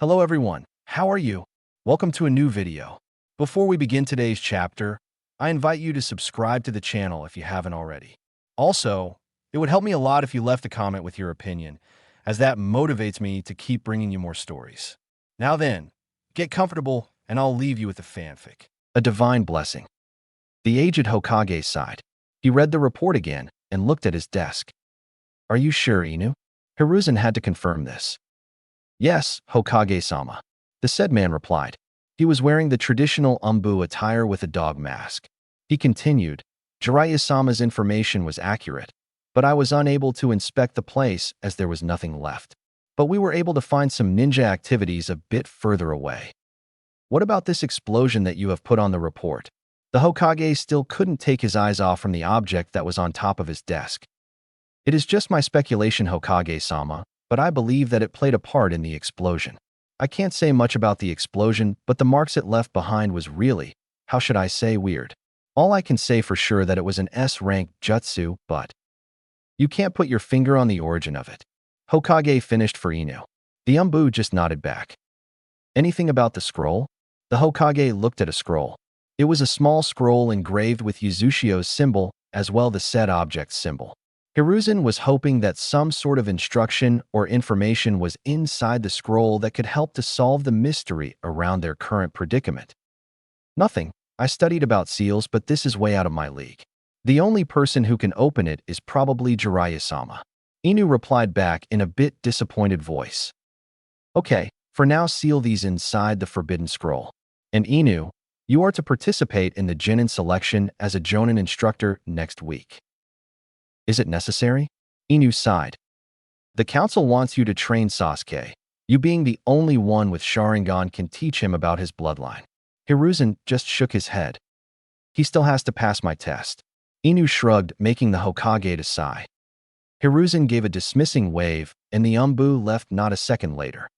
Hello everyone, how are you? Welcome to a new video. Before we begin today's chapter, I invite you to subscribe to the channel if you haven't already. Also, it would help me a lot if you left a comment with your opinion, as that motivates me to keep bringing you more stories. Now then, get comfortable and I'll leave you with the fanfic. A divine blessing. The aged Hokage sighed. He read the report again and looked at his desk. Are you sure, Inu? Hiruzen had to confirm this. Yes, Hokage-sama, the said man replied. He was wearing the traditional umbu attire with a dog mask. He continued, Jiraiya-sama's information was accurate, but I was unable to inspect the place as there was nothing left. But we were able to find some ninja activities a bit further away. What about this explosion that you have put on the report? The Hokage still couldn't take his eyes off from the object that was on top of his desk. It is just my speculation, Hokage-sama, but I believe that it played a part in the explosion. I can't say much about the explosion, but the marks it left behind was really, how should I say, weird. All I can say for sure that it was an S-rank jutsu, but you can't put your finger on the origin of it. Hokage finished for Inu. The umbu just nodded back. Anything about the scroll? The Hokage looked at a scroll. It was a small scroll engraved with Uzushio's symbol, as well the said object's symbol. Hiruzen was hoping that some sort of instruction or information was inside the scroll that could help to solve the mystery around their current predicament. Nothing. I studied about seals, but this is way out of my league. The only person who can open it is probably Jiraiya-sama. Inu replied back in a bit disappointed voice. Okay, for now seal these inside the forbidden scroll. And Inu, you are to participate in the Genin selection as a Jonin instructor next week. Is it necessary? Inu sighed. The council wants you to train Sasuke. You being the only one with Sharingan can teach him about his bloodline. Hiruzen just shook his head. He still has to pass my test. Inu shrugged, making the Hokage to sigh. Hiruzen gave a dismissing wave, and the umbu left not a second later.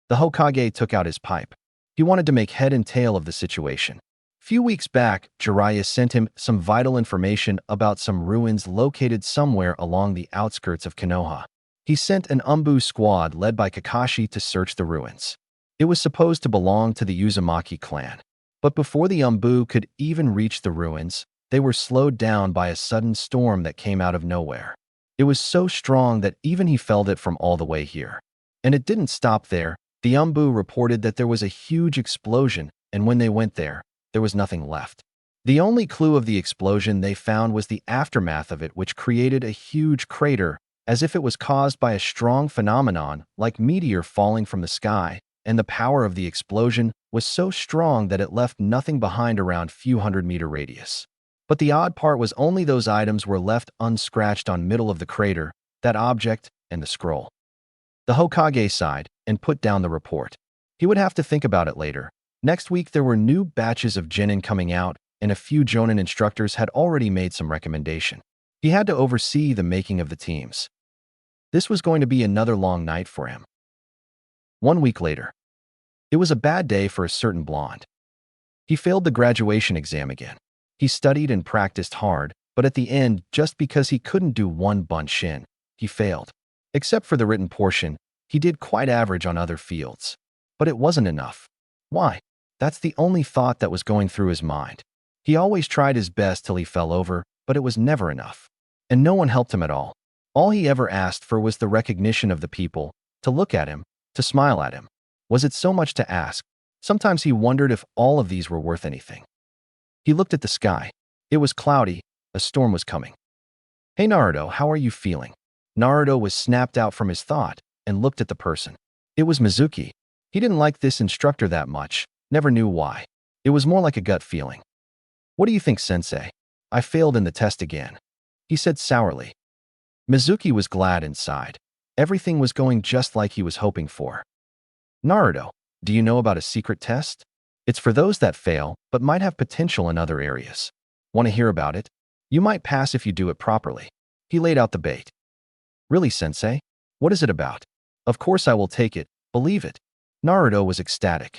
The Hokage took out his pipe. He wanted to make head and tail of the situation. Few weeks back, Jiraiya sent him some vital information about some ruins located somewhere along the outskirts of Konoha. He sent an umbu squad led by Kakashi to search the ruins. It was supposed to belong to the Uzumaki clan. But before the umbu could even reach the ruins, they were slowed down by a sudden storm that came out of nowhere. It was so strong that even he felt it from all the way here. And it didn't stop there. The umbu reported that there was a huge explosion, and when they went there was nothing left. The only clue of the explosion they found was the aftermath of it, which created a huge crater, as if it was caused by a strong phenomenon like meteor falling from the sky, and the power of the explosion was so strong that it left nothing behind around few hundred-meter radius. But the odd part was only those items were left unscratched on middle of the crater, that object and the scroll. The Hokage sighed and put down the report. He would have to think about it later. Next week, there were new batches of Genin coming out, and a few Jonin instructors had already made some recommendation. He had to oversee the making of the teams. This was going to be another long night for him. 1 week later. It was a bad day for a certain blonde. He failed the graduation exam again. He studied and practiced hard, but at the end, just because he couldn't do one bunshin, he failed. Except for the written portion, he did quite average on other fields. But it wasn't enough. Why? That's the only thought that was going through his mind. He always tried his best till he fell over, but it was never enough. And no one helped him at all. All he ever asked for was the recognition of the people, to look at him, to smile at him. Was it so much to ask? Sometimes he wondered if all of these were worth anything. He looked at the sky. It was cloudy. A storm was coming. Hey Naruto, how are you feeling? Naruto was snapped out from his thought and looked at the person. It was Mizuki. He didn't like this instructor that much. Never knew why. It was more like a gut feeling. What do you think, sensei? I failed in the test again, he said sourly. Mizuki was glad inside. Everything was going just like he was hoping for. Naruto, do you know about a secret test? It's for those that fail, but might have potential in other areas. Want to hear about it? You might pass if you do it properly. He laid out the bait. Really, sensei? What is it about? Of course I will take it, believe it. Naruto was ecstatic.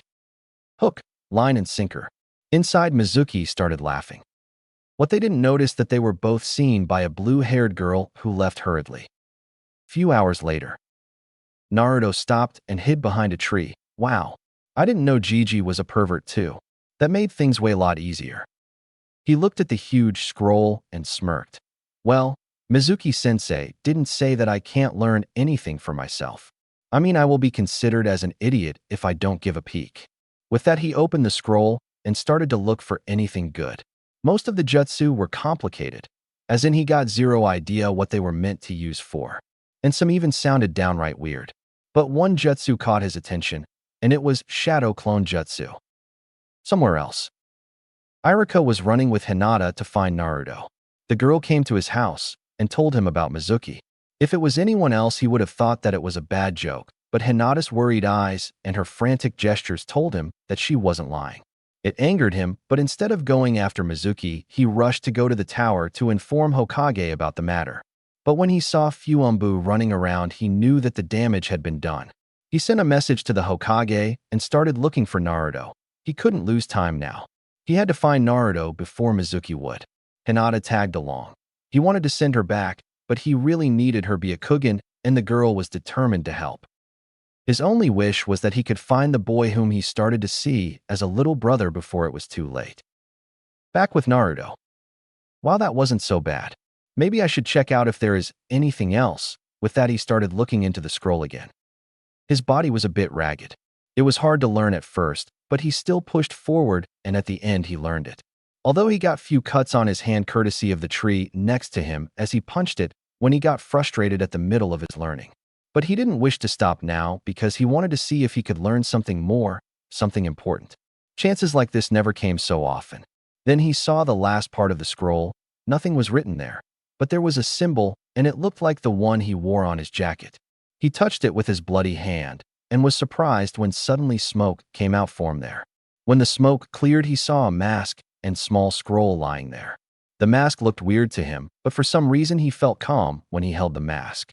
Hook, line and sinker. Inside, Mizuki started laughing. What they didn't notice that they were both seen by a blue-haired girl who left hurriedly. Few hours later, Naruto stopped and hid behind a tree, Wow, I didn't know Gigi was a pervert too. That made things way a lot easier. He looked at the huge scroll and smirked. Well, Mizuki-sensei didn't say that I can't learn anything for myself. I mean, I will be considered as an idiot if I don't give a peek. With that, he opened the scroll and started to look for anything good. Most of the jutsu were complicated, as in he got zero idea what they were meant to use for. And some even sounded downright weird. But one jutsu caught his attention, and it was Shadow Clone Jutsu. Somewhere else, Irika was running with Hinata to find Naruto. The girl came to his house and told him about Mizuki. If it was anyone else, he would have thought that it was a bad joke, but Hinata's worried eyes and her frantic gestures told him that she wasn't lying. It angered him, but instead of going after Mizuki, he rushed to go to the tower to inform Hokage about the matter. But when he saw Fuumbu running around, he knew that the damage had been done. He sent a message to the Hokage and started looking for Naruto. He couldn't lose time now. He had to find Naruto before Mizuki would. Hinata tagged along. He wanted to send her back, but he really needed her Byakugan, and the girl was determined to help. His only wish was that he could find the boy whom he started to see as a little brother before it was too late. Back with Naruto. While that wasn't so bad, maybe I should check out if there is anything else. With that, he started looking into the scroll again. His body was a bit ragged. It was hard to learn at first, but he still pushed forward, and at the end he learned it. Although he got few cuts on his hand courtesy of the tree next to him as he punched it when he got frustrated at the middle of his learning. But he didn't wish to stop now because he wanted to see if he could learn something more, something important. Chances like this never came so often. Then he saw the last part of the scroll. Nothing was written there, but there was a symbol, and it looked like the one he wore on his jacket. He touched it with his bloody hand and was surprised when suddenly smoke came out from there. When the smoke cleared, he saw a mask and small scroll lying there. The mask looked weird to him, but for some reason he felt calm when he held the mask.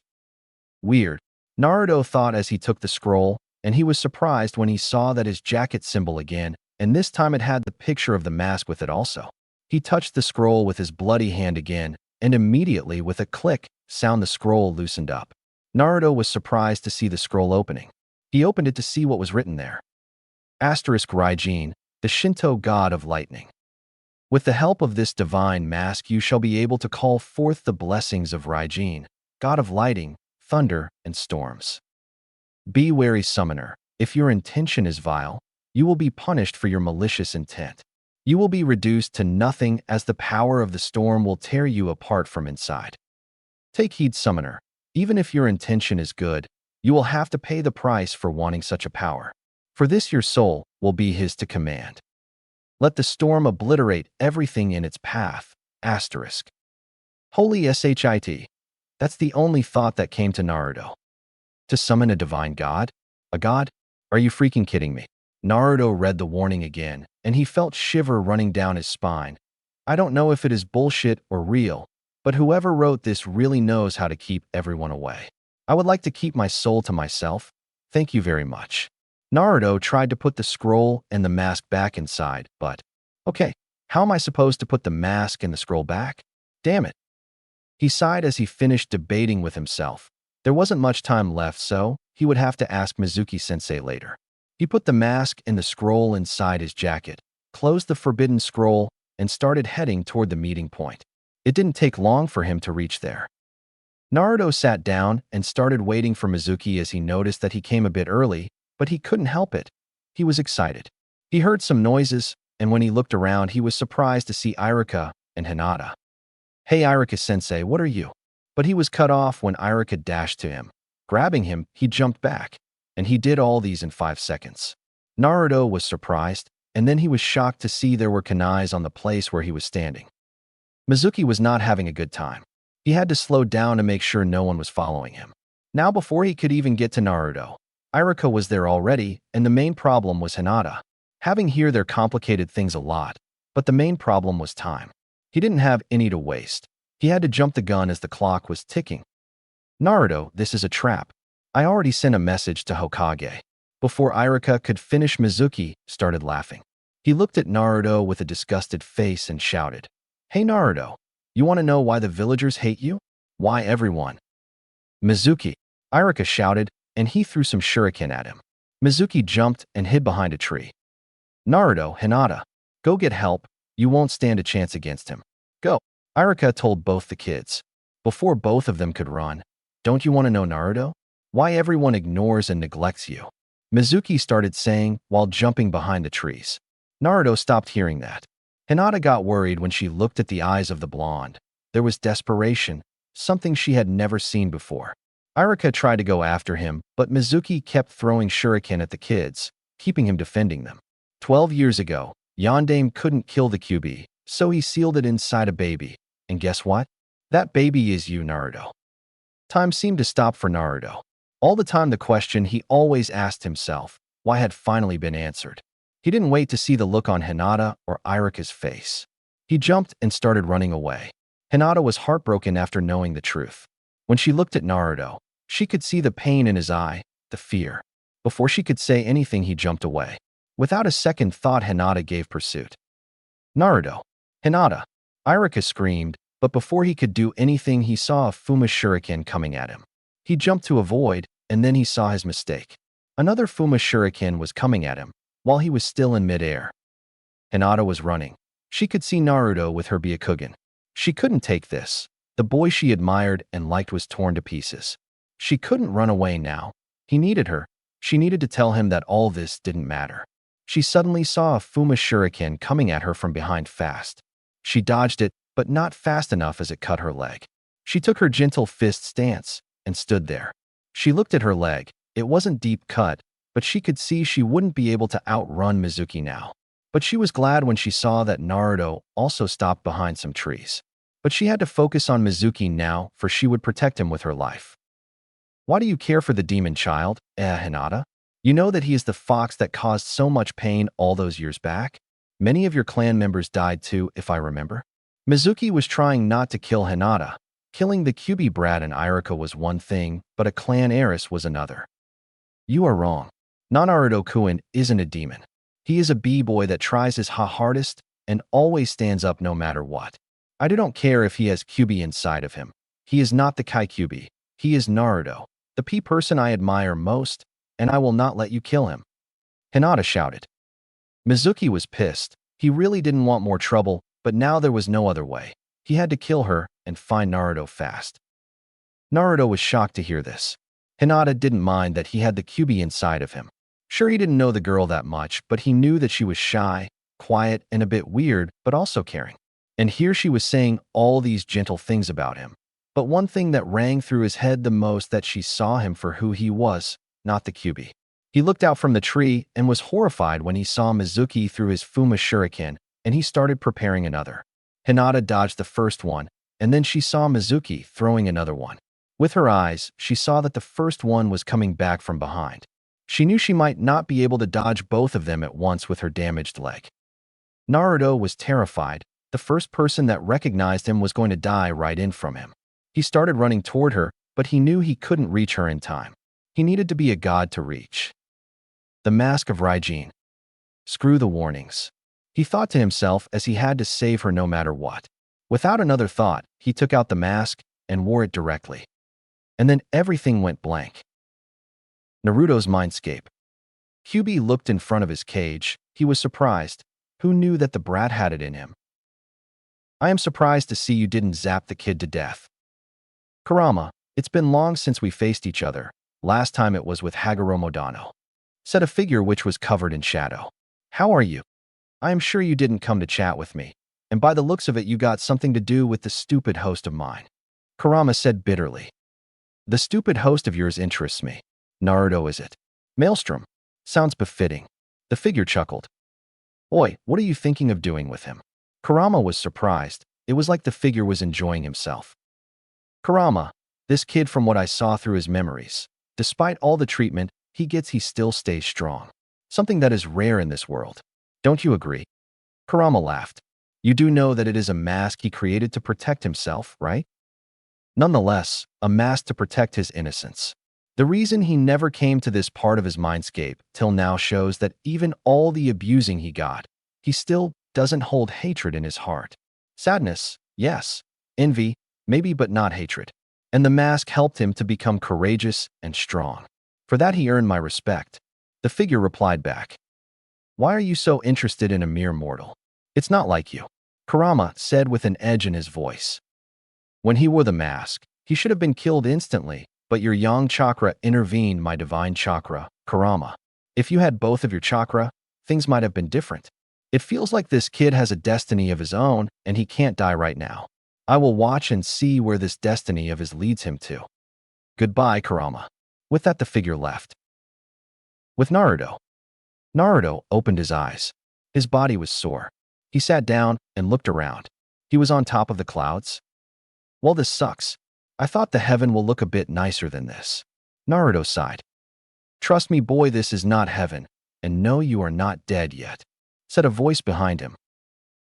Weird, Naruto thought as he took the scroll, and he was surprised when he saw that his jacket symbol again, and this time it had the picture of the mask with it also. He touched the scroll with his bloody hand again, and immediately with a click sound the scroll loosened up. Naruto was surprised to see the scroll opening. He opened it to see what was written there. Asterisk Raijin, the Shinto god of lightning. With the help of this divine mask, you shall be able to call forth the blessings of Raijin, god of lighting, thunder, and storms. Be wary, summoner. If your intention is vile, you will be punished for your malicious intent. You will be reduced to nothing as the power of the storm will tear you apart from inside. Take heed, summoner. Even if your intention is good, you will have to pay the price for wanting such a power. For this your soul will be his to command. Let the storm obliterate everything in its path. Asterisk. Holy shit. That's the only thought that came to Naruto. To summon a divine god? A god? Are you freaking kidding me? Naruto read the warning again, and he felt shiver running down his spine. I don't know if it is bullshit or real, but whoever wrote this really knows how to keep everyone away. I would like to keep my soul to myself. Thank you very much. Naruto tried to put the scroll and the mask back inside, but, okay, how am I supposed to put the mask and the scroll back? Damn it. He sighed as he finished debating with himself. There wasn't much time left, so he would have to ask Mizuki-sensei later. He put the mask and the scroll inside his jacket, closed the forbidden scroll, and started heading toward the meeting point. It didn't take long for him to reach there. Naruto sat down and started waiting for Mizuki as he noticed that he came a bit early, but he couldn't help it. He was excited. He heard some noises, and when he looked around, he was surprised to see Irika and Hinata. Hey Irika-sensei, what are you? But he was cut off when Irika dashed to him. Grabbing him, he jumped back, and he did all these in 5 seconds. Naruto was surprised, and then he was shocked to see there were kunais on the place where he was standing. Mizuki was not having a good time. He had to slow down to make sure no one was following him. Now before he could even get to Naruto, Irika was there already, and the main problem was Hinata. Having here there complicated things a lot, but the main problem was time. He didn't have any to waste. He had to jump the gun as the clock was ticking. Naruto, this is a trap. I already sent a message to Hokage. Before Irika could finish, Mizuki started laughing. He looked at Naruto with a disgusted face and shouted, Hey Naruto, you want to know why the villagers hate you? Why everyone? Mizuki, Irika shouted, and he threw some shuriken at him. Mizuki jumped and hid behind a tree. Naruto, Hinata, go get help. You won't stand a chance against him. Go. Irika told both the kids. Before both of them could run, don't you want to know, Naruto? Why everyone ignores and neglects you? Mizuki started saying while jumping behind the trees. Naruto stopped hearing that. Hinata got worried when she looked at the eyes of the blonde. There was desperation, something she had never seen before. Irika tried to go after him, but Mizuki kept throwing shuriken at the kids, keeping him defending them. 12 years ago, Yondaime couldn't kill the QB, so he sealed it inside a baby. And guess what? That baby is you, Naruto. Time seemed to stop for Naruto. All the time the question he always asked himself, why, had finally been answered. He didn't wait to see the look on Hinata or Irika's face. He jumped and started running away. Hinata was heartbroken after knowing the truth. When she looked at Naruto, she could see the pain in his eye, the fear. Before she could say anything, he jumped away. Without a second thought, Hinata gave pursuit. Naruto! Hinata! Irika screamed, but before he could do anything, he saw a Fuma Shuriken coming at him. He jumped to avoid, and then he saw his mistake. Another Fuma Shuriken was coming at him, while he was still in midair. Hinata was running. She could see Naruto with her Byakugan. She couldn't take this. The boy she admired and liked was torn to pieces. She couldn't run away now. He needed her. She needed to tell him that all this didn't matter. She suddenly saw a Fuma Shuriken coming at her from behind fast. She dodged it, but not fast enough as it cut her leg. She took her gentle fist stance and stood there. She looked at her leg. It wasn't deep cut, but she could see she wouldn't be able to outrun Mizuki now. But she was glad when she saw that Naruto also stopped behind some trees. But she had to focus on Mizuki now, for she would protect him with her life. Why do you care for the demon child, Hinata? You know that he is the fox that caused so much pain all those years back? Many of your clan members died too, if I remember. Mizuki was trying not to kill Hinata. Killing the QB brat and Irika was one thing, but a clan heiress was another. You are wrong. Naruto-kun isn't a demon. He is a b-boy that tries his hardest and always stands up no matter what. I don't care if he has QB inside of him. He is not the Kai QB. He is Naruto, the person I admire most, and I will not let you kill him. Hinata shouted. Mizuki was pissed. He really didn't want more trouble, but now there was no other way. He had to kill her and find Naruto fast. Naruto was shocked to hear this. Hinata didn't mind that he had the QB inside of him. Sure, he didn't know the girl that much, but he knew that she was shy, quiet, and a bit weird, but also caring. And here she was saying all these gentle things about him. But one thing that rang through his head the most, that she saw him for who he was, not the QB. He looked out from the tree and was horrified when he saw Mizuki through his Fuma Shuriken, and he started preparing another. Hinata dodged the first one, and then she saw Mizuki throwing another one. With her eyes, she saw that the first one was coming back from behind. She knew she might not be able to dodge both of them at once with her damaged leg. Naruto was terrified. The first person that recognized him was going to die right in from him. He started running toward her, but he knew he couldn't reach her in time. He needed to be a god to reach. The Mask of Raijin. Screw the warnings. He thought to himself as he had to save her no matter what. Without another thought, he took out the mask and wore it directly. And then everything went blank. Naruto's mindscape. QB looked in front of his cage. He was surprised. Who knew that the brat had it in him? I am surprised to see you didn't zap the kid to death. Kurama, it's been long since we faced each other. Last time it was with Haguro Modano, said a figure which was covered in shadow. How are you? I am sure you didn't come to chat with me, and by the looks of it you got something to do with the stupid host of mine. Kurama said bitterly. The stupid host of yours interests me. Naruto, is it? Maelstrom. Sounds befitting. The figure chuckled. Oi, what are you thinking of doing with him? Kurama was surprised. It was like the figure was enjoying himself. Kurama, this kid, from what I saw through his memories, despite all the treatment he gets, he still stays strong. Something that is rare in this world. Don't you agree? Kurama laughed. You do know that it is a mask he created to protect himself, right? Nonetheless, a mask to protect his innocence. The reason he never came to this part of his mindscape till now shows that even all the abusing he got, he still doesn't hold hatred in his heart. Sadness, yes. Envy, maybe, but not hatred. And the mask helped him to become courageous and strong. For that he earned my respect. The figure replied back. Why are you so interested in a mere mortal? It's not like you, Kurama said with an edge in his voice. When he wore the mask, he should have been killed instantly, but your yang chakra intervened, my divine chakra, Kurama. If you had both of your chakra, things might have been different. It feels like this kid has a destiny of his own and he can't die right now. I will watch and see where this destiny of his leads him to. Goodbye, Kurama. With that, the figure left. With Naruto. Naruto opened his eyes. His body was sore. He sat down and looked around. He was on top of the clouds. Well, this sucks. I thought the heaven will look a bit nicer than this. Naruto sighed. Trust me, boy, this is not heaven, and no, you are not dead yet, said a voice behind him.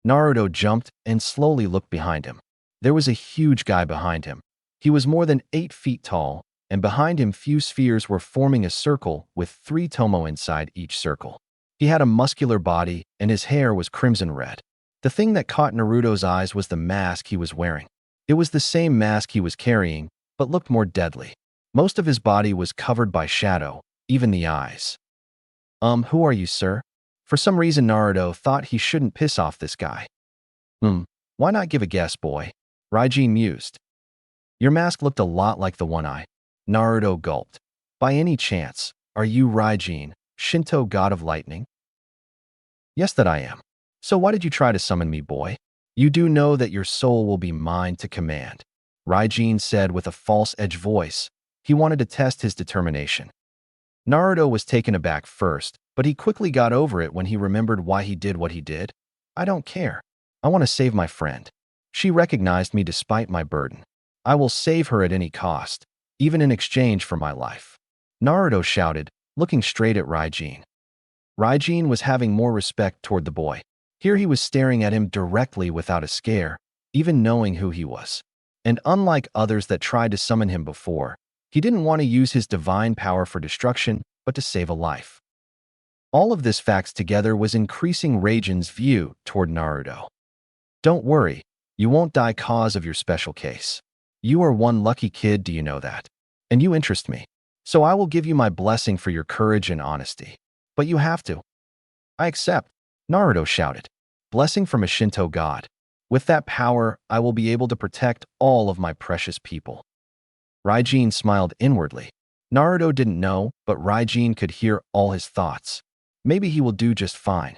Naruto jumped and slowly looked behind him. There was a huge guy behind him. He was more than 8 feet tall, and behind him few spheres were forming a circle with 3 tomo inside each circle. He had a muscular body, and his hair was crimson red. The thing that caught Naruto's eyes was the mask he was wearing. It was the same mask he was carrying, but looked more deadly. Most of his body was covered by shadow, even the eyes. Who are you, sir? For some reason, Naruto thought he shouldn't piss off this guy. Why not give a guess, boy? Raijin mused. Your mask looked a lot like the one I. Naruto gulped. By any chance, are you Raijin, Shinto god of lightning? Yes, that I am. So why did you try to summon me, boy? You do know that your soul will be mine to command, Raijin said with a false edge voice. He wanted to test his determination. Naruto was taken aback first, but he quickly got over it when he remembered why he did what he did. I don't care. I want to save my friend. She recognized me despite my burden. I will save her at any cost, even in exchange for my life. Naruto shouted, looking straight at Raijin. Raijin was having more respect toward the boy. Here he was staring at him directly without a scare, even knowing who he was. And unlike others that tried to summon him before, he didn't want to use his divine power for destruction, but to save a life. All of this facts together was increasing Raijin's view toward Naruto. Don't worry, you won't die cause of your special case. You are one lucky kid, do you know that? And you interest me. So I will give you my blessing for your courage and honesty. But you have to. I accept, Naruto shouted. Blessing from a Shinto god. With that power, I will be able to protect all of my precious people. Raijin smiled inwardly. Naruto didn't know, but Raijin could hear all his thoughts. Maybe he will do just fine.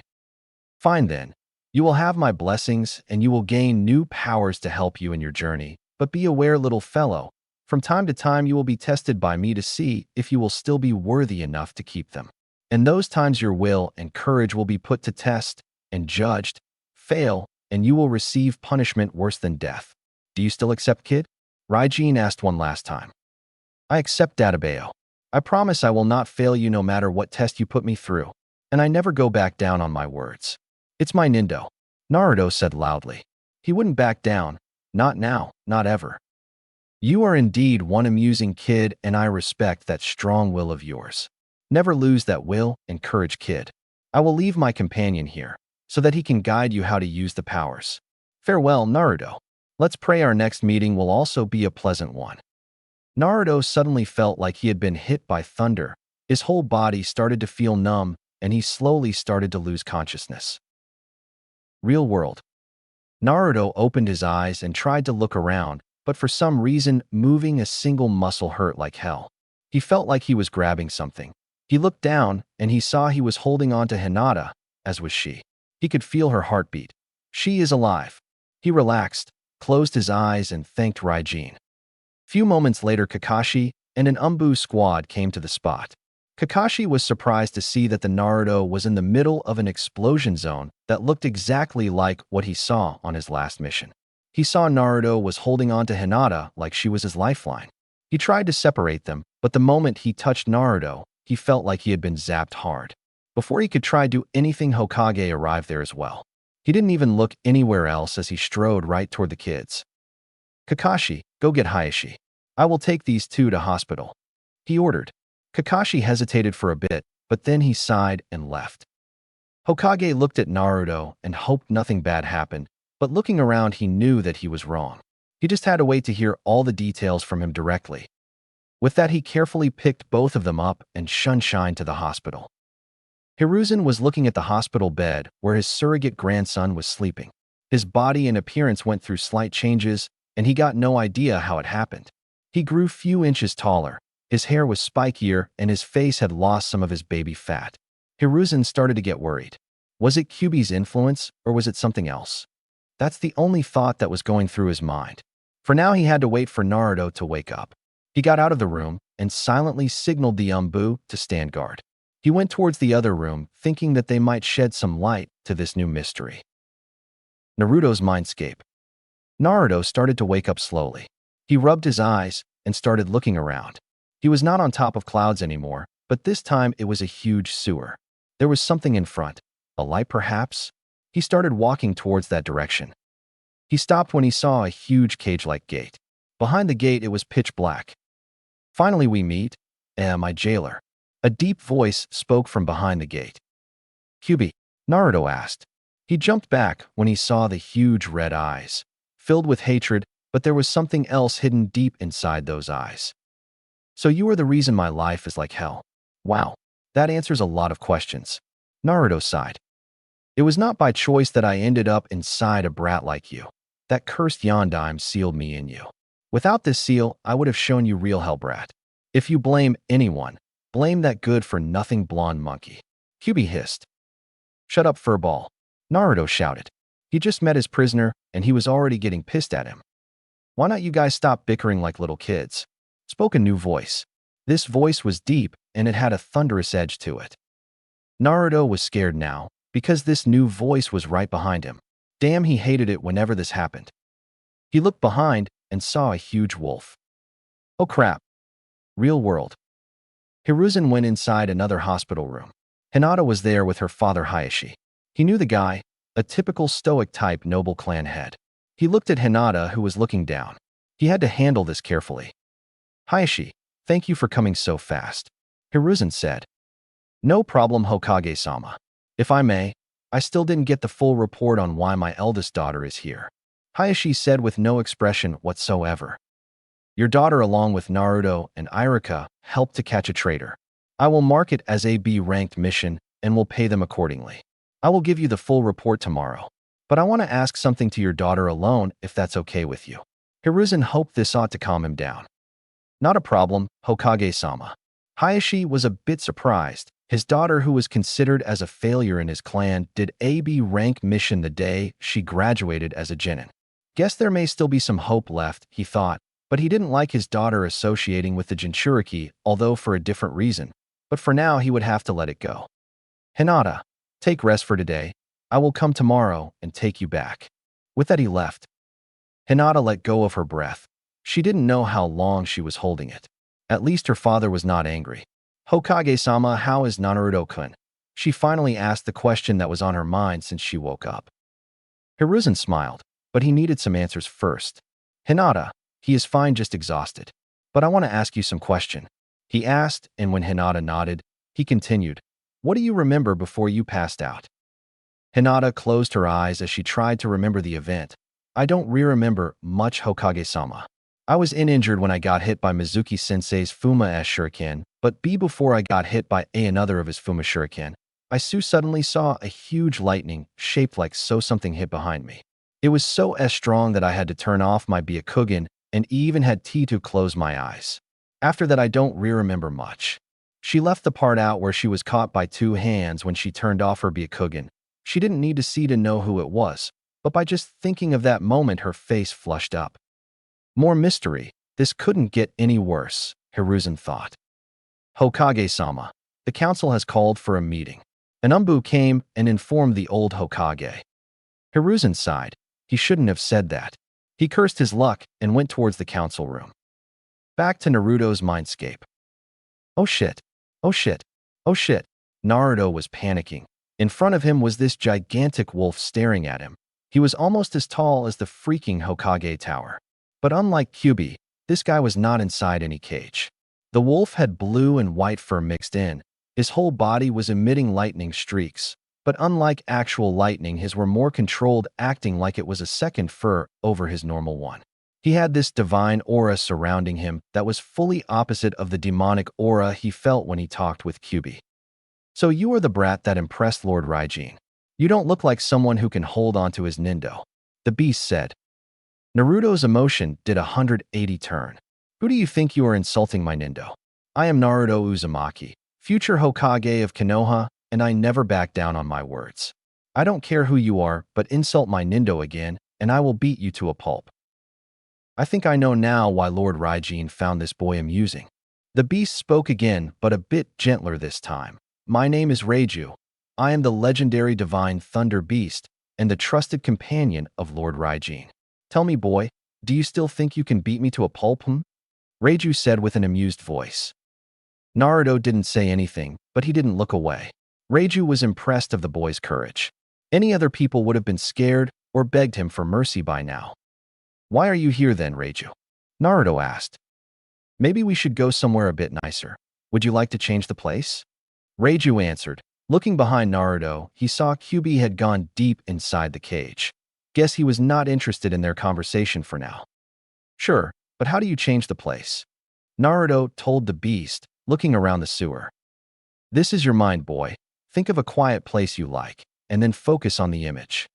Fine then. You will have my blessings, and you will gain new powers to help you in your journey. But be aware, little fellow, from time to time you will be tested by me to see if you will still be worthy enough to keep them. And those times your will and courage will be put to test and judged, fail, and you will receive punishment worse than death. Do you still accept, kid? Raijin asked one last time. I accept, Databeo. I promise I will not fail you no matter what test you put me through, and I never go back down on my words. It's my Nindo, Naruto said loudly. He wouldn't back down, not now, not ever. You are indeed one amusing kid, and I respect that strong will of yours. Never lose that will and courage, kid. I will leave my companion here, so that he can guide you how to use the powers. Farewell, Naruto. Let's pray our next meeting will also be a pleasant one. Naruto suddenly felt like he had been hit by thunder. His whole body started to feel numb, and he slowly started to lose consciousness. Real world. Naruto opened his eyes and tried to look around, but for some reason, moving a single muscle hurt like hell. He felt like he was grabbing something. He looked down, and he saw he was holding on to Hinata, as was she. He could feel her heartbeat. She is alive. He relaxed, closed his eyes, and thanked Raijin. Few moments later, Kakashi and an Umbu squad came to the spot. Kakashi was surprised to see that the Naruto was in the middle of an explosion zone that looked exactly like what he saw on his last mission. He saw Naruto was holding on to Hinata like she was his lifeline. He tried to separate them, but the moment he touched Naruto, he felt like he had been zapped hard. Before he could try to do anything, Hokage arrived there as well. He didn't even look anywhere else as he strode right toward the kids. Kakashi, go get Hayashi. I will take these two to hospital, he ordered. Kakashi hesitated for a bit, but then he sighed and left. Hokage looked at Naruto and hoped nothing bad happened, but looking around he knew that he was wrong. He just had to wait to hear all the details from him directly. With that, he carefully picked both of them up and shined to the hospital. Hiruzen was looking at the hospital bed where his surrogate grandson was sleeping. His body and appearance went through slight changes, and he got no idea how it happened. He grew few inches taller, his hair was spikier, and his face had lost some of his baby fat. Hiruzen started to get worried. Was it Kyuubi's influence, or was it something else? That's the only thought that was going through his mind. For now, he had to wait for Naruto to wake up. He got out of the room and silently signaled the Umbu to stand guard. He went towards the other room, thinking that they might shed some light to this new mystery. Naruto's mindscape. Naruto started to wake up slowly. He rubbed his eyes and started looking around. He was not on top of clouds anymore, but this time it was a huge sewer. There was something in front. A light, perhaps? He started walking towards that direction. He stopped when he saw a huge cage-like gate. Behind the gate, it was pitch black. Finally, we meet. My jailer. A deep voice spoke from behind the gate. Kyuubi, Naruto asked. He jumped back when he saw the huge red eyes, filled with hatred, but there was something else hidden deep inside those eyes. So you are the reason my life is like hell. Wow, that answers a lot of questions. Naruto sighed. It was not by choice that I ended up inside a brat like you. That cursed Yondaime sealed me in you. Without this seal, I would have shown you real hell, brat. If you blame anyone, blame that good-for-nothing blonde monkey. Kyuubi hissed. Shut up, furball. Naruto shouted. He just met his prisoner, and he was already getting pissed at him. Why not you guys stop bickering like little kids? Spoke a new voice. This voice was deep, and it had a thunderous edge to it. Naruto was scared now, because this new voice was right behind him. Damn, he hated it whenever this happened. He looked behind and saw a huge wolf. Oh crap. Real world. Hiruzen went inside another hospital room. Hinata was there with her father Hayashi. He knew the guy, a typical stoic type noble clan head. He looked at Hinata, who was looking down. He had to handle this carefully. Hayashi, thank you for coming so fast. Hiruzen said. No problem, Hokage-sama. If I may, I still didn't get the full report on why my eldest daughter is here. Hayashi said with no expression whatsoever. Your daughter, along with Naruto and Iruka, helped to catch a traitor. I will mark it as a B-ranked mission and will pay them accordingly. I will give you the full report tomorrow. But I want to ask something to your daughter alone, if that's okay with you. Hiruzen hoped this ought to calm him down. Not a problem, Hokage-sama. Hayashi was a bit surprised. His daughter, who was considered as a failure in his clan, did a B-rank mission the day she graduated as a genin. Guess there may still be some hope left, he thought, but he didn't like his daughter associating with the Jinchuriki, although for a different reason. But for now, he would have to let it go. Hinata, take rest for today. I will come tomorrow and take you back. With that, he left. Hinata let go of her breath. She didn't know how long she was holding it. At least her father was not angry. Hokage-sama, how is Naruto-kun? She finally asked the question that was on her mind since she woke up. Hiruzen smiled, but he needed some answers first. Hinata, he is fine, just exhausted. But I want to ask you some question. He asked, and when Hinata nodded, he continued. What do you remember before you passed out? Hinata closed her eyes as she tried to remember the event. I don't remember much, Hokage-sama. I was injured when I got hit by Mizuki-sensei's Fuma S shuriken, but before I got hit by another of his Fuma shuriken, I suddenly saw a huge lightning shaped like something hit behind me. It was so strong that I had to turn off my Byakugan and even had to close my eyes. After that, I don't remember much. She left the part out where she was caught by two hands when she turned off her Byakugan. She didn't need to see to know who it was, but by just thinking of that moment, her face flushed up. More mystery. This couldn't get any worse, Hiruzen thought. Hokage-sama, the council has called for a meeting. An Umbu came and informed the old Hokage. Hiruzen sighed. He shouldn't have said that. He cursed his luck and went towards the council room. Back to Naruto's mindscape. Oh shit. Oh shit. Oh shit. Naruto was panicking. In front of him was this gigantic wolf staring at him. He was almost as tall as the freaking Hokage Tower. But unlike Kyuubi, this guy was not inside any cage. The wolf had blue and white fur mixed in. His whole body was emitting lightning streaks. But unlike actual lightning, his were more controlled, acting like it was a second fur over his normal one. He had this divine aura surrounding him that was fully opposite of the demonic aura he felt when he talked with Kyuubi. So you are the brat that impressed Lord Raijin. You don't look like someone who can hold onto his nindo, the beast said. Naruto's emotion did a 180 turn. Who do you think you are insulting, my nindo? I am Naruto Uzumaki, future Hokage of Konoha, and I never back down on my words. I don't care who you are, but insult my nindo again, and I will beat you to a pulp. I think I know now why Lord Raijin found this boy amusing. The beast spoke again, but a bit gentler this time. My name is Reiju. I am the legendary divine Thunder Beast and the trusted companion of Lord Raijin. Tell me, boy, do you still think you can beat me to a pulp? Reiju said with an amused voice. Naruto didn't say anything, but he didn't look away. Reiju was impressed of the boy's courage. Any other people would have been scared or begged him for mercy by now. Why are you here then, Reiju? Naruto asked. Maybe we should go somewhere a bit nicer. Would you like to change the place? Reiju answered. Looking behind Naruto, he saw Kyuubi had gone deep inside the cage. Guess he was not interested in their conversation for now. Sure, but how do you change the place? Naruto told the beast, looking around the sewer. This is your mind, boy. Think of a quiet place you like, and then focus on the image.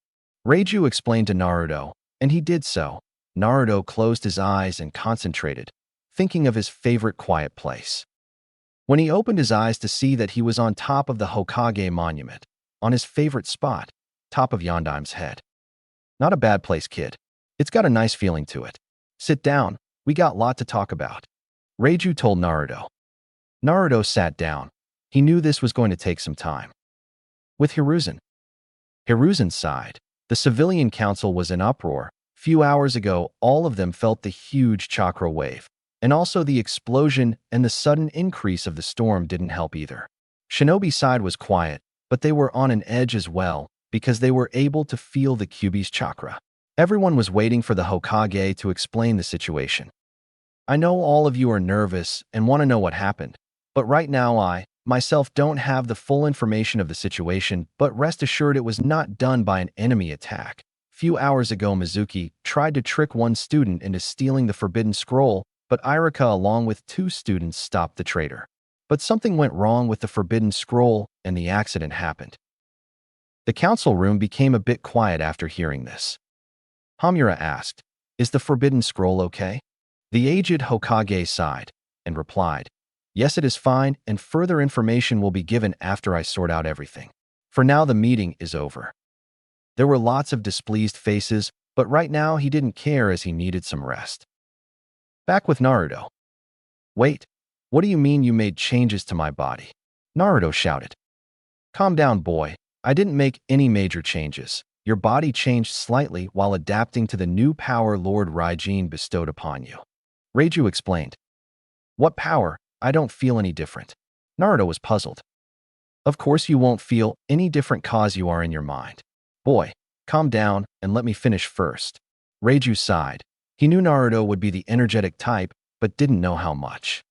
Reiju explained to Naruto, and he did so. Naruto closed his eyes and concentrated, thinking of his favorite quiet place. When he opened his eyes to see that he was on top of the Hokage monument, on his favorite spot, top of Yondaim's head. Not a bad place, kid. It's got a nice feeling to it. Sit down, we got a lot to talk about. Reiju told Naruto. Naruto sat down. He knew this was going to take some time. With Hiruzen. Hiruzen sighed. The civilian council was in uproar. Few hours ago, all of them felt the huge chakra wave, and also the explosion and the sudden increase of the storm didn't help either. Shinobi's side was quiet, but they were on an edge as well because they were able to feel the Kyuubi's chakra. Everyone was waiting for the Hokage to explain the situation. I know all of you are nervous and want to know what happened, but right now I, myself, don't have the full information of the situation, but rest assured it was not done by an enemy attack. Few hours ago, Mizuki tried to trick one student into stealing the Forbidden Scroll, but Irika along with 2 students stopped the traitor. But something went wrong with the Forbidden Scroll and the accident happened. The council room became a bit quiet after hearing this. Hamura asked, "Is the Forbidden Scroll okay?" The aged Hokage sighed and replied, "Yes, it is fine, and further information will be given after I sort out everything. For now, the meeting is over." There were lots of displeased faces, but right now he didn't care as he needed some rest. Back with Naruto. "Wait, what do you mean you made changes to my body?" Naruto shouted. "Calm down, boy. I didn't make any major changes. Your body changed slightly while adapting to the new power Lord Raijin bestowed upon you." Reiju explained. "What power? I don't feel any different." Naruto was puzzled. "Of course you won't feel any different cause you are in your mind. Boy, calm down and let me finish first." Reiju sighed. He knew Naruto would be the energetic type, but didn't know how much.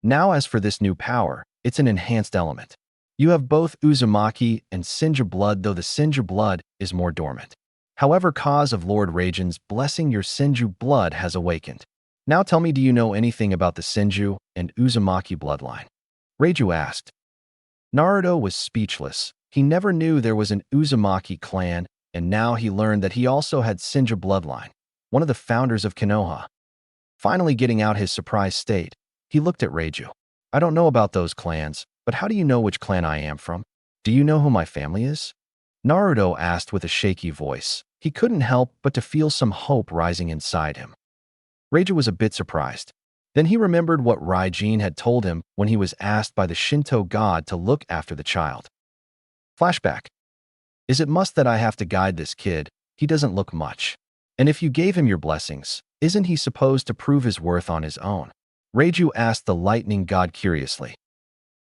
Now as for this new power, it's an enhanced element. You have both Uzumaki and Senju blood, though the Senju blood is more dormant. However, cause of Lord Raijin's blessing, your Senju blood has awakened. Now tell me, do you know anything about the Senju and Uzumaki bloodline? Reiju asked. Naruto was speechless. He never knew there was an Uzumaki clan, and now he learned that he also had Senju bloodline, one of the founders of Konoha. Finally getting out his surprised state, he looked at Reiju. "I don't know about those clans, but how do you know which clan I am from? Do you know who my family is?" Naruto asked with a shaky voice. He couldn't help but to feel some hope rising inside him. Reiju was a bit surprised. Then he remembered what Raijin had told him when he was asked by the Shinto god to look after the child. Flashback. "Is it must that I have to guide this kid? He doesn't look much. And if you gave him your blessings, isn't he supposed to prove his worth on his own?" Reiju asked the lightning god curiously.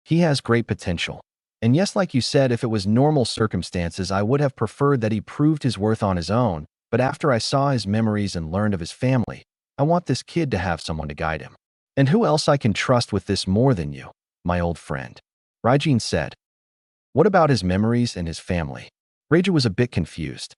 "He has great potential. And yes, like you said, if it was normal circumstances, I would have preferred that he proved his worth on his own, but after I saw his memories and learned of his family, I want this kid to have someone to guide him. And who else I can trust with this more than you, my old friend?" Raijin said. "What about his memories and his family?" Reiju was a bit confused.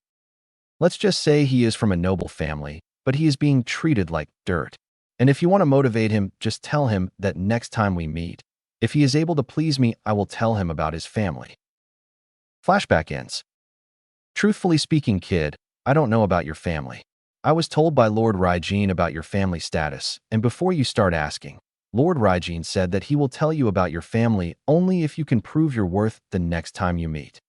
"Let's just say he is from a noble family, but he is being treated like dirt. And if you want to motivate him, just tell him that next time we meet, If he is able to please me, I will tell him about his family. Flashback ends. Truthfully speaking, kid, I don't know about your family. I was told by Lord Raijin about your family status, and before you start asking, Lord Raijin said that he will tell you about your family only if you can prove your worth the next time you meet.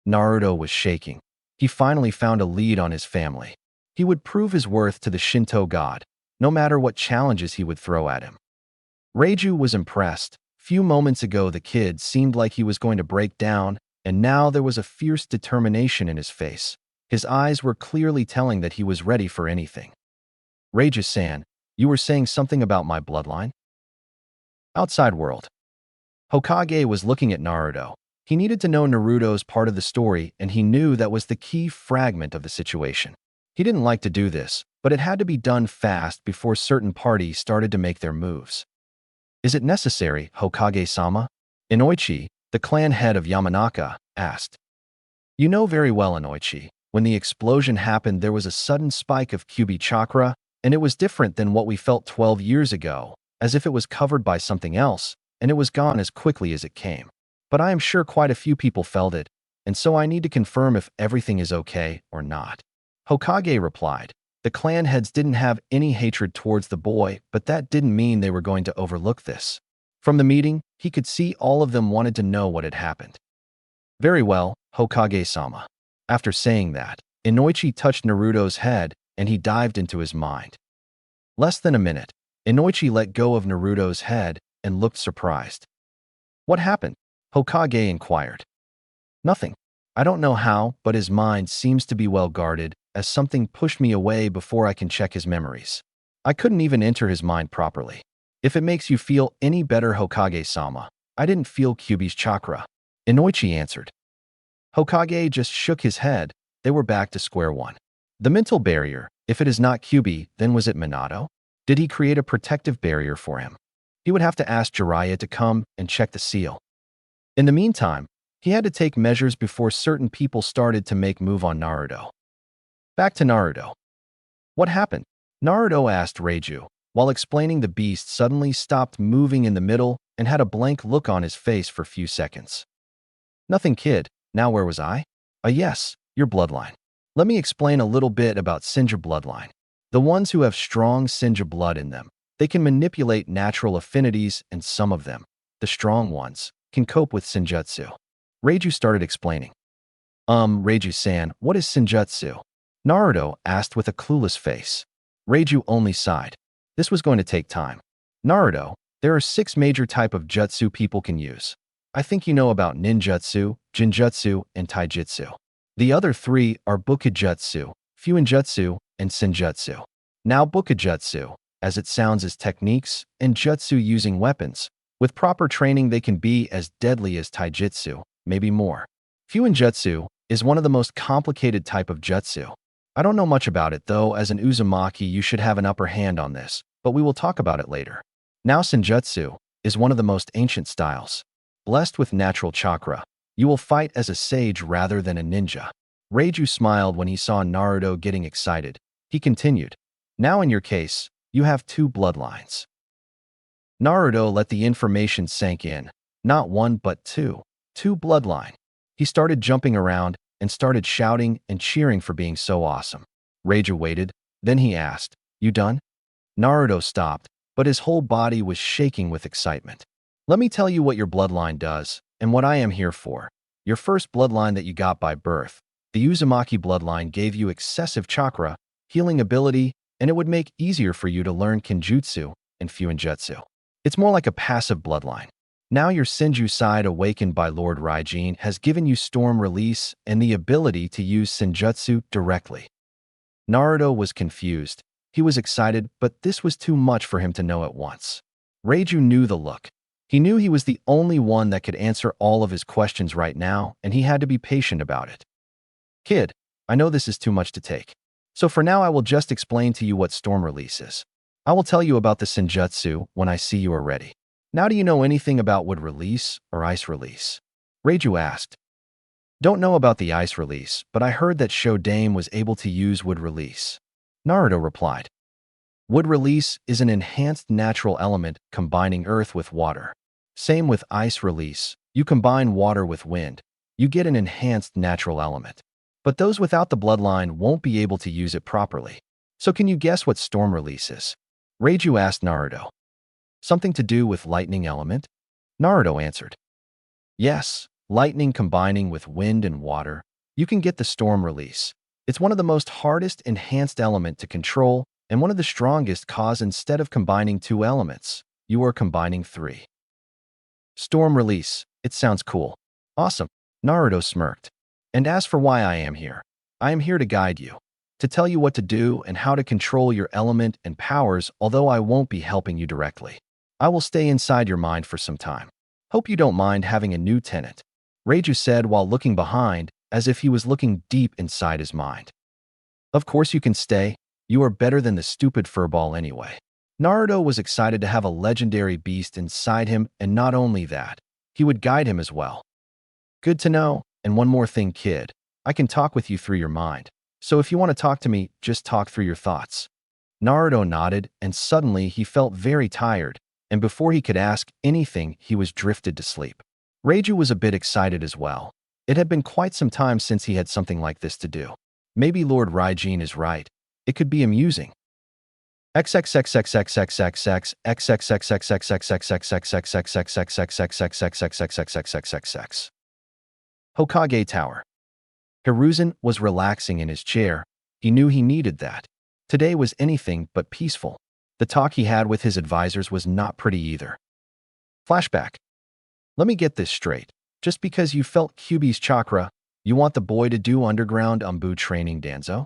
Naruto was shaking. He finally found a lead on his family. He would prove his worth to the Shinto god, no matter what challenges he would throw at him. Reiju was impressed. Few moments ago, the kid seemed like he was going to break down, and now there was a fierce determination in his face. His eyes were clearly telling that he was ready for anything. Reiju-san, you were saying something about my bloodline? Outside world. Hokage was looking at Naruto. He needed to know Naruto's part of the story, and he knew that was the key fragment of the situation. He didn't like to do this, but it had to be done fast before certain parties started to make their moves. Is it necessary, Hokage-sama? Inoichi, the clan head of Yamanaka, asked. You know very well, Inoichi. When the explosion happened, there was a sudden spike of Kyuubi chakra, and it was different than what we felt 12 years ago, as if it was covered by something else, and it was gone as quickly as it came. But I am sure quite a few people felt it, and so I need to confirm if everything is okay or not. Hokage replied. The clan heads didn't have any hatred towards the boy, but that didn't mean they were going to overlook this. From the meeting, he could see all of them wanted to know what had happened. Very well, Hokage-sama. After saying that, Inoichi touched Naruto's head, and he dived into his mind. Less than a minute, Inoichi let go of Naruto's head and looked surprised. What happened? Hokage inquired. Nothing. I don't know how, but his mind seems to be well guarded, as something pushed me away before I can check his memories. I couldn't even enter his mind properly. If it makes you feel any better, Hokage-sama, I didn't feel Kyuubi's chakra. Inoichi answered. Hokage just shook his head. They were back to square one. The mental barrier, if it is not Kyuubi, then was it Minato? Did he create a protective barrier for him? He would have to ask Jiraiya to come and check the seal. In the meantime, he had to take measures before certain people started to make move on Naruto. Back to Naruto. What happened? Naruto asked Reiju, while explaining. The beast suddenly stopped moving in the middle and had a blank look on his face for a few seconds. Nothing, kid. Now where was I? Yes, your bloodline. Let me explain a little bit about Senju bloodline. The ones who have strong Senju blood in them, they can manipulate natural affinities, and some of them, the strong ones, can cope with Senjutsu. Reiju started explaining. Reiju-san, what is Senjutsu? Naruto asked with a clueless face. Reiju only sighed. This was going to take time. Naruto, there are 6 major types of jutsu people can use. I think you know about ninjutsu, jinjutsu, and taijutsu. The other 3 are bukijutsu, fuinjutsu, and senjutsu. Now bukijutsu, as it sounds, is techniques and jutsu using weapons. With proper training, they can be as deadly as taijutsu, maybe more. Fuinjutsu is one of the most complicated type of jutsu. I don't know much about it, though. As an Uzumaki, you should have an upper hand on this, but we will talk about it later. Now senjutsu is one of the most ancient styles. Blessed with natural chakra, you will fight as a sage rather than a ninja. Reiju smiled when he saw Naruto getting excited. He continued, now in your case, you have 2 bloodlines. Naruto let the information sink in. Not 1 but 2. 2 bloodline. He started jumping around and started shouting and cheering for being so awesome. Reiju waited, then he asked, you done? Naruto stopped, but his whole body was shaking with excitement. Let me tell you what your bloodline does, and what I am here for. Your first bloodline that you got by birth, the Uzumaki bloodline, gave you excessive chakra, healing ability, and it would make easier for you to learn Kenjutsu and Fuinjutsu. It's more like a passive bloodline. Now your Senju side, awakened by Lord Raijin, has given you storm release and the ability to use Senjutsu directly. Naruto was confused. He was excited, but this was too much for him to know at once. Reiju knew the look. He knew he was the only one that could answer all of his questions right now, and he had to be patient about it. Kid, I know this is too much to take. So for now I will just explain to you what storm release is. I will tell you about the Senjutsu when I see you are ready. Now do you know anything about wood release or ice release? Reiju asked. Don't know about the ice release, but I heard that Shodame was able to use wood release. Naruto replied. Wood release is an enhanced natural element combining earth with water. Same with ice release. You combine water with wind. You get an enhanced natural element. But those without the bloodline won't be able to use it properly. So can you guess what storm release is? Reiju asked Naruto. Something to do with lightning element? Naruto answered. Yes, lightning combining with wind and water. You can get the storm release. It's one of the most hardest enhanced element to control and one of the strongest cause instead of combining two elements, you are combining three. Storm release. It sounds cool. Awesome. Naruto smirked. And as for why I am here to guide you, to tell you what to do and how to control your element and powers, although I won't be helping you directly. I will stay inside your mind for some time. Hope you don't mind having a new tenant, Reiju said while looking behind, as if he was looking deep inside his mind. Of course you can stay. You are better than the stupid furball anyway. Naruto was excited to have a legendary beast inside him, and not only that, he would guide him as well. Good to know. And one more thing, kid. I can talk with you through your mind. So if you want to talk to me, just talk through your thoughts. Naruto nodded, and suddenly he felt very tired, and before he could ask anything, he was drifted to sleep. Reiju was a bit excited as well. It had been quite some time since he had something like this to do. Maybe Lord Raijin is right. It could be amusing. Hokage Tower. Hiruzen was relaxing in his chair. He knew he needed that. Today was anything but peaceful. The talk he had with his advisors was not pretty either. Flashback. Let me get this straight. Just because you felt Kyuubi's chakra, you want the boy to do underground Umbu training, Danzo?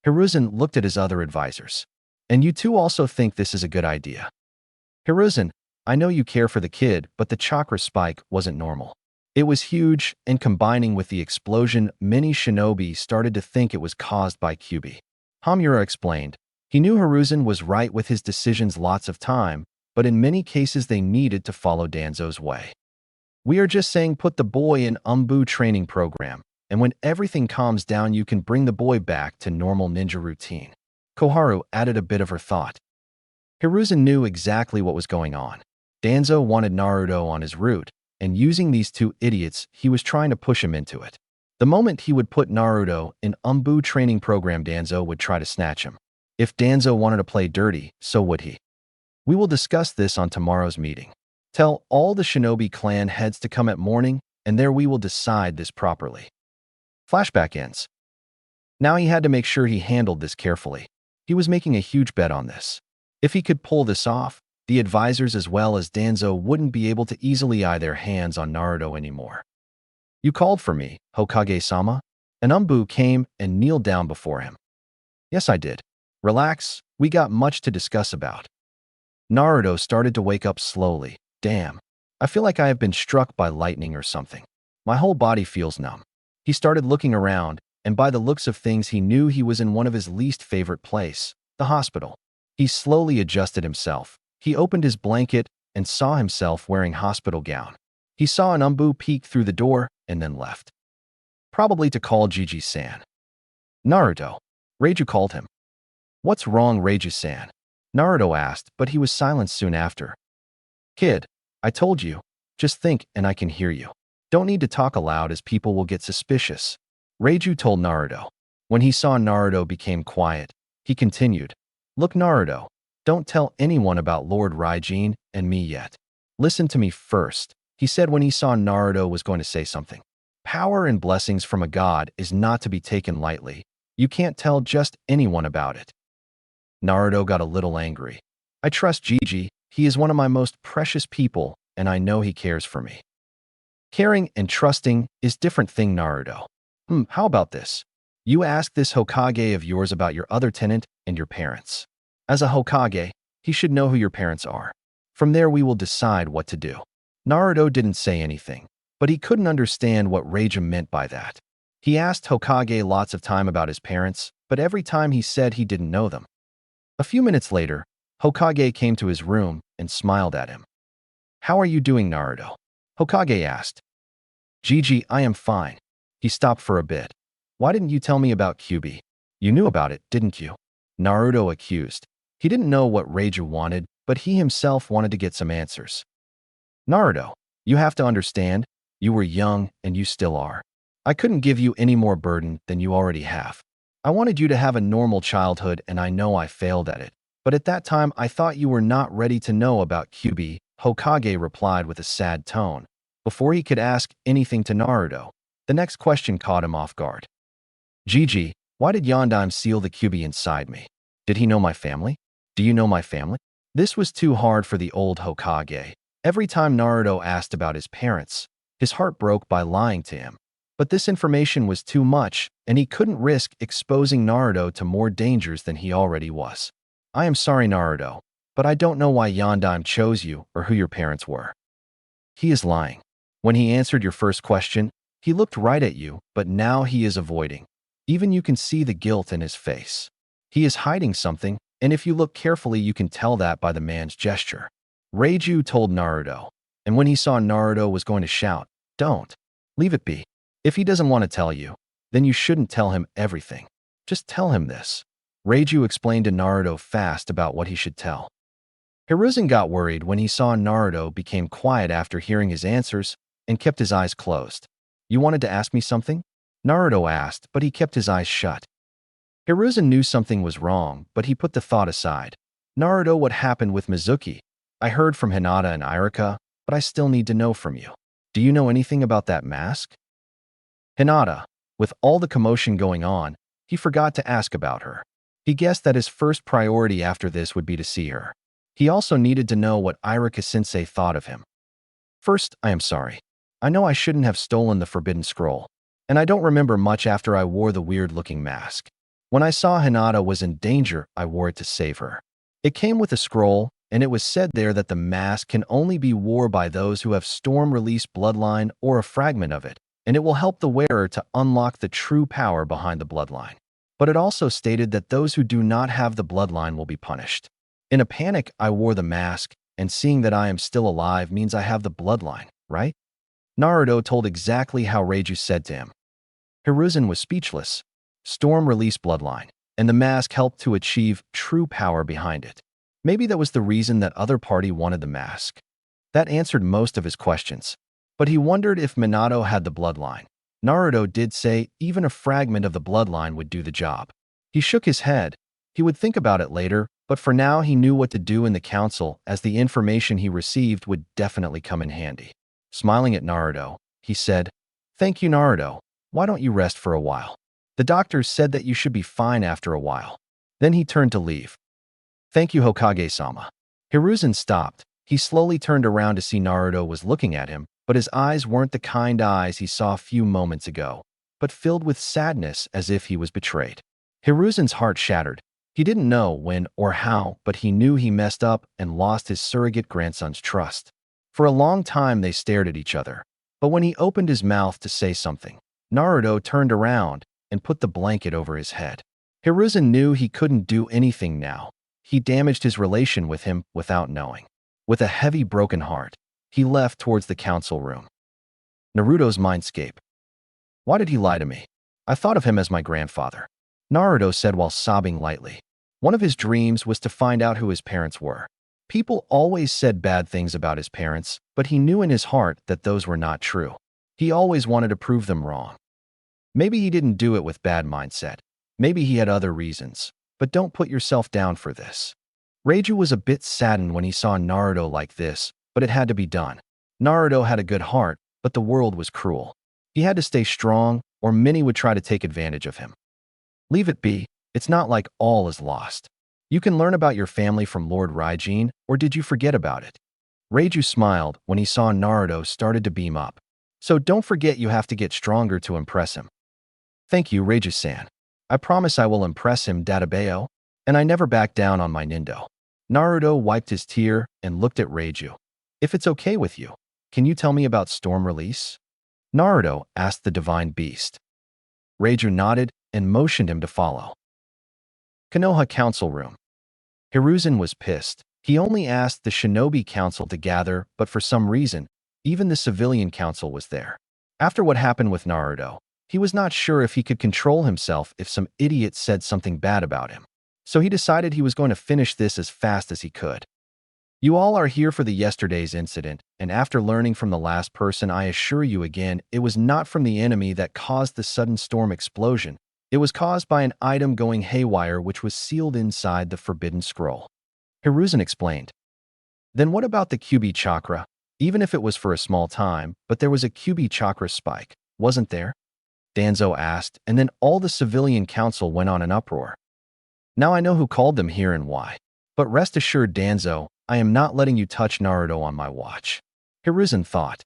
Hiruzen looked at his other advisors. And you two also think this is a good idea. Hiruzen, I know you care for the kid, but the chakra spike wasn't normal. It was huge, and combining with the explosion, many shinobi started to think it was caused by Kyuubi. Hamura explained. He knew Hiruzen was right with his decisions lots of time, but in many cases they needed to follow Danzo's way. We are just saying put the boy in Umbu training program, and when everything calms down you can bring the boy back to normal ninja routine. Koharu added a bit of her thought. Hiruzen knew exactly what was going on. Danzo wanted Naruto on his route, and using these two idiots, he was trying to push him into it. The moment he would put Naruto in Umbu training program, Danzo would try to snatch him. If Danzo wanted to play dirty, so would he. We will discuss this on tomorrow's meeting. Tell all the shinobi clan heads to come at morning, and there we will decide this properly. Flashback ends. Now he had to make sure he handled this carefully. He was making a huge bet on this. If he could pull this off, the advisors as well as Danzo wouldn't be able to easily eye their hands on Naruto anymore. You called for me, Hokage-sama? And Umbu came and kneeled down before him. Yes, I did. Relax, we got much to discuss about. Naruto started to wake up slowly. Damn, I feel like I have been struck by lightning or something. My whole body feels numb. He started looking around, and by the looks of things he knew he was in one of his least favorite place, the hospital. He slowly adjusted himself. He opened his blanket and saw himself wearing hospital gown. He saw an Umbu peek through the door and then left. Probably to call Gigi-san. Naruto. Reiju called him. What's wrong, Reiju-san? Naruto asked, but he was silenced soon after. Kid, I told you. Just think and I can hear you. Don't need to talk aloud as people will get suspicious. Reiju told Naruto. When he saw Naruto became quiet, he continued. Look, Naruto. Don't tell anyone about Lord Raijin and me yet. Listen to me first, he said when he saw Naruto was going to say something. Power and blessings from a god is not to be taken lightly. You can't tell just anyone about it. Naruto got a little angry. I trust Gigi. He is one of my most precious people, and I know he cares for me. Caring and trusting is different thing, Naruto. How about this? You ask this Hokage of yours about your other tenant and your parents. As a Hokage, he should know who your parents are. From there we will decide what to do. Naruto didn't say anything, but he couldn't understand what Reiju meant by that. He asked Hokage lots of time about his parents, but every time he said he didn't know them. A few minutes later, Hokage came to his room and smiled at him. How are you doing, Naruto? Hokage asked. Gigi, I am fine. He stopped for a bit. Why didn't you tell me about Kyuubi? You knew about it, didn't you? Naruto accused. He didn't know what Reiju wanted, but he himself wanted to get some answers. Naruto, you have to understand, you were young and you still are. I couldn't give you any more burden than you already have. I wanted you to have a normal childhood and I know I failed at it. But at that time, I thought you were not ready to know about Kyuubi, Hokage replied with a sad tone. Before he could ask anything to Naruto, the next question caught him off guard. Gigi, why did Yondaime seal the Kyuubi inside me? Did he know my family? Do you know my family? This was too hard for the old Hokage. Every time Naruto asked about his parents, his heart broke by lying to him. But this information was too much, and he couldn't risk exposing Naruto to more dangers than he already was. I am sorry, Naruto, but I don't know why Yondaime chose you or who your parents were. He is lying. When he answered your first question, he looked right at you, but now he is avoiding. Even you can see the guilt in his face. He is hiding something, and if you look carefully, you can tell that by the man's gesture. Reiju told Naruto, and when he saw Naruto was going to shout, "Don't. Leave it be. If he doesn't want to tell you, then you shouldn't tell him everything. Just tell him this." Reiju explained to Naruto fast about what he should tell. Hiruzen got worried when he saw Naruto became quiet after hearing his answers and kept his eyes closed. You wanted to ask me something? Naruto asked, but he kept his eyes shut. Hiruzen knew something was wrong, but he put the thought aside. Naruto, what happened with Mizuki? I heard from Hinata and Irika, but I still need to know from you. Do you know anything about that mask? Hinata, with all the commotion going on, he forgot to ask about her. He guessed that his first priority after this would be to see her. He also needed to know what Irika-sensei thought of him. First, I am sorry. I know I shouldn't have stolen the Forbidden Scroll, and I don't remember much after I wore the weird-looking mask. When I saw Hinata was in danger, I wore it to save her. It came with a scroll, and it was said there that the mask can only be worn by those who have storm-released bloodline or a fragment of it, and it will help the wearer to unlock the true power behind the bloodline. But it also stated that those who do not have the bloodline will be punished. In a panic, I wore the mask, and seeing that I am still alive means I have the bloodline, right? Naruto told exactly how Reiju said to him. Hiruzen was speechless. Storm released bloodline, and the mask helped to achieve true power behind it. Maybe that was the reason that other party wanted the mask. That answered most of his questions. But he wondered if Minato had the bloodline. Naruto did say even a fragment of the bloodline would do the job. He shook his head. He would think about it later, but for now he knew what to do in the council, as the information he received would definitely come in handy. Smiling at Naruto, he said, "Thank you, Naruto. Why don't you rest for a while? The doctors said that you should be fine after a while." Then he turned to leave. "Thank you, Hokage-sama." Hiruzen stopped. He slowly turned around to see Naruto was looking at him, but his eyes weren't the kind eyes he saw a few moments ago, but filled with sadness as if he was betrayed. Hiruzen's heart shattered. He didn't know when or how, but he knew he messed up and lost his surrogate grandson's trust. For a long time they stared at each other, but when he opened his mouth to say something, Naruto turned around and put the blanket over his head. Hiruzen knew he couldn't do anything now. He damaged his relation with him without knowing. With a heavy, broken heart, he left towards the council room. Naruto's mindscape. Why did he lie to me? I thought of him as my grandfather, Naruto said while sobbing lightly. One of his dreams was to find out who his parents were. People always said bad things about his parents, but he knew in his heart that those were not true. He always wanted to prove them wrong. Maybe he didn't do it with bad mindset. Maybe he had other reasons, but don't put yourself down for this. Reiju was a bit saddened when he saw Naruto like this, but it had to be done. Naruto had a good heart, but the world was cruel. He had to stay strong, or many would try to take advantage of him. Leave it be. It's not like all is lost. You can learn about your family from Lord Raijin, or did you forget about it? Reiju smiled when he saw Naruto started to beam up. So don't forget you have to get stronger to impress him. Thank you, Reiju-san. I promise I will impress him, Databeo, and I never back down on my Nindo. Naruto wiped his tear and looked at Reiju. If it's okay with you, can you tell me about storm release? Naruto asked the divine beast. Reiju nodded and motioned him to follow. Konoha Council Room. Hiruzen was pissed. He only asked the Shinobi Council to gather, but for some reason, even the Civilian Council was there. After what happened with Naruto, he was not sure if he could control himself if some idiot said something bad about him. So he decided he was going to finish this as fast as he could. You all are here for the yesterday's incident, and after learning from the last person, I assure you again, it was not from the enemy that caused the sudden storm explosion. It was caused by an item going haywire which was sealed inside the forbidden scroll. Hiruzen explained. Then what about the QB chakra? Even if it was for a small time, but there was a QB chakra spike, wasn't there? Danzo asked, and then all the civilian council went on an uproar. Now I know who called them here and why. But rest assured, Danzo, I am not letting you touch Naruto on my watch. Hiruzen thought.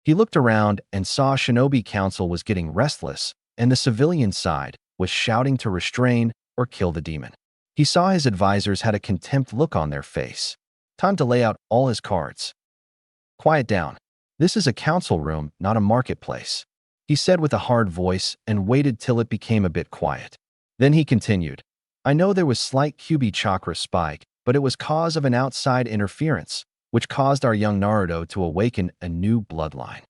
He looked around and saw Shinobi Council was getting restless, and the civilian side was shouting to restrain or kill the demon. He saw his advisors had a contempt look on their face. Time to lay out all his cards. Quiet down. This is a council room, not a marketplace, he said with a hard voice and waited till it became a bit quiet. Then he continued. I know there was slight QB chakra spike, but it was cause of an outside interference, which caused our young Naruto to awaken a new bloodline.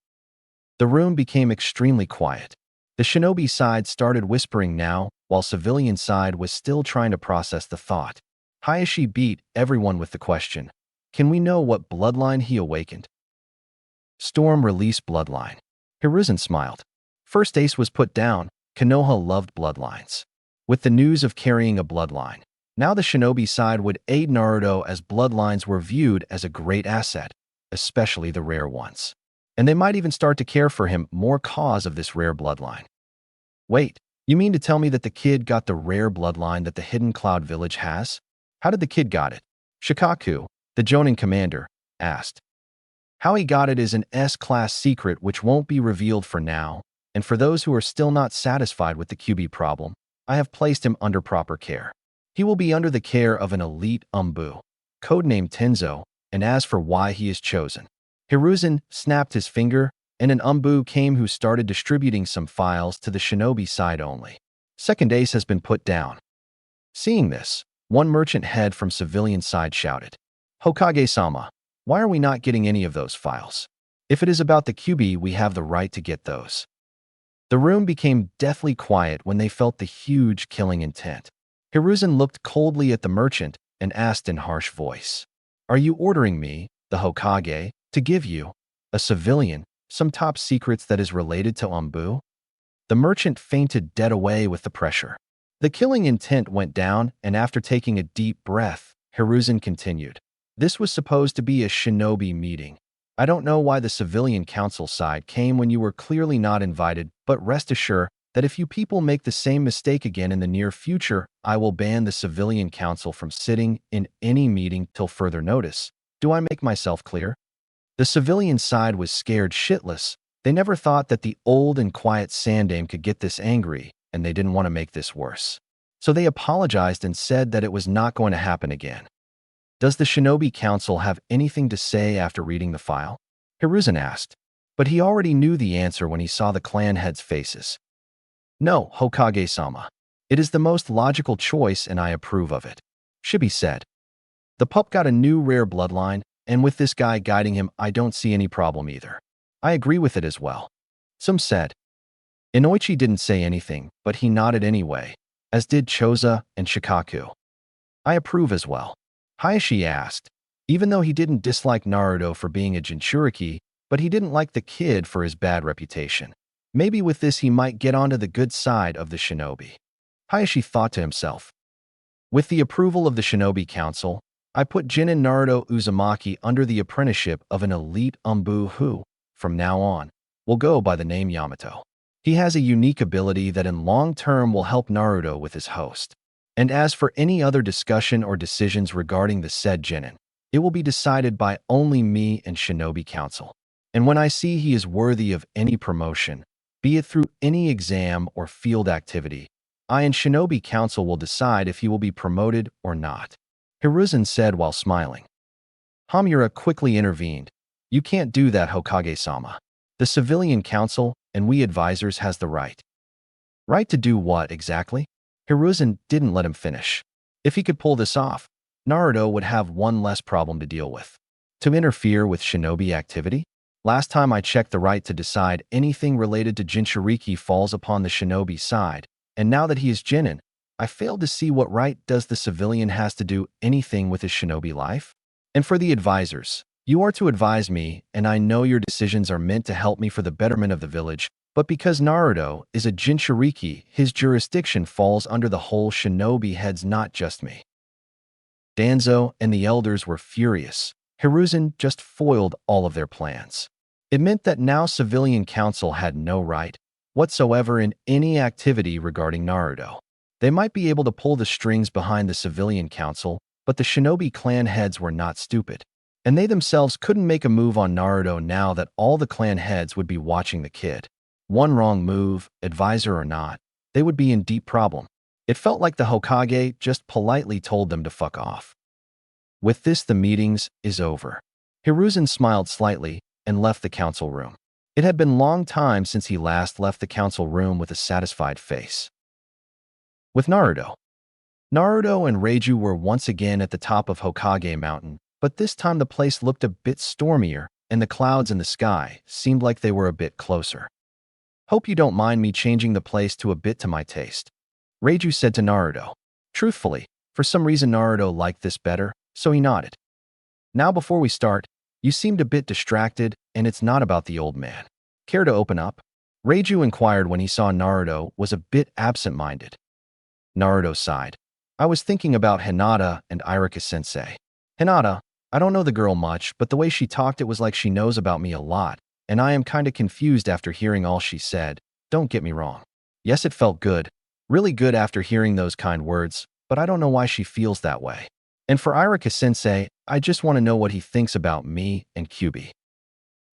The room became extremely quiet. The shinobi side started whispering now, while civilian side was still trying to process the thought. Hayashi beat everyone with the question. Can we know what bloodline he awakened? Storm released bloodline. Hiruzen smiled. First ace was put down. Konoha loved bloodlines. With the news of carrying a bloodline, now the shinobi side would aid Naruto as bloodlines were viewed as a great asset, especially the rare ones. And they might even start to care for him more cause of this rare bloodline. Wait, you mean to tell me that the kid got the rare bloodline that the Hidden Cloud Village has? How did the kid got it? Shikaku, the Jonin commander, asked. How he got it is an S-class secret which won't be revealed for now, and for those who are still not satisfied with the QB problem, I have placed him under proper care. He will be under the care of an elite Umbu, codenamed Tenzo, and as for why he is chosen, Hiruzen snapped his finger, and an Umbu came who started distributing some files to the shinobi side only. Second ace has been put down. Seeing this, one merchant head from civilian side shouted, Hokage-sama, why are we not getting any of those files? If it is about the QB, we have the right to get those. The room became deathly quiet when they felt the huge killing intent. Hiruzen looked coldly at the merchant and asked in harsh voice, Are you ordering me, the Hokage, to give you, a civilian, some top secrets that is related to Umbu? The merchant fainted dead away with the pressure. The killing intent went down, and after taking a deep breath, Hiruzen continued. This was supposed to be a shinobi meeting. I don't know why the civilian council side came when you were clearly not invited, but rest assured that if you people make the same mistake again in the near future, I will ban the civilian council from sitting in any meeting till further notice. Do I make myself clear? The civilian side was scared shitless. They never thought that the old and quiet Sandaime could get this angry, and they didn't want to make this worse. So they apologized and said that it was not going to happen again. Does the Shinobi Council have anything to say after reading the file? Hiruzen asked, but he already knew the answer when he saw the clan heads' faces. No, Hokage-sama. It is the most logical choice and I approve of it, Shibi said. The pup got a new rare bloodline, and with this guy guiding him, I don't see any problem either. I agree with it as well. Some said. Inoichi didn't say anything, but he nodded anyway, as did Choza and Shikaku. I approve as well. Hayashi asked, even though he didn't dislike Naruto for being a Jinchuriki, but he didn't like the kid for his bad reputation. Maybe with this he might get onto the good side of the shinobi. Hayashi thought to himself. With the approval of the Shinobi Council, I put Jin and Naruto Uzumaki under the apprenticeship of an elite Umbu who, from now on, will go by the name Yamato. He has a unique ability that in long term will help Naruto with his host. And as for any other discussion or decisions regarding the said Jinin, it will be decided by only me and Shinobi Council. And when I see he is worthy of any promotion, be it through any exam or field activity, I and Shinobi Council will decide if he will be promoted or not, Hiruzen said while smiling. Hamura quickly intervened. You can't do that, Hokage-sama. The civilian council and we advisors has the right. Right to do what exactly? Hiruzen didn't let him finish. If he could pull this off, Naruto would have one less problem to deal with. To interfere with shinobi activity? Last time I checked, the right to decide anything related to Jinchuriki falls upon the shinobi side, and now that he is Jinin, I failed to see what right does the civilian has to do anything with his shinobi life? And for the advisors, you are to advise me, and I know your decisions are meant to help me for the betterment of the village, but because Naruto is a Jinchuriki, his jurisdiction falls under the whole shinobi heads, not just me. Danzo and the elders were furious. Hiruzen just foiled all of their plans. It meant that now civilian council had no right whatsoever in any activity regarding Naruto. They might be able to pull the strings behind the civilian council, but the shinobi clan heads were not stupid. And they themselves couldn't make a move on Naruto now that all the clan heads would be watching the kid. One wrong move, advisor or not, they would be in deep problem. It felt like the Hokage just politely told them to fuck off. With this, the meetings is over. Hiruzen smiled slightly and left the council room. It had been a long time since he last left the council room with a satisfied face. With Naruto. Naruto and Reiju were once again at the top of Hokage Mountain, but this time the place looked a bit stormier, and the clouds in the sky seemed like they were a bit closer. Hope you don't mind me changing the place to a bit to my taste, Reiju said to Naruto. Truthfully, for some reason Naruto liked this better, so he nodded. Now before we start, you seemed a bit distracted, and it's not about the old man. Care to open up? Reiju inquired when he saw Naruto was a bit absent-minded. Naruto sighed. I was thinking about Hinata and Irika-sensei. Hinata, I don't know the girl much, but the way she talked, it was like she knows about me a lot, and I am kinda confused after hearing all she said. Don't get me wrong. Yes, it felt good. Really good after hearing those kind words, but I don't know why she feels that way. And for Irika-sensei, I just want to know what he thinks about me and Kyubi.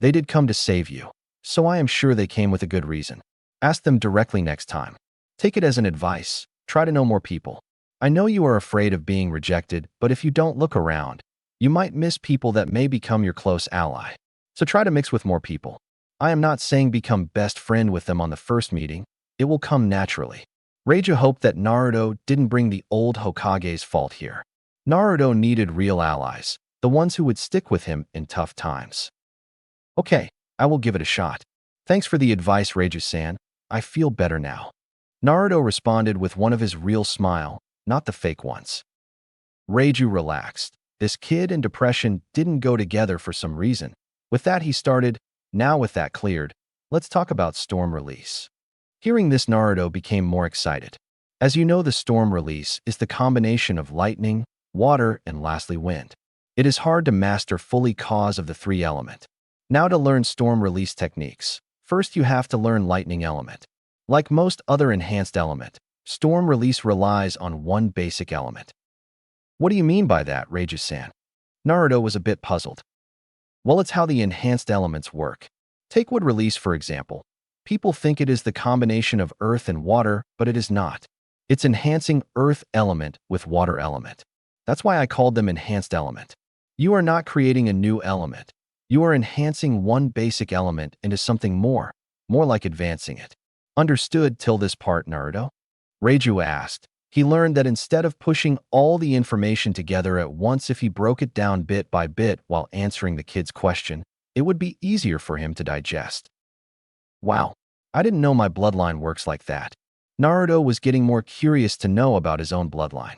They did come to save you, so I am sure they came with a good reason. Ask them directly next time. Take it as an advice. Try to know more people. I know you are afraid of being rejected, but if you don't look around, you might miss people that may become your close ally. So try to mix with more people. I am not saying become best friend with them on the first meeting. It will come naturally. Reiju hoped that Naruto didn't bring the old Hokage's fault here. Naruto needed real allies, the ones who would stick with him in tough times. Okay, I will give it a shot. Thanks for the advice, Reiju-san. I feel better now. Naruto responded with one of his real smile, not the fake ones. Reiju relaxed. This kid and depression didn't go together for some reason. With that he started, now with that cleared, let's talk about storm release. Hearing this, Naruto became more excited. As you know, the storm release is the combination of lightning, water, and lastly wind. It is hard to master fully cause of the three element. Now to learn storm release techniques, first you have to learn lightning element. Like most other enhanced element, storm release relies on one basic element. What do you mean by that, Reiju-san? Naruto was a bit puzzled. Well, it's how the enhanced elements work. Take wood release for example. People think it is the combination of earth and water, but it is not. It's enhancing earth element with water element. That's why I called them enhanced element. You are not creating a new element. You are enhancing one basic element into something more like advancing it. Understood till this part, Naruto? Reiju asked. He learned that instead of pushing all the information together at once, if he broke it down bit by bit while answering the kid's question, it would be easier for him to digest. Wow, I didn't know my bloodline works like that. Naruto was getting more curious to know about his own bloodline.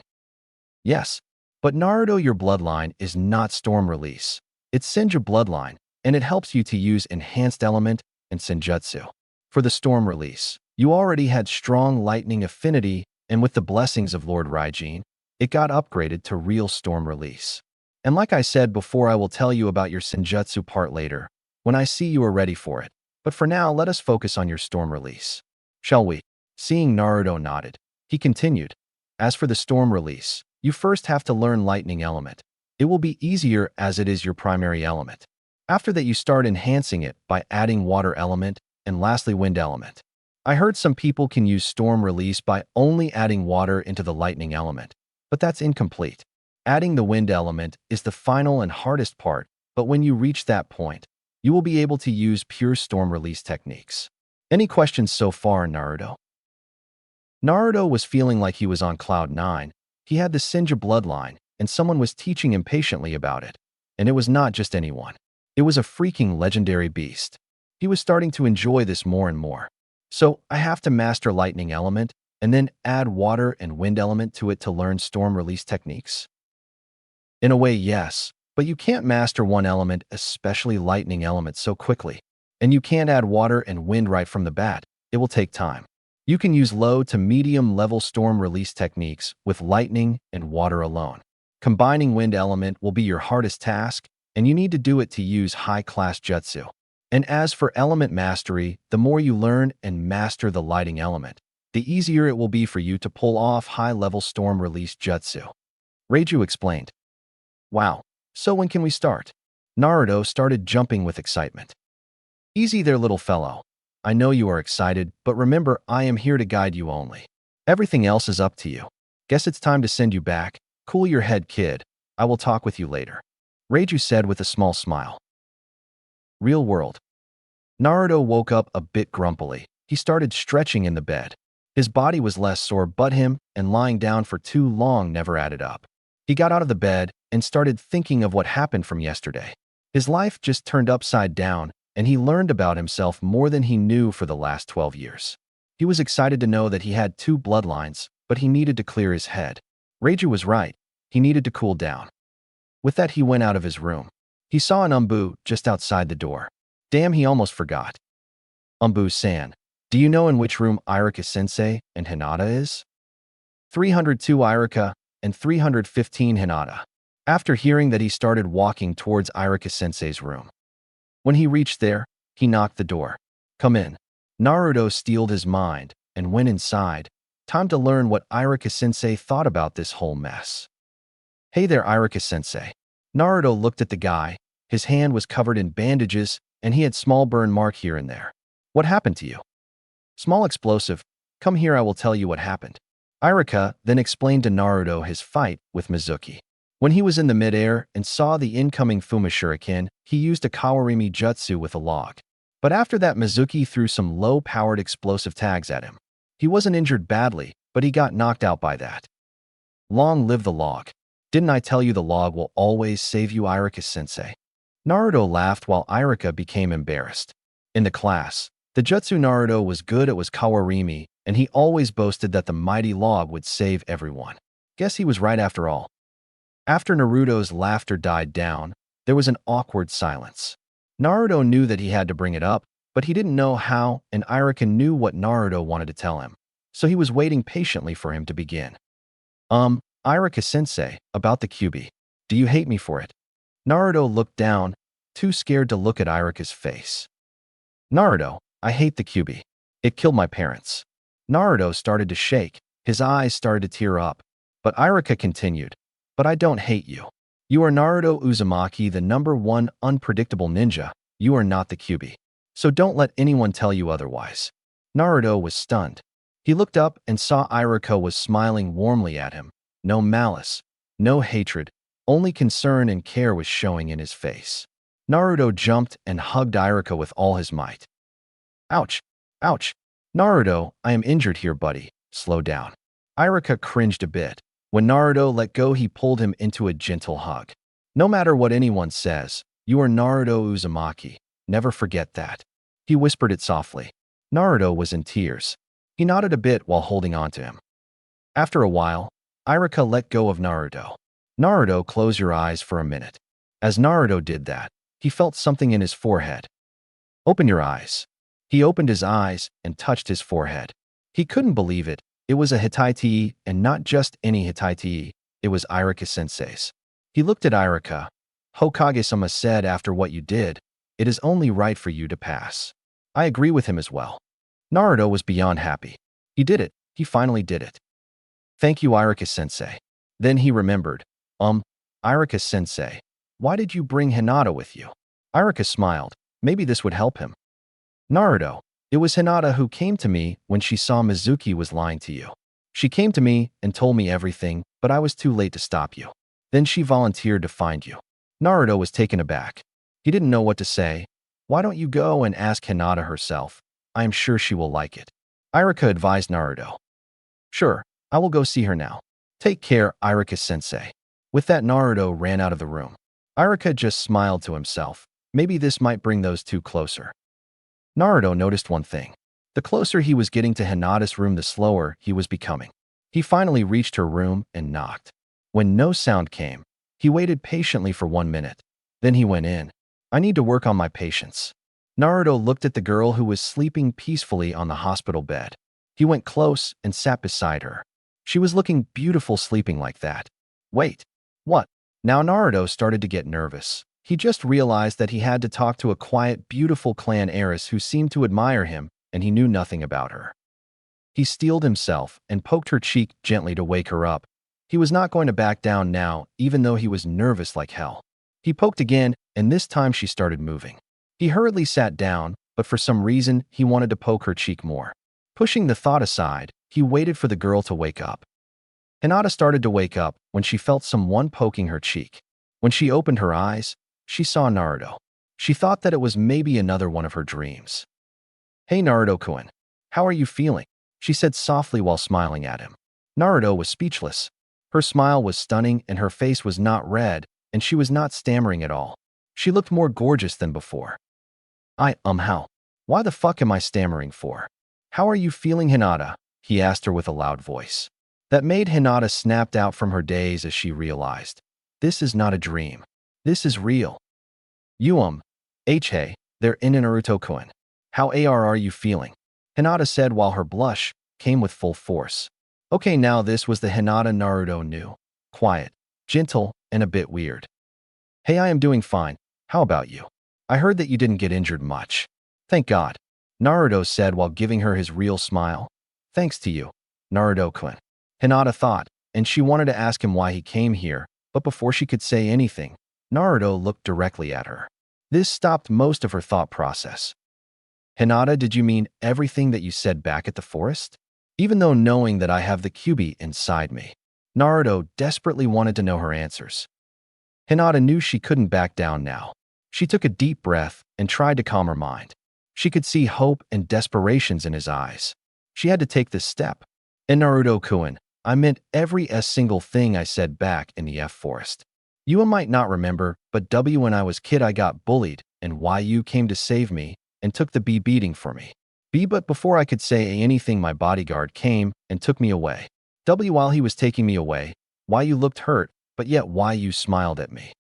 Yes, but Naruto, your bloodline is not storm release. It's Senju bloodline, and it helps you to use enhanced element and senjutsu. For the storm release, you already had strong lightning affinity, and with the blessings of Lord Raijin, it got upgraded to real storm release. And like I said before, I will tell you about your senjutsu part later, when I see you are ready for it. But for now, let us focus on your storm release. Shall we? Seeing Naruto nodded, he continued. As for the storm release, you first have to learn lightning element. It will be easier as it is your primary element. After that, you start enhancing it by adding water element and lastly wind element. I heard some people can use storm release by only adding water into the lightning element, but that's incomplete. Adding the wind element is the final and hardest part, but when you reach that point, you will be able to use pure storm release techniques. Any questions so far, Naruto? Naruto was feeling like he was on cloud 9. He had the Senju bloodline, and someone was teaching him patiently about it. And it was not just anyone. It was a freaking legendary beast. He was starting to enjoy this more and more. So, I have to master lightning element, and then add water and wind element to it to learn storm release techniques? In a way, yes, But you can't master one element, especially lightning element, so quickly. And you can't add water and wind right from the bat. It will take time. You can use low to medium level storm release techniques with lightning and water alone. Combining wind element will be your hardest task, and you need to do it to use high-class jutsu. And as for element mastery, the more you learn and master the lighting element, the easier it will be for you to pull off high-level storm release jutsu. Reiju explained. Wow, so when can we start? Naruto started jumping with excitement. Easy there, little fellow. I know you are excited, but remember, I am here to guide you only. Everything else is up to you. Guess it's time to send you back. Cool your head, kid. I will talk with you later. Reiju said with a small smile. Real world. Naruto woke up a bit grumpily. He started stretching in the bed. His body was less sore, but him and lying down for too long never added up. He got out of the bed and started thinking of what happened from yesterday. His life just turned upside down, and he learned about himself more than he knew for the last 12 years. He was excited to know that he had 2 bloodlines, but he needed to clear his head. Reiju was right. He needed to cool down. With that, he went out of his room. He saw an Umbu just outside the door. Damn, he almost forgot. Umbu-san, do you know in which room Iruka-sensei and Hinata is? 302 Iruka and 315 Hinata. After hearing that, he started walking towards Iruka-sensei's room. When he reached there, he knocked the door. Come in. Naruto steeled his mind and went inside. Time to learn what Iruka-sensei thought about this whole mess. Hey there, Iruka-sensei. Naruto looked at the guy. His hand was covered in bandages, and he had small burn mark here and there. What happened to you? Small explosive. Come here, I will tell you what happened. Iruka then explained to Naruto his fight with Mizuki. When he was in the midair and saw the incoming Fuma Shuriken, he used a Kawarimi jutsu with a log. But after that, Mizuki threw some low-powered explosive tags at him. He wasn't injured badly, but he got knocked out by that. Long live the log. Didn't I tell you the log will always save you, Iruka-sensei? Naruto laughed while Iruka became embarrassed. In the class, the jutsu Naruto was good at was Kawarimi, and he always boasted that the mighty log would save everyone. Guess he was right after all. After Naruto's laughter died down, there was an awkward silence. Naruto knew that he had to bring it up, but he didn't know how, and Iruka knew what Naruto wanted to tell him, so he was waiting patiently for him to begin. Iruka-sensei, about the Kyuubi. Do you hate me for it? Naruto looked down, too scared to look at Iruka's face. Naruto, I hate the Kyuubi. It killed my parents. Naruto started to shake. His eyes started to tear up. But Iruka continued. But I don't hate you. You are Naruto Uzumaki, the #1 unpredictable ninja. You are not the Kyuubi. So don't let anyone tell you otherwise. Naruto was stunned. He looked up and saw Iruka was smiling warmly at him. No malice, no hatred, only concern and care was showing in his face. Naruto jumped and hugged Iruka with all his might. Ouch! Ouch! Naruto, I am injured here, buddy. Slow down. Iruka cringed a bit. When Naruto let go, he pulled him into a gentle hug. No matter what anyone says, you are Naruto Uzumaki. Never forget that. He whispered it softly. Naruto was in tears. He nodded a bit while holding on to him. After a while, Iruka let go of Naruto. Naruto, close your eyes for a minute. As Naruto did that, he felt something in his forehead. Open your eyes. He opened his eyes and touched his forehead. He couldn't believe it. It was a Hitai, and not just any Hitai. It was Iruka-sensei's. He looked at Iruka. Hokage-sama said, after what you did, it is only right for you to pass. I agree with him as well. Naruto was beyond happy. He did it. He finally did it. Thank you, Iruka-sensei. Then he remembered. Iruka-sensei, why did you bring Hinata with you? Iruka smiled. Maybe this would help him. Naruto, it was Hinata who came to me when she saw Mizuki was lying to you. She came to me and told me everything, but I was too late to stop you. Then she volunteered to find you. Naruto was taken aback. He didn't know what to say. Why don't you go and ask Hinata herself? I am sure she will like it. Iruka advised Naruto. Sure, I will go see her now. Take care, Iruka-sensei. With that, Naruto ran out of the room. Iruka just smiled to himself. Maybe this might bring those two closer. Naruto noticed one thing. The closer he was getting to Hinata's room, the slower he was becoming. He finally reached her room and knocked. When no sound came, He waited patiently for 1 minute. Then he went in. I need to work on my patience. Naruto looked at the girl who was sleeping peacefully on the hospital bed. He went close and sat beside her. She was looking beautiful sleeping like that. Wait. What? Now Naruto started to get nervous. He just realized that he had to talk to a quiet, beautiful clan heiress who seemed to admire him, and he knew nothing about her. He steeled himself and poked her cheek gently to wake her up. He was not going to back down now, even though he was nervous like hell. He poked again, and this time she started moving. He hurriedly sat down, but for some reason, he wanted to poke her cheek more. Pushing the thought aside, he waited for the girl to wake up. Hinata started to wake up when she felt someone poking her cheek. When she opened her eyes, she saw Naruto. She thought that it was maybe another one of her dreams. "Hey Naruto-kun, how are you feeling?" she said softly while smiling at him. Naruto was speechless. Her smile was stunning and her face was not red, and she was not stammering at all. She looked more gorgeous than before. How? Why the fuck am I stammering for? How are you feeling, Hinata?" he asked her with a loud voice. That made Hinata snapped out from her daze as she realized. This is not a dream. This is real. Hey, they're in Naruto-kun. How are you feeling? Hinata said while her blush came with full force. Okay, now this was the Hinata Naruto knew. Quiet, gentle, and a bit weird. Hey, I am doing fine. How about you? I heard that you didn't get injured much. Thank God, Naruto said while giving her his real smile. Thanks to you, Naruto-kun. Hinata thought, and she wanted to ask him why he came here, but before she could say anything, Naruto looked directly at her. This stopped most of her thought process. Hinata, did you mean everything that you said back at the forest? Even though knowing that I have the Kyuubi inside me, Naruto desperately wanted to know her answers. Hinata knew she couldn't back down now. She took a deep breath and tried to calm her mind. She could see hope and desperations in his eyes. She had to take this step. And Naruto-kun, I meant every single thing I said back in the forest. You might not remember, but when I was kid I got bullied, and you came to save me and took the beating for me. But before I could say anything my bodyguard came and took me away. While he was taking me away, you looked hurt, but yet you smiled at me.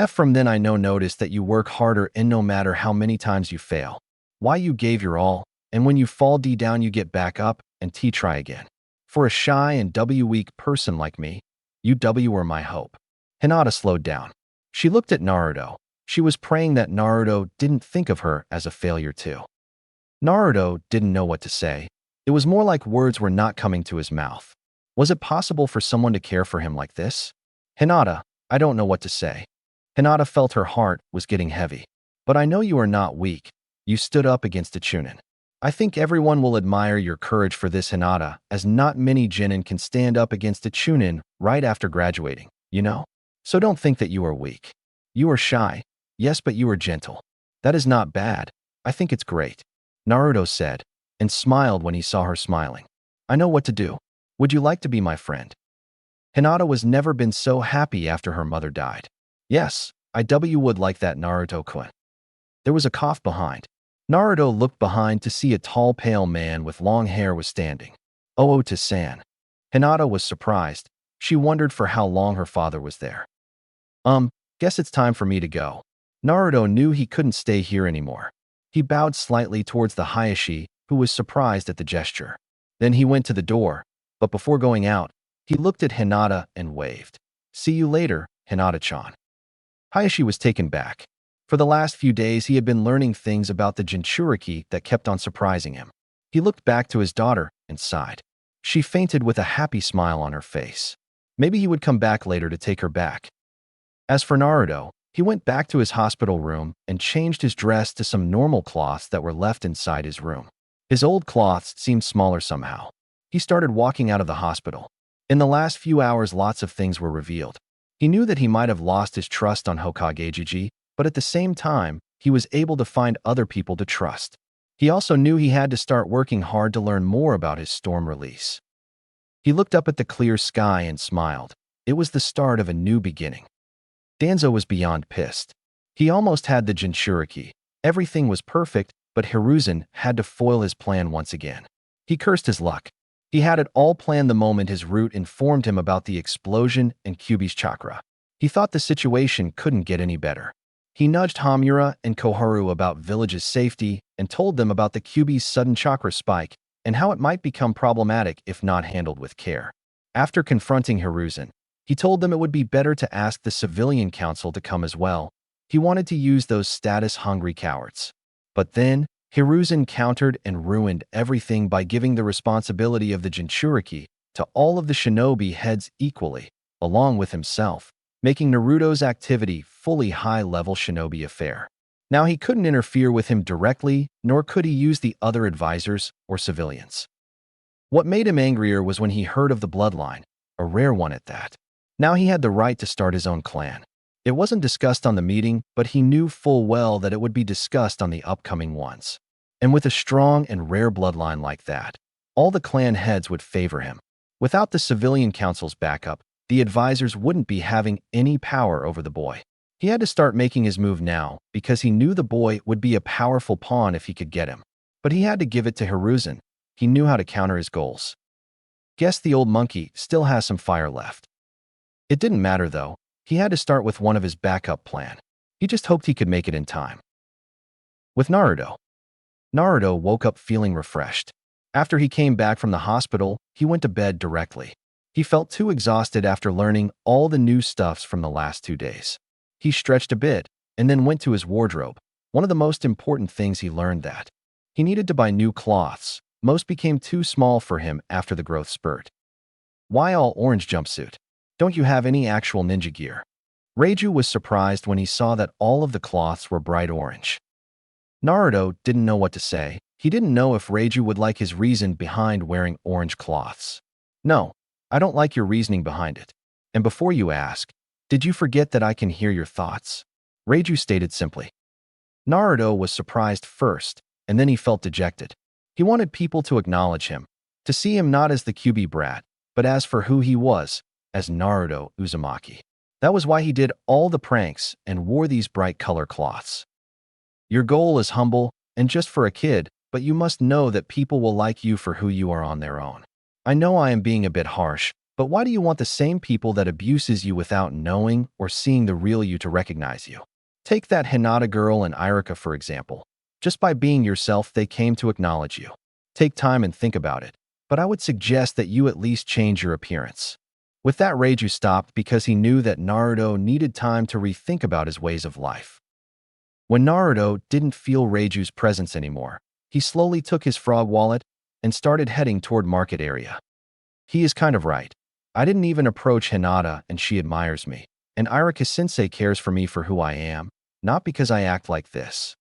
From then I noticed that you work harder and no matter how many times you fail. You gave your all, and when you fall down you get back up and try again. For a shy and weak person like me, you were my hope. Hinata slowed down. She looked at Naruto. She was praying that Naruto didn't think of her as a failure too. Naruto didn't know what to say. It was more like words were not coming to his mouth. Was it possible for someone to care for him like this? Hinata, I don't know what to say. Hinata felt her heart was getting heavy. But I know you are not weak. You stood up against a Chunin. I think everyone will admire your courage for this, Hinata, as not many Genin can stand up against a Chunin right after graduating, you know? So don't think that you are weak. You are shy, yes, but you are gentle. That is not bad. I think it's great, Naruto said, and smiled when he saw her smiling. I know what to do. Would you like to be my friend? Hinata was never been so happy after her mother died. Yes, I would like that, Naruto-kun. There was a cough behind. Naruto looked behind to see a tall, pale man with long hair was standing. To-san. Hinata was surprised. She wondered for how long her father was there. Guess it's time for me to go. Naruto knew he couldn't stay here anymore. He bowed slightly towards the Hayashi, who was surprised at the gesture. Then he went to the door, but before going out, he looked at Hinata and waved. See you later, Hinata-chan. Hayashi was taken back. For the last few days, he had been learning things about the Jinchuriki that kept on surprising him. He looked back to his daughter and sighed. She fainted with a happy smile on her face. Maybe he would come back later to take her back. As for Naruto, he went back to his hospital room and changed his dress to some normal cloths that were left inside his room. His old cloths seemed smaller somehow. He started walking out of the hospital. In the last few hours, lots of things were revealed. He knew that he might have lost his trust on Hokage, but at the same time, he was able to find other people to trust. He also knew he had to start working hard to learn more about his storm release. He looked up at the clear sky and smiled. It was the start of a new beginning. Danzo was beyond pissed. He almost had the Jinchuriki. Everything was perfect, but Hiruzen had to foil his plan once again. He cursed his luck. He had it all planned the moment his root informed him about the explosion and Kyuubi's chakra. He thought the situation couldn't get any better. He nudged Hamura and Koharu about village's safety and told them about the Kyuubi's sudden chakra spike and how it might become problematic if not handled with care. After confronting Hiruzen, he told them it would be better to ask the civilian council to come as well. He wanted to use those status-hungry cowards. But then, Hiruzen countered and ruined everything by giving the responsibility of the Jinchuriki to all of the shinobi heads equally, along with himself, making Naruto's activity fully high-level shinobi affair. Now he couldn't interfere with him directly, nor could he use the other advisors or civilians. What made him angrier was when he heard of the bloodline, a rare one at that. Now he had the right to start his own clan. It wasn't discussed on the meeting, but he knew full well that it would be discussed on the upcoming ones. And with a strong and rare bloodline like that, all the clan heads would favor him. Without the civilian council's backup, the advisors wouldn't be having any power over the boy. He had to start making his move now because he knew the boy would be a powerful pawn if he could get him. But he had to give it to Hiruzen. He knew how to counter his goals. Guess the old monkey still has some fire left. It didn't matter though. He had to start with one of his backup plan. He just hoped he could make it in time. With Naruto. Naruto woke up feeling refreshed. After he came back from the hospital, he went to bed directly. He felt too exhausted after learning all the new stuffs from the last 2 days. He stretched a bit and then went to his wardrobe. One of the most important things he learned that he needed to buy new cloths. Most became too small for him after the growth spurt. Why all orange jumpsuit? Don't you have any actual ninja gear? Reiju was surprised when he saw that all of the cloths were bright orange. Naruto didn't know what to say. He didn't know if Reiju would like his reason behind wearing orange cloths. No, I don't like your reasoning behind it. And before you ask, did you forget that I can hear your thoughts? Reiju stated simply. Naruto was surprised first, and then he felt dejected. He wanted people to acknowledge him, to see him not as the Kyuubi brat, but as for who he was, as Naruto Uzumaki. That was why he did all the pranks and wore these bright color cloths. Your goal is humble and just for a kid, but you must know that people will like you for who you are on their own. I know I am being a bit harsh, but why do you want the same people that abuses you without knowing or seeing the real you to recognize you? Take that Hinata girl and Irika for example. Just by being yourself, they came to acknowledge you. Take time and think about it, but I would suggest that you at least change your appearance. With that, Reiju stopped because he knew that Naruto needed time to rethink about his ways of life. When Naruto didn't feel Reiju's presence anymore, he slowly took his frog wallet and started heading toward market area. He is kind of right. I didn't even approach Hinata and she admires me, and Irika-sensei cares for me for who I am, not because I act like this.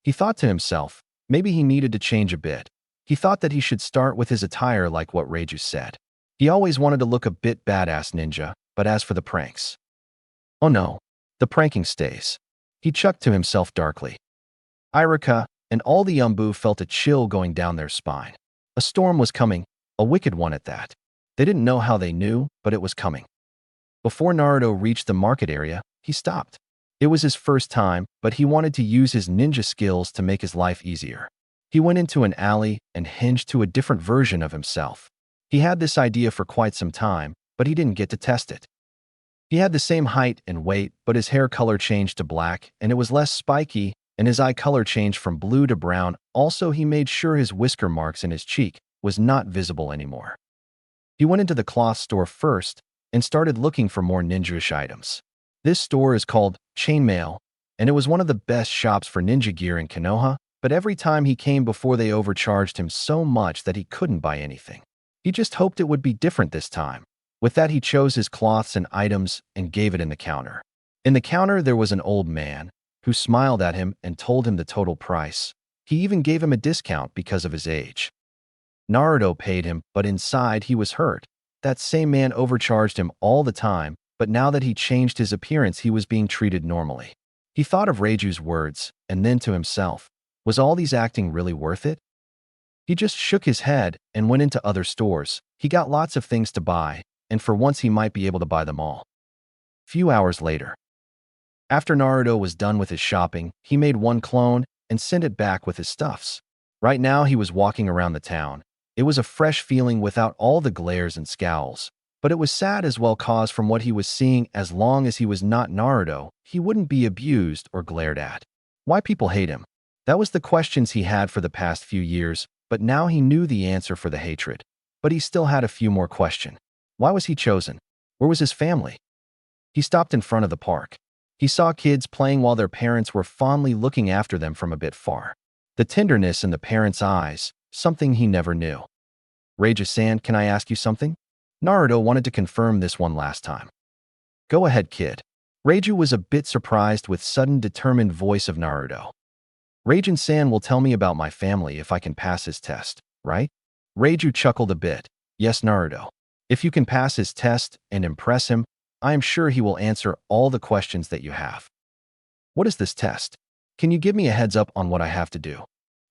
He thought to himself, maybe he needed to change a bit. He thought that he should start with his attire like what Reiju said. He always wanted to look a bit badass ninja, but as for the pranks. Oh no, the pranking stays. He chucked to himself darkly. Irika and all the Umbu felt a chill going down their spine. A storm was coming, a wicked one at that. They didn't know how they knew, but it was coming. Before Naruto reached the market area, he stopped. It was his first time, but he wanted to use his ninja skills to make his life easier. He went into an alley and hinged to a different version of himself. He had this idea for quite some time, but he didn't get to test it. He had the same height and weight, but his hair color changed to black, and it was less spiky, and his eye color changed from blue to brown. Also, he made sure his whisker marks in his cheek was not visible anymore. He went into the cloth store first and started looking for more ninja-ish items. This store is called Chainmail, and it was one of the best shops for ninja gear in Konoha, but every time he came before they overcharged him so much that he couldn't buy anything. He just hoped it would be different this time. With that, he chose his cloths and items and gave it in the counter. In the counter, there was an old man who smiled at him and told him the total price. He even gave him a discount because of his age. Naruto paid him, but inside he was hurt. That same man overcharged him all the time, but now that he changed his appearance, he was being treated normally. He thought of Reiju's words, and then to himself, was all these acting really worth it? He just shook his head and went into other stores. He got lots of things to buy, and for once he might be able to buy them all. Few hours later, after Naruto was done with his shopping, he made one clone and sent it back with his stuffs. Right now he was walking around the town. It was a fresh feeling without all the glares and scowls, But it was sad as well cause from what he was seeing. As long as he was not Naruto, he wouldn't be abused or glared at. Why people hate him? That was the questions he had for the past few years, but now he knew the answer for the hatred. But he still had a few more questions. Why was he chosen? Where was his family? He stopped in front of the park. He saw kids playing while their parents were fondly looking after them from a bit far. The tenderness in the parents' eyes, something he never knew. Reiju-san, can I ask you something? Naruto wanted to confirm this one last time. Go ahead, kid. Reiju was a bit surprised with sudden determined voice of Naruto. Reiju-san will tell me about my family if I can pass his test, right? Reiju chuckled a bit. Yes, Naruto. If you can pass his test and impress him, I am sure he will answer all the questions that you have. What is this test? Can you give me a heads up on what I have to do?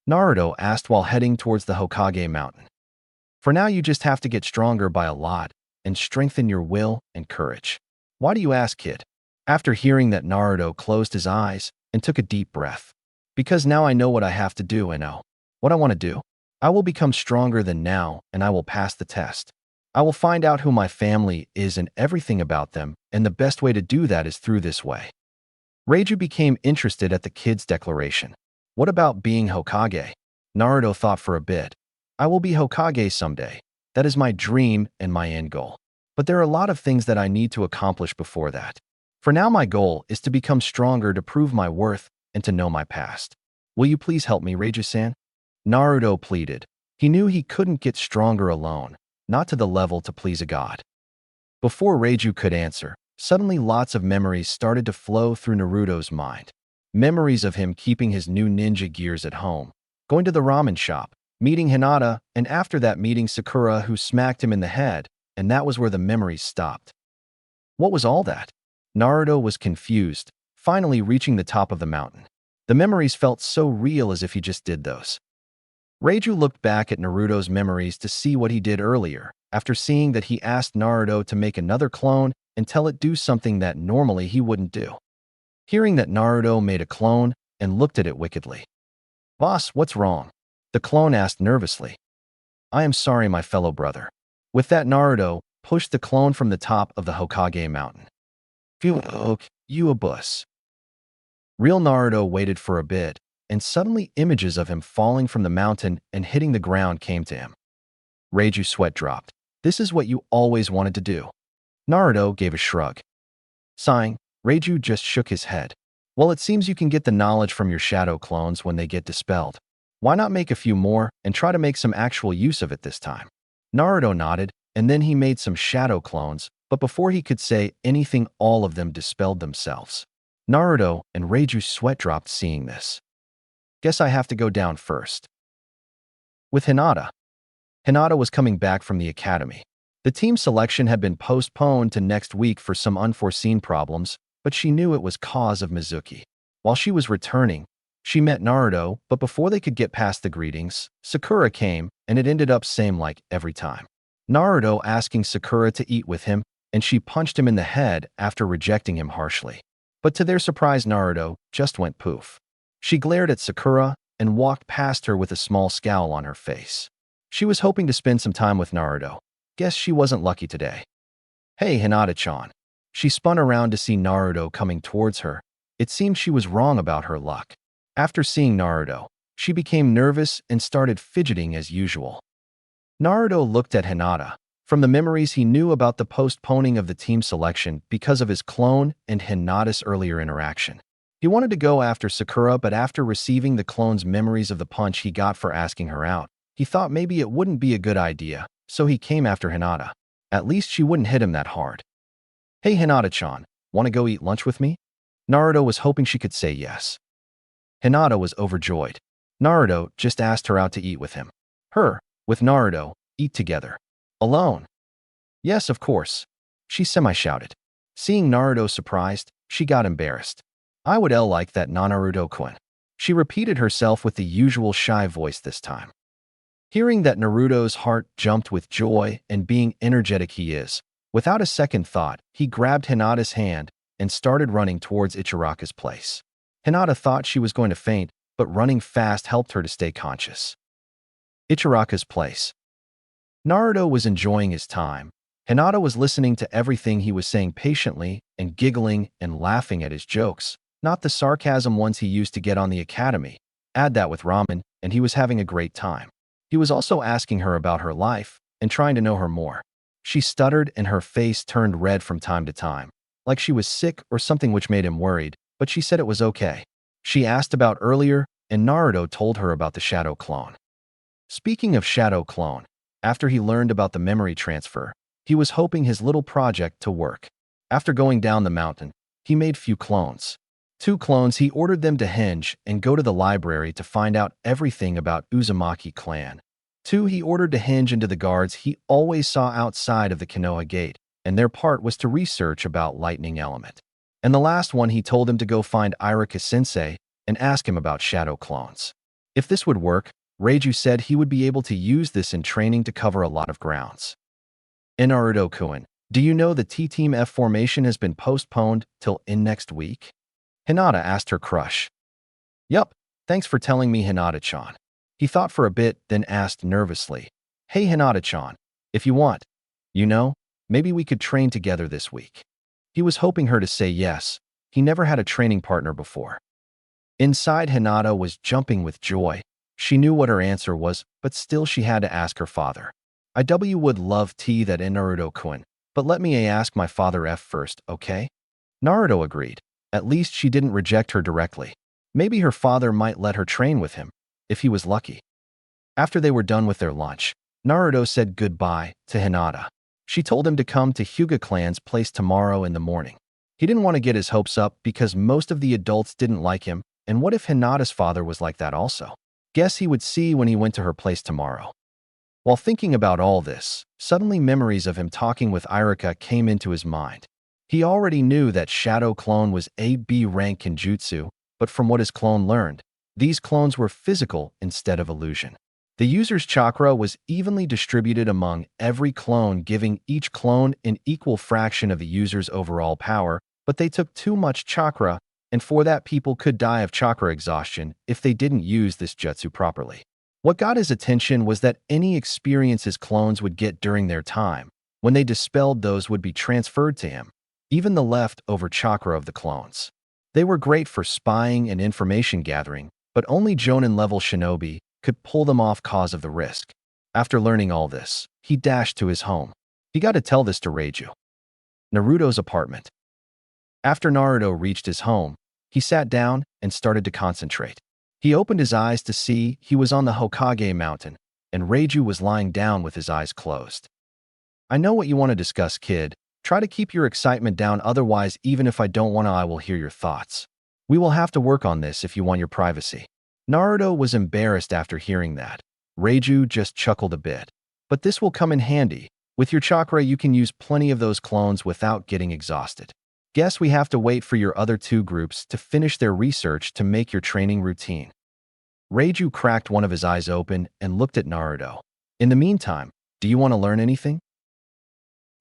Naruto asked while heading towards the Hokage mountain. For now, you just have to get stronger by a lot and strengthen your will and courage. Why do you ask, kid? After hearing that, Naruto closed his eyes and took a deep breath. Because now I know what I have to do. I know what I want to do. I will become stronger than now and I will pass the test. I will find out who my family is and everything about them, and the best way to do that is through this way. Reiju became interested at the kid's declaration. What about being Hokage? Naruto thought for a bit. I will be Hokage someday. That is my dream and my end goal. But there are a lot of things that I need to accomplish before that. For now, my goal is to become stronger to prove my worth and to know my past. Will you please help me, Reiju-san? Naruto pleaded. He knew he couldn't get stronger alone, not to the level to please a god. Before Reiju could answer, suddenly lots of memories started to flow through Naruto's mind. Memories of him keeping his new ninja gears at home, going to the ramen shop, meeting Hinata, and after that meeting Sakura, who smacked him in the head, and that was where the memories stopped. What was all that? Naruto was confused, finally reaching the top of the mountain. The memories felt so real as if he just did those. Reiju looked back at Naruto's memories to see what he did earlier, after seeing that he asked Naruto to make another clone and tell it do something that normally he wouldn't do. Hearing that Naruto made a clone and looked at it wickedly. Boss, what's wrong? The clone asked nervously. I am sorry, my fellow brother. With that, Naruto pushed the clone from the top of the Hokage mountain. You a bus. Real Naruto waited for a bit, and suddenly images of him falling from the mountain and hitting the ground came to him. Reiju's sweat dropped. This is what you always wanted to do. Naruto gave a shrug. Sighing, Reiju just shook his head. Well, it seems you can get the knowledge from your shadow clones when they get dispelled. Why not make a few more and try to make some actual use of it this time? Naruto nodded, and then he made some shadow clones, but before he could say anything, all of them dispelled themselves. Naruto and Reiju's sweat dropped seeing this. Guess I have to go down first. With Hinata. Hinata was coming back from the academy. The team selection had been postponed to next week for some unforeseen problems, but she knew it was cause of Mizuki. While she was returning, she met Naruto, but before they could get past the greetings, Sakura came, and it ended up same like every time. Naruto asking Sakura to eat with him, and she punched him in the head after rejecting him harshly. But to their surprise, Naruto just went poof. She glared at Sakura and walked past her with a small scowl on her face. She was hoping to spend some time with Naruto. Guess she wasn't lucky today. Hey, Hinata-chan. She spun around to see Naruto coming towards her. It seemed she was wrong about her luck. After seeing Naruto, she became nervous and started fidgeting as usual. Naruto looked at Hinata. From the memories he knew about the postponing of the team selection because of his clone and Hinata's earlier interaction. He wanted to go after Sakura, but after receiving the clone's memories of the punch he got for asking her out, he thought maybe it wouldn't be a good idea, so he came after Hinata. At least she wouldn't hit him that hard. Hey, Hinata-chan, want to go eat lunch with me? Naruto was hoping she could say yes. Hinata was overjoyed. Naruto just asked her out to eat with him. Her, with Naruto, eat together. Alone? Yes, of course. She semi-shouted. Seeing Naruto surprised, she got embarrassed. I would like that, Naruto-kun. She repeated herself with the usual shy voice this time. Hearing that, Naruto's heart jumped with joy, and being energetic he is, without a second thought, he grabbed Hinata's hand and started running towards Ichiraka's place. Hinata thought she was going to faint, but running fast helped her to stay conscious. Ichiraka's place. Naruto was enjoying his time, Hinata was listening to everything he was saying patiently and giggling and laughing at his jokes, not the sarcasm ones he used to get on the academy. Add that with ramen, and he was having a great time. He was also asking her about her life and trying to know her more. She stuttered and her face turned red from time to time, like she was sick or something, which made him worried, but she said it was okay. She asked about earlier, and Naruto told her about the shadow clone. Speaking of shadow clone, after he learned about the memory transfer, he was hoping his little project to work. After going down the mountain, he made few clones. 2 clones. He ordered them to henge and go to the library to find out everything about Uzumaki clan. 2. He ordered to henge into the guards he always saw outside of the Konoha gate, and their part was to research about lightning element. And the last one, he told him to go find Irika-sensei and ask him about shadow clones. If this would work, Reiju said he would be able to use this in training to cover a lot of grounds. In Naruto-kun, do you know the T-Team F formation has been postponed till in next week? Hinata asked her crush. Yup, thanks for telling me, Hinata-chan. He thought for a bit, then asked nervously, Hey Hinata-chan, if you want, maybe we could train together this week. He was hoping her to say yes. He never had a training partner before. Inside, Hinata was jumping with joy. She knew what her answer was, but still she had to ask her father. I would love tea that in Naruto-kun, but let me ask my father first, okay? Naruto agreed. At least she didn't reject her directly. Maybe her father might let her train with him, if he was lucky. After they were done with their lunch, Naruto said goodbye to Hinata. She told him to come to Hyuga clan's place tomorrow in the morning. He didn't want to get his hopes up because most of the adults didn't like him, and what if Hinata's father was like that also? Guess he would see when he went to her place tomorrow. While thinking about all this, suddenly memories of him talking with Irika came into his mind. He already knew that Shadow Clone was a B rank Kenjutsu, but from what his clone learned, these clones were physical instead of illusion. The user's chakra was evenly distributed among every clone, giving each clone an equal fraction of the user's overall power, but they took too much chakra, and for that people could die of chakra exhaustion if they didn't use this jutsu properly. What got his attention was that any experiences clones would get during their time, when they dispelled those, would be transferred to him, even the leftover chakra of the clones. They were great for spying and information gathering, but only Jonin-level shinobi could pull them off cause of the risk. After learning all this, he dashed to his home. He got to tell this to Reiju. Naruto's apartment. After Naruto reached his home, he sat down and started to concentrate. He opened his eyes to see he was on the Hokage mountain, and Reiju was lying down with his eyes closed. I know what you want to discuss, kid. Try to keep your excitement down, otherwise even if I don't want to, I will hear your thoughts. We will have to work on this if you want your privacy. Naruto was embarrassed after hearing that. Reiju just chuckled a bit. But this will come in handy. With your chakra, you can use plenty of those clones without getting exhausted. Guess we have to wait for your other 2 groups to finish their research to make your training routine. Reiju cracked one of his eyes open and looked at Naruto. In the meantime, do you want to learn anything?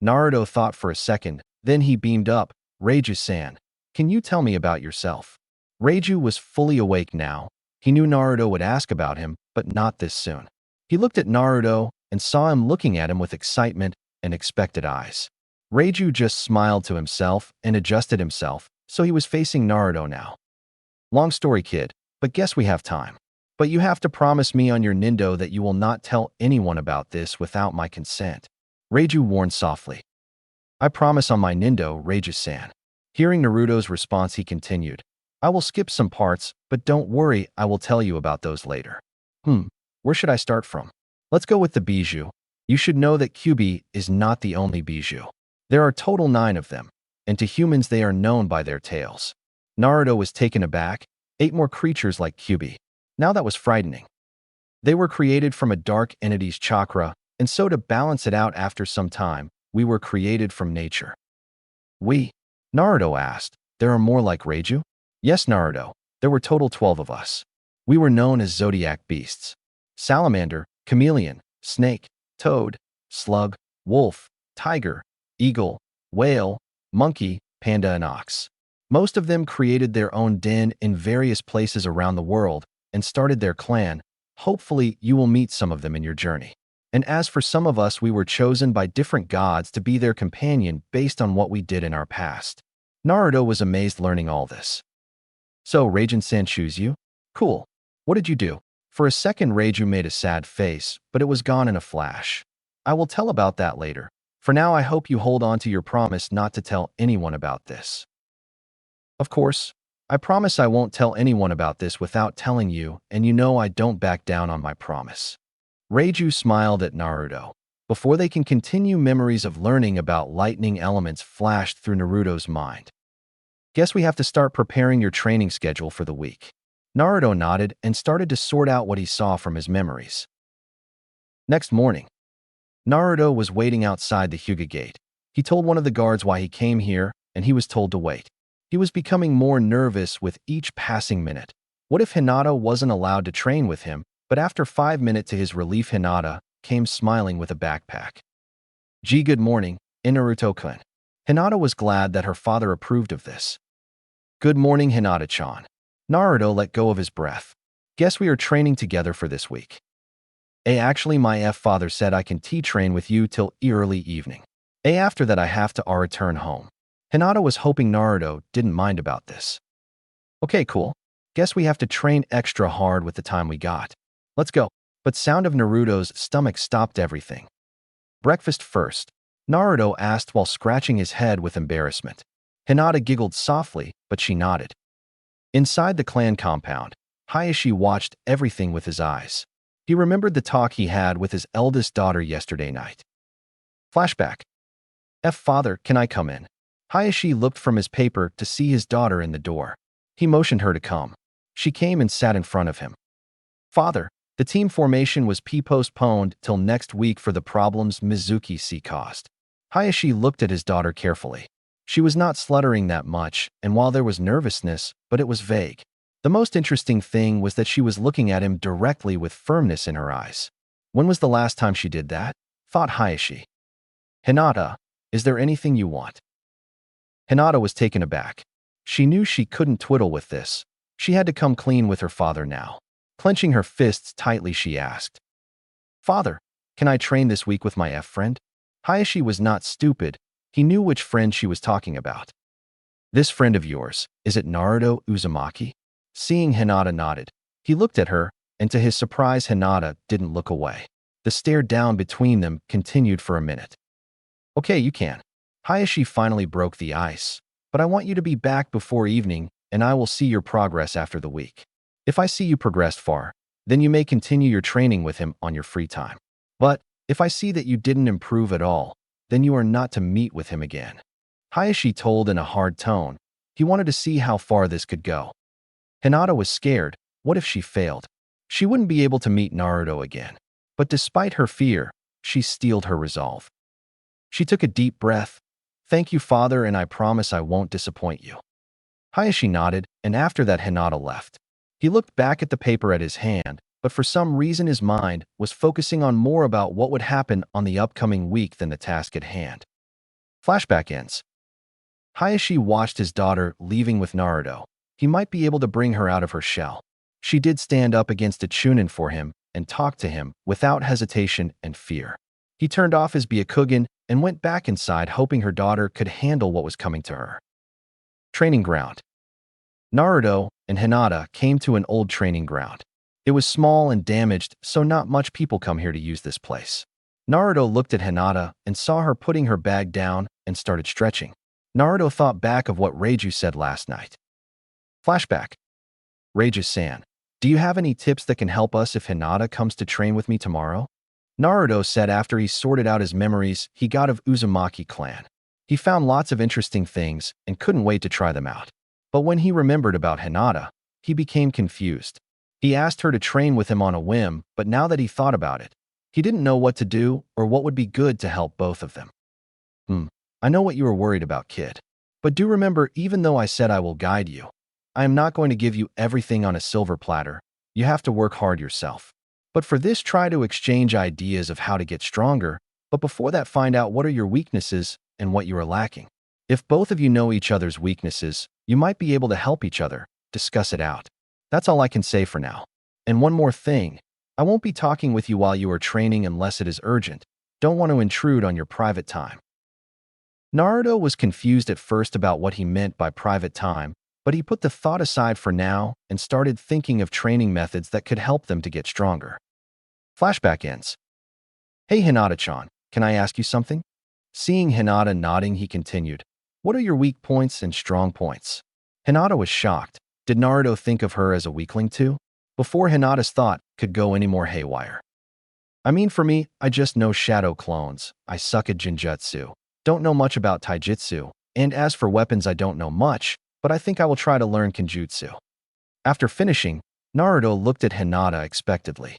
Naruto thought for a second, then he beamed up. Reiju-san, can you tell me about yourself? Reiju was fully awake now. He knew Naruto would ask about him, but not this soon. He looked at Naruto and saw him looking at him with excitement and expected eyes. Reiju just smiled to himself and adjusted himself, so he was facing Naruto now. Long story, kid, but guess we have time. But you have to promise me on your Nindo that you will not tell anyone about this without my consent. Reiju warned softly. I promise on my Nindo, Reiju-san. Hearing Naruto's response, he continued. I will skip some parts, but don't worry, I will tell you about those later. Where should I start from? Let's go with the bijou. You should know that Kyubi is not the only bijou. There are total 9 of them, and to humans they are known by their tails. Naruto was taken aback. 8 more creatures like Kyubi. Now that was frightening. They were created from a dark entity's chakra, and so to balance it out after some time, we were created from nature. We? Naruto asked. There are more like Reiju? Yes, Naruto. There were total 12 of us. We were known as zodiac beasts. Salamander, chameleon, snake, toad, slug, wolf, tiger, eagle, whale, monkey, panda, and ox. Most of them created their own den in various places around the world and started their clan. Hopefully, you will meet some of them in your journey. And as for some of us, we were chosen by different gods to be their companion based on what we did in our past. Naruto was amazed learning all this. So, Raijin-san chose you? Cool. What did you do? For a second, Reiju made a sad face, but it was gone in a flash. I will tell about that later. For now, I hope you hold on to your promise not to tell anyone about this. Of course. I promise I won't tell anyone about this without telling you, and you know I don't back down on my promise. Reiju smiled at Naruto. Before they can continue, memories of learning about lightning elements flashed through Naruto's mind. Guess we have to start preparing your training schedule for the week. Naruto nodded and started to sort out what he saw from his memories. Next morning, Naruto was waiting outside the Hyuga gate. He told one of the guards why he came here, and he was told to wait. He was becoming more nervous with each passing minute. What if Hinata wasn't allowed to train with him? But after 5 minutes, to his relief, Hinata came smiling with a backpack. Gee, good morning, Naruto-kun. Hinata was glad that her father approved of this. Good morning, Hinata-chan. Naruto let go of his breath. Guess we are training together for this week. Actually, my father said I can train with you till early evening. After that I have to return home. Hinata was hoping Naruto didn't mind about this. Okay, cool. Guess we have to train extra hard with the time we got. Let's go. But sound of Naruto's stomach stopped everything. Breakfast first, Naruto asked while scratching his head with embarrassment. Hinata giggled softly, but she nodded. Inside the clan compound, Hayashi watched everything with his eyes. He remembered the talk he had with his eldest daughter yesterday night. Flashback. Father, can I come in? Hayashi looked from his paper to see his daughter in the door. He motioned her to come. She came and sat in front of him. Father, the team formation was postponed till next week for the problems Mizuki caused. Hayashi looked at his daughter carefully. She was not sluttering that much, and while there was nervousness, but it was vague. The most interesting thing was that she was looking at him directly with firmness in her eyes. When was the last time she did that? Thought Hayashi. Hinata, is there anything you want? Hinata was taken aback. She knew she couldn't twiddle with this. She had to come clean with her father now. Clenching her fists tightly, she asked, Father, can I train this week with my friend? Hayashi was not stupid. He knew which friend she was talking about. This friend of yours, is it Naruto Uzumaki? Seeing Hinata nodded, he looked at her, and to his surprise, Hinata didn't look away. The stare down between them continued for a minute. Okay, you can. Hayashi finally broke the ice, but I want you to be back before evening, and I will see your progress after the week. If I see you progressed far, then you may continue your training with him on your free time. But if I see that you didn't improve at all, then you are not to meet with him again. Hayashi told in a hard tone. He wanted to see how far this could go. Hinata was scared. What if she failed? She wouldn't be able to meet Naruto again. But despite her fear, she steeled her resolve. She took a deep breath. Thank you, Father, and I promise I won't disappoint you. Hayashi nodded, and after that Hinata left. He looked back at the paper at his hand, but for some reason his mind was focusing on more about what would happen on the upcoming week than the task at hand. Flashback ends. Hayashi watched his daughter leaving with Naruto. He might be able to bring her out of her shell. She did stand up against a Chunin for him and talk to him without hesitation and fear. He turned off his Byakugan and went back inside, hoping her daughter could handle what was coming to her. Training ground. Naruto and Hinata came to an old training ground. It was small and damaged, so not much people come here to use this place. Naruto looked at Hinata and saw her putting her bag down and started stretching. Naruto thought back of what Reiju said last night. Flashback. Reiju-san, do you have any tips that can help us if Hinata comes to train with me tomorrow? Naruto said after he sorted out his memories he got of Uzumaki clan. He found lots of interesting things and couldn't wait to try them out. But when he remembered about Hinata, he became confused. He asked her to train with him on a whim, but now that he thought about it, he didn't know what to do or what would be good to help both of them. I know what you are worried about, kid. But do remember, even though I said I will guide you, I am not going to give you everything on a silver platter. You have to work hard yourself. But for this, try to exchange ideas of how to get stronger, but before that, find out what are your weaknesses and what you are lacking. If both of you know each other's weaknesses, you might be able to help each other, discuss it out. That's all I can say for now. And one more thing, I won't be talking with you while you are training unless it is urgent. Don't want to intrude on your private time. Naruto was confused at first about what he meant by private time, but he put the thought aside for now and started thinking of training methods that could help them to get stronger. Flashback ends. Hey Hinata-chan, can I ask you something? Seeing Hinata nodding, he continued. What are your weak points and strong points? Hinata was shocked. Did Naruto think of her as a weakling too? Before Hinata's thought could go any more haywire. I mean, for me, I just know shadow clones. I suck at Jinjutsu. Don't know much about Taijutsu. And as for weapons, I don't know much, but I think I will try to learn Kenjutsu. After finishing, Naruto looked at Hinata expectantly.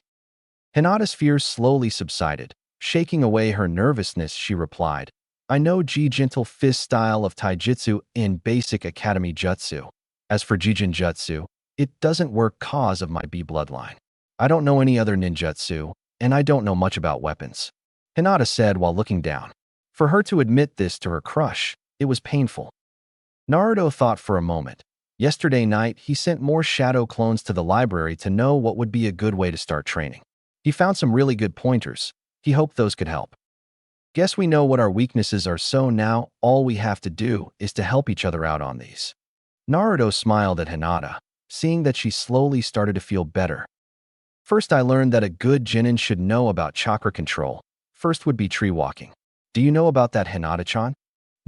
Hinata's fears slowly subsided. Shaking away her nervousness, she replied, I know Gentle Fist style of Taijutsu in Basic Academy Jutsu. As for Jijinjutsu, it doesn't work cause of my B bloodline. I don't know any other ninjutsu, and I don't know much about weapons. Hinata said while looking down. For her to admit this to her crush, it was painful. Naruto thought for a moment. Yesterday night, he sent more shadow clones to the library to know what would be a good way to start training. He found some really good pointers. He hoped those could help. Guess we know what our weaknesses are, so now all we have to do is to help each other out on these. Naruto smiled at Hinata, seeing that she slowly started to feel better. First, I learned that a good Genin should know about chakra control. First would be tree walking. Do you know about that, Hinata-chan?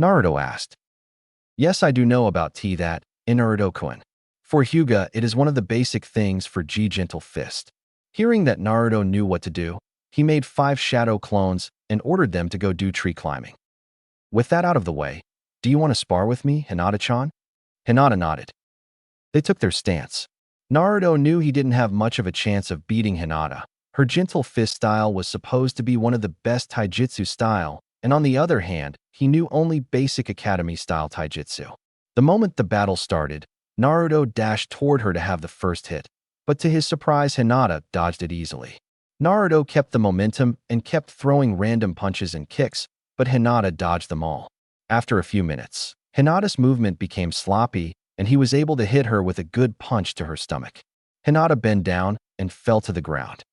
Naruto asked. Yes, I do know about that, in Naruto-kun. For Hyuga, it is one of the basic things for Gentle Fist. Hearing that Naruto knew what to do, he made 5 shadow clones and ordered them to go do tree climbing. With that out of the way, do you want to spar with me, Hinata-chan? Hinata nodded. They took their stance. Naruto knew he didn't have much of a chance of beating Hinata. Her Gentle Fist style was supposed to be one of the best Taijutsu style, and on the other hand, he knew only Basic Academy style Taijutsu. The moment the battle started, Naruto dashed toward her to have the first hit, but to his surprise, Hinata dodged it easily. Naruto kept the momentum and kept throwing random punches and kicks, but Hinata dodged them all. After a few minutes, Hinata's movement became sloppy, and he was able to hit her with a good punch to her stomach. Hinata bent down and fell to the ground.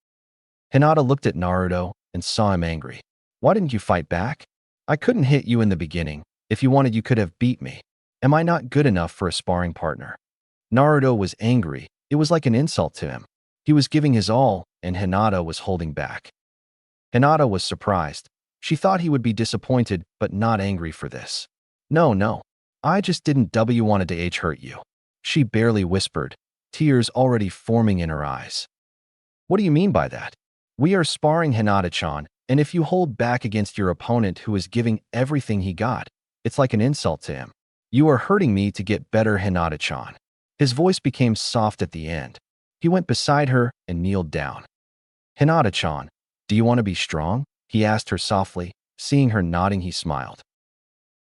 Hinata looked at Naruto and saw him angry. Why didn't you fight back? I couldn't hit you in the beginning. If you wanted, you could have beat me. Am I not good enough for a sparring partner? Naruto was angry. It was like an insult to him. He was giving his all, and Hinata was holding back. Hinata was surprised. She thought he would be disappointed, but not angry for this. No. I just didn't wanted to hurt you. She barely whispered, tears already forming in her eyes. What do you mean by that? We are sparring, Hinata-chan, and if you hold back against your opponent who is giving everything he got, it's like an insult to him. You are hurting me to get better, Hinata-chan. His voice became soft at the end. He went beside her and kneeled down. Hinata-chan, do you want to be strong? He asked her softly. Seeing her nodding, he smiled.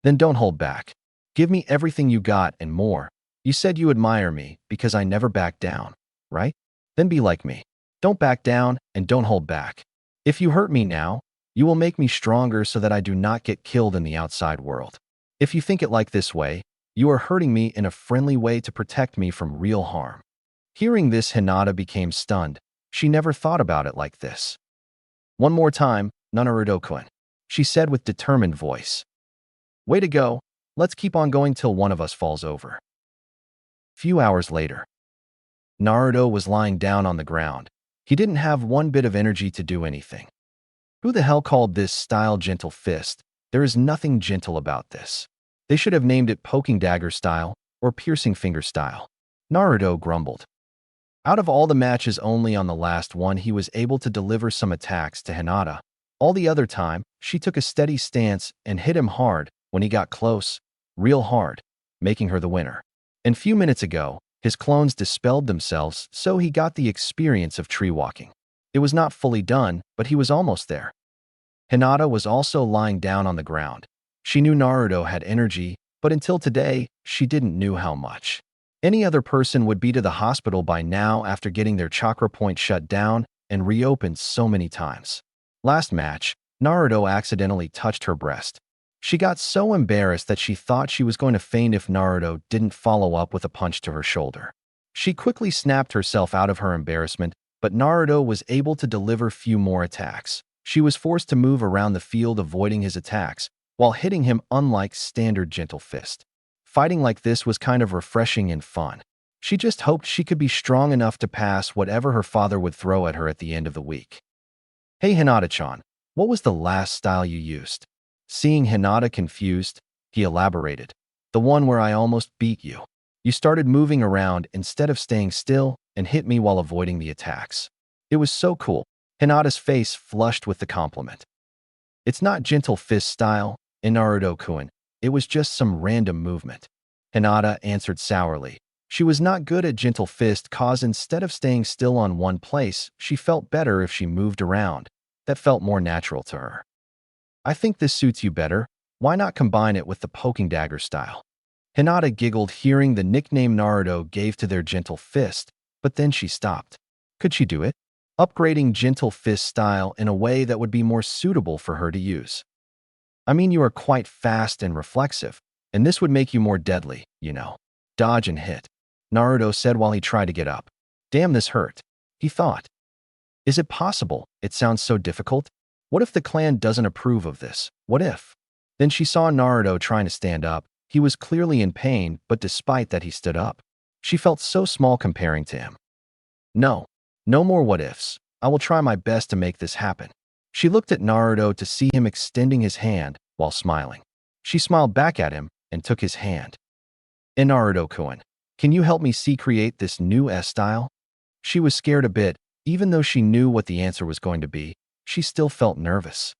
Then don't hold back. Give me everything you got and more. You said you admire me because I never back down, right? Then be like me. Don't back down and don't hold back. If you hurt me now, you will make me stronger so that I do not get killed in the outside world. If you think it like this way, you are hurting me in a friendly way to protect me from real harm. Hearing this, Hinata became stunned. She never thought about it like this. One more time, Naruto-kun, she said with determined voice. Way to go. Let's keep on going till one of us falls over. Few hours later, Naruto was lying down on the ground. He didn't have one bit of energy to do anything. Who the hell called this style Gentle Fist? There is nothing gentle about this. They should have named it Poking Dagger style or Piercing Finger style. Naruto grumbled. Out of all the matches, only on the last one he was able to deliver some attacks to Hinata. All the other time, she took a steady stance and hit him hard when he got close, real hard, making her the winner. And few minutes ago, his clones dispelled themselves, so he got the experience of tree walking. It was not fully done, but he was almost there. Hinata was also lying down on the ground. She knew Naruto had energy, but until today, she didn't know how much. Any other person would be to the hospital by now after getting their chakra point shut down and reopened so many times. Last match, Naruto accidentally touched her breast. She got so embarrassed that she thought she was going to faint if Naruto didn't follow up with a punch to her shoulder. She quickly snapped herself out of her embarrassment, but Naruto was able to deliver few more attacks. She was forced to move around the field avoiding his attacks, while hitting him unlike standard gentle fist. Fighting like this was kind of refreshing and fun. She just hoped she could be strong enough to pass whatever her father would throw at her at the end of the week. Hey Hinata-chan, what was the last style you used? Seeing Hinata confused, he elaborated. The one where I almost beat you. You started moving around instead of staying still and hit me while avoiding the attacks. It was so cool. Hinata's face flushed with the compliment. It's not gentle fist style, in Naruto-kun. It was just some random movement. Hinata answered sourly. She was not good at gentle fist cause instead of staying still on one place, she felt better if she moved around. That felt more natural to her. I think this suits you better. Why not combine it with the poking dagger style? Hinata giggled hearing the nickname Naruto gave to their gentle fist, but then she stopped. Could she do it? Upgrading gentle fist style in a way that would be more suitable for her to use. I mean, you are quite fast and reflexive, and this would make you more deadly, you know. Dodge and hit. Naruto said while he tried to get up. Damn, this hurt. He thought. Is it possible? It sounds so difficult. What if the clan doesn't approve of this? What if? Then she saw Naruto trying to stand up. He was clearly in pain, but despite that he stood up. She felt so small comparing to him. No. No more what ifs. I will try my best to make this happen. She looked at Naruto to see him extending his hand while smiling. She smiled back at him and took his hand. Naruto-kun, can you help me create this new S-style? She was scared a bit, even though she knew what the answer was going to be. She still felt nervous.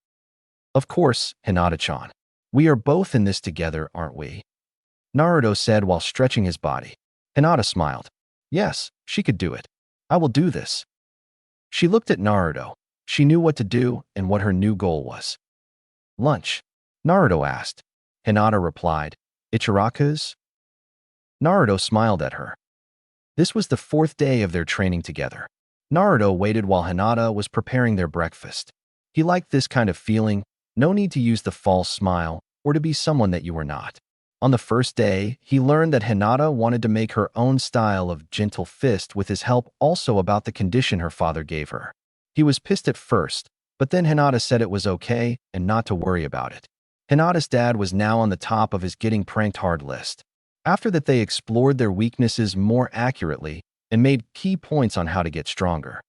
Of course, Hinata-chan. We are both in this together, aren't we? Naruto said while stretching his body. Hinata smiled. Yes, she could do it. I will do this. She looked at Naruto. She knew what to do and what her new goal was. Lunch? Naruto asked. Hinata replied. Ichiraku's? Naruto smiled at her. This was the 4th day of their training together. Naruto waited while Hinata was preparing their breakfast. He liked this kind of feeling, no need to use the false smile or to be someone that you were not. On the first day, he learned that Hinata wanted to make her own style of gentle fist with his help, also about the condition her father gave her. He was pissed at first, but then Hinata said it was okay and not to worry about it. Hinata's dad was now on the top of his getting pranked hard list. After that, they explored their weaknesses more accurately and made key points on how to get stronger.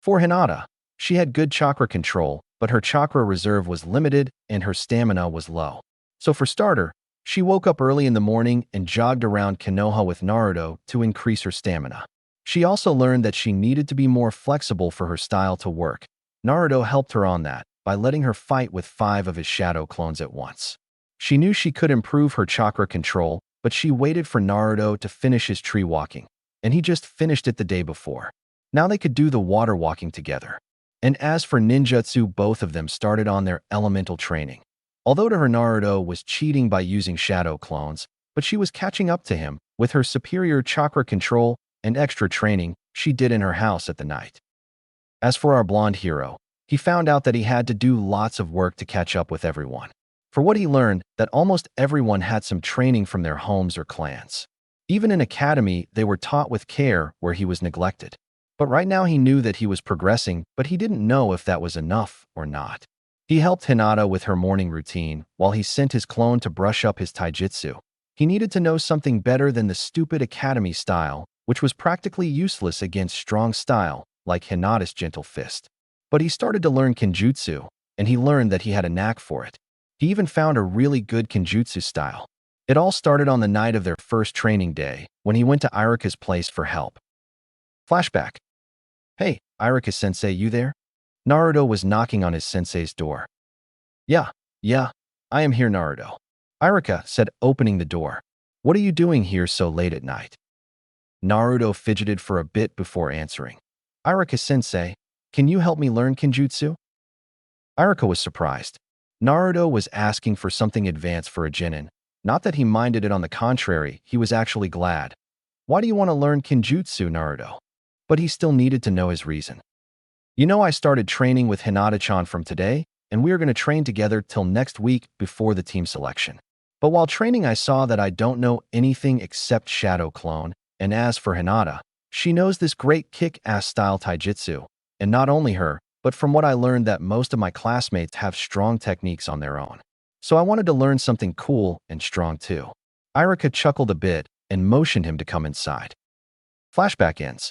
For Hinata, she had good chakra control, but her chakra reserve was limited and her stamina was low. So for starter, she woke up early in the morning and jogged around Konoha with Naruto to increase her stamina. She also learned that she needed to be more flexible for her style to work. Naruto helped her on that by letting her fight with 5 of his shadow clones at once. She knew she could improve her chakra control, but she waited for Naruto to finish his tree walking, and he just finished it the day before. Now they could do the water walking together. And as for ninjutsu, both of them started on their elemental training. Although to her Naruto was cheating by using shadow clones, but she was catching up to him with her superior chakra control and extra training she did in her house at the night. As for our blonde hero, he found out that he had to do lots of work to catch up with everyone. For what he learned, that almost everyone had some training from their homes or clans. Even in academy, they were taught with care where he was neglected. But right now he knew that he was progressing, but he didn't know if that was enough or not. He helped Hinata with her morning routine while he sent his clone to brush up his taijutsu. He needed to know something better than the stupid academy style, which was practically useless against strong style, like Hinata's gentle fist. But he started to learn kenjutsu, and he learned that he had a knack for it. He even found a really good kenjutsu style. It all started on the night of their first training day, when he went to Irika's place for help. Flashback. Hey, Irika-sensei, you there? Naruto was knocking on his sensei's door. Yeah, I am here, Naruto. Irika said, opening the door. What are you doing here so late at night? Naruto fidgeted for a bit before answering. Irika-sensei, can you help me learn kenjutsu? Irika was surprised. Naruto was asking for something advanced for a genin. Not that he minded it, on the contrary, he was actually glad. Why do you want to learn kenjutsu, Naruto? But he still needed to know his reason. You know, I started training with Hinata-chan from today, and we are going to train together till next week before the team selection. But while training, I saw that I don't know anything except Shadow Clone, and as for Hinata, She knows this great kick-ass style taijutsu, and not only her, but from what I learned that most of my classmates have strong techniques on their own. So I wanted to learn something cool and strong too. Irika chuckled a bit and motioned him to come inside. Flashback ends.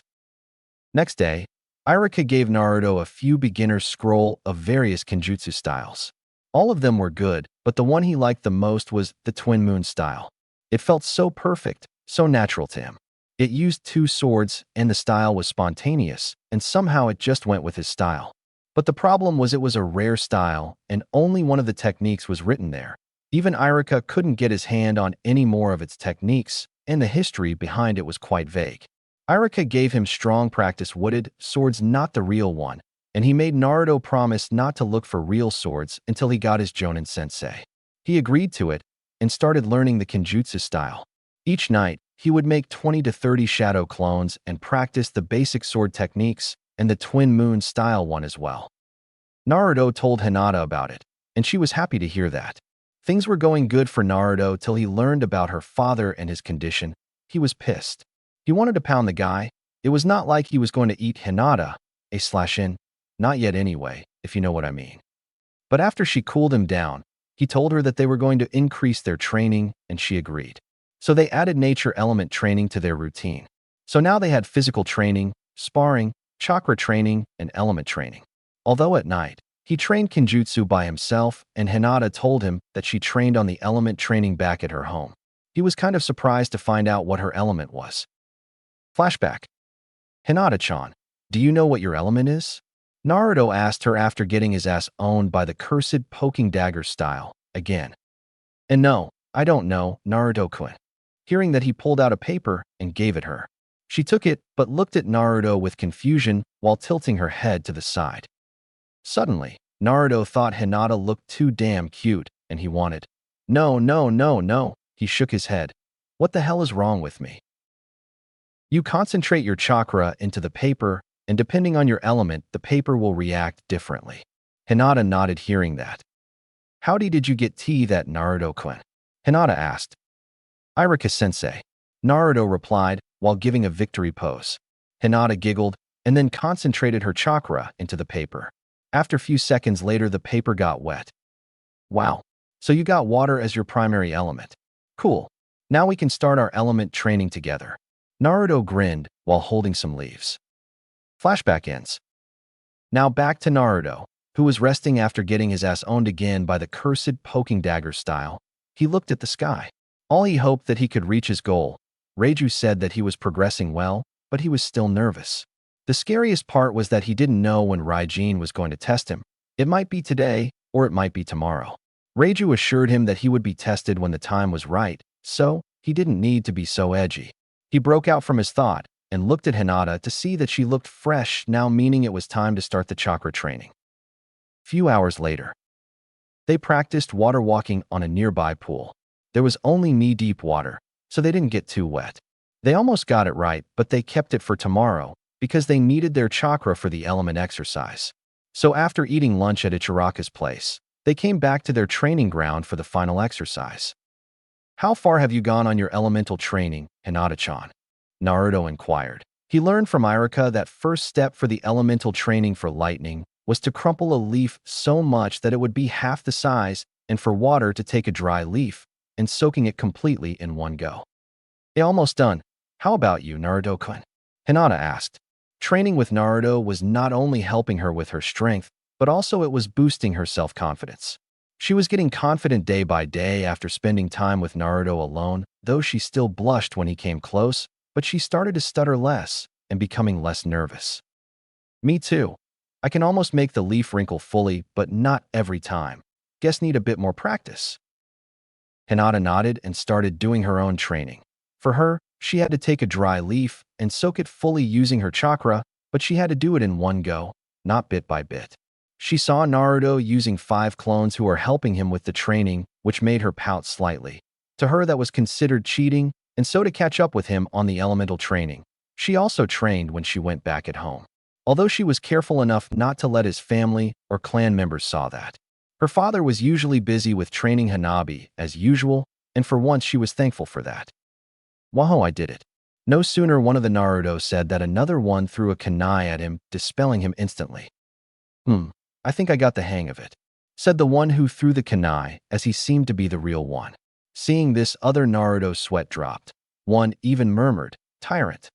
Next day, Irika gave Naruto a few beginner's scroll of various kenjutsu styles. All of them were good, but the one he liked the most was the twin moon style. It felt so perfect, so natural to him. It used two swords, and the style was spontaneous, and somehow it just went with his style. But the problem was it was a rare style, and only one of the techniques was written there. Even Irika couldn't get his hand on any more of its techniques, and the history behind it was quite vague. Irika gave him strong practice wooded swords, not the real one, and he made Naruto promise not to look for real swords until he got his Jonin sensei. He agreed to it and started learning the kenjutsu style. Each night, he would make 20 to 30 shadow clones and practice the basic sword techniques and the twin moon style one as well. Naruto told Hinata about it, and she was happy to hear that. Things were going good for Naruto till he learned about her father and his condition. He was pissed. He wanted to pound the guy. It was not like he was going to eat Hinata, /in, not yet anyway, if you know what I mean. But after she cooled him down, he told her that they were going to increase their training, and she agreed. So they added nature element training to their routine. So now they had physical training, sparring, chakra training, and element training. Although at night, he trained kenjutsu by himself, and Hinata told him that she trained on the element training back at her home. He was kind of surprised to find out what her element was. Flashback. Hinata-chan, do you know what your element is? Naruto asked her after getting his ass owned by the cursed poking dagger style, again. And no, I don't know, Naruto-kun. Hearing that, he pulled out a paper and gave it her. She took it but looked at Naruto with confusion while tilting her head to the side. Suddenly, Naruto thought Hinata looked too damn cute, and he wanted. No, no, no, no, he shook his head. What the hell is wrong with me? You concentrate your chakra into the paper, and depending on your element, the paper will react differently. Hinata nodded hearing that. Howdy did you get tea that Naruto-kun? Hinata asked. Irika-sensei. Naruto replied while giving a victory pose. Hinata giggled and then concentrated her chakra into the paper. After a few seconds later, the paper got wet. Wow, so you got water as your primary element. Cool. Now we can start our element training together. Naruto grinned while holding some leaves. Flashback ends. Now back to Naruto, who was resting after getting his ass owned again by the cursed poking dagger style. He looked at the sky. All he hoped that he could reach his goal. Reiju said that he was progressing well, but he was still nervous. The scariest part was that he didn't know when Raijin was going to test him. It might be today, or it might be tomorrow. Reiju assured him that he would be tested when the time was right, so he didn't need to be so edgy. He broke out from his thought and looked at Hinata to see that she looked fresh now, meaning it was time to start the chakra training. Few hours later, they practiced water walking on a nearby pool. There was only knee-deep water, so they didn't get too wet. They almost got it right, but they kept it for tomorrow because they needed their chakra for the element exercise. So after eating lunch at Ichiraka's place, they came back to their training ground for the final exercise. How far have you gone on your elemental training, Hinata-chan? Naruto inquired. He learned from Irika that first step for the elemental training for lightning was to crumple a leaf so much that it would be half the size, and for water to take a dry leaf and soaking it completely in one go. Almost done. How about you, Naruto-kun? Hinata asked. Training with Naruto was not only helping her with her strength, but also it was boosting her self-confidence. She was getting confident day by day after spending time with Naruto alone, though she still blushed when he came close, but she started to stutter less and becoming less nervous. Me too. I can almost make the leaf wrinkle fully, but not every time. Guess need a bit more practice. Hinata nodded and started doing her own training. For her, she had to take a dry leaf and soak it fully using her chakra, but she had to do it in one go, not bit by bit. She saw Naruto using 5 clones who were helping him with the training, which made her pout slightly. To her, that was considered cheating, and so to catch up with him on the elemental training, she also trained when she went back at home. Although she was careful enough not to let his family or clan members saw that. Her father was usually busy with training Hanabi, as usual, and for once she was thankful for that. Whoa, I did it. No sooner one of the Naruto said that another one threw a kunai at him, dispelling him instantly. I think I got the hang of it, said the one who threw the kunai, as he seemed to be the real one. Seeing this, other Naruto's sweat dropped. One even murmured, "Tyrant."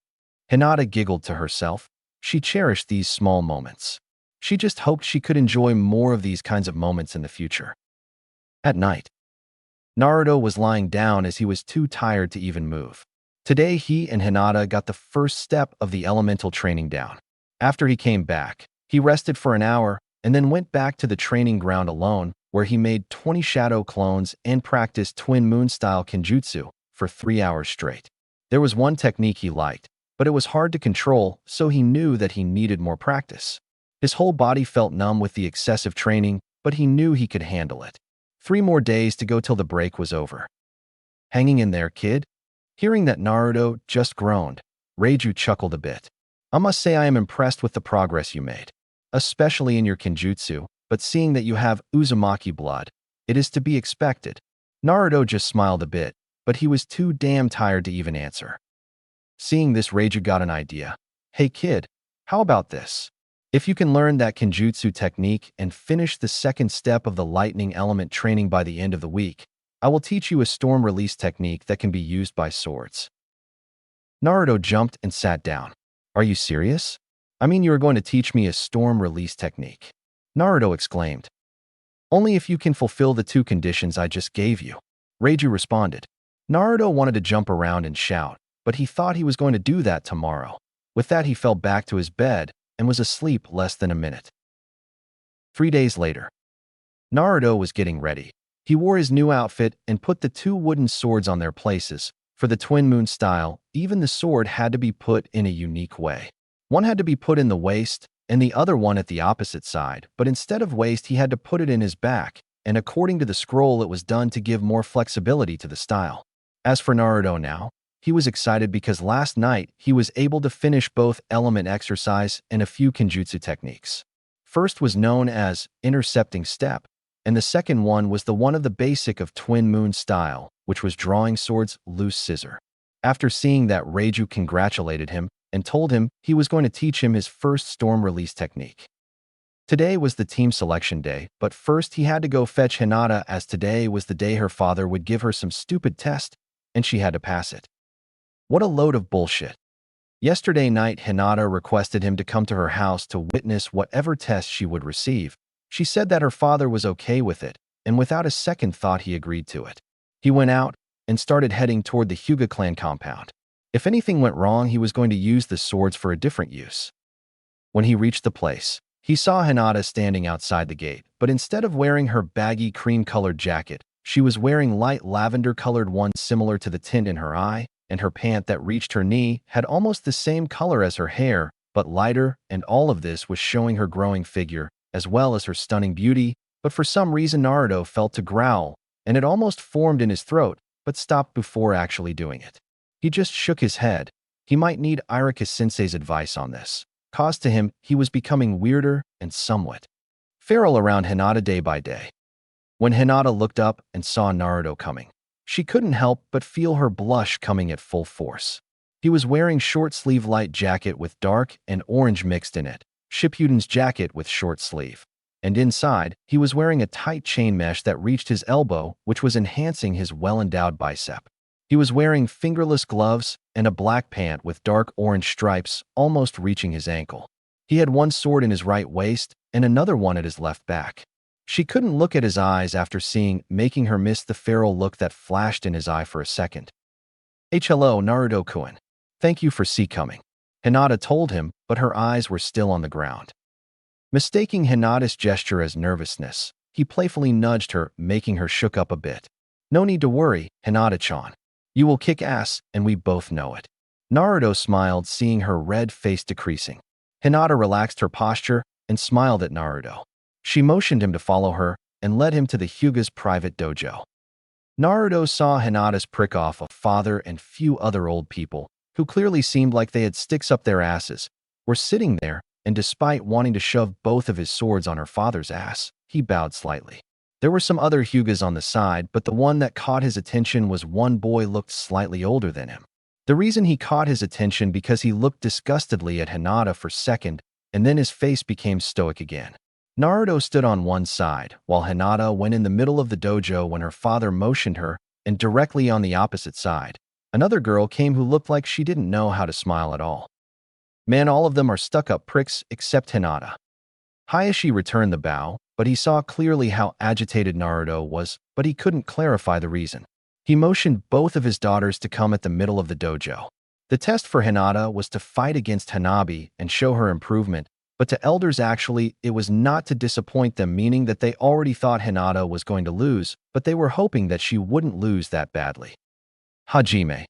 Hinata giggled to herself. She cherished these small moments. She just hoped she could enjoy more of these kinds of moments in the future. At night, Naruto was lying down as he was too tired to even move. Today, he and Hinata got the first step of the elemental training down. After he came back, he rested for an hour and then went back to the training ground alone, where he made 20 shadow clones and practiced twin moon-style kenjutsu for 3 hours straight. There was one technique he liked, but it was hard to control, so he knew that he needed more practice. His whole body felt numb with the excessive training, but he knew he could handle it. 3 more days to go till the break was over. Hanging in there, kid? Hearing that Naruto just groaned, Reiju chuckled a bit. I must say I am impressed with the progress you made, especially in your kenjutsu, but seeing that you have Uzumaki blood, it is to be expected. Naruto just smiled a bit, but he was too damn tired to even answer. Seeing this, Reiju got an idea. Hey kid, how about this? If you can learn that kenjutsu technique and finish the second step of the lightning element training by the end of the week, I will teach you a storm release technique that can be used by swords. Naruto jumped and sat down. Are you serious? I mean, you are going to teach me a storm release technique? Naruto exclaimed. Only if you can fulfill the 2 conditions I just gave you, Reiju responded. Naruto wanted to jump around and shout, but he thought he was going to do that tomorrow. With that, he fell back to his bed and was asleep less than a minute. 3 days later, Naruto was getting ready. He wore his new outfit and put the 2 wooden swords on their places. For the twin moon style, even the sword had to be put in a unique way. One had to be put in the waist, and the other one at the opposite side, but instead of waist, he had to put it in his back, and according to the scroll, it was done to give more flexibility to the style. As for Naruto now, he was excited because last night he was able to finish both element exercise and a few kenjutsu techniques. First was known as intercepting step, and the second one was the one of the basic of twin moon style, which was drawing swords loose scissor. After seeing that, Reiju congratulated him and told him he was going to teach him his first storm release technique. Today was the team selection day, but first he had to go fetch Hinata, as today was the day her father would give her some stupid test and she had to pass it. What a load of bullshit. Yesterday night, Hinata requested him to come to her house to witness whatever test she would receive. She said that her father was okay with it, and without a second thought he agreed to it. He went out and started heading toward the Hyuga clan compound. If anything went wrong, he was going to use the swords for a different use. When he reached the place, he saw Hinata standing outside the gate, but instead of wearing her baggy cream-colored jacket, she was wearing light lavender-colored one similar to the tint in her eye, and her pant that reached her knee had almost the same color as her hair, but lighter, and all of this was showing her growing figure, as well as her stunning beauty. But for some reason Naruto felt to growl, and it almost formed in his throat, but stopped before actually doing it. He just shook his head. He might need Irika-sensei's advice on this, cause to him he was becoming weirder and somewhat feral around Hinata day by day. When Hinata looked up and saw Naruto coming, she couldn't help but feel her blush coming at full force. He was wearing short-sleeve light jacket with dark and orange mixed in it, Shippuden's jacket with short sleeve. And inside, he was wearing a tight chain mesh that reached his elbow, which was enhancing his well-endowed bicep. He was wearing fingerless gloves and a black pant with dark orange stripes almost reaching his ankle. He had one sword in his right waist and another one at his left back. She couldn't look at his eyes after seeing, making her miss the feral look that flashed in his eye for a second. Hello, Naruto-kun. Thank you for coming, Hinata told him, but her eyes were still on the ground. Mistaking Hinata's gesture as nervousness, he playfully nudged her, making her shook up a bit. No need to worry, Hinata-chan. You will kick ass, and we both know it. Naruto smiled, seeing her red face decreasing. Hinata relaxed her posture and smiled at Naruto. She motioned him to follow her and led him to the Hyuga's private dojo. Naruto saw Hinata's prick off a father and few other old people, who clearly seemed like they had sticks up their asses, were sitting there, and despite wanting to shove both of his swords on her father's ass, he bowed slightly. There were some other Hyugas on the side, but the one that caught his attention was one boy looked slightly older than him. The reason he caught his attention because he looked disgustedly at Hinata for a second, and then his face became stoic again. Naruto stood on one side, while Hinata went in the middle of the dojo when her father motioned her, and directly on the opposite side, another girl came who looked like she didn't know how to smile at all. Man, all of them are stuck-up pricks except Hinata. Hayashi returned the bow, but he saw clearly how agitated Naruto was, but he couldn't clarify the reason. He motioned both of his daughters to come at the middle of the dojo. The test for Hinata was to fight against Hanabi and show her improvement, but to elders actually, it was not to disappoint them, meaning that they already thought Hinata was going to lose, but they were hoping that she wouldn't lose that badly. Hajime.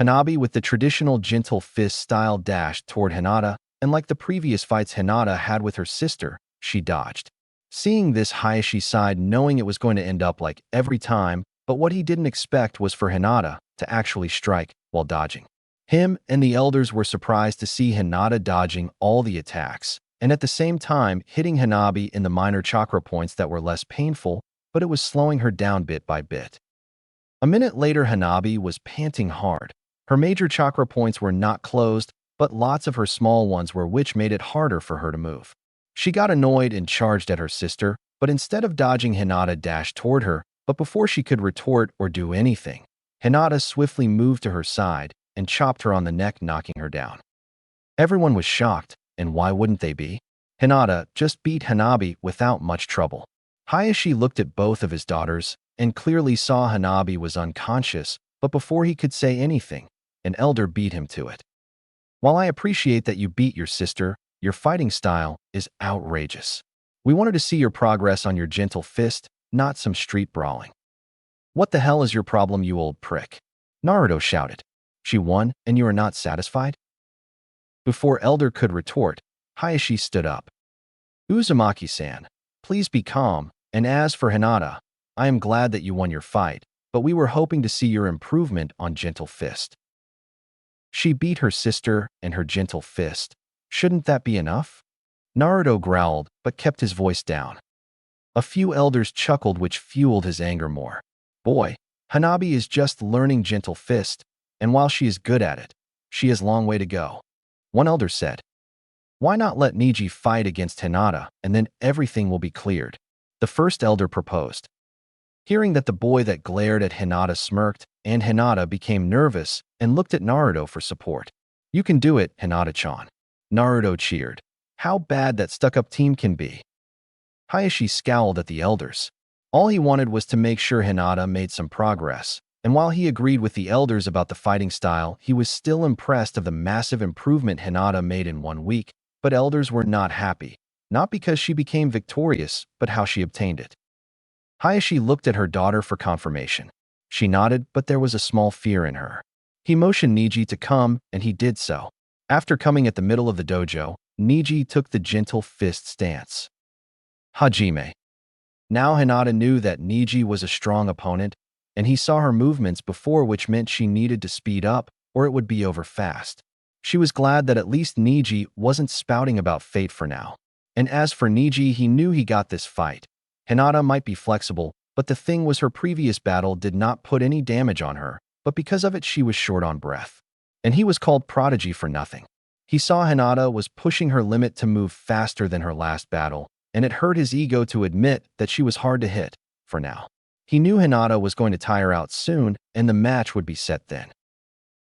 Hanabi with the traditional gentle fist style dashed toward Hinata, and like the previous fights Hinata had with her sister, she dodged. Seeing this, Hayashi sighed, knowing it was going to end up like every time, but what he didn't expect was for Hinata to actually strike while dodging. Him and the elders were surprised to see Hinata dodging all the attacks, and at the same time hitting Hanabi in the minor chakra points that were less painful, but it was slowing her down bit by bit. A minute later, Hanabi was panting hard. Her major chakra points were not closed, but lots of her small ones were, which made it harder for her to move. She got annoyed and charged at her sister, but instead of dodging, Hinata dashed toward her, but before she could retort or do anything, Hinata swiftly moved to her side and chopped her on the neck, knocking her down. Everyone was shocked, and why wouldn't they be? Hinata just beat Hanabi without much trouble. Hayashi looked at both of his daughters and clearly saw Hanabi was unconscious, but before he could say anything, an elder beat him to it. While I appreciate that you beat your sister, your fighting style is outrageous. We wanted to see your progress on your gentle fist, not some street brawling. What the hell is your problem, you old prick? Naruto shouted. She won, and you are not satisfied? Before Elder could retort, Hayashi stood up. Uzumaki-san, please be calm, and as for Hinata, I am glad that you won your fight, but we were hoping to see your improvement on gentle fist. She beat her sister and her gentle fist. Shouldn't that be enough? Naruto growled, but kept his voice down. A few elders chuckled, which fueled his anger more. Boy, Hanabi is just learning gentle fist, and while she is good at it, she has a long way to go. One elder said, why not let Neji fight against Hinata, and then everything will be cleared? The first elder proposed. Hearing that, the boy that glared at Hinata smirked, and Hinata became nervous and looked at Naruto for support. You can do it, Hinata-chan. Naruto cheered. How bad that stuck-up team can be. Hayashi scowled at the elders. All he wanted was to make sure Hinata made some progress, and while he agreed with the elders about the fighting style, he was still impressed of the massive improvement Hinata made in 1 week, but elders were not happy, not because she became victorious, but how she obtained it. Hayashi looked at her daughter for confirmation. She nodded, but there was a small fear in her. He motioned Neji to come, and he did so. After coming at the middle of the dojo, Neji took the gentle fist stance. Hajime. Now Hinata knew that Neji was a strong opponent, and he saw her movements before, which meant she needed to speed up, or it would be over fast. She was glad that at least Neji wasn't spouting about fate for now. And as for Neji, he knew he got this fight. Hinata might be flexible, but the thing was her previous battle did not put any damage on her, but because of it she was short on breath. And he was called Prodigy for nothing. He saw Hinata was pushing her limit to move faster than her last battle, and it hurt his ego to admit that she was hard to hit, for now. He knew Hinata was going to tire out soon, and the match would be set then.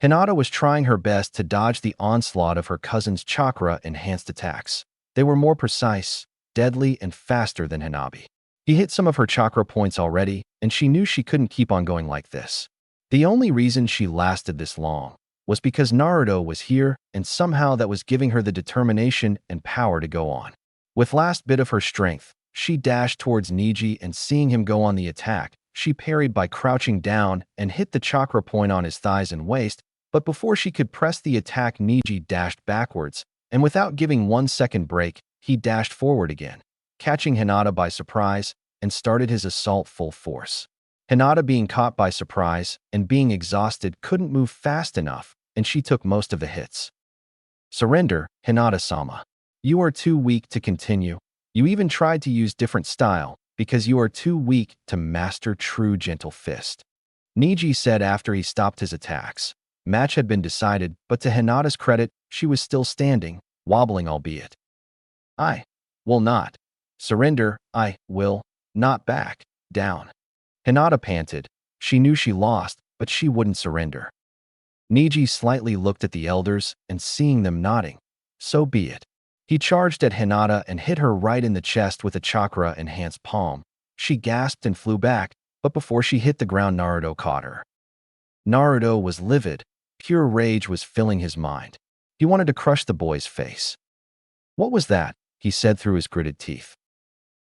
Hinata was trying her best to dodge the onslaught of her cousin's chakra-enhanced attacks. They were more precise, deadly, and faster than Hanabi. He hit some of her chakra points already, and she knew she couldn't keep on going like this. The only reason she lasted this long was because Naruto was here, and somehow that was giving her the determination and power to go on. With last bit of her strength, she dashed towards Neji, and seeing him go on the attack, she parried by crouching down and hit the chakra point on his thighs and waist, but before she could press the attack, Neji dashed backwards, and without giving 1 second break, he dashed forward again, catching Hinata by surprise, and started his assault full force. Hinata, being caught by surprise and being exhausted, couldn't move fast enough, and she took most of the hits. Surrender, Hinata-sama. You are too weak to continue. You even tried to use different style because you are too weak to master true gentle fist. Neji said after he stopped his attacks. Match had been decided, but to Hinata's credit, she was still standing, wobbling albeit. I will not surrender. I will not back down. Hinata panted. She knew she lost, but she wouldn't surrender. Niji slightly looked at the elders, and seeing them nodding, so be it. He charged at Hinata and hit her right in the chest with a chakra-enhanced palm. She gasped and flew back, but before she hit the ground, Naruto caught her. Naruto was livid. Pure rage was filling his mind. He wanted to crush the boy's face. "What was that?" he said through his gritted teeth.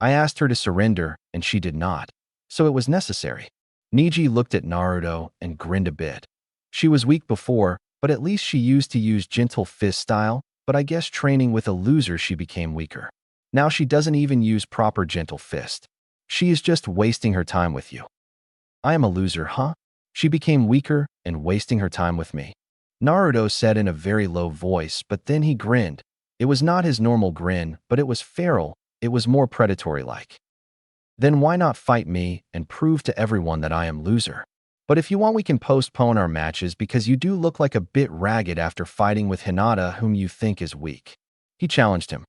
"I asked her to surrender, and she did not. So it was necessary." Niji looked at Naruto and grinned a bit. She was weak before, but at least she used to use gentle fist style, but I guess training with a loser she became weaker. Now she doesn't even use proper gentle fist. She is just wasting her time with you. I am a loser, huh? She became weaker and wasting her time with me. Naruto said in a very low voice, but then he grinned. It was not his normal grin, but it was feral. It was more predatory-like. Then why not fight me and prove to everyone that I am loser? But if you want, we can postpone our matches because you do look like a bit ragged after fighting with Hinata, whom you think is weak. He challenged him.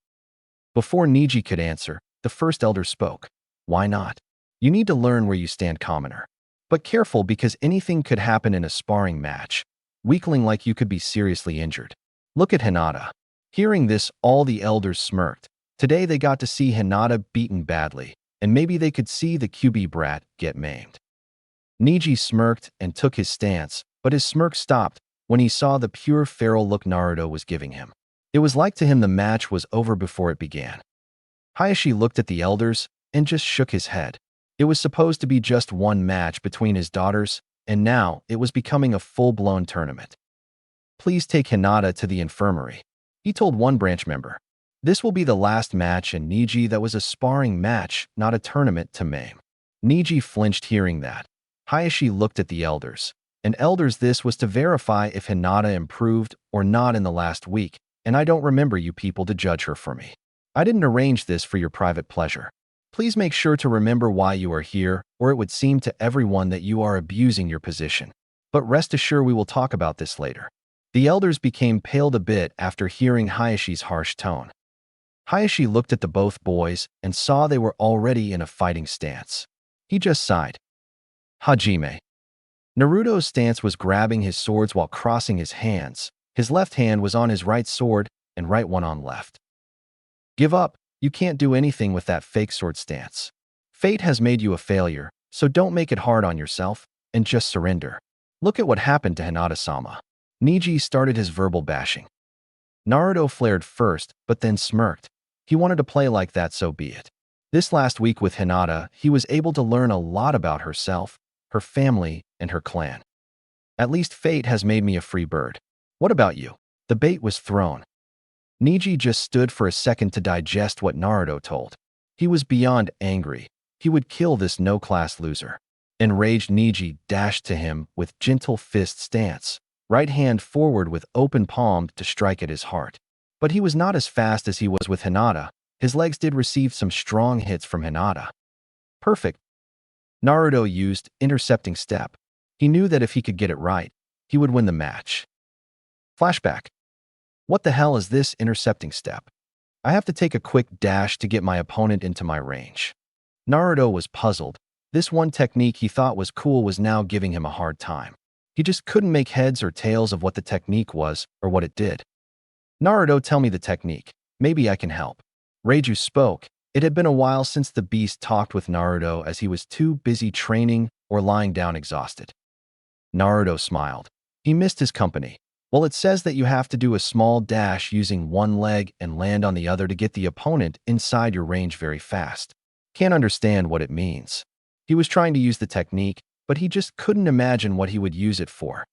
Before Niji could answer, the first elder spoke. Why not? You need to learn where you stand, commoner. But careful, because anything could happen in a sparring match. Weakling like you could be seriously injured. Look at Hinata. Hearing this, all the elders smirked. Today they got to see Hinata beaten badly, and maybe they could see the QB brat get maimed. Niji smirked and took his stance, but his smirk stopped when he saw the pure feral look Naruto was giving him. It was like to him the match was over before it began. Hayashi looked at the elders and just shook his head. It was supposed to be just one match between his daughters, and now it was becoming a full-blown tournament. Please take Hinata to the infirmary, he told one branch member. This will be the last match, and Niji, that was a sparring match, not a tournament to maim. Niji flinched hearing that. Hayashi looked at the elders. And elders, this was to verify if Hinata improved or not in the last week, and I don't remember you people to judge her for me. I didn't arrange this for your private pleasure. Please make sure to remember why you are here, or it would seem to everyone that you are abusing your position. But rest assured, we will talk about this later. The elders became paled a bit after hearing Hayashi's harsh tone. Hayashi looked at the both boys and saw they were already in a fighting stance. He just sighed. Hajime. Naruto's stance was grabbing his swords while crossing his hands. His left hand was on his right sword and right one on left. Give up. You can't do anything with that fake sword stance. Fate has made you a failure, so don't make it hard on yourself and just surrender. Look at what happened to Hinata-sama. Niji started his verbal bashing. Naruto flared first, but then smirked. He wanted to play like that, so be it. This last week with Hinata, he was able to learn a lot about herself, her family, and her clan. At least fate has made me a free bird. What about you? The bait was thrown. Niji just stood for a second to digest what Naruto told. He was beyond angry. He would kill this no-class loser. Enraged, Niji dashed to him with gentle fist stance, right hand forward with open palm to strike at his heart. But he was not as fast as he was with Hinata. His legs did receive some strong hits from Hinata. Perfect. Naruto used intercepting step. He knew that if he could get it right, he would win the match. Flashback. What the hell is this intercepting step? I have to take a quick dash to get my opponent into my range. Naruto was puzzled. This one technique he thought was cool was now giving him a hard time. He just couldn't make heads or tails of what the technique was or what it did. Naruto, tell me the technique. Maybe I can help. Reiju spoke. It had been a while since the beast talked with Naruto, as he was too busy training or lying down exhausted. Naruto smiled. He missed his company. Well, it says that you have to do a small dash using one leg and land on the other to get the opponent inside your range very fast. Can't understand what it means. He was trying to use the technique, but he just couldn't imagine what he would use it for.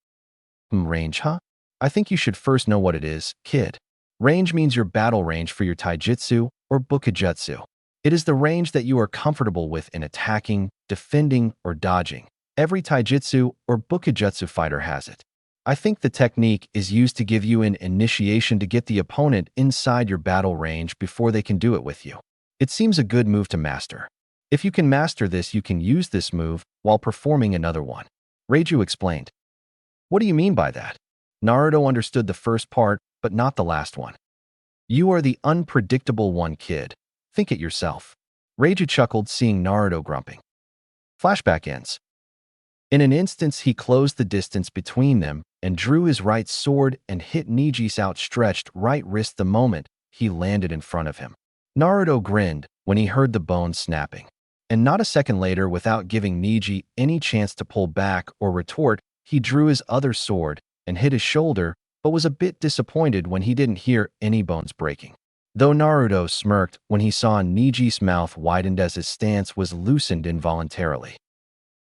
Range, huh? I think you should first know what it is, kid. Range means your battle range for your taijutsu or bukijutsu. It is the range that you are comfortable with in attacking, defending, or dodging. Every taijutsu or bukijutsu fighter has it. I think the technique is used to give you an initiation to get the opponent inside your battle range before they can do it with you. It seems a good move to master. If you can master this, you can use this move while performing another one. Reiju explained. What do you mean by that? Naruto understood the first part, but not the last one. You are the unpredictable one, kid. Think it yourself. Reiji chuckled, seeing Naruto grumping. Flashback ends. In an instant, he closed the distance between them and drew his right sword and hit Niji's outstretched right wrist the moment he landed in front of him. Naruto grinned when he heard the bone snapping. And not a second later, without giving Niji any chance to pull back or retort, he drew his other sword and hit his shoulder, but was a bit disappointed when he didn't hear any bones breaking. Though Naruto smirked when he saw Niji's mouth widened as his stance was loosened involuntarily.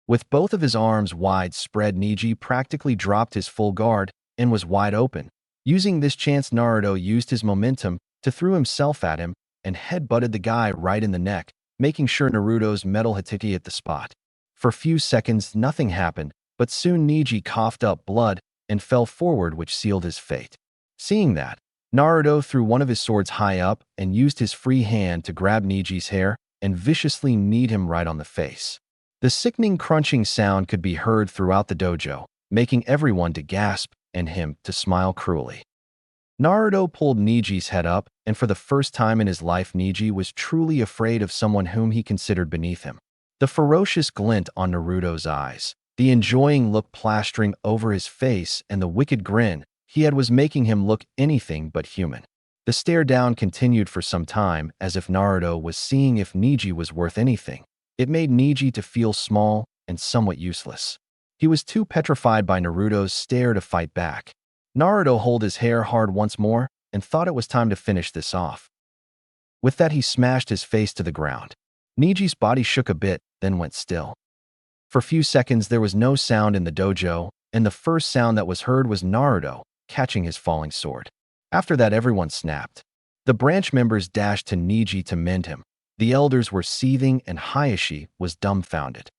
With both of his arms wide spread, Niji practically dropped his full guard and was wide open. Using this chance, Naruto used his momentum to throw himself at him and headbutted the guy right in the neck, making sure Naruto's metal hit the spot. For a few seconds, nothing happened, but soon Niji coughed up blood and fell forward, which sealed his fate. Seeing that, Naruto threw one of his swords high up and used his free hand to grab Niji's hair and viciously kneed him right on the face. The sickening crunching sound could be heard throughout the dojo, making everyone to gasp and him to smile cruelly. Naruto pulled Niji's head up, and for the first time in his life, Niji was truly afraid of someone whom he considered beneath him. The ferocious glint on Naruto's eyes, the enjoying look plastering over his face, and the wicked grin he had was making him look anything but human. The stare down continued for some time, as if Naruto was seeing if Niji was worth anything. It made Niji to feel small and somewhat useless. He was too petrified by Naruto's stare to fight back. Naruto held his hair hard once more and thought it was time to finish this off. With that, he smashed his face to the ground. Niji's body shook a bit, then went still. For a few seconds, there was no sound in the dojo, and the first sound that was heard was Naruto catching his falling sword. After that, everyone snapped. The branch members dashed to Niji to mend him. The elders were seething, and Hayashi was dumbfounded.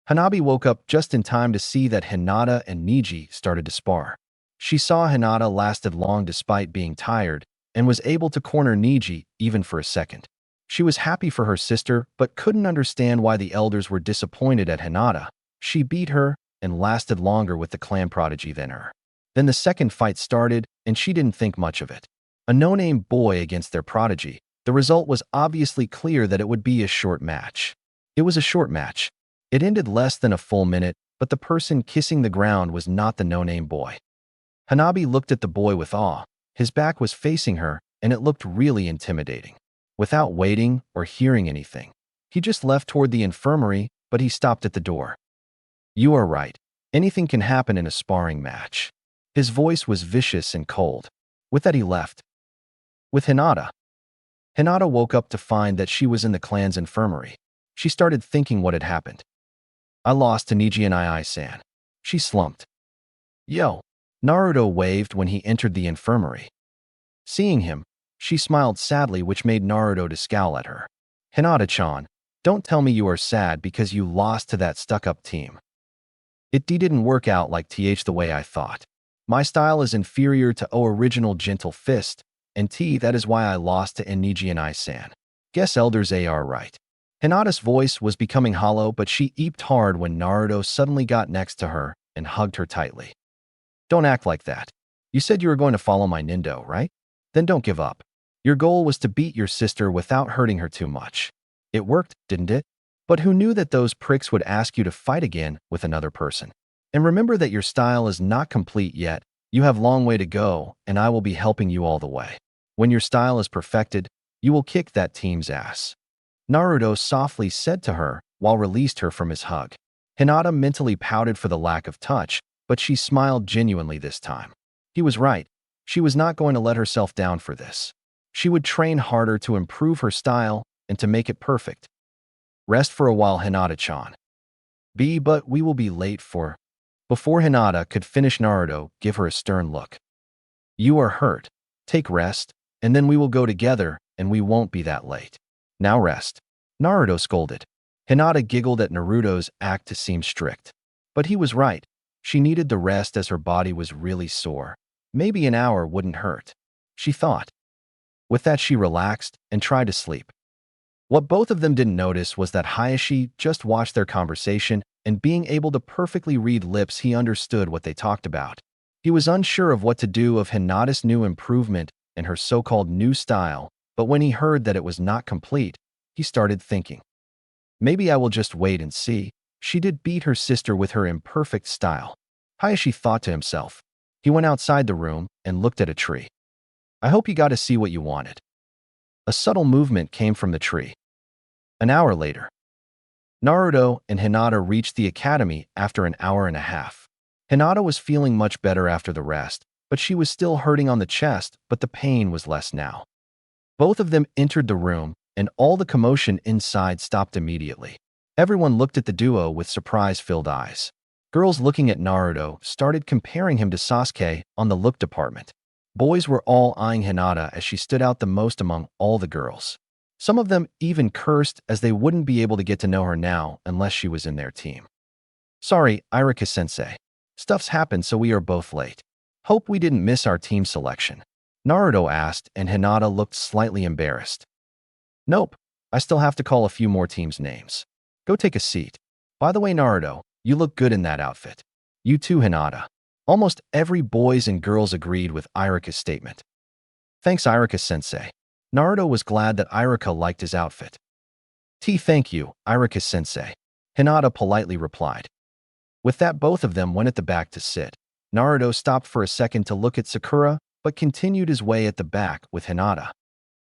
Hanabi woke up just in time to see that Hinata and Niji started to spar. She saw Hinata lasted long despite being tired and was able to corner Niji even for a second. She was happy for her sister, but couldn't understand why the elders were disappointed at Hinata. She beat her and lasted longer with the clan prodigy than her. Then the second fight started, and she didn't think much of it. A no-name boy against their prodigy. The result was obviously clear that it would be a short match. It was a short match. It ended less than a full minute, but the person kissing the ground was not the no-name boy. Hanabi looked at the boy with awe. His back was facing her, and it looked really intimidating. Without waiting or hearing anything, he just left toward the infirmary, but he stopped at the door. You are right. Anything can happen in a sparring match. His voice was vicious and cold. With that, he left. With Hinata. Hinata woke up to find that she was in the clan's infirmary. She started thinking what had happened. I lost to Niji and Ai-san. She slumped. Yo. Naruto waved when he entered the infirmary. Seeing him, she smiled sadly, which made Naruto to scowl at her. Hinata-chan, don't tell me you are sad because you lost to that stuck-up team. It didn't work out like the way I thought. My style is inferior to original Gentle Fist, and that is why I lost to Niji and Ai-san. Guess elders are right. Hinata's voice was becoming hollow, but she eeped hard when Naruto suddenly got next to her and hugged her tightly. Don't act like that. You said you were going to follow my Nindo, right? Then don't give up. Your goal was to beat your sister without hurting her too much. It worked, didn't it? But who knew that those pricks would ask you to fight again with another person? And remember that your style is not complete yet. You have a long way to go, and I will be helping you all the way. When your style is perfected, you will kick that team's ass. Naruto softly said to her while released her from his hug. Hinata mentally pouted for the lack of touch, but she smiled genuinely this time. He was right. She was not going to let herself down for this. She would train harder to improve her style and to make it perfect. Rest for a while, Hinata-chan. But we will be late for... Before Hinata could finish, Naruto gave her a stern look. You are hurt. Take rest, and then we will go together, and we won't be that late. Now rest. Naruto scolded. Hinata giggled at Naruto's act to seem strict. But he was right. She needed the rest as her body was really sore. Maybe an hour wouldn't hurt, she thought. With that, she relaxed and tried to sleep. What both of them didn't notice was that Hayashi just watched their conversation, and being able to perfectly read lips, he understood what they talked about. He was unsure of what to do of Hinata's new improvement and her so-called new style, but when he heard that it was not complete, he started thinking, maybe I will just wait and see. She did beat her sister with her imperfect style. Hayashi thought to himself. He went outside the room and looked at a tree. I hope you got to see what you wanted. A subtle movement came from the tree. An hour later, Naruto and Hinata reached the academy after an hour and a half. Hinata was feeling much better after the rest, but she was still hurting on the chest, but the pain was less now. Both of them entered the room, and all the commotion inside stopped immediately. Everyone looked at the duo with surprise-filled eyes. Girls looking at Naruto started comparing him to Sasuke on the look department. Boys were all eyeing Hinata as she stood out the most among all the girls. Some of them even cursed as they wouldn't be able to get to know her now unless she was in their team. Sorry, Irika-sensei. Stuff's happened, so we are both late. Hope we didn't miss our team selection. Naruto asked, and Hinata looked slightly embarrassed. Nope, I still have to call a few more teams' names. Go take a seat. By the way, Naruto, you look good in that outfit. You too, Hinata. Almost every boys and girls agreed with Irika's statement. Thanks, Irika-sensei. Naruto was glad that Irika liked his outfit. Thank you, Irika-sensei. Hinata politely replied. With that, both of them went at the back to sit. Naruto stopped for a second to look at Sakura, but continued his way at the back with Hinata.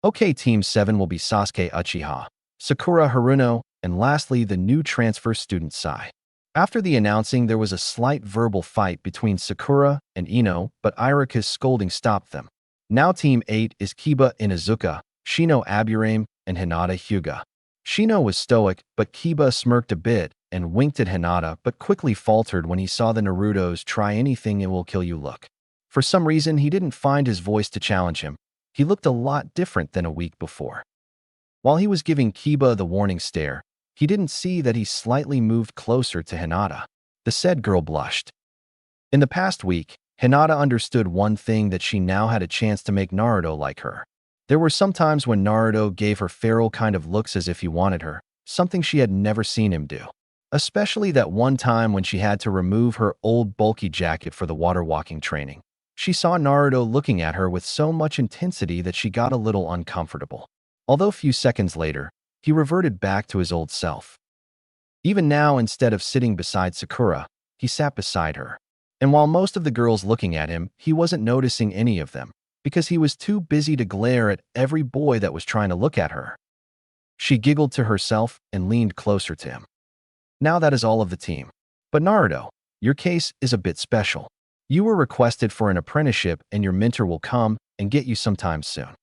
Okay, Team 7 will be Sasuke Uchiha, Sakura Haruno, and lastly, the new transfer student Sai. After the announcing, there was a slight verbal fight between Sakura and Ino, but Irika's scolding stopped them. Now Team 8 is Kiba Inuzuka, Shino Aburame, and Hinata Hyuga. Shino was stoic, but Kiba smirked a bit and winked at Hinata, but quickly faltered when he saw the Naruto's try anything it will kill you look. For some reason, he didn't find his voice to challenge him. He looked a lot different than a week before. While he was giving Kiba the warning stare, he didn't see that he slightly moved closer to Hinata. The said girl blushed. In the past week, Hinata understood one thing, that she now had a chance to make Naruto like her. There were some times when Naruto gave her feral kind of looks as if he wanted her, something she had never seen him do. Especially that one time when she had to remove her old bulky jacket for the water walking training. She saw Naruto looking at her with so much intensity that she got a little uncomfortable. Although a few seconds later, he reverted back to his old self. Even now, instead of sitting beside Sakura, he sat beside her. And while most of the girls looking at him, he wasn't noticing any of them, because he was too busy to glare at every boy that was trying to look at her. She giggled to herself and leaned closer to him. Now that is all of the team. But Naruto, your case is a bit special. You were requested for an apprenticeship, and your mentor will come and get you sometime soon.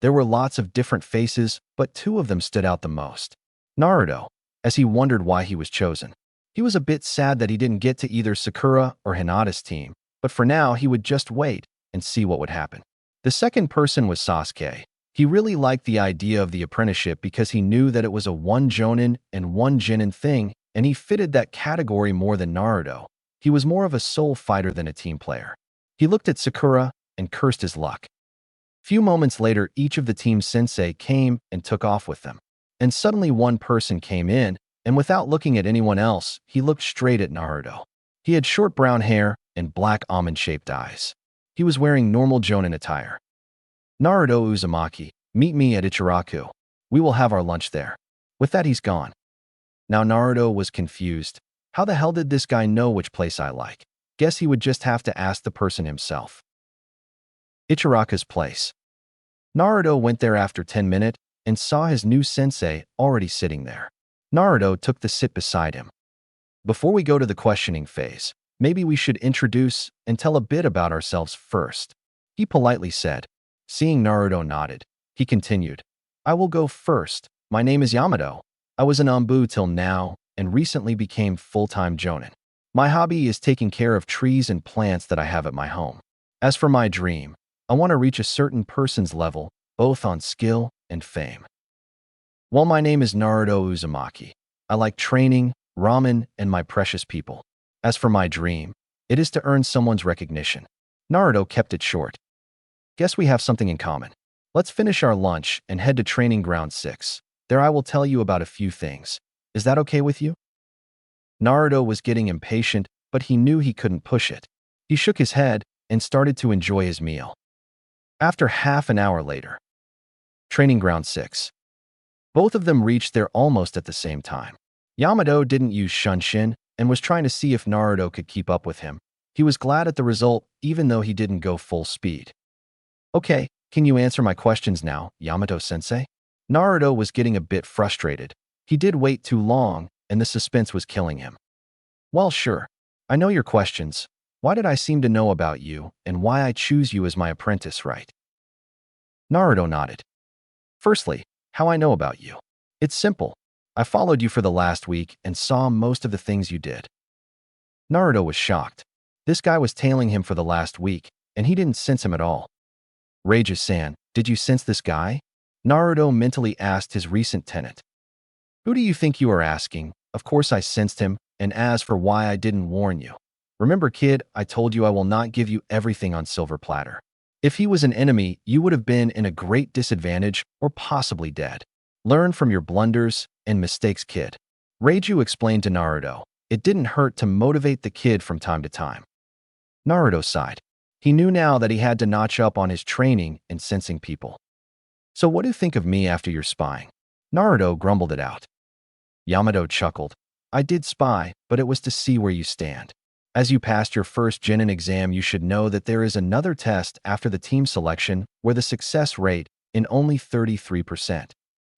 There were lots of different faces, but two of them stood out the most. Naruto, as he wondered why he was chosen. He was a bit sad that he didn't get to either Sakura or Hinata's team, but for now he would just wait and see what would happen. The second person was Sasuke. He really liked the idea of the apprenticeship because he knew that it was a one jonin and one genin thing, and he fitted that category more than Naruto. He was more of a soul fighter than a team player. He looked at Sakura and cursed his luck. Few moments later, each of the team's sensei came and took off with them. And suddenly one person came in, and without looking at anyone else, he looked straight at Naruto. He had short brown hair and black almond-shaped eyes. He was wearing normal jonin attire. Naruto Uzumaki, meet me at Ichiraku. We will have our lunch there. With that, he's gone. Now Naruto was confused. How the hell did this guy know which place I like? Guess he would just have to ask the person himself. Ichiraku's place. Naruto went there after 10 minutes and saw his new sensei already sitting there. Naruto took the sit beside him. Before we go to the questioning phase, maybe we should introduce and tell a bit about ourselves first, he politely said. Seeing Naruto nodded, he continued. I will go first. My name is Yamato. I was an Ambu till now and recently became full-time jonin. My hobby is taking care of trees and plants that I have at my home. As for my dream, I want to reach a certain person's level, both on skill and fame. Well, my name is Naruto Uzumaki. I like training, ramen, and my precious people. As for my dream, it is to earn someone's recognition. Naruto kept it short. Guess we have something in common. Let's finish our lunch and head to Training Ground 6. There I will tell you about a few things. Is that okay with you? Naruto was getting impatient, but he knew he couldn't push it. He shook his head and started to enjoy his meal. After half an hour later, Training Ground 6. Both of them reached there almost at the same time. Yamato didn't use Shunshin and was trying to see if Naruto could keep up with him. He was glad at the result, even though he didn't go full speed. Okay, can you answer my questions now, Yamato-sensei? Naruto was getting a bit frustrated. He did wait too long, and the suspense was killing him. Well, sure. I know your questions. Why did I seem to know about you, and why I choose you as my apprentice, right? Naruto nodded. Firstly, how I know about you. It's simple. I followed you for the last week and saw most of the things you did. Naruto was shocked. This guy was tailing him for the last week, and he didn't sense him at all. Rages-san, did you sense this guy? Naruto mentally asked his recent tenant. Who do you think you are asking? Of course I sensed him, and as for why I didn't warn you. Remember, kid, I told you I will not give you everything on silver platter. If he was an enemy, you would have been in a great disadvantage or possibly dead. Learn from your blunders and mistakes, kid. Reiju explained to Naruto. It didn't hurt to motivate the kid from time to time. Naruto sighed. He knew now that he had to notch up on his training and sensing people. So what do you think of me after your spying? Naruto grumbled it out. Yamato chuckled. I did spy, but it was to see where you stand. As you passed your first Genin exam, you should know that there is another test after the team selection where the success rate in only 33%.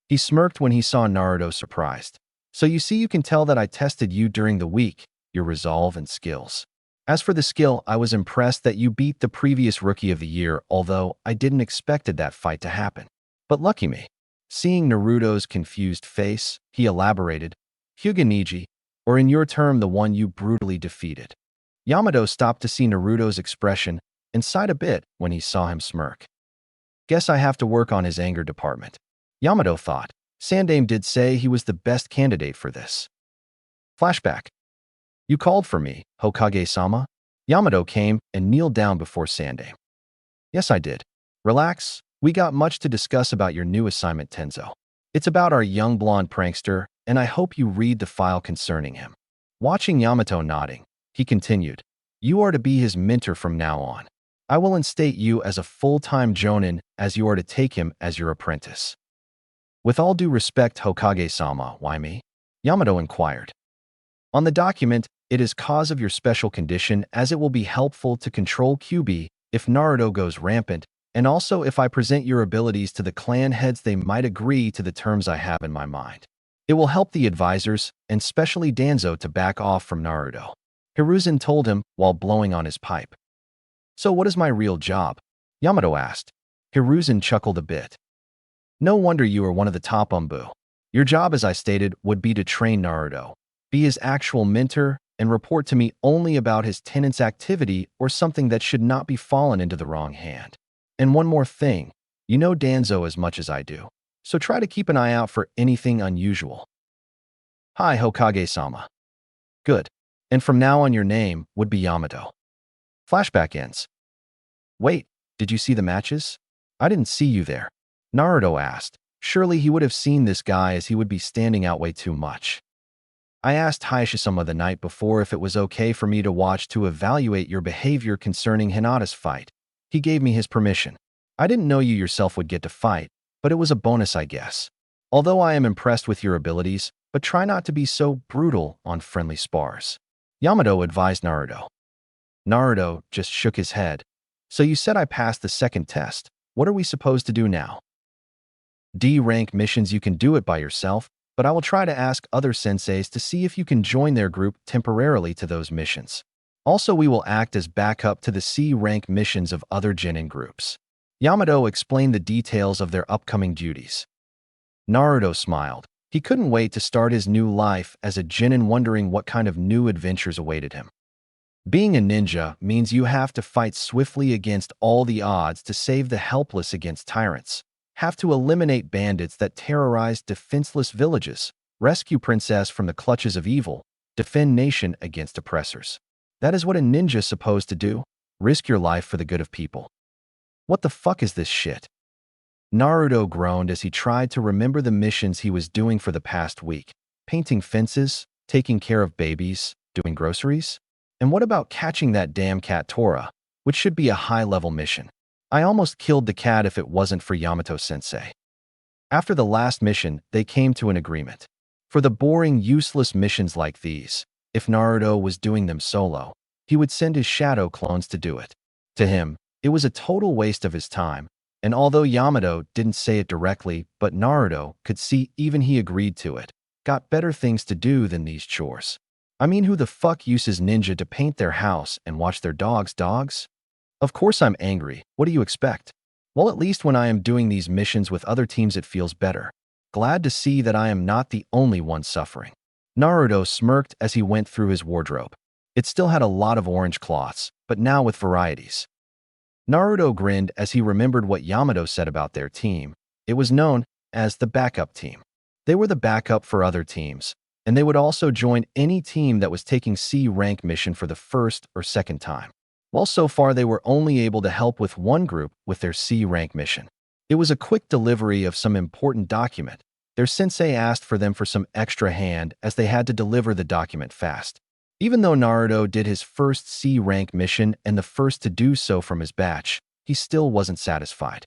He smirked when he saw Naruto surprised. So you see, you can tell that I tested you during the week, your resolve and skills. As for the skill, I was impressed that you beat the previous Rookie of the Year, although I didn't expected that fight to happen. But lucky me. Seeing Naruto's confused face, he elaborated, Hyuga-Niji, or in your term, the one you brutally defeated. Yamato stopped to see Naruto's expression and sighed a bit when he saw him smirk. Guess I have to work on his anger department. Yamato thought. Sandaime did say he was the best candidate for this. Flashback. You called for me, Hokage-sama? Yamato came and kneeled down before Sandaime. Yes, I did. Relax, we got much to discuss about your new assignment, Tenzo. It's about our young blonde prankster, and I hope you read the file concerning him. Watching Yamato nodding, he continued, you are to be his mentor from now on. I will instate you as a full-time jonin as you are to take him as your apprentice. With all due respect, Hokage-sama, why me? Yamato inquired. On the document, it is cause of your special condition as it will be helpful to control QB if Naruto goes rampant, and also if I present your abilities to the clan heads they might agree to the terms I have in my mind. It will help the advisors, and especially Danzo, to back off from Naruto. Hiruzen told him while blowing on his pipe. So what is my real job? Yamato asked. Hiruzen chuckled a bit. No wonder you are one of the top Umbu. Your job, as I stated, would be to train Naruto, be his actual mentor, and report to me only about his tenant's activity or something that should not be fallen into the wrong hand. And one more thing, you know Danzo as much as I do, so try to keep an eye out for anything unusual. Hi, Hokage-sama. Good. And from now on your name would be Yamato. Flashback ends. Wait, did you see the matches? I didn't see you there. Naruto asked. Surely he would have seen this guy as he would be standing out way too much. I asked Hayashi-sama the night before if it was okay for me to watch to evaluate your behavior concerning Hinata's fight. He gave me his permission. I didn't know you yourself would get to fight, but it was a bonus, I guess. Although I am impressed with your abilities, but try not to be so brutal on friendly spars. Yamato advised Naruto. Naruto just shook his head. So you said I passed the second test. What are we supposed to do now? D-rank missions, you can do it by yourself, but I will try to ask other senseis to see if you can join their group temporarily to those missions. Also, we will act as backup to the C-rank missions of other genin groups. Yamato explained the details of their upcoming duties. Naruto smiled. He couldn't wait to start his new life as a genin, wondering what kind of new adventures awaited him. Being a ninja means you have to fight swiftly against all the odds to save the helpless against tyrants, have to eliminate bandits that terrorize defenseless villages, rescue princess from the clutches of evil, defend nation against oppressors. That is what a ninja's supposed to do, risk your life for the good of people. What the fuck is this shit? Naruto groaned as he tried to remember the missions he was doing for the past week. Painting fences, taking care of babies, doing groceries? And what about catching that damn cat Tora, which should be a high-level mission? I almost killed the cat if it wasn't for Yamato-sensei. After the last mission, they came to an agreement. For the boring, useless missions like these, if Naruto was doing them solo, he would send his shadow clones to do it. To him, it was a total waste of his time, and although Yamato didn't say it directly, but Naruto could see even he agreed to it, got better things to do than these chores. I mean, who the fuck uses ninja to paint their house and watch their dogs? Of course I'm angry. What do you expect? Well, at least when I am doing these missions with other teams it feels better. Glad to see that I am not the only one suffering. Naruto smirked as he went through his wardrobe. It still had a lot of orange cloths, but now with varieties. Naruto grinned as he remembered what Yamato said about their team. It was known as the backup team. They were the backup for other teams, and they would also join any team that was taking C-rank mission for the first or second time. Well, so far they were only able to help with one group with their C-rank mission. It was a quick delivery of some important document. Their sensei asked for them for some extra hand as they had to deliver the document fast. Even though Naruto did his first C-rank mission and the first to do so from his batch, he still wasn't satisfied.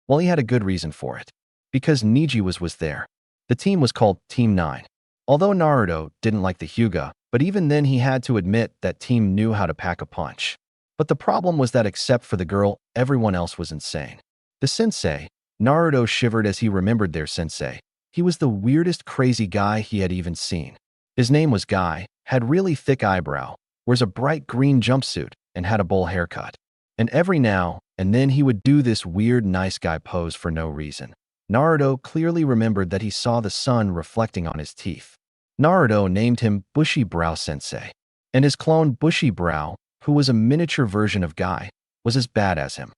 Well, he had a good reason for it. Because Neji was there. The team was called Team 9. Although Naruto didn't like the Hyuga, but even then he had to admit that team knew how to pack a punch. But the problem was that except for the girl, everyone else was insane. The sensei, Naruto shivered as he remembered their sensei. He was the weirdest crazy guy he had even seen. His name was Guy, had really thick eyebrow, wears a bright green jumpsuit, and had a bowl haircut. And every now and then he would do this weird nice guy pose for no reason. Naruto clearly remembered that he saw the sun reflecting on his teeth. Naruto named him Bushy Brow Sensei. And his clone Bushy Brow, who was a miniature version of Guy, was as bad as him.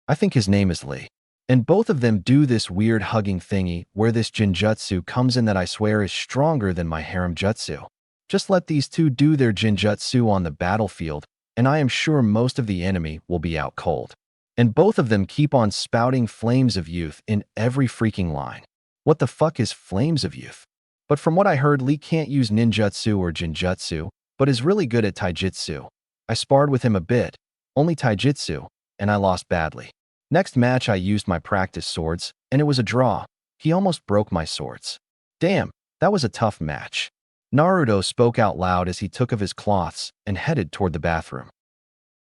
I think his name is Lee. And both of them do this weird hugging thingy where this jinjutsu comes in that I swear is stronger than my harem jutsu. Just let these two do their jinjutsu on the battlefield, and I am sure most of the enemy will be out cold. And both of them keep on spouting flames of youth in every freaking line. What the fuck is flames of youth? But from what I heard, Lee can't use ninjutsu or jinjutsu, but is really good at taijutsu. I sparred with him a bit, only taijutsu, and I lost badly. Next match I used my practice swords, and it was a draw. He almost broke my swords. Damn, that was a tough match. Naruto spoke out loud as he took off his cloths and headed toward the bathroom.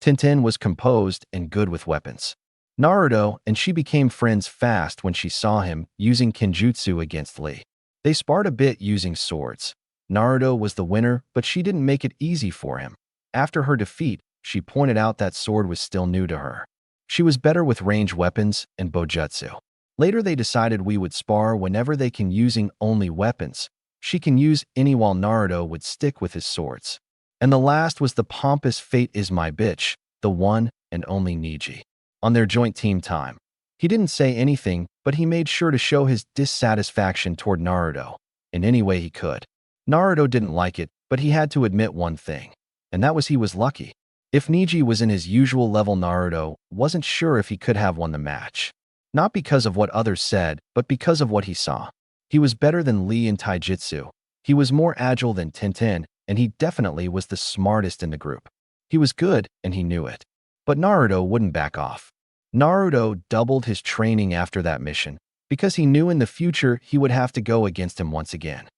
Tintin was composed and good with weapons. Naruto and she became friends fast when she saw him using kenjutsu against Lee. They sparred a bit using swords. Naruto was the winner, but she didn't make it easy for him. After her defeat, she pointed out that sword was still new to her. She was better with range weapons and bojutsu. Later they decided we would spar whenever they can using only weapons. She can use any while Naruto would stick with his swords. And the last was the pompous fate is my bitch, the one and only Neji. On their joint team time. He didn't say anything, but he made sure to show his dissatisfaction toward Naruto in any way he could. Naruto didn't like it, but he had to admit one thing, and that was he was lucky. If Neji was in his usual level, Naruto wasn't sure if he could have won the match. Not because of what others said, but because of what he saw. He was better than Lee in taijutsu. He was more agile than Tintin, and he definitely was the smartest in the group. He was good, and he knew it. But Naruto wouldn't back off. Naruto doubled his training after that mission, because he knew in the future he would have to go against him once again.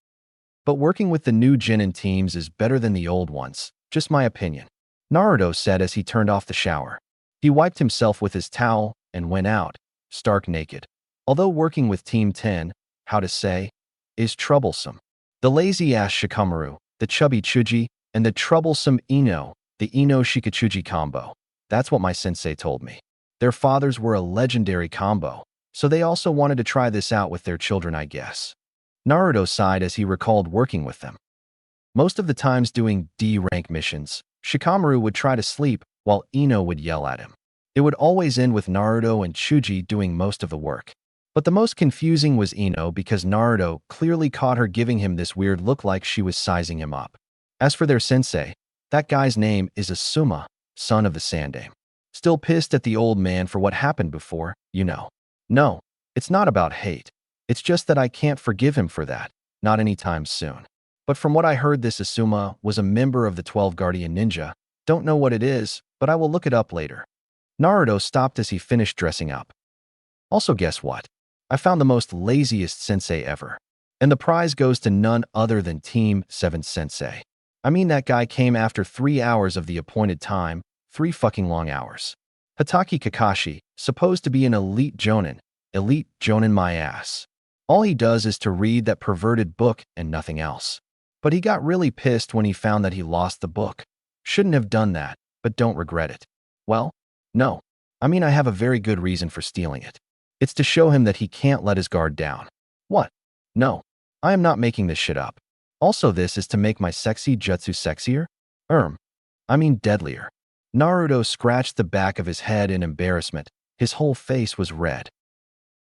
But working with the new Genin teams is better than the old ones, just my opinion. Naruto said as he turned off the shower. He wiped himself with his towel and went out, stark naked. Although working with Team 10, how to say, is troublesome. The lazy-ass Shikamaru, the chubby Chuji, and the troublesome Ino, the Ino-Shikachuji combo. That's what my sensei told me. Their fathers were a legendary combo, so they also wanted to try this out with their children, I guess. Naruto sighed as he recalled working with them. Most of the times doing D-rank missions, Shikamaru would try to sleep while Ino would yell at him. It would always end with Naruto and Chuji doing most of the work. But the most confusing was Ino because Naruto clearly caught her giving him this weird look like she was sizing him up. As for their sensei, that guy's name is Asuma, son of the Sandame. Still pissed at the old man for what happened before, you know. No, It's not about hate. It's just that I can't forgive him for that, not anytime soon. But from what I heard, this Asuma was a member of the 12 Guardian Ninja. Don't know what it is, but I will look it up later. Naruto stopped as he finished dressing up. Also, guess what? I found the most laziest sensei ever. And the prize goes to none other than Team 7 Sensei. I mean, that guy came after 3 hours of the appointed time, 3 fucking long hours. Hatake Kakashi, supposed to be an elite jonin my ass. All he does is to read that perverted book and nothing else. But he got really pissed when he found that he lost the book. Shouldn't have done that, but don't regret it. Well, no. I mean, I have a very good reason for stealing it. It's to show him that he can't let his guard down. What? No. I am not making this shit up. Also, this is to make my sexy jutsu sexier? I mean deadlier. Naruto scratched the back of his head in embarrassment. His whole face was red.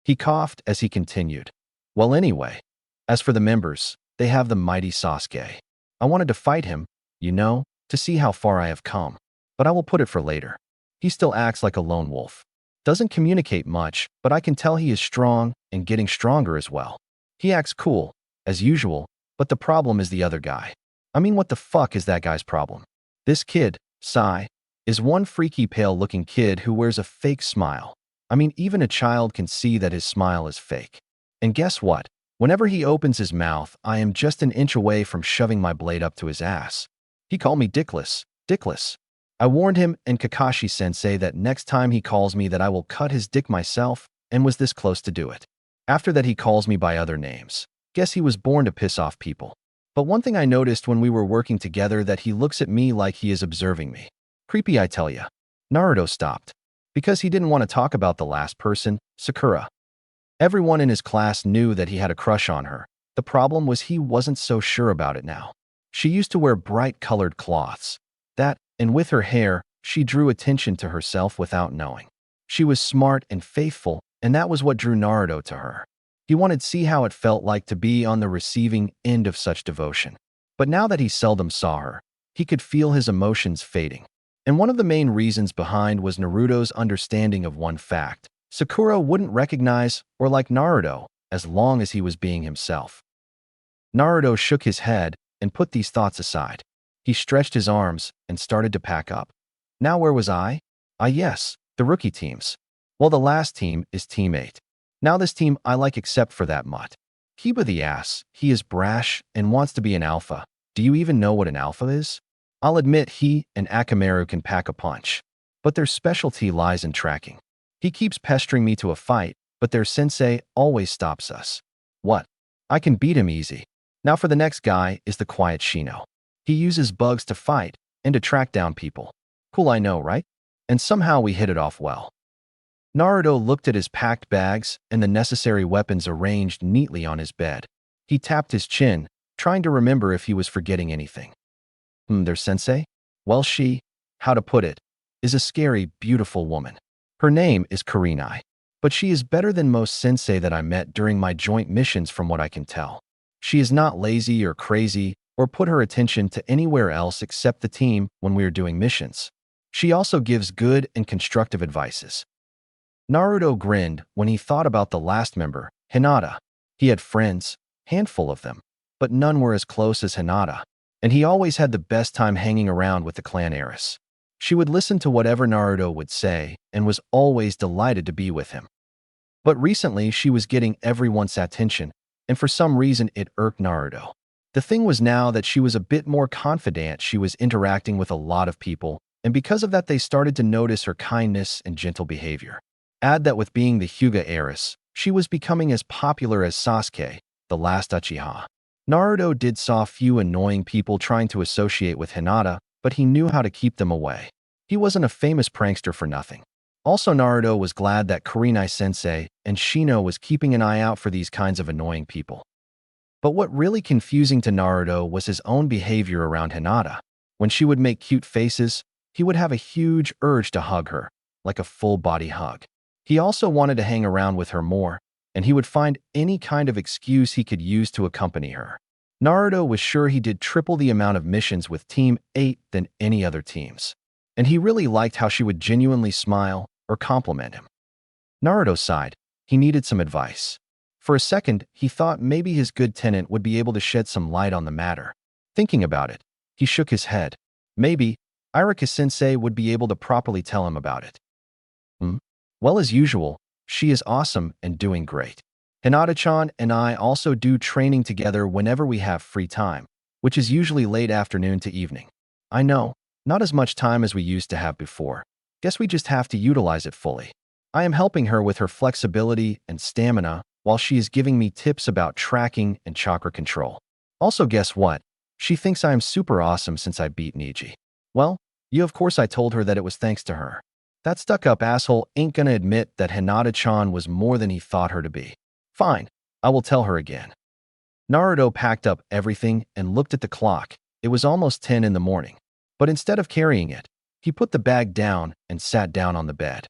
He coughed as he continued. Well, anyway, as for the members, they have the mighty Sasuke. I wanted to fight him, to see how far I have come. But I will put it for later. He still acts like a lone wolf. Doesn't communicate much, but I can tell he is strong and getting stronger as well. He acts cool, as usual, but the problem is the other guy. I mean, what the fuck is that guy's problem? This kid, Sai, is one freaky pale-looking kid who wears a fake smile. I mean, even a child can see that his smile is fake. And guess what? Whenever he opens his mouth, I am just an inch away from shoving my blade up to his ass. He called me dickless. I warned him and Kakashi-sensei that next time he calls me that I will cut his dick myself, and was this close to do it. After that, he calls me by other names. Guess he was born to piss off people. But one thing I noticed when we were working together, that he looks at me like he is observing me. Creepy, I tell ya. Naruto stopped. Because he didn't want to talk about the last person, Sakura. Everyone in his class knew that he had a crush on her. The problem was he wasn't so sure about it now. She used to wear bright-colored cloths. And with her hair, she drew attention to herself without knowing. She was smart and faithful, and that was what drew Naruto to her. He wanted to see how it felt like to be on the receiving end of such devotion. But now that he seldom saw her, he could feel his emotions fading. And one of the main reasons behind was Naruto's understanding of one fact. Sakura wouldn't recognize or like Naruto as long as he was being himself. Naruto shook his head and put these thoughts aside. He stretched his arms and started to pack up. Now where was I? Yes, the rookie teams. Well, the last team is Team 8. Now this team I like except for that mutt. Kiba the ass, he is brash and wants to be an alpha. Do you even know what an alpha is? I'll admit he and Akamaru can pack a punch. But their specialty lies in tracking. He keeps pestering me to a fight, but their sensei always stops us. What? I can beat him easy. Now for the next guy is the quiet Shino. He uses bugs to fight and to track down people. Cool, I know, right? And somehow we hit it off well. Naruto looked at his packed bags and the necessary weapons arranged neatly on his bed. He tapped his chin, trying to remember if he was forgetting anything. Their sensei? Well, she, how to put it, is a scary, beautiful woman. Her name is Kurenai, but she is better than most sensei that I met during my joint missions from what I can tell. She is not lazy or crazy, or put her attention to anywhere else except the team when we are doing missions. She also gives good and constructive advices. Naruto grinned when he thought about the last member, Hinata. He had friends, handful of them, but none were as close as Hinata, and he always had the best time hanging around with the clan heiress. She would listen to whatever Naruto would say and was always delighted to be with him. But recently she was getting everyone's attention, and for some reason it irked Naruto. The thing was now that she was a bit more confident, she was interacting with a lot of people, and because of that they started to notice her kindness and gentle behavior. Add that with being the Hyuga heiress, she was becoming as popular as Sasuke, the last Uchiha. Naruto did saw few annoying people trying to associate with Hinata, but he knew how to keep them away. He wasn't a famous prankster for nothing. Also, Naruto was glad that Kurenai-sensei and Shino was keeping an eye out for these kinds of annoying people. But what really confusing to Naruto was his own behavior around Hinata. When she would make cute faces, he would have a huge urge to hug her, like a full-body hug. He also wanted to hang around with her more, and he would find any kind of excuse he could use to accompany her. Naruto was sure he did triple the amount of missions with Team 8 than any other teams, and he really liked how she would genuinely smile or compliment him. Naruto sighed. He needed some advice. For a second, he thought maybe his good tenant would be able to shed some light on the matter. Thinking about it, he shook his head. Maybe Irika-sensei would be able to properly tell him about it. Well, as usual, she is awesome and doing great. Hinata-chan and I also do training together whenever we have free time, which is usually late afternoon to evening. I know, not as much time as we used to have before. Guess we just have to utilize it fully. I am helping her with her flexibility and stamina while she is giving me tips about tracking and chakra control. Also, guess what? She thinks I am super awesome since I beat Niji. Well, of course I told her that it was thanks to her. That stuck-up asshole ain't gonna admit that Hinata-chan was more than he thought her to be. Fine, I will tell her again. Naruto packed up everything and looked at the clock. It was almost 10 in the morning. But instead of carrying it, he put the bag down and sat down on the bed.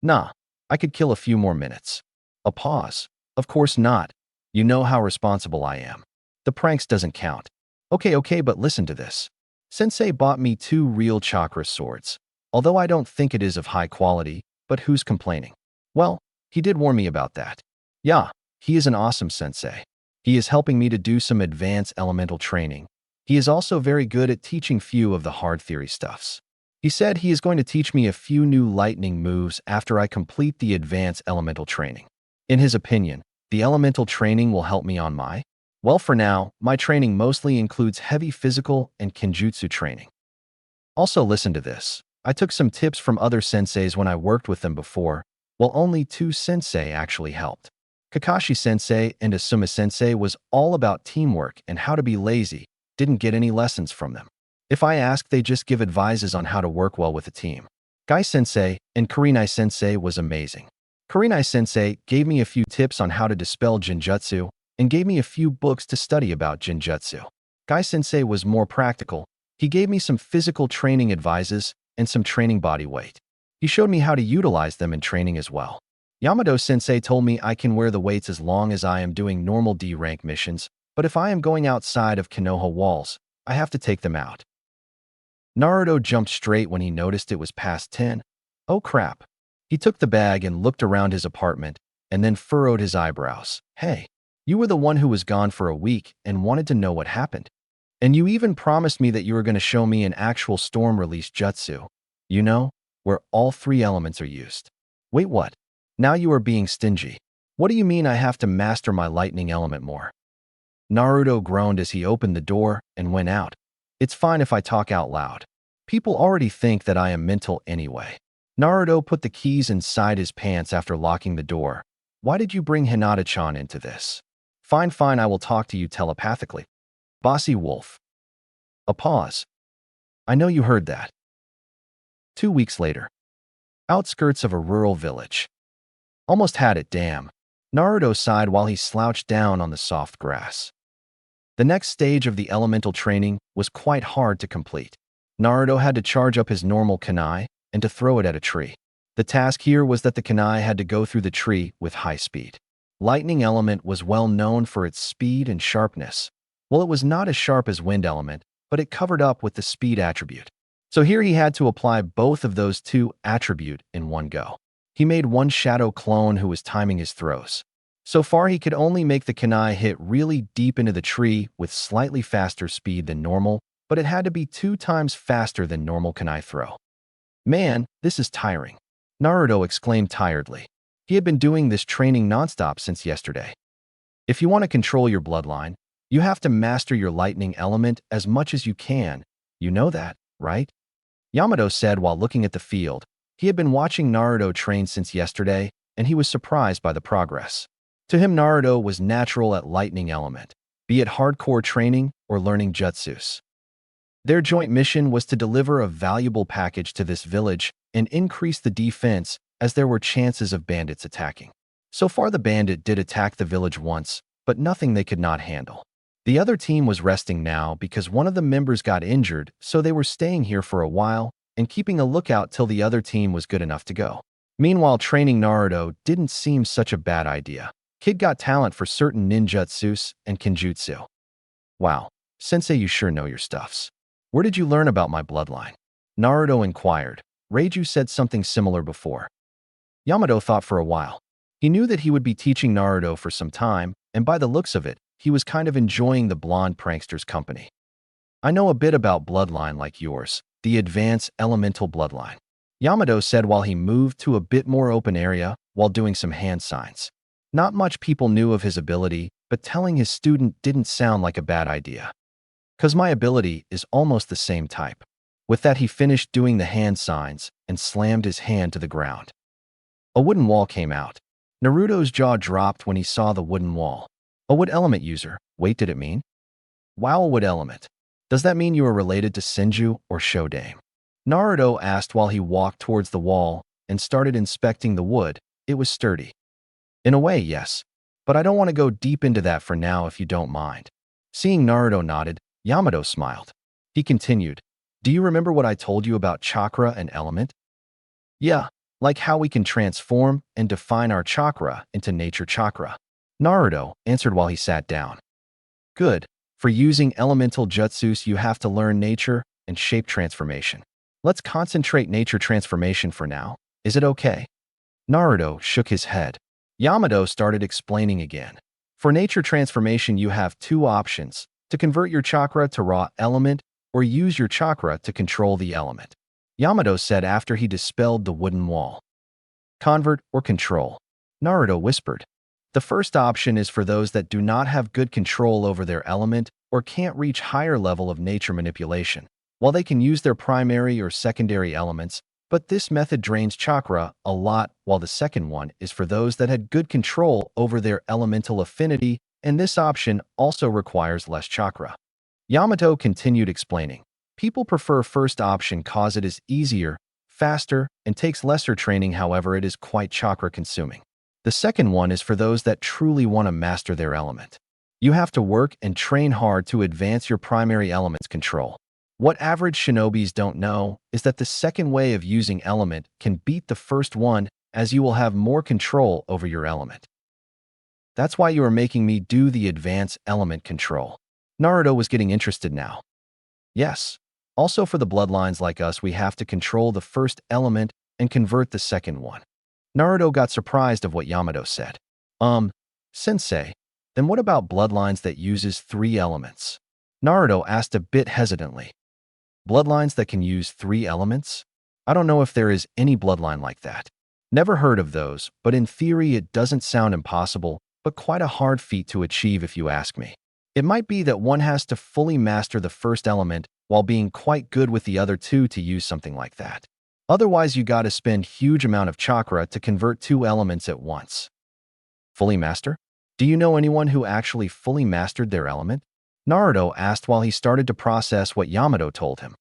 Nah, I could kill a few more minutes. A pause. Of course not. You know how responsible I am. The pranks doesn't count. Okay, but listen to this. Sensei bought me 2 real chakra swords. Although I don't think it is of high quality, but who's complaining? Well, he did warn me about that. Yeah, he is an awesome sensei. He is helping me to do some advanced elemental training. He is also very good at teaching few of the hard theory stuffs. He said he is going to teach me a few new lightning moves after I complete the advanced elemental training. In his opinion, the elemental training will help me on my... Well, for now, my training mostly includes heavy physical and kenjutsu training. Also, listen to this. I took some tips from other senseis when I worked with them before. Well, only 2 sensei actually helped. Kakashi sensei and Asuma sensei was all about teamwork and how to be lazy. Didn't get any lessons from them. If I ask, they just give advices on how to work well with a team. Gai sensei and Kurenai sensei was amazing. Kurenai sensei gave me a few tips on how to dispel genjutsu and gave me a few books to study about genjutsu. Gai sensei was more practical. He gave me some physical training advices and some training body weight. He showed me how to utilize them in training as well. Yamato sensei told me I can wear the weights as long as I am doing normal D rank missions, but if I am going outside of Konoha walls, I have to take them out. Naruto jumped straight when he noticed it was past 10. Oh crap. He took the bag and looked around his apartment and then furrowed his eyebrows. Hey, you were the one who was gone for a week and wanted to know what happened. And you even promised me that you were going to show me an actual storm release jutsu. You know, where all 3 elements are used. Wait, what? Now you are being stingy. What do you mean I have to master my lightning element more? Naruto groaned as he opened the door and went out. It's fine if I talk out loud. People already think that I am mental anyway. Naruto put the keys inside his pants after locking the door. Why did you bring Hinata-chan into this? Fine, I will talk to you telepathically. Bossy Wolf. A pause. I know you heard that. 2 weeks later. Outskirts of a rural village. Almost had it, damn. Naruto sighed while he slouched down on the soft grass. The next stage of the elemental training was quite hard to complete. Naruto had to charge up his normal kunai and to throw it at a tree. The task here was that the kunai had to go through the tree with high speed. Lightning element was well known for its speed and sharpness. Well, it was not as sharp as wind element, but it covered up with the speed attribute. So here he had to apply both of those 2 attributes in one go. He made one shadow clone who was timing his throws. So far, he could only make the kunai hit really deep into the tree with slightly faster speed than normal, but it had to be 2 times faster than normal kunai throw. Man, this is tiring. Naruto exclaimed tiredly. He had been doing this training nonstop since yesterday. If you want to control your bloodline, you have to master your lightning element as much as you can. You know that, right? Yamato said while looking at the field. He had been watching Naruto train since yesterday, and he was surprised by the progress. To him, Naruto was natural at lightning element, be it hardcore training or learning jutsus. Their joint mission was to deliver a valuable package to this village and increase the defense as there were chances of bandits attacking. So far, the bandit did attack the village once, but nothing they could not handle. The other team was resting now because one of the members got injured, so they were staying here for a while and keeping a lookout till the other team was good enough to go. Meanwhile, training Naruto didn't seem such a bad idea. Kid got talent for certain ninjutsus and kenjutsu. Wow, sensei, you sure know your stuffs. Where did you learn about my bloodline? Naruto inquired. Reiju said something similar before. Yamato thought for a while. He knew that he would be teaching Naruto for some time, and by the looks of it, he was kind of enjoying the blonde prankster's company. I know a bit about bloodline like yours, the advanced elemental bloodline, Yamato said while he moved to a bit more open area while doing some hand signs. Not much people knew of his ability, but telling his student didn't sound like a bad idea. "'Cause my ability is almost the same type." With that, he finished doing the hand signs and slammed his hand to the ground. A wooden wall came out. Naruto's jaw dropped when he saw the wooden wall. A wood element user. Wait, did it mean? Wow, a wood element. Does that mean you are related to Senju or Shodame? Naruto asked while he walked towards the wall and started inspecting the wood. It was sturdy. In a way, yes. But I don't want to go deep into that for now if you don't mind. Seeing Naruto nodded, Yamato smiled. He continued, "Do you remember what I told you about chakra and element?" "Yeah, like how we can transform and define our chakra into nature chakra," Naruto answered while he sat down. "Good. For using elemental jutsus, you have to learn nature and shape transformation. Let's concentrate nature transformation for now. Is it okay?" Naruto shook his head. Yamato started explaining again. "For nature transformation, you have two options: to convert your chakra to raw element or use your chakra to control the element," Yamato said after he dispelled the wooden wall. "Convert or control," Naruto whispered. "The first option is for those that do not have good control over their element or can't reach higher level of nature manipulation, while they can use their primary or secondary elements, but this method drains chakra a lot, while the second one is for those that had good control over their elemental affinity, and this option also requires less chakra." Yamato continued explaining. "People prefer first option cause it is easier, faster, and takes lesser training, however it is quite chakra consuming. The second one is for those that truly want to master their element. You have to work and train hard to advance your primary element's control. What average shinobis don't know is that the second way of using element can beat the first one, as you will have more control over your element. That's why you are making me do the advanced element control." Naruto was getting interested now. "Yes. Also for the bloodlines like us, we have to control the first element and convert the second one." Naruto got surprised of what Yamato said. Sensei, then what about bloodlines that uses 3 elements?" Naruto asked a bit hesitantly. "Bloodlines that can use 3 elements? I don't know if there is any bloodline like that. Never heard of those, but in theory it doesn't sound impossible, but quite a hard feat to achieve if you ask me. It might be that one has to fully master the first element while being quite good with the other 2 to use something like that. Otherwise, you gotta spend huge amount of chakra to convert 2 elements at once." "Fully master? Do you know anyone who actually fully mastered their element?" Naruto asked while he started to process what Yamato told him.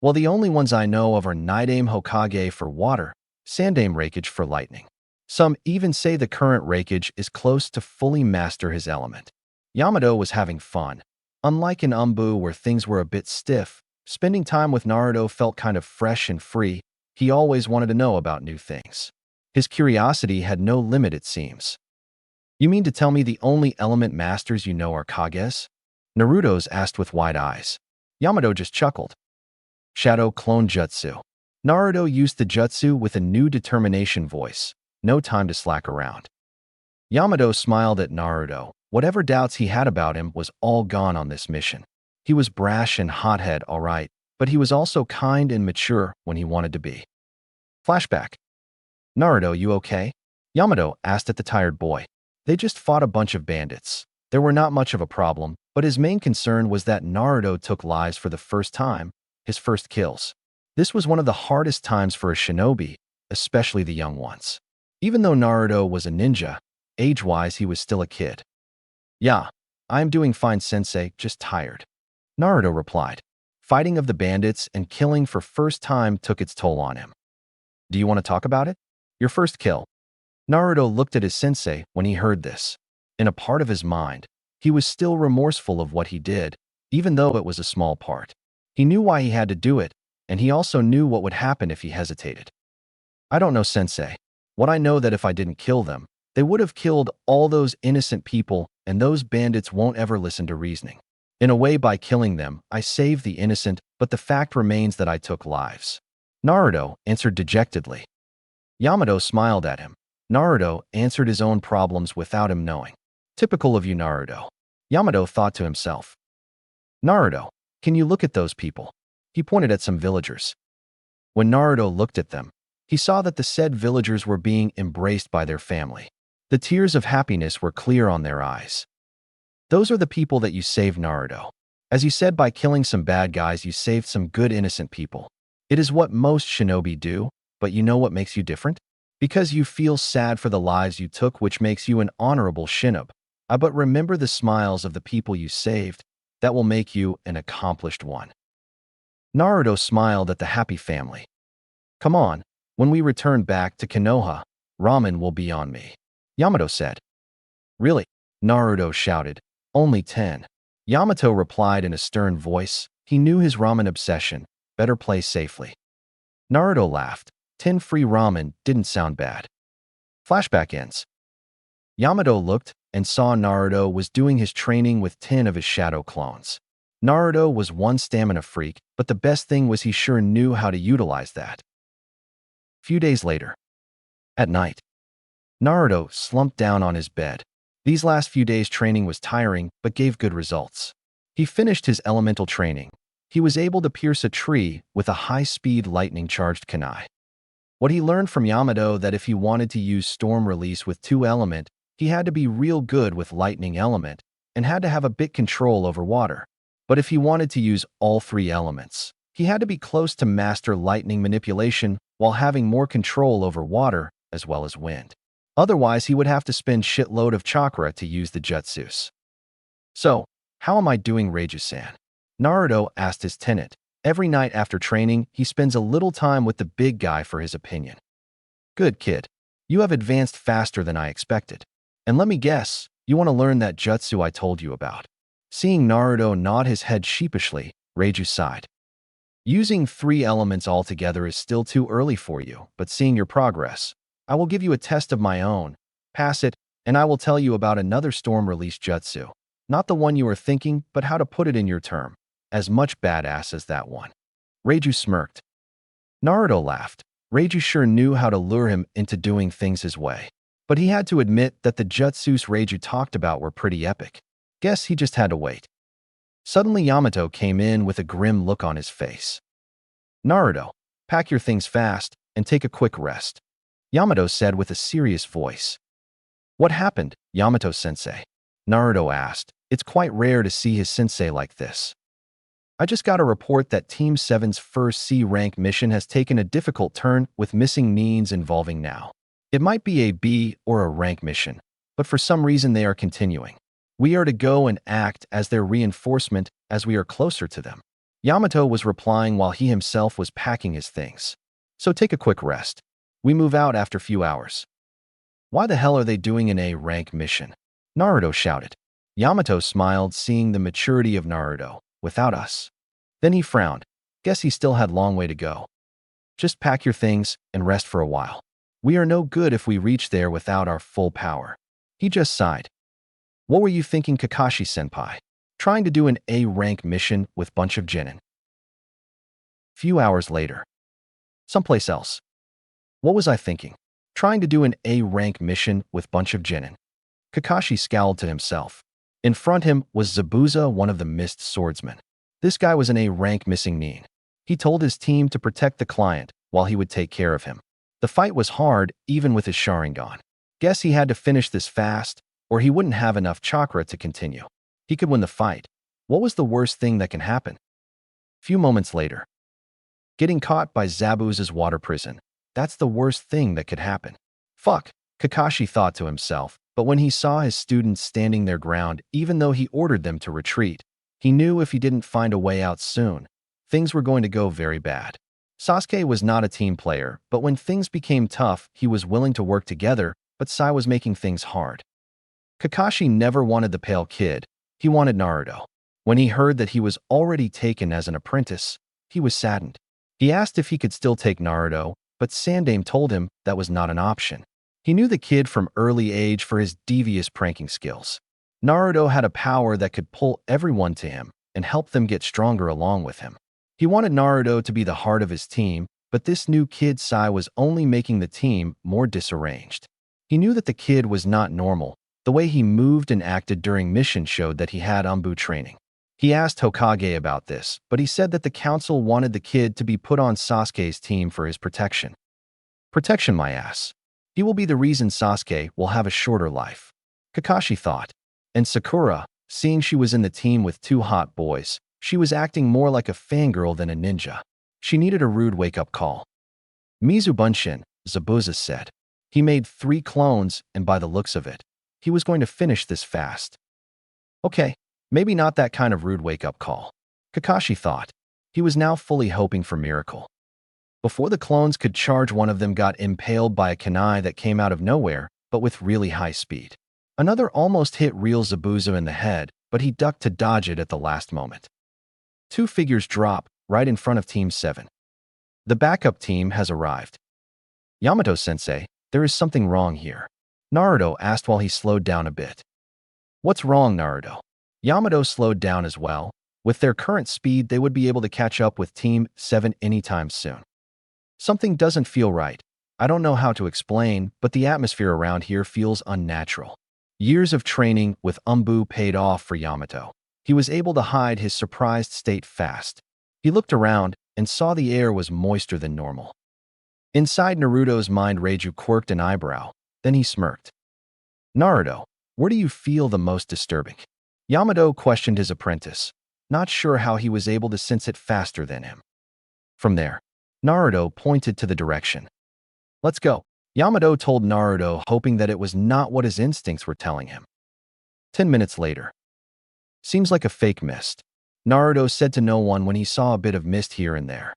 "Well, the only ones I know of are Nidaime Hokage for water, Sandaime Raikage for lightning. Some even say the current Raikage is close to fully master his element." Yamato was having fun. Unlike in Umbu where things were a bit stiff, spending time with Naruto felt kind of fresh and free. He always wanted to know about new things. His curiosity had no limit, it seems. "You mean to tell me the only element masters you know are Kages?" Naruto's asked with wide eyes. Yamato just chuckled. "Shadow Clone Jutsu." Naruto used the jutsu with a new determination voice. No time to slack around. Yamato smiled at Naruto. Whatever doubts he had about him was all gone on this mission. He was brash and hothead, all right, but he was also kind and mature when he wanted to be. Flashback. "Naruto, you okay?" Yamato asked at the tired boy. They just fought a bunch of bandits. There were not much of a problem, but his main concern was that Naruto took lives for the first time, his first kills. This was one of the hardest times for a shinobi, especially the young ones. Even though Naruto was a ninja, age-wise he was still a kid. "Yeah, I am doing fine, sensei, just tired," Naruto replied. Fighting of the bandits and killing for first time took its toll on him. "Do you want to talk about it? Your first kill." Naruto looked at his sensei when he heard this. In a part of his mind, he was still remorseful of what he did, even though it was a small part. He knew why he had to do it, and he also knew what would happen if he hesitated. "I don't know, sensei. What I know that if I didn't kill them, they would have killed all those innocent people, and those bandits won't ever listen to reasoning. In a way, by killing them, I saved the innocent, but the fact remains that I took lives," Naruto answered dejectedly. Yamato smiled at him. Naruto answered his own problems without him knowing. Typical of you, Naruto. Yamato thought to himself. Naruto, can you look at those people? He pointed at some villagers. When Naruto looked at them, he saw that the said villagers were being embraced by their family. The tears of happiness were clear on their eyes. Those are the people that you saved, Naruto. As you said, by killing some bad guys, you saved some good innocent people. It is what most shinobi do, but you know what makes you different? Because you feel sad for the lives you took, which makes you an honorable shinobi. But remember the smiles of the people you saved. That will make you an accomplished one. Naruto smiled at the happy family. Come on, when we return back to Konoha, ramen will be on me, Yamato said. Really? Naruto shouted. Only 10. Yamato replied in a stern voice. He knew his ramen obsession. Better play safely. Naruto laughed. 10 free ramen didn't sound bad. Flashback ends. Yamato looked and saw Naruto was doing his training with 10 of his shadow clones. Naruto was one stamina freak, but the best thing was he sure knew how to utilize that. Few days later. At night. Naruto slumped down on his bed. These last few days training was tiring, but gave good results. He finished his elemental training. He was able to pierce a tree with a high-speed lightning-charged kunai. What he learned from Yamato that if he wanted to use storm release with 2 element, he had to be real good with lightning element and had to have a bit control over water. But if he wanted to use all 3 elements, he had to be close to master lightning manipulation while having more control over water as well as wind. Otherwise, he would have to spend shitload of chakra to use the jutsus. So, how am I doing, Reiju-san? Naruto asked his tenant. Every night after training, he spends a little time with the big guy for his opinion. Good kid. You have advanced faster than I expected. And let me guess, you want to learn that jutsu I told you about. Seeing Naruto nod his head sheepishly, Reiju sighed. Using 3 elements altogether is still too early for you, but seeing your progress, I will give you a test of my own. Pass it, and I will tell you about another storm release jutsu. Not the one you are thinking, but how to put it in your term. As much badass as that one. Reiju smirked. Naruto laughed. Reiju sure knew how to lure him into doing things his way. But he had to admit that the jutsus Reiju talked about were pretty epic. Guess he just had to wait. Suddenly Yamato came in with a grim look on his face. Naruto, pack your things fast and take a quick rest, Yamato said with a serious voice. What happened, Yamato-sensei? Naruto asked. It's quite rare to see his sensei like this. I just got a report that Team 7's first C-rank mission has taken a difficult turn with missing needs involving now. It might be a B or a rank mission, but for some reason they are continuing. We are to go and act as their reinforcement as we are closer to them. Yamato was replying while he himself was packing his things. So take a quick rest. We move out after few hours. Why the hell are they doing an A-rank mission? Naruto shouted. Yamato smiled, seeing the maturity of Naruto. Without us. Then he frowned. Guess he still had long way to go. Just pack your things and rest for a while. We are no good if we reach there without our full power. He just sighed. What were you thinking, Kakashi-senpai? Trying to do an A-rank mission with bunch of genin. Few hours later. Someplace else. What was I thinking? Trying to do an A-rank mission with bunch of genin. Kakashi scowled to himself. In front him was Zabuza, one of the mist swordsmen. This guy was an A-rank missing nin. He told his team to protect the client while he would take care of him. The fight was hard, even with his Sharingan. Guess he had to finish this fast, or he wouldn't have enough chakra to continue. He could win the fight. What was the worst thing that can happen? Few moments later. Getting caught by Zabuza's water prison. That's the worst thing that could happen. Fuck, Kakashi thought to himself, but when he saw his students standing their ground, even though he ordered them to retreat, he knew if he didn't find a way out soon, things were going to go very bad. Sasuke was not a team player, but when things became tough, he was willing to work together, but Sai was making things hard. Kakashi never wanted the pale kid, he wanted Naruto. When he heard that he was already taken as an apprentice, he was saddened. He asked if he could still take Naruto, but Sandame told him that was not an option. He knew the kid from early age for his devious pranking skills. Naruto had a power that could pull everyone to him and help them get stronger along with him. He wanted Naruto to be the heart of his team, but this new kid Sai was only making the team more disarranged. He knew that the kid was not normal. The way he moved and acted during mission showed that he had Umbu training. He asked Hokage about this, but he said that the council wanted the kid to be put on Sasuke's team for his protection. Protection, my ass. He will be the reason Sasuke will have a shorter life, Kakashi thought. And Sakura, seeing she was in the team with two hot boys, she was acting more like a fangirl than a ninja. She needed a rude wake-up call. Mizubunshin, Zabuza said. He made 3 clones, and by the looks of it, he was going to finish this fast. Okay, maybe not that kind of rude wake-up call, Kakashi thought. He was now fully hoping for miracle. Before the clones could charge, one of them got impaled by a kunai that came out of nowhere, but with really high speed. Another almost hit real Zabuza in the head, but he ducked to dodge it at the last moment. 2 figures drop right in front of Team 7. The backup team has arrived. Yamato-sensei, there is something wrong here, Naruto asked while he slowed down a bit. What's wrong, Naruto? Yamato slowed down as well. With their current speed, they would be able to catch up with Team 7 anytime soon. Something doesn't feel right. I don't know how to explain, but the atmosphere around here feels unnatural. Years of training with Umbu paid off for Yamato. He was able to hide his surprised state fast. He looked around and saw the air was moister than normal. Inside Naruto's mind, Reiju quirked an eyebrow. Then he smirked. Naruto, where do you feel the most disturbing? Yamato questioned his apprentice, not sure how he was able to sense it faster than him. From there, Naruto pointed to the direction. Let's go, Yamato told Naruto, hoping that it was not what his instincts were telling him. 10 minutes later. Seems like a fake mist, Naruto said to no one when he saw a bit of mist here and there.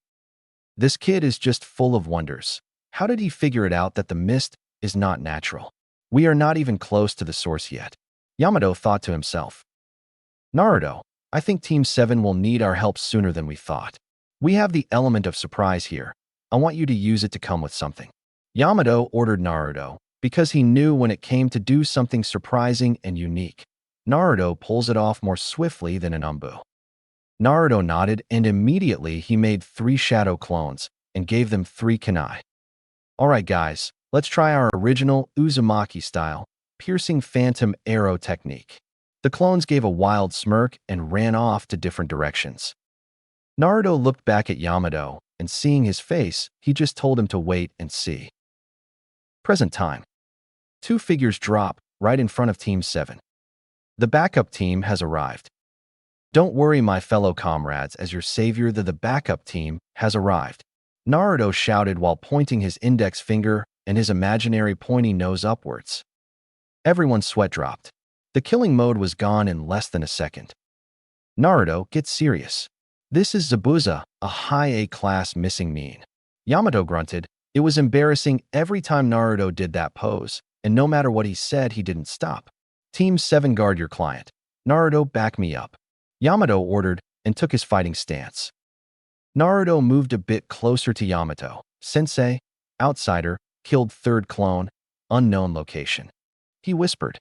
This kid is just full of wonders. How did he figure it out that the mist is not natural? We are not even close to the source yet, Yamato thought to himself. Naruto, I think Team 7 will need our help sooner than we thought. We have the element of surprise here. I want you to use it to come with something. Yamato ordered Naruto, because he knew when it came to do something surprising and unique, Naruto pulls it off more swiftly than an Umbu. Naruto nodded, and immediately he made 3 shadow clones and gave them 3 kunai. Alright guys, let's try our original Uzumaki style, piercing phantom arrow technique. The clones gave a wild smirk and ran off to different directions. Naruto looked back at Yamato, and seeing his face, he just told him to wait and see. Present time. 2 figures drop right in front of Team 7. The backup team has arrived. Don't worry, my fellow comrades, as your savior, the backup team has arrived, Naruto shouted while pointing his index finger and his imaginary pointy nose upwards. Everyone's sweat dropped. The killing mode was gone in less than a second. Naruto, get serious. This is Zabuza, a high A-class missing mean. Yamato grunted. It was embarrassing every time Naruto did that pose, and no matter what he said, he didn't stop. Team 7, guard your client. Naruto, back me up, Yamato ordered and took his fighting stance. Naruto moved a bit closer to Yamato. Sensei, outsider, killed 3rd clone, unknown location, he whispered.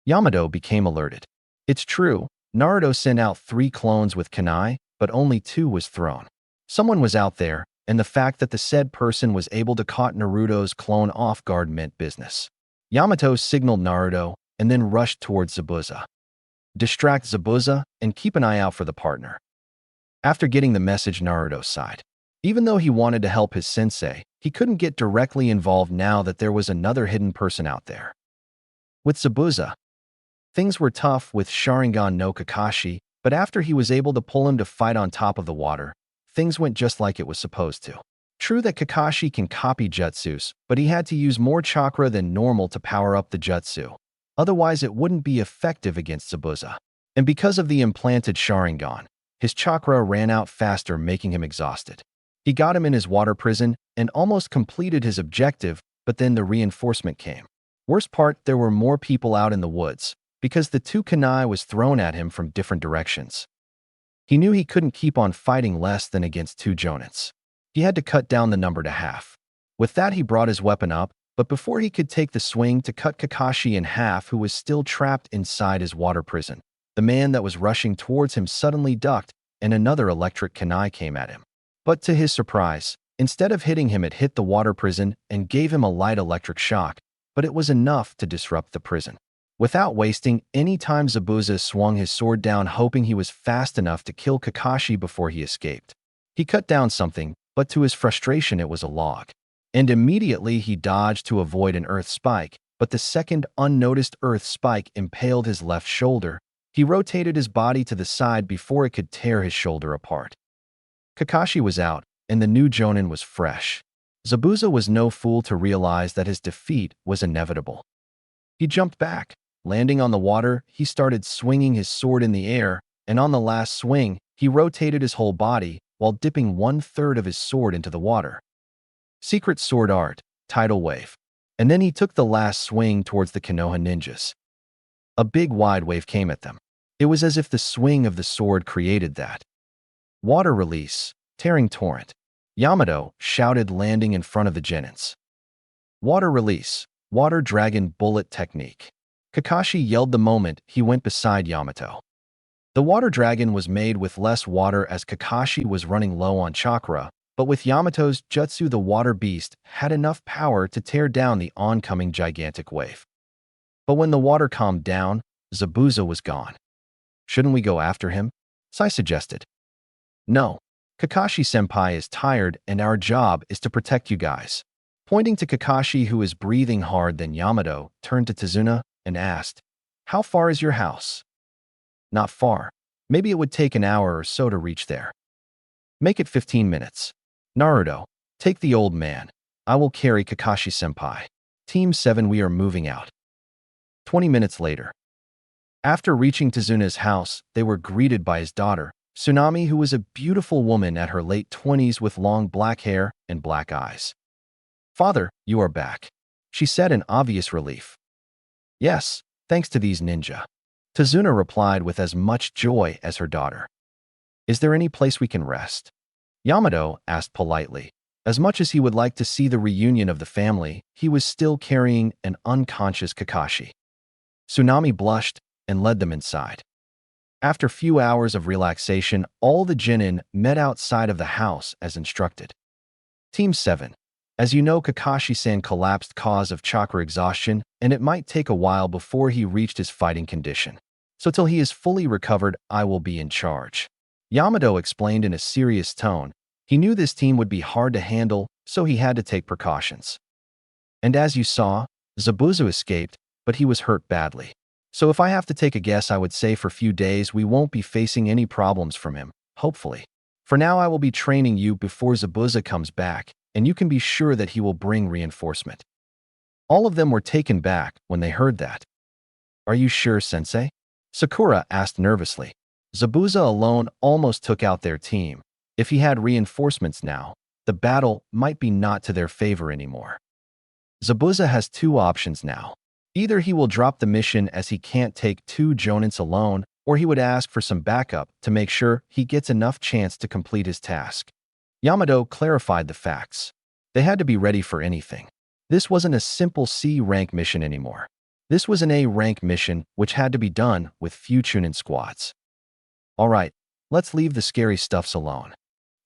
Yamato became alerted. It's true, Naruto sent out 3 clones with kunai, but only 2 was thrown. Someone was out there, and the fact that the said person was able to caught Naruto's clone off guard meant business. Yamato signaled Naruto and then rushed towards Zabuza. Distract Zabuza and keep an eye out for the partner. After getting the message, Naruto sighed. Even though he wanted to help his sensei, he couldn't get directly involved now that there was another hidden person out there. With Zabuza, things were tough with Sharingan no Kakashi, but after he was able to pull him to fight on top of the water, things went just like it was supposed to. True that Kakashi can copy jutsus, but he had to use more chakra than normal to power up the jutsu. Otherwise, it wouldn't be effective against Zabuza. And because of the implanted Sharingan, his chakra ran out faster, making him exhausted. He got him in his water prison and almost completed his objective, but then the reinforcement came. Worst part, there were more people out in the woods, because the 2 kunai was thrown at him from different directions. He knew he couldn't keep on fighting less than against 2 jonins. He had to cut down the number to half. With that, he brought his weapon up, but before he could take the swing to cut Kakashi in half, who was still trapped inside his water prison, the man that was rushing towards him suddenly ducked, and another electric kunai came at him. But to his surprise, instead of hitting him, it hit the water prison and gave him a light electric shock, but it was enough to disrupt the prison. Without wasting any time, Zabuza swung his sword down, hoping he was fast enough to kill Kakashi before he escaped. He cut down something, but to his frustration it was a log. And immediately he dodged to avoid an earth spike, but the second unnoticed earth spike impaled his left shoulder. He rotated his body to the side before it could tear his shoulder apart. Kakashi was out, and the new Jonin was fresh. Zabuza was no fool to realize that his defeat was inevitable. He jumped back. Landing on the water, he started swinging his sword in the air, and on the last swing, he rotated his whole body while dipping 1/3 of his sword into the water. Secret sword art, tidal wave. And then he took the last swing towards the Konoha ninjas. A big wide wave came at them. It was as if the swing of the sword created that. Water release, tearing torrent. Yamato shouted, landing in front of the Genins. Water release, water dragon bullet technique. Kakashi yelled the moment he went beside Yamato. The water dragon was made with less water as Kakashi was running low on chakra, but with Yamato's jutsu the water beast had enough power to tear down the oncoming gigantic wave. But when the water calmed down, Zabuza was gone. Shouldn't we go after him? Sai suggested. No. Kakashi-senpai is tired and our job is to protect you guys. Pointing to Kakashi, who is breathing hard, then Yamato turned to Tazuna and asked, "How far is your house?" "Not far. Maybe it would take an hour or so to reach there." "Make it 15 minutes. Naruto, take the old man. I will carry Kakashi-senpai. Team 7, we are moving out." 20 minutes later. After reaching Tazuna's house, they were greeted by his daughter, Tsunami, who was a beautiful woman at her late 20s with long black hair and black eyes. "Father, you are back," she said in obvious relief. "Yes, thanks to these ninja," Tazuna replied with as much joy as her daughter. "Is there any place we can rest?" Yamato asked politely. As much as he would like to see the reunion of the family, he was still carrying an unconscious Kakashi. Tsunami blushed and led them inside. After few hours of relaxation, all the Genin met outside of the house as instructed. Team 7. As you know, Kakashi-san collapsed cause of chakra exhaustion, and it might take a while before he reached his fighting condition. So till he is fully recovered, I will be in charge. Yamato explained in a serious tone. He knew this team would be hard to handle, so he had to take precautions. And as you saw, Zabuza escaped, but he was hurt badly. So if I have to take a guess, I would say for a few days we won't be facing any problems from him, hopefully. For now, I will be training you before Zabuza comes back, and you can be sure that he will bring reinforcement. All of them were taken back when they heard that. Are you sure, Sensei? Sakura asked nervously. Zabuza alone almost took out their team. If he had reinforcements now, the battle might be not to their favor anymore. Zabuza has two options now. Either he will drop the mission as he can't take two Jonins alone, or he would ask for some backup to make sure he gets enough chance to complete his task. Yamato clarified the facts. They had to be ready for anything. This wasn't a simple C-rank mission anymore. This was an A-rank mission which had to be done with few Chunin squads. All right, let's leave the scary stuffs alone.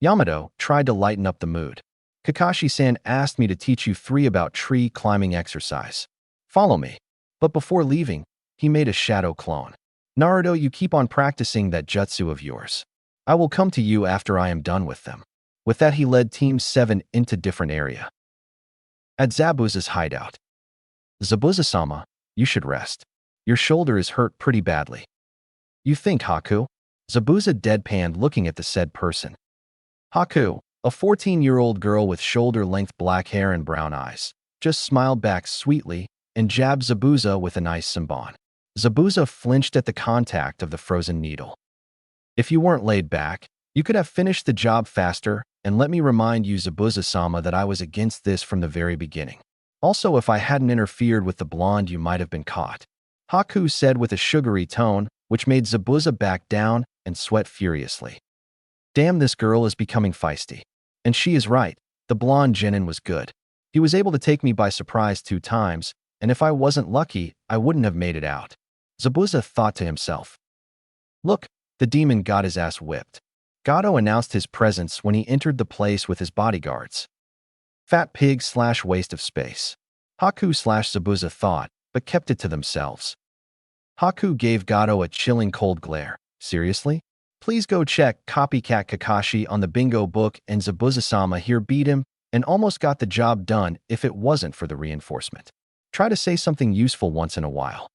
Yamato tried to lighten up the mood. Kakashi-san asked me to teach you 3 about tree climbing exercise. Follow me. But before leaving, he made a shadow clone. Naruto, you keep on practicing that jutsu of yours. I will come to you after I am done with them. With that, he led Team 7 into different area. At Zabuza's hideout. Zabuza-sama, you should rest. Your shoulder is hurt pretty badly. You think, Haku? Zabuza deadpanned, looking at the said person. Haku, a 14-year-old girl with shoulder-length black hair and brown eyes, just smiled back sweetly and jabbed Zabuza with a nice senbon. Zabuza flinched at the contact of the frozen needle. If you weren't laid back, you could have finished the job faster, and let me remind you, Zabuza-sama, that I was against this from the very beginning. Also, if I hadn't interfered with the blonde, you might have been caught. Haku said with a sugary tone, which made Zabuza back down and sweat furiously. Damn, this girl is becoming feisty. And she is right, the blonde genin was good. He was able to take me by surprise 2 times, and if I wasn't lucky, I wouldn't have made it out. Zabuza thought to himself. Look, the demon got his ass whipped. Gato announced his presence when he entered the place with his bodyguards. Fat pig / waste of space. Haku/Zabuza thought, but kept it to themselves. Haku gave Gato a chilling cold glare. Seriously? Please go check copycat Kakashi on the bingo book, and Zabuza-sama here beat him and almost got the job done if it wasn't for the reinforcement. Try to say something useful once in a while.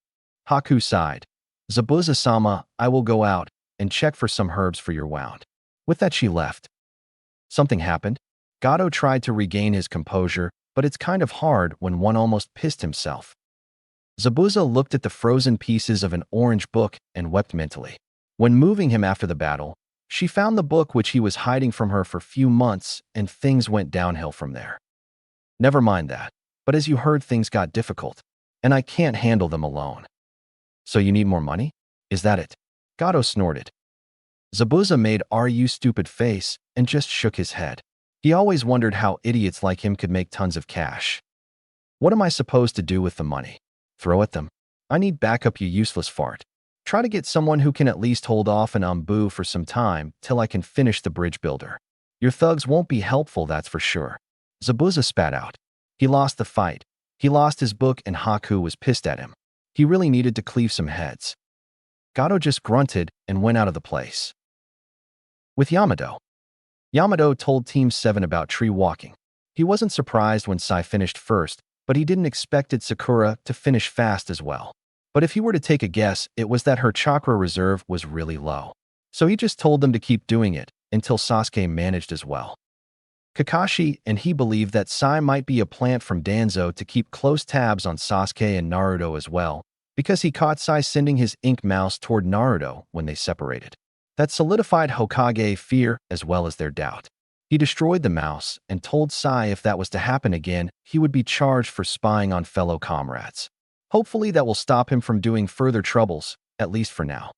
Haku sighed. Zabuza-sama, I will go out and check for some herbs for your wound. With that she left. Something happened. Gato tried to regain his composure, but it's kind of hard when one almost pissed himself. Zabuza looked at the frozen pieces of an orange book and wept mentally. When moving him after the battle, she found the book which he was hiding from her for few months, and things went downhill from there. Never mind that, but as you heard, things got difficult, and I can't handle them alone. So you need more money? Is that it? Gato snorted. Zabuza made "Are you stupid" face and just shook his head. He always wondered how idiots like him could make tons of cash. What am I supposed to do with the money? Throw at them? I need backup, you useless fart. Try to get someone who can at least hold off an Ambu for some time till I can finish the bridge builder. Your thugs won't be helpful, that's for sure. Zabuza spat out. He lost the fight. He lost his book, and Haku was pissed at him. He really needed to cleave some heads. Gato just grunted and went out of the place. With Yamato. Yamato told Team 7 about tree walking. He wasn't surprised when Sai finished first, but he didn't expect Sakura to finish fast as well. But if he were to take a guess, it was that her chakra reserve was really low. So he just told them to keep doing it until Sasuke managed as well. Kakashi and he believed that Sai might be a plant from Danzo to keep close tabs on Sasuke and Naruto as well, because he caught Sai sending his ink mouse toward Naruto when they separated. That solidified Hokage fear as well as their doubt. He destroyed the mouse and told Sai if that was to happen again, he would be charged for spying on fellow comrades. Hopefully that will stop him from doing further troubles, at least for now.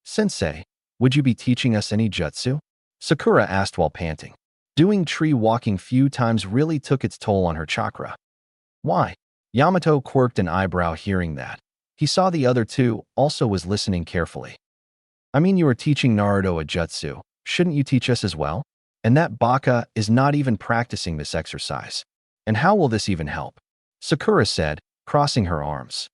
Sensei, would you be teaching us any jutsu? Sakura asked while panting. Doing tree walking few times really took its toll on her chakra. Why? Yamato quirked an eyebrow hearing that. He saw the other two also was listening carefully. I mean, you are teaching Naruto a jutsu. Shouldn't you teach us as well? And that baka is not even practicing this exercise. And how will this even help? Sakura said, crossing her arms.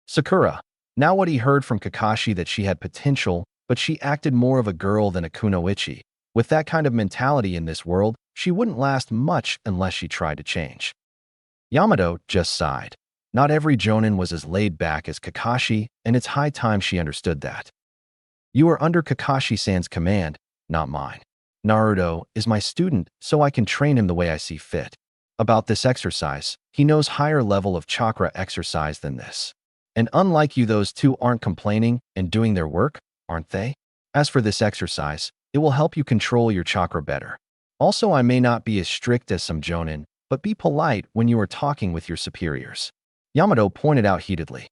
Sakura, now what he heard from Kakashi that she had potential, but she acted more of a girl than a kunoichi. With that kind of mentality in this world, she wouldn't last much unless she tried to change. Yamato just sighed. Not every jonin was as laid back as Kakashi, and it's high time she understood that. You are under Kakashi-san's command, not mine. Naruto is my student, so I can train him the way I see fit. About this exercise, he knows higher level of chakra exercise than this. And unlike you, those two aren't complaining and doing their work, aren't they? As for this exercise, it will help you control your chakra better. Also, I may not be as strict as some jonin, but be polite when you are talking with your superiors. Yamato pointed out heatedly.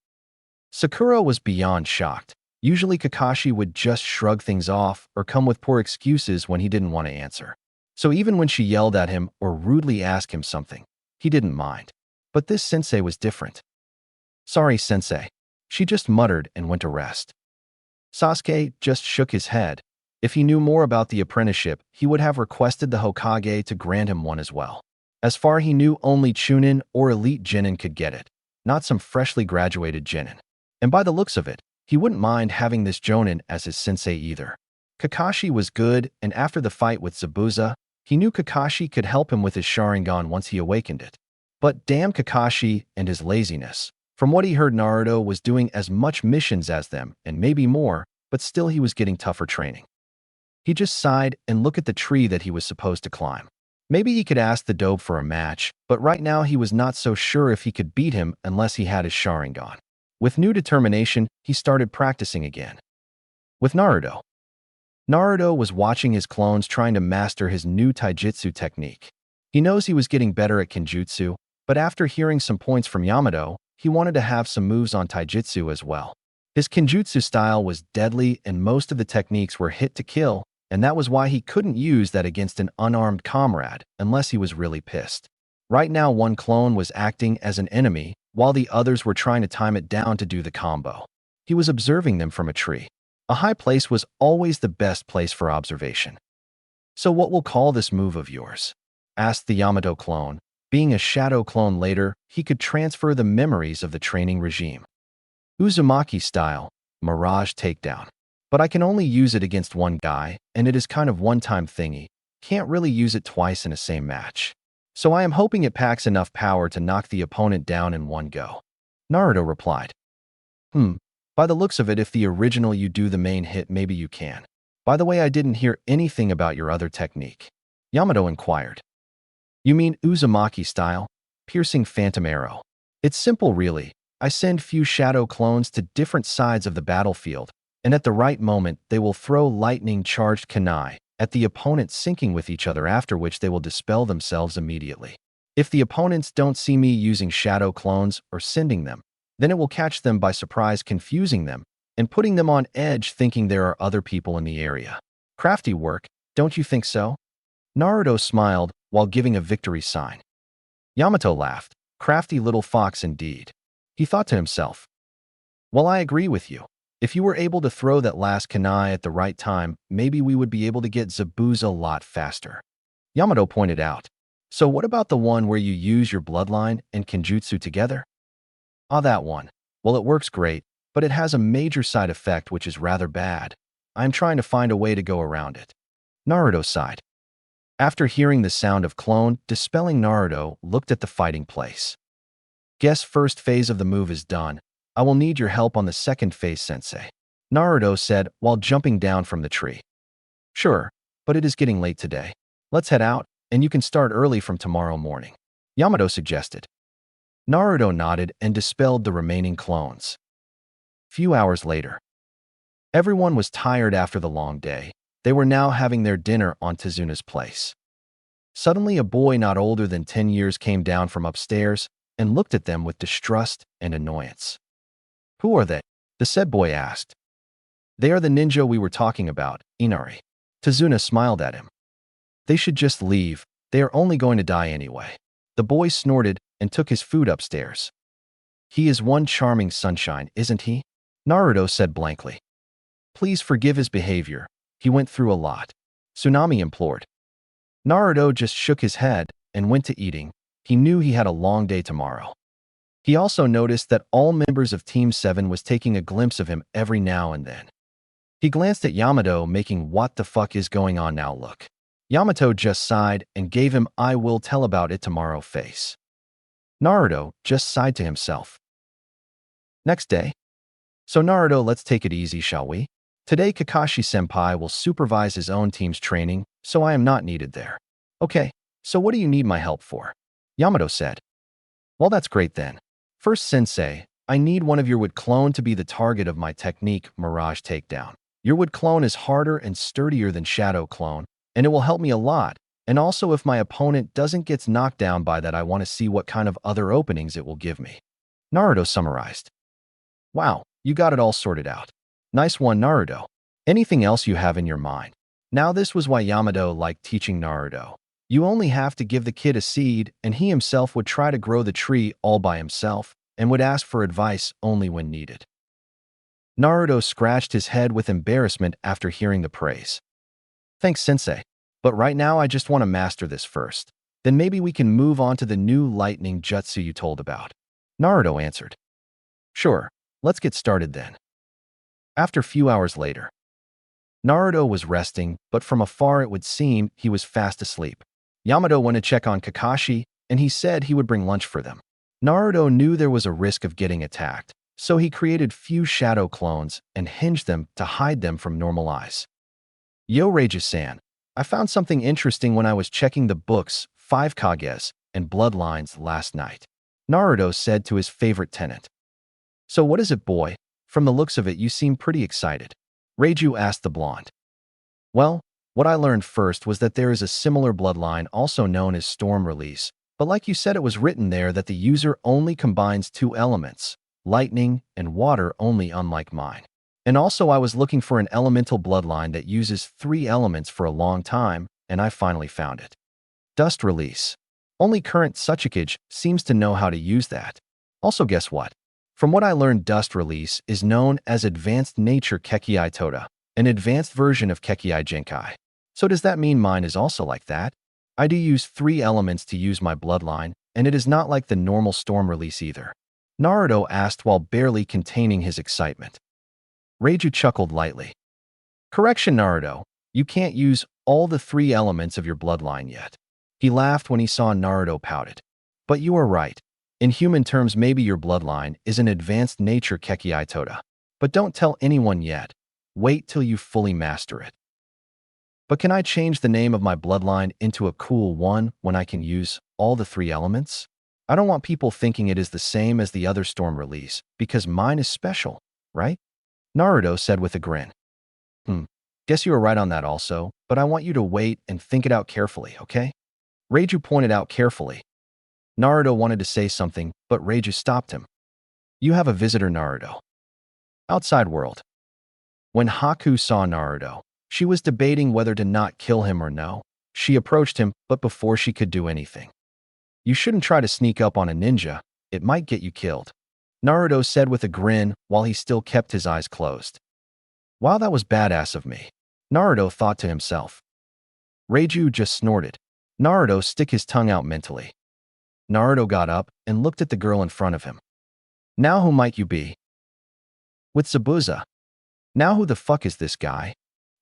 Sakura was beyond shocked. Usually Kakashi would just shrug things off or come with poor excuses when he didn't want to answer. So even when she yelled at him or rudely asked him something, he didn't mind. But this sensei was different. Sorry, sensei. She just muttered and went to rest. Sasuke just shook his head. If he knew more about the apprenticeship, he would have requested the Hokage to grant him one as well. As far he knew, only Chunin or elite genin could get it, not some freshly graduated genin. And by the looks of it, he wouldn't mind having this jonin as his sensei either. Kakashi was good, and after the fight with Zabuza, he knew Kakashi could help him with his Sharingan once he awakened it. But damn Kakashi and his laziness. From what he heard, Naruto was doing as much missions as them, and maybe more, but still he was getting tougher training. He just sighed and looked at the tree that he was supposed to climb. Maybe he could ask the dope for a match, but right now he was not so sure if he could beat him unless he had his Sharingan. With new determination, he started practicing again. With Naruto. Naruto was watching his clones trying to master his new taijutsu technique. He knows he was getting better at kenjutsu, but after hearing some points from Yamato, he wanted to have some moves on taijutsu as well. His kenjutsu style was deadly and most of the techniques were hit to kill, and that was why he couldn't use that against an unarmed comrade unless he was really pissed. Right now, one clone was acting as an enemy, while the others were trying to time it down to do the combo. He was observing them from a tree. A high place was always the best place for observation. So what will call this move of yours? Asked the Yamato clone, Being a shadow clone later, he could transfer the memories of the training regime. Uzumaki style, Mirage takedown. But I can only use it against one guy, and it is kind of one-time thingy. Can't really use it twice in a same match. So I am hoping it packs enough power to knock the opponent down in one go. Naruto replied. By the looks of it, if the original you do the main hit, maybe you can. By the way, I didn't hear anything about your other technique. Yamato inquired. You mean Uzumaki style? Piercing phantom arrow. It's simple really. I send few shadow clones to different sides of the battlefield, and at the right moment, they will throw lightning-charged kunai at the opponent, syncing with each other, after which they will dispel themselves immediately. If the opponents don't see me using shadow clones or sending them, then it will catch them by surprise, confusing them and putting them on edge, thinking there are other people in the area. Crafty work, don't you think so? Naruto smiled while giving a victory sign. Yamato laughed. Crafty little fox indeed. He thought to himself. Well, I agree with you. If you were able to throw that last kunai at the right time, maybe we would be able to get Zabuza a lot faster. Yamato pointed out. So what about the one where you use your bloodline and Kenjutsu together? Ah, that one. Well, it works great, but it has a major side effect which is rather bad. I am trying to find a way to go around it. Naruto sighed. After hearing the sound of clone dispelling, Naruto looked at the fighting place. Guess first phase of the move is done. I will need your help on the second phase, sensei. Naruto said while jumping down from the tree. Sure, but it is getting late today. Let's head out, and you can start early from tomorrow morning. Yamato suggested. Naruto nodded and dispelled the remaining clones. Few hours later. Everyone was tired after the long day. They were now having their dinner on Tezuna's place. Suddenly, a boy not older than 10 years came down from upstairs and looked at them with distrust and annoyance. Who are they? The said boy asked. They are the ninja we were talking about, Inari. Tezuna smiled at him. They should just leave. They are only going to die anyway. The boy snorted and took his food upstairs. He is one charming sunshine, isn't he? Naruto said blankly. Please forgive his behavior. He went through a lot. Tsunami implored. Naruto just shook his head and went to eating. He knew he had a long day tomorrow. He also noticed that all members of Team 7 was taking a glimpse of him every now and then. He glanced at Yamato, making "what the fuck is going on now" look. Yamato just sighed and gave him "I will tell about it tomorrow" face. Naruto just sighed to himself. Next day. So Naruto, let's take it easy, shall we? Today Kakashi-senpai will supervise his own team's training, so I am not needed there. Okay, so what do you need my help for? Yamato said. Well, that's great then. First, sensei, I need one of your wood clone to be the target of my technique, Mirage takedown. Your wood clone is harder and sturdier than shadow clone, and it will help me a lot. And also, if my opponent doesn't get knocked down by that, I want to see what kind of other openings it will give me. Naruto summarized. Wow, you got it all sorted out. Nice one, Naruto. Anything else you have in your mind? Now this was why Yamato liked teaching Naruto. You only have to give the kid a seed, and he himself would try to grow the tree all by himself, and would ask for advice only when needed. Naruto scratched his head with embarrassment after hearing the praise. Thanks, sensei. But right now I just want to master this first. Then maybe we can move on to the new lightning jutsu you told about. Naruto answered. Sure, let's get started then. After a few hours later. Naruto was resting, but from afar it would seem he was fast asleep. Yamato went to check on Kakashi, and he said he would bring lunch for them. Naruto knew there was a risk of getting attacked, so he created few shadow clones and hinged them to hide them from normal eyes. Yo, Raiju-san, I found something interesting when I was checking the books, 5 Kages, and Bloodlines last night. Naruto said to his favorite tenant. So what is it, boy? From the looks of it, you seem pretty excited. Raiju asked the blonde. Well, what I learned first was that there is a similar bloodline also known as Storm Release, but like you said, it was written there that the user only combines 2 elements, lightning and water only, unlike mine. And also I was looking for an elemental bloodline that uses 3 elements for a long time, and I finally found it. Dust Release. Only current Sasuke seems to know how to use that. Also, guess what? From what I learned, Dust Release is known as Advanced Nature Kekkei Toda, an advanced version of Kekkei Genkai. So does that mean mine is also like that? I do use 3 elements to use my bloodline, and it is not like the normal storm release either. Naruto asked while barely containing his excitement. Reiju chuckled lightly. Correction, Naruto. You can't use all the 3 elements of your bloodline yet. He laughed when he saw Naruto pouted. But you are right. In human terms, maybe your bloodline is an advanced nature Kekkei Toda. But don't tell anyone yet. Wait till you fully master it. But can I change the name of my bloodline into a cool one when I can use all the 3 elements? I don't want people thinking it is the same as the other storm release, because mine is special, right? Naruto said with a grin. Guess you were right on that also, but I want you to wait and think it out carefully, okay? Reiju pointed out carefully. Naruto wanted to say something, but Reiju stopped him. You have a visitor, Naruto. Outside world. When Haku saw Naruto, she was debating whether to not kill him or no. She approached him, but before she could do anything. You shouldn't try to sneak up on a ninja. It might get you killed. Naruto said with a grin while he still kept his eyes closed. Wow, that was badass of me, Naruto thought to himself. Reiju just snorted. Naruto stick his tongue out mentally. Naruto got up and looked at the girl in front of him. Now who might you be? With Zabuza. Now who the fuck is this guy?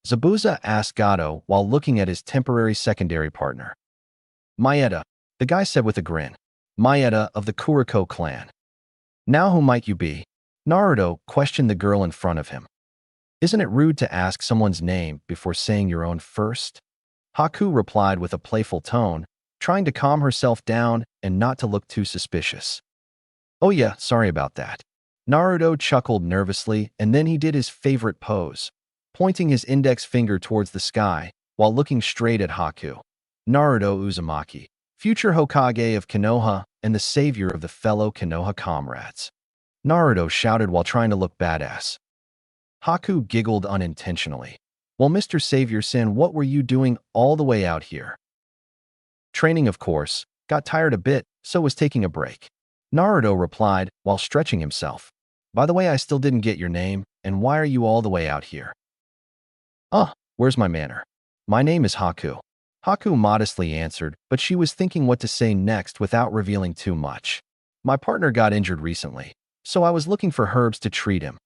Zabuza asked Gato while looking at his temporary secondary partner. Maeda, the guy said with a grin. Maeda of the Kuriko clan. Now who might you be? Naruto questioned the girl in front of him. Isn't it rude to ask someone's name before saying your own first? Haku replied with a playful tone, trying to calm herself down and not to look too suspicious. Oh yeah, sorry about that. Naruto chuckled nervously, and then he did his favorite pose, pointing his index finger towards the sky while looking straight at Haku. Naruto Uzumaki, future Hokage of Konoha and the savior of the fellow Konoha comrades. Naruto shouted while trying to look badass. Haku giggled unintentionally. Well, Mr. Savior-san, what were you doing all the way out here? Training, of course. Got tired a bit, so was taking a break. Naruto replied while stretching himself. By the way, I still didn't get your name, and why are you all the way out here? Where's my manner? My name is Haku. Haku modestly answered, but she was thinking what to say next without revealing too much. My partner got injured recently, so I was looking for herbs to treat him.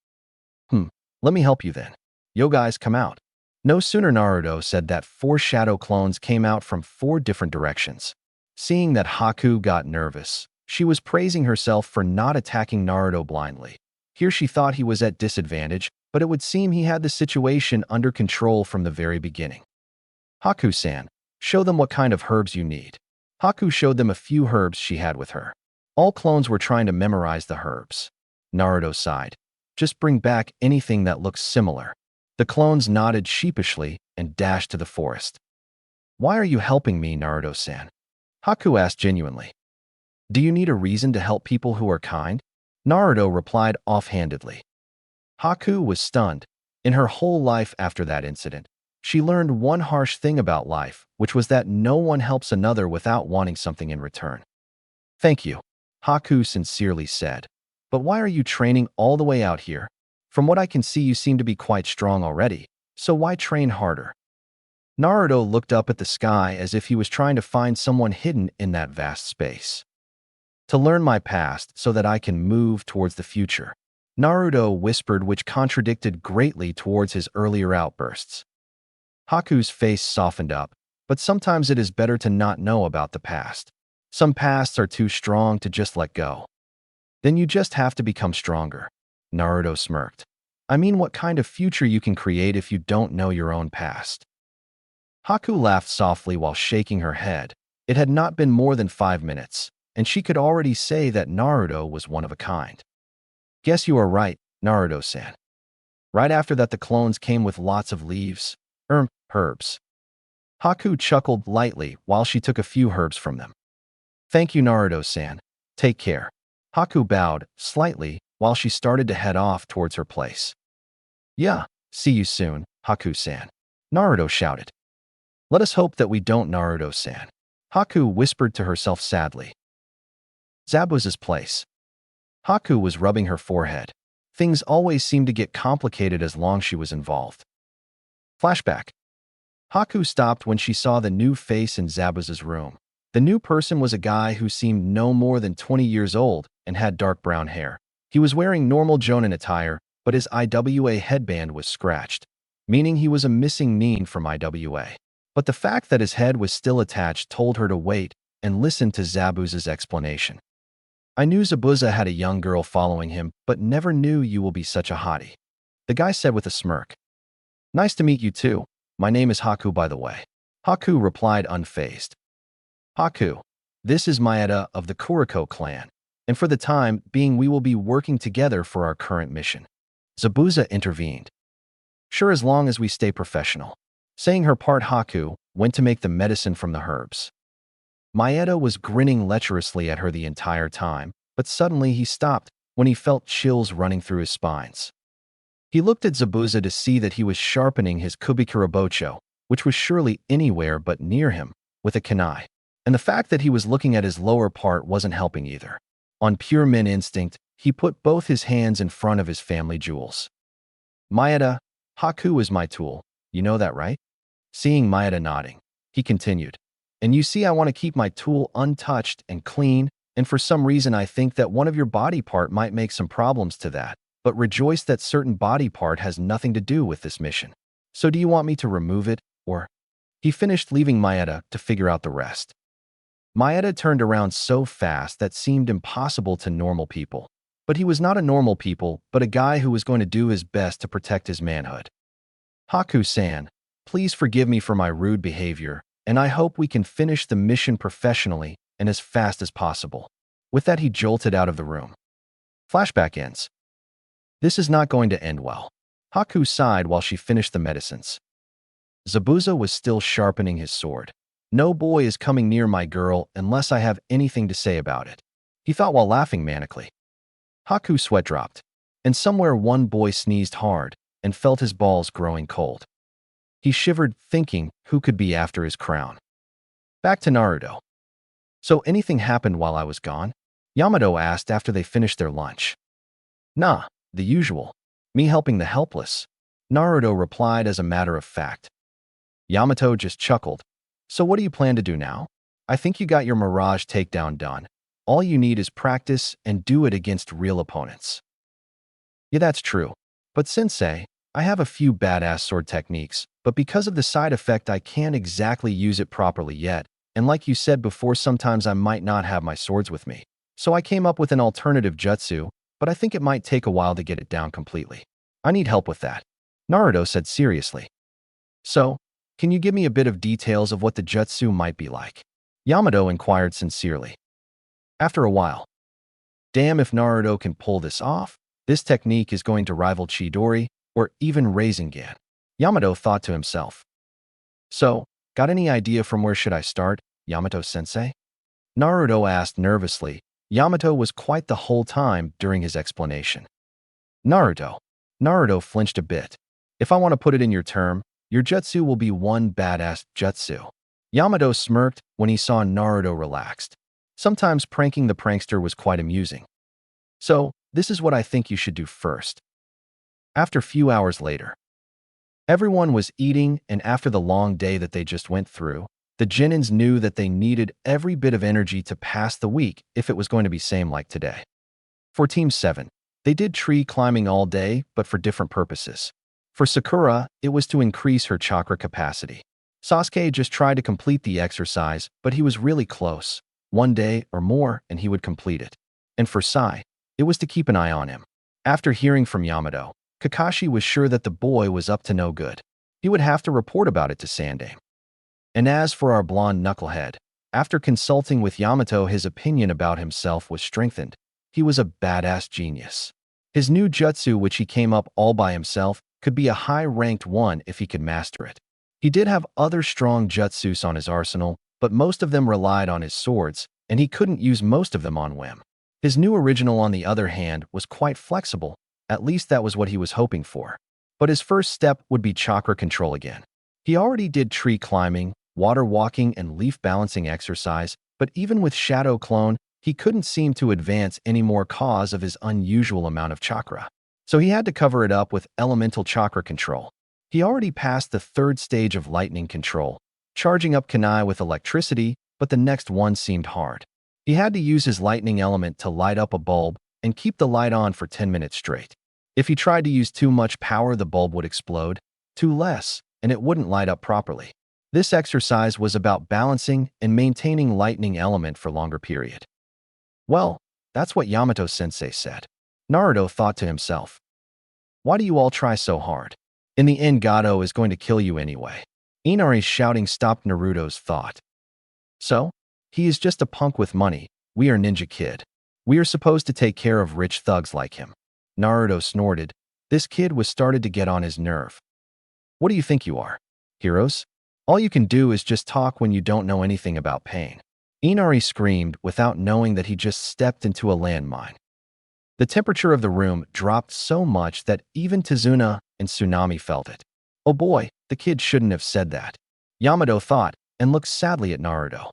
Let me help you then. Yo guys, come out. No sooner Naruto said that 4 shadow clones came out from 4 different directions. Seeing that Haku got nervous, she was praising herself for not attacking Naruto blindly. Here she thought he was at disadvantage, but it would seem he had the situation under control from the very beginning. Haku-san, show them what kind of herbs you need. Haku showed them a few herbs she had with her. All clones were trying to memorize the herbs. Naruto sighed. Just bring back anything that looks similar. The clones nodded sheepishly and dashed to the forest. Why are you helping me, Naruto-san? Haku asked genuinely. Do you need a reason to help people who are kind? Naruto replied offhandedly. Haku was stunned. In her whole life after that incident, she learned one harsh thing about life, which was that no one helps another without wanting something in return. Thank you, Haku sincerely said. But why are you training all the way out here? From what I can see, you seem to be quite strong already, so why train harder? Naruto looked up at the sky as if he was trying to find someone hidden in that vast space. To learn my past so that I can move towards the future, Naruto whispered, which contradicted greatly towards his earlier outbursts. Haku's face softened up, but sometimes it is better to not know about the past. Some pasts are too strong to just let go. Then you just have to become stronger. Naruto smirked. I mean, what kind of future you can create if you don't know your own past? Haku laughed softly while shaking her head. It had not been more than 5 minutes, and she could already say that Naruto was one of a kind. Guess you are right, Naruto-san. Right after that, the clones came with lots of leaves, herbs. Haku chuckled lightly while she took a few herbs from them. Thank you, Naruto-san. Take care. Haku bowed slightly while she started to head off towards her place. Yeah, see you soon, Haku-san. Naruto shouted. Let us hope that we don't, Naruto-san. Haku whispered to herself sadly. Zabuza's place. Haku was rubbing her forehead. Things always seemed to get complicated as long as she was involved. Flashback. Haku stopped when she saw the new face in Zabuza's room. The new person was a guy who seemed no more than 20 years old and had dark brown hair. He was wearing normal Jonin attire, but his IWA headband was scratched, meaning he was a missing nin from IWA. But the fact that his head was still attached told her to wait and listen to Zabuza's explanation. I knew Zabuza had a young girl following him, but never knew you will be such a hottie. The guy said with a smirk. Nice to meet you too. My name is Haku, by the way. Haku replied unfazed. Haku, this is Maeda of the Kuriko clan, and for the time being we will be working together for our current mission. Zabuza intervened. Sure, as long as we stay professional. Saying her part, Haku went to make the medicine from the herbs. Maeda was grinning lecherously at her the entire time, but suddenly he stopped when he felt chills running through his spines. He looked at Zabuza to see that he was sharpening his kubikurabocho, which was surely anywhere but near him, with a kunai. And the fact that he was looking at his lower part wasn't helping either. On pure men instinct, he put both his hands in front of his family jewels. Maeda, Haku is my tool, you know that, right? Seeing Maeda nodding, he continued. And you see, I want to keep my tool untouched and clean, and for some reason I think that one of your body part might make some problems to that, but rejoice that certain body part has nothing to do with this mission. So do you want me to remove it, or? He finished, leaving Maeda to figure out the rest. Maeda turned around so fast that seemed impossible to normal people. But he was not a normal people, but a guy who was going to do his best to protect his manhood. Haku-san, please forgive me for my rude behavior, and I hope we can finish the mission professionally and as fast as possible. With that, he jolted out of the room. Flashback ends. This is not going to end well. Haku sighed while she finished the medicines. Zabuza was still sharpening his sword. No boy is coming near my girl unless I have anything to say about it, he thought while laughing manically. Haku's sweat dropped, and somewhere one boy sneezed hard and felt his balls growing cold. He shivered, thinking who could be after his crown. Back to Naruto. So anything happened while I was gone? Yamato asked after they finished their lunch. Nah, the usual. Me helping the helpless. Naruto replied as a matter of fact. Yamato just chuckled. So what do you plan to do now? I think you got your Mirage takedown done. All you need is practice and do it against real opponents. Yeah, that's true. But sensei, I have a few badass sword techniques, but because of the side effect I can't exactly use it properly yet, and like you said before, sometimes I might not have my swords with me. So I came up with an alternative jutsu, but I think it might take a while to get it down completely. I need help with that, Naruto said seriously. So, can you give me a bit of details of what the jutsu might be like? Yamato inquired sincerely. After a while. Damn, if Naruto can pull this off, this technique is going to rival Chidori or even Rasengan, Yamato thought to himself. So, got any idea from where should I start, Yamato-sensei? Naruto asked nervously. Yamato was quiet the whole time during his explanation. Naruto flinched a bit. If I want to put it in your term, your jutsu will be one badass jutsu. Yamato smirked when he saw Naruto relaxed. Sometimes pranking the prankster was quite amusing. So, this is what I think you should do first. After a few hours later, everyone was eating, and after the long day that they just went through, the Genins knew that they needed every bit of energy to pass the week if it was going to be same like today. For Team 7, they did tree climbing all day, but for different purposes. For Sakura, it was to increase her chakra capacity. Sasuke just tried to complete the exercise, but he was really close. One day or more, and he would complete it. And for Sai, it was to keep an eye on him. After hearing from Yamato, Kakashi was sure that the boy was up to no good. He would have to report about it to Sandame. And as for our blonde knucklehead, after consulting with Yamato, his opinion about himself was strengthened. He was a badass genius. His new jutsu, which he came up all by himself, could be a high-ranked one if he could master it. He did have other strong jutsus on his arsenal, but most of them relied on his swords, and he couldn't use most of them on whim. His new original, on the other hand, was quite flexible. At least that was what he was hoping for. But his first step would be chakra control again. He already did tree climbing, water walking, and leaf balancing exercise, but even with Shadow Clone, he couldn't seem to advance any more cause of his unusual amount of chakra. So he had to cover it up with elemental chakra control. He already passed the third stage of lightning control, charging up kunai with electricity, but the next one seemed hard. He had to use his lightning element to light up a bulb and keep the light on for 10 minutes straight. If he tried to use too much power, the bulb would explode, too less, and it wouldn't light up properly. This exercise was about balancing and maintaining lightning element for longer period. Well, that's what Yamato-sensei said. Naruto thought to himself. Why do you all try so hard? In the end, Gato is going to kill you anyway. Inari's shouting stopped Naruto's thought. So? He is just a punk with money. We are Ninja Kid. We are supposed to take care of rich thugs like him. Naruto snorted. This kid was started to get on his nerve. What do you think you are? Heroes? All you can do is just talk when you don't know anything about pain. Inari screamed without knowing that he just stepped into a landmine. The temperature of the room dropped so much that even Tazuna and Tsunami felt it. Oh boy, the kid shouldn't have said that. Yamato thought and looked sadly at Naruto.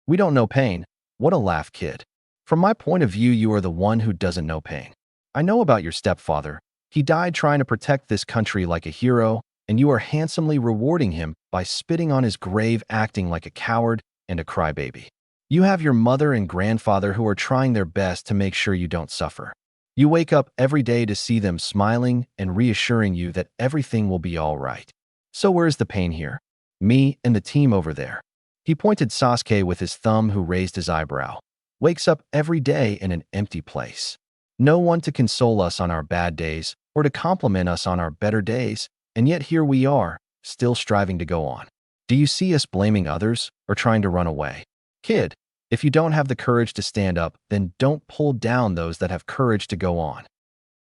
We don't know pain. What a laugh, kid. From my point of view, you are the one who doesn't know pain. I know about your stepfather. He died trying to protect this country like a hero, and you are handsomely rewarding him by spitting on his grave, acting like a coward and a crybaby. You have your mother and grandfather who are trying their best to make sure you don't suffer. You wake up every day to see them smiling and reassuring you that everything will be all right. So where's the pain here? Me and the team over there. He pointed Sasuke with his thumb, who raised his eyebrow. Wakes up every day in an empty place. No one to console us on our bad days or to compliment us on our better days, and yet here we are, still striving to go on. Do you see us blaming others or trying to run away? Kid, if you don't have the courage to stand up, then don't pull down those that have courage to go on.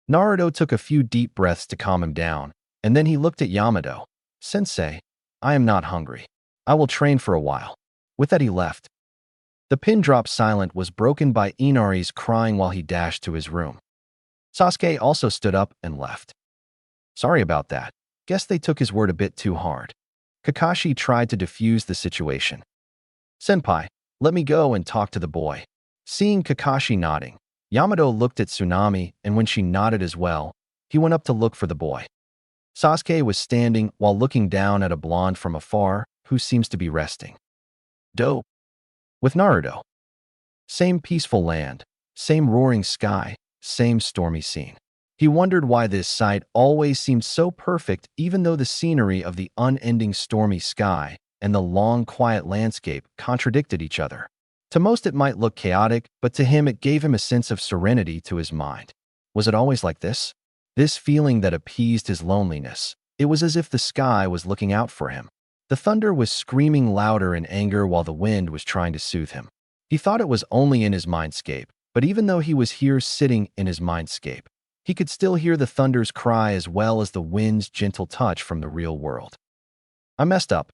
Naruto took a few deep breaths to calm him down, and then he looked at Yamato. Sensei, I am not hungry. I will train for a while. With that, he left. The pin drop silent was broken by Inari's crying while he dashed to his room. Sasuke also stood up and left. Sorry about that. Guess they took his word a bit too hard. Kakashi tried to defuse the situation. Senpai, let me go and talk to the boy. Seeing Kakashi nodding, Yamato looked at Tsunami, and when she nodded as well, he went up to look for the boy. Sasuke was standing while looking down at a blonde from afar who seems to be resting. Dope. With Naruto. Same peaceful land, same roaring sky, same stormy scene. He wondered why this sight always seemed so perfect, even though the scenery of the unending stormy sky and the long quiet landscape contradicted each other. To most it might look chaotic, but to him it gave him a sense of serenity to his mind. Was it always like this? This feeling that appeased his loneliness. It was as if the sky was looking out for him. The thunder was screaming louder in anger while the wind was trying to soothe him. He thought it was only in his mindscape, but even though he was here sitting in his mindscape, he could still hear the thunder's cry as well as the wind's gentle touch from the real world. I messed up.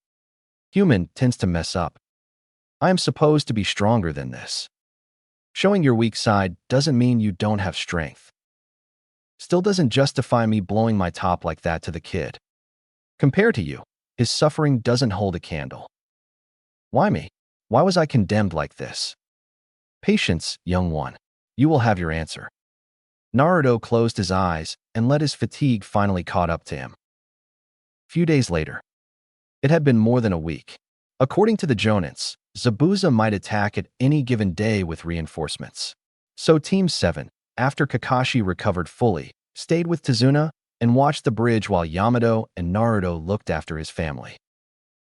Human tends to mess up. I am supposed to be stronger than this. Showing your weak side doesn't mean you don't have strength. Still doesn't justify me blowing my top like that to the kid. Compared to you, his suffering doesn't hold a candle. Why me? Why was I condemned like this? Patience, young one. You will have your answer. Naruto closed his eyes and let his fatigue finally caught up to him. Few days later. It had been more than a week. According to the Jonins, Zabuza might attack at any given day with reinforcements. So Team 7, after Kakashi recovered fully, stayed with Tazuna and watched the bridge while Yamato and Naruto looked after his family.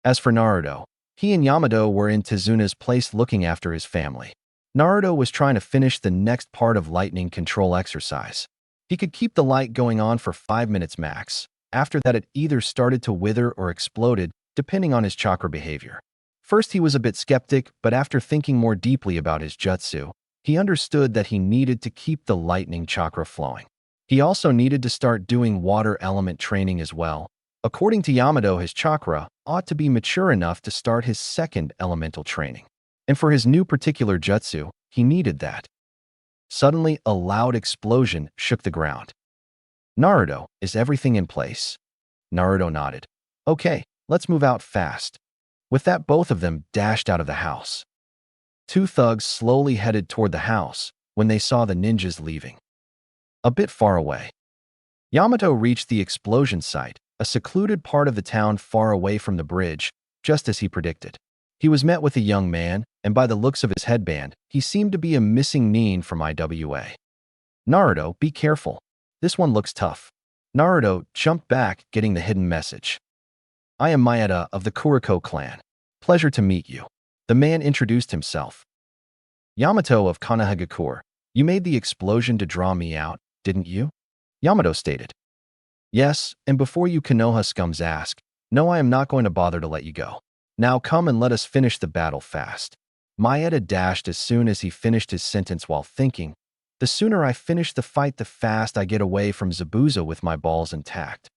As for Naruto, he and Yamato were in Tazuna's place looking after his family. Naruto was trying to finish the next part of lightning control exercise. He could keep the light going on for 5 minutes max. After that, it either started to wither or exploded, depending on his chakra behavior. First, he was a bit skeptic, but after thinking more deeply about his jutsu, he understood that he needed to keep the lightning chakra flowing. He also needed to start doing water element training as well. According to Yamato, his chakra ought to be mature enough to start his second elemental training. And for his new particular jutsu, he needed that. Suddenly, a loud explosion shook the ground. Naruto, is everything in place? Naruto nodded. Okay, let's move out fast. With that, both of them dashed out of the house. Two thugs slowly headed toward the house when they saw the ninjas leaving. A bit far away, Yamato reached the explosion site a secluded part of the town far away from the bridge, just as he predicted. He was met with a young man, and by the looks of his headband, he seemed to be a missing nin from IWA. Naruto, be careful. This one looks tough. Naruto jumped back, getting the hidden message. I am Maeda of the Kuriko clan. Pleasure to meet you. The man introduced himself. Yamato of Konohagakure, you made the explosion to draw me out, didn't you? Yamato stated. Yes, and before you Konoha scums ask, no, I am not going to bother to let you go. Now come and let us finish the battle fast. Maeda dashed as soon as he finished his sentence while thinking, the sooner I finish the fight, the fast I get away from Zabuza with my balls intact.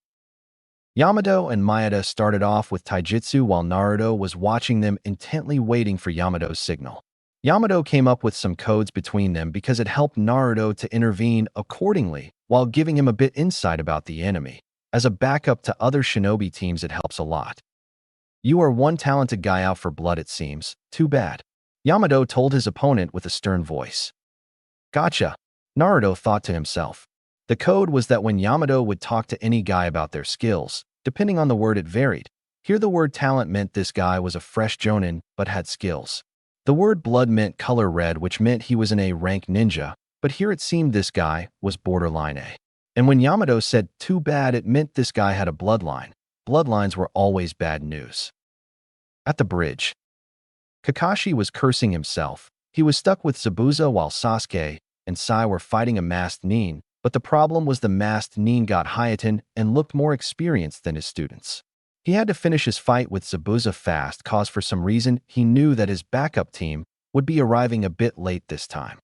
Yamato and Maeda started off with taijutsu while Naruto was watching them intently waiting for Yamato's signal. Yamato came up with some codes between them because it helped Naruto to intervene accordingly while giving him a bit insight about the enemy. As a backup to other shinobi teams, it helps a lot. You are one talented guy out for blood, it seems. Too bad. Yamato told his opponent with a stern voice. Gotcha, Naruto thought to himself. The code was that when Yamato would talk to any guy about their skills, depending on the word it varied. Here the word talent meant this guy was a fresh jonin but had skills. The word blood meant color red, which meant he was an A-rank ninja, but here it seemed this guy was borderline A. And when Yamato said too bad, it meant this guy had a bloodline. Bloodlines were always bad news. At the bridge, Kakashi was cursing himself. He was stuck with Zabuza while Sasuke and Sai were fighting a masked nin, but the problem was the masked nin got Hayaten and looked more experienced than his students. He had to finish his fight with Zabuza fast cause for some reason he knew that his backup team would be arriving a bit late this time.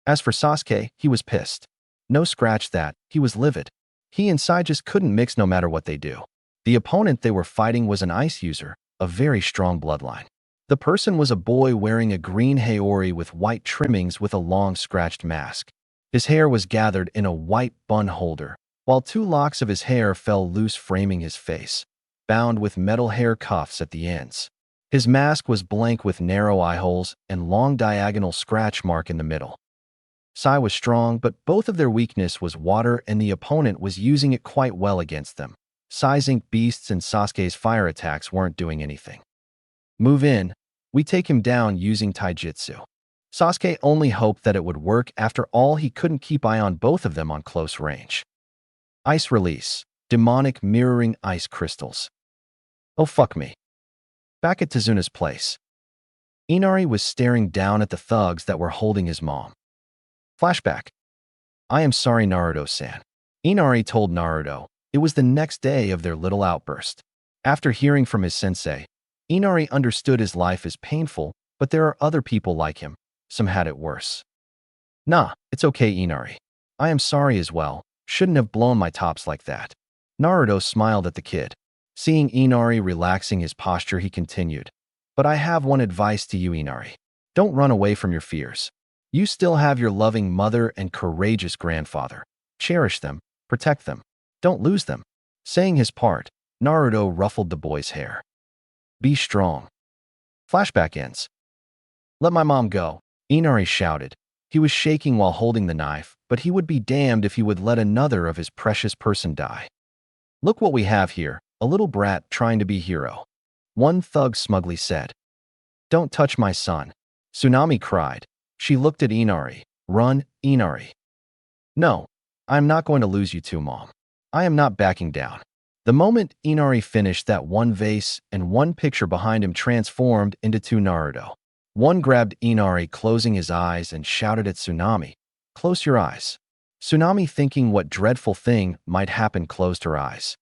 As for Sasuke, he was pissed. No, scratch that, he was livid. He and Sai just couldn't mix no matter what they do. The opponent they were fighting was an ice user, a very strong bloodline. The person was a boy wearing a green haori with white trimmings with a long scratched mask. His hair was gathered in a white bun holder, while 2 locks of his hair fell loose framing his face, bound with metal hair cuffs at the ends. His mask was blank with narrow eye holes and long diagonal scratch mark in the middle. Sai was strong, but both of their weakness was water and the opponent was using it quite well against them. Sai's ink beasts and Sasuke's fire attacks weren't doing anything. Move in. We take him down using taijutsu. Sasuke only hoped that it would work. After all, he couldn't keep eye on both of them on close range. Ice release. Demonic mirroring ice crystals. Oh fuck me. Back at Tezuna's place, Inari was staring down at the thugs that were holding his mom. Flashback. I am sorry, Naruto-san. Inari told Naruto. It was the next day of their little outburst. After hearing from his sensei, Inari understood his life is painful, but there are other people like him. Some had it worse. Nah, it's okay, Inari. I am sorry as well. Shouldn't have blown my tops like that. Naruto smiled at the kid. Seeing Inari relaxing his posture, he continued. But I have one advice to you, Inari. Don't run away from your fears. You still have your loving mother and courageous grandfather. Cherish them, protect them. Don't lose them. Saying his part, Naruto ruffled the boy's hair. Be strong. Flashback ends. Let my mom go, Inari shouted. He was shaking while holding the knife, but he would be damned if he would let another of his precious person die. Look what we have here, a little brat trying to be hero. One thug smugly said. Don't touch my son. Tsunami cried. She looked at Inari. Run, Inari. No, I am not going to lose you too, Mom. I am not backing down. The moment Inari finished that, one vase and one picture behind him transformed into 2 Naruto. One grabbed Inari, closing his eyes, and shouted at Tsunami, close your eyes. Tsunami, thinking what dreadful thing might happen, closed her eyes.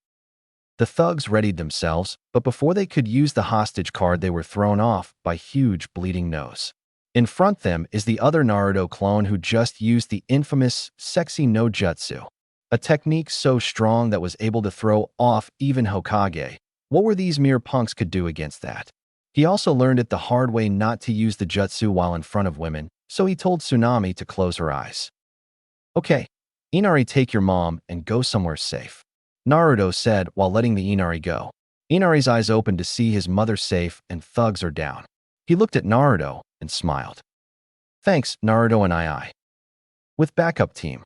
The thugs readied themselves, but before they could use the hostage card, they were thrown off by huge bleeding nose. In front of them is the other Naruto clone who just used the infamous sexy no jutsu, a technique so strong that was able to throw off even Hokage. What were these mere punks could do against that? He also learned it the hard way not to use the jutsu while in front of women, so he told Tsunami to close her eyes. Okay, Inari, take your mom and go somewhere safe, Naruto said while letting the Inari go. Inari's eyes opened to see his mother safe and thugs are down. He looked at Naruto and smiled. Thanks, Naruto and I. With backup team.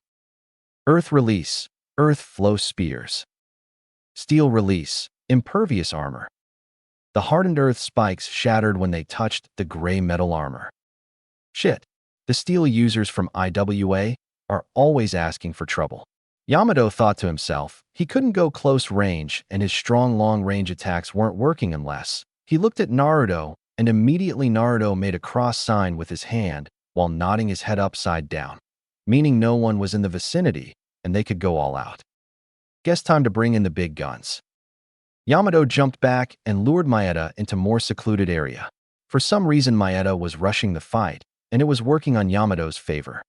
Earth release. Earth flow spears. Steel release, impervious armor. The hardened earth spikes shattered when they touched the gray metal armor. Shit, the steel users from IWA are always asking for trouble. Yamato thought to himself, he couldn't go close range and his strong long-range attacks weren't working unless. He looked at Naruto, and immediately Naruto made a cross sign with his hand while nodding his head upside down, meaning no one was in the vicinity and they could go all out. Guess time to bring in the big guns. Yamato jumped back and lured Maeda into more secluded area. For some reason Maeda was rushing the fight, and it was working on Yamato's favor.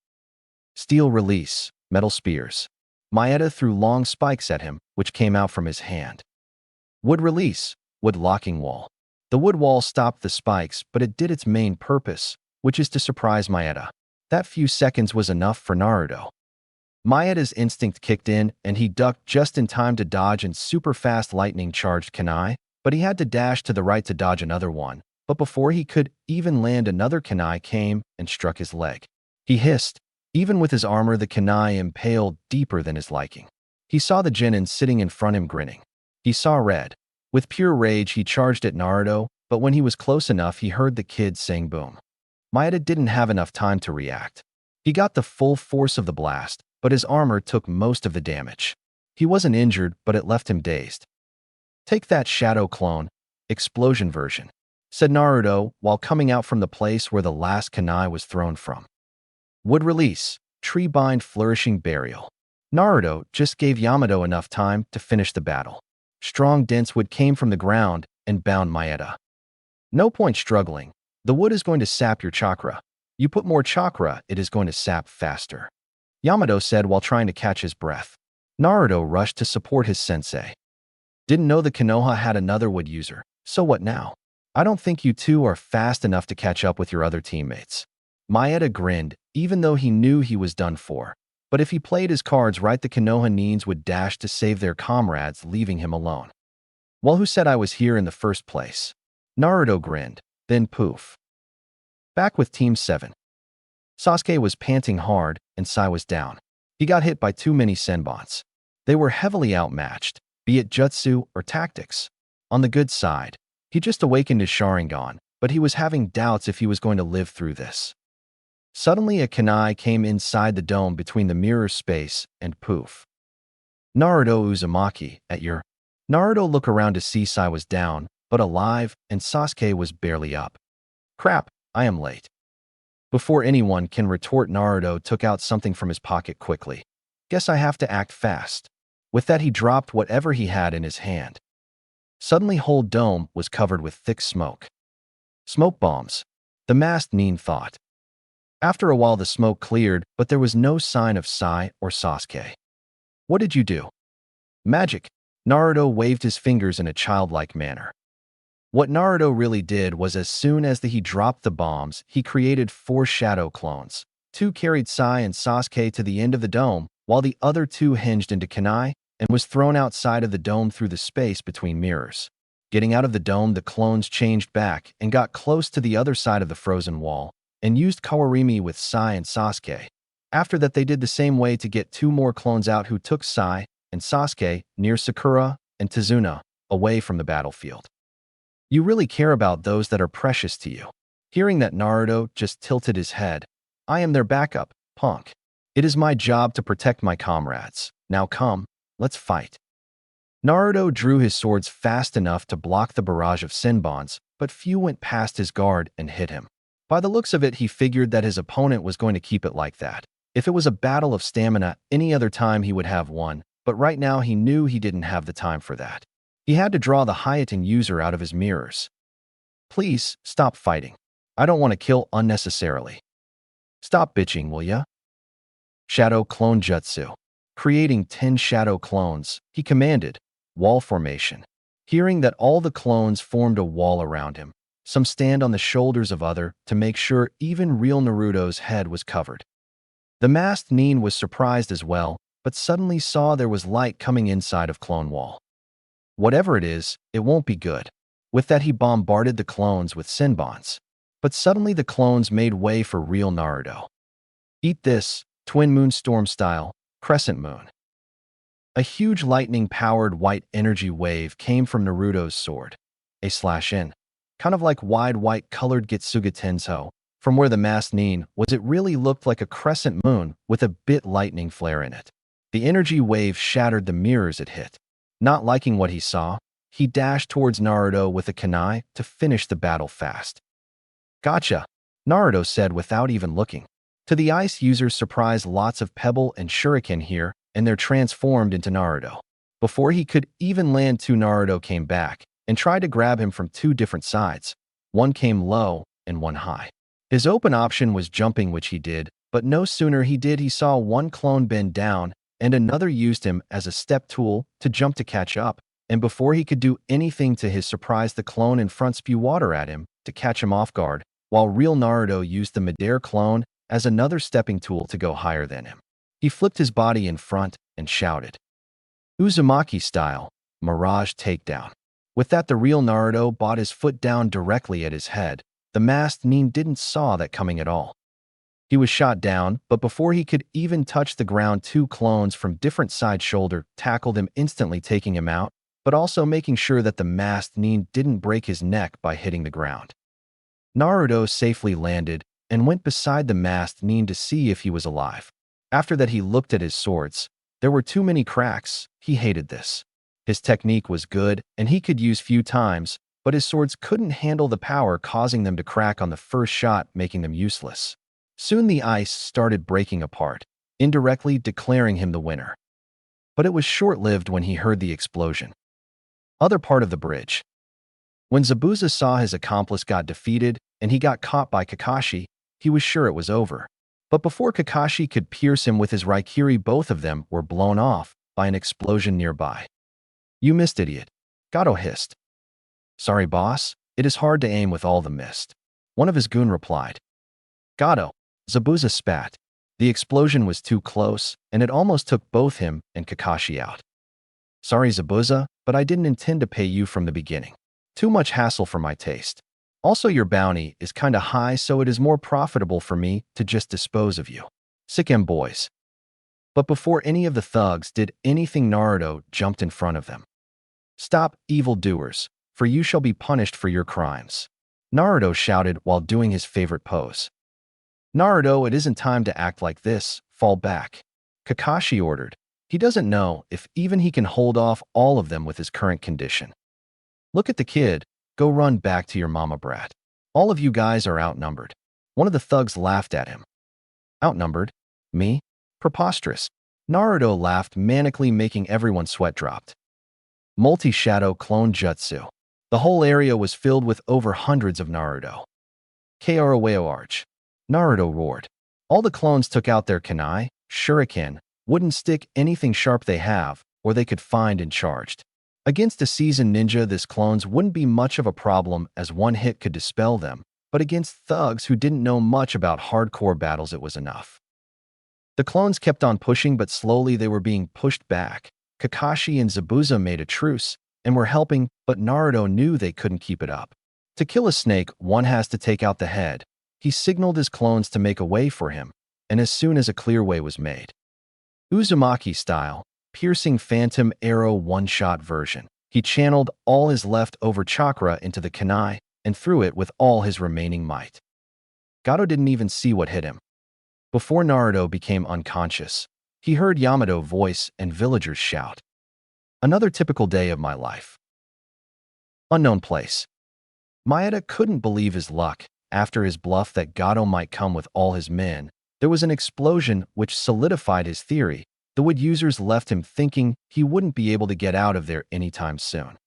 Steel release, metal spears. Maeda threw long spikes at him, which came out from his hand. Wood release, wood locking wall. The wood wall stopped the spikes, but it did its main purpose, which is to surprise Maeda. That few seconds was enough for Naruto. Maeda's instinct kicked in, and he ducked just in time to dodge and super-fast lightning-charged kunai, but he had to dash to the right to dodge another one. But before he could even land, another kunai came and struck his leg. He hissed. Even with his armor, the kunai impaled deeper than his liking. He saw the genin sitting in front of him grinning. He saw red. With pure rage, he charged at Naruto, but when he was close enough, he heard the kid saying boom. Maeda didn't have enough time to react. He got the full force of the blast, but his armor took most of the damage. He wasn't injured, but it left him dazed. Take that, shadow clone. Explosion version, said Naruto while coming out from the place where the last kunai was thrown from. Wood release, tree bind flourishing burial. Naruto just gave Yamato enough time to finish the battle. Strong dense wood came from the ground and bound Maeda. No point struggling. The wood is going to sap your chakra. You put more chakra, it is going to sap faster, Yamato said while trying to catch his breath. Naruto rushed to support his sensei. Didn't know the Konoha had another wood user, so what now? I don't think you two are fast enough to catch up with your other teammates. Maeda grinned, even though he knew he was done for. But if he played his cards right, the Konoha Nins would dash to save their comrades, leaving him alone. Well, who said I was here in the first place? Naruto grinned, then poof. Back with Team 7. Sasuke was panting hard, and Sai was down. He got hit by too many senbons. They were heavily outmatched, be it jutsu or tactics. On the good side, he just awakened his Sharingan, but he was having doubts if he was going to live through this. Suddenly a kunai came inside the dome between the mirror space and poof. Naruto Uzumaki, at your... Naruto looked around to see Sai was down, but alive, and Sasuke was barely up. Crap, I am late. Before anyone can retort, Naruto took out something from his pocket quickly. Guess I have to act fast. With that, he dropped whatever he had in his hand. Suddenly, whole dome was covered with thick smoke. Smoke bombs, the masked Nin thought. After a while, the smoke cleared, but there was no sign of Sai or Sasuke. What did you do? Magic. Naruto waved his fingers in a childlike manner. What Naruto really did was, as soon as he dropped the bombs, he created 4 shadow clones. 2 carried Sai and Sasuke to the end of the dome, while the other 2 hinged into kunai and was thrown outside of the dome through the space between mirrors. Getting out of the dome, the clones changed back and got close to the other side of the frozen wall and used Kawarimi with Sai and Sasuke. After that, they did the same way to get 2 more clones out, who took Sai and Sasuke near Sakura and Tazuna, away from the battlefield. You really care about those that are precious to you. Hearing that, Naruto just tilted his head. I am their backup, punk. It is my job to protect my comrades. Now come, let's fight. Naruto drew his swords fast enough to block the barrage of senbons, but few went past his guard and hit him. By the looks of it, he figured that his opponent was going to keep it like that. If it was a battle of stamina, any other time he would have won, but right now he knew he didn't have the time for that. He had to draw the Hayaten user out of his mirrors. Please, stop fighting. I don't want to kill unnecessarily. Stop bitching, will ya? Shadow Clone Jutsu. Creating 10 shadow clones, he commanded. Wall formation. Hearing that all the clones formed a wall around him, some stand on the shoulders of other to make sure even real Naruto's head was covered. The masked Nin was surprised as well, but suddenly saw there was light coming inside of clone wall. Whatever it is, it won't be good. With that, he bombarded the clones with senbons. But suddenly the clones made way for real Naruto. Eat this, twin moon storm style, crescent moon. A huge lightning-powered white energy wave came from Naruto's sword. A slash in. Kind of like wide white-colored Getsuga Tenso. From where the masked nin was, it really looked like a crescent moon with a bit lightning flare in it. The energy wave shattered the mirrors it hit. Not liking what he saw, he dashed towards Naruto with a kunai to finish the battle fast. Gotcha, Naruto said without even looking. To the ice user's surprise, lots of pebble and shuriken here, and they're transformed into Naruto. Before he could even land, two Naruto came back and tried to grab him from two different sides. One came low and one high. His open option was jumping, which he did, but no sooner he saw one clone bend down and another used him as a step tool to jump to catch up, and before he could do anything, to his surprise, the clone in front spewed water at him to catch him off guard, while real Naruto used the midair clone as another stepping tool to go higher than him. He flipped his body in front and shouted, Uzumaki style, Mirage takedown. With that, the real Naruto brought his foot down directly at his head. The masked nin didn't saw that coming at all. He was shot down, but before he could even touch the ground, two clones from different side shoulder tackled him, instantly taking him out, but also making sure that the masked nin didn't break his neck by hitting the ground. Naruto safely landed and went beside the masked nin to see if he was alive. After that, he looked at his swords. There were too many cracks. He hated this. His technique was good, and he could use few times, but his swords couldn't handle the power, causing them to crack on the first shot, making them useless. Soon the ice started breaking apart, indirectly declaring him the winner. But it was short-lived when he heard the explosion. Other part of the bridge. When Zabuza saw his accomplice got defeated and he got caught by Kakashi, he was sure it was over. But before Kakashi could pierce him with his Raikiri, both of them were blown off by an explosion nearby. You missed, idiot, Gato hissed. Sorry, boss, it is hard to aim with all the mist, one of his goon replied. Gato, Zabuza spat. The explosion was too close, and it almost took both him and Kakashi out. Sorry, Zabuza, but I didn't intend to pay you from the beginning. Too much hassle for my taste. Also, your bounty is kinda high, so it is more profitable for me to just dispose of you. Sick boys. But before any of the thugs did anything, Naruto jumped in front of them. Stop, evildoers, for you shall be punished for your crimes, Naruto shouted while doing his favorite pose. Naruto, it isn't time to act like this, fall back, Kakashi ordered. He doesn't know if even he can hold off all of them with his current condition. Look at the kid, go run back to your mama, brat. All of you guys are outnumbered. One of the thugs laughed at him. Outnumbered? Me? Preposterous. Naruto laughed manically, making everyone sweat dropped. Multi-shadow clone jutsu. The whole area was filled with over hundreds of Naruto. Karawayo arch. Naruto roared. All the clones took out their kunai, shuriken, wooden stick, anything sharp they have, or they could find, and charged. Against a seasoned ninja, this clones wouldn't be much of a problem, as one hit could dispel them, but against thugs who didn't know much about hardcore battles, it was enough. The clones kept on pushing, but slowly they were being pushed back. Kakashi and Zabuza made a truce and were helping, but Naruto knew they couldn't keep it up. To kill a snake, one has to take out the head. He signaled his clones to make a way for him, and as soon as a clear way was made, Uzumaki style, piercing phantom arrow one-shot version, he channeled all his leftover chakra into the kunai and threw it with all his remaining might. Gato didn't even see what hit him. Before Naruto became unconscious, he heard Yamato's voice and villagers shout. Another typical day of my life. Unknown place. Maeda couldn't believe his luck. After his bluff that Gato might come with all his men, there was an explosion which solidified his theory. The wood users left him thinking he wouldn't be able to get out of there anytime soon.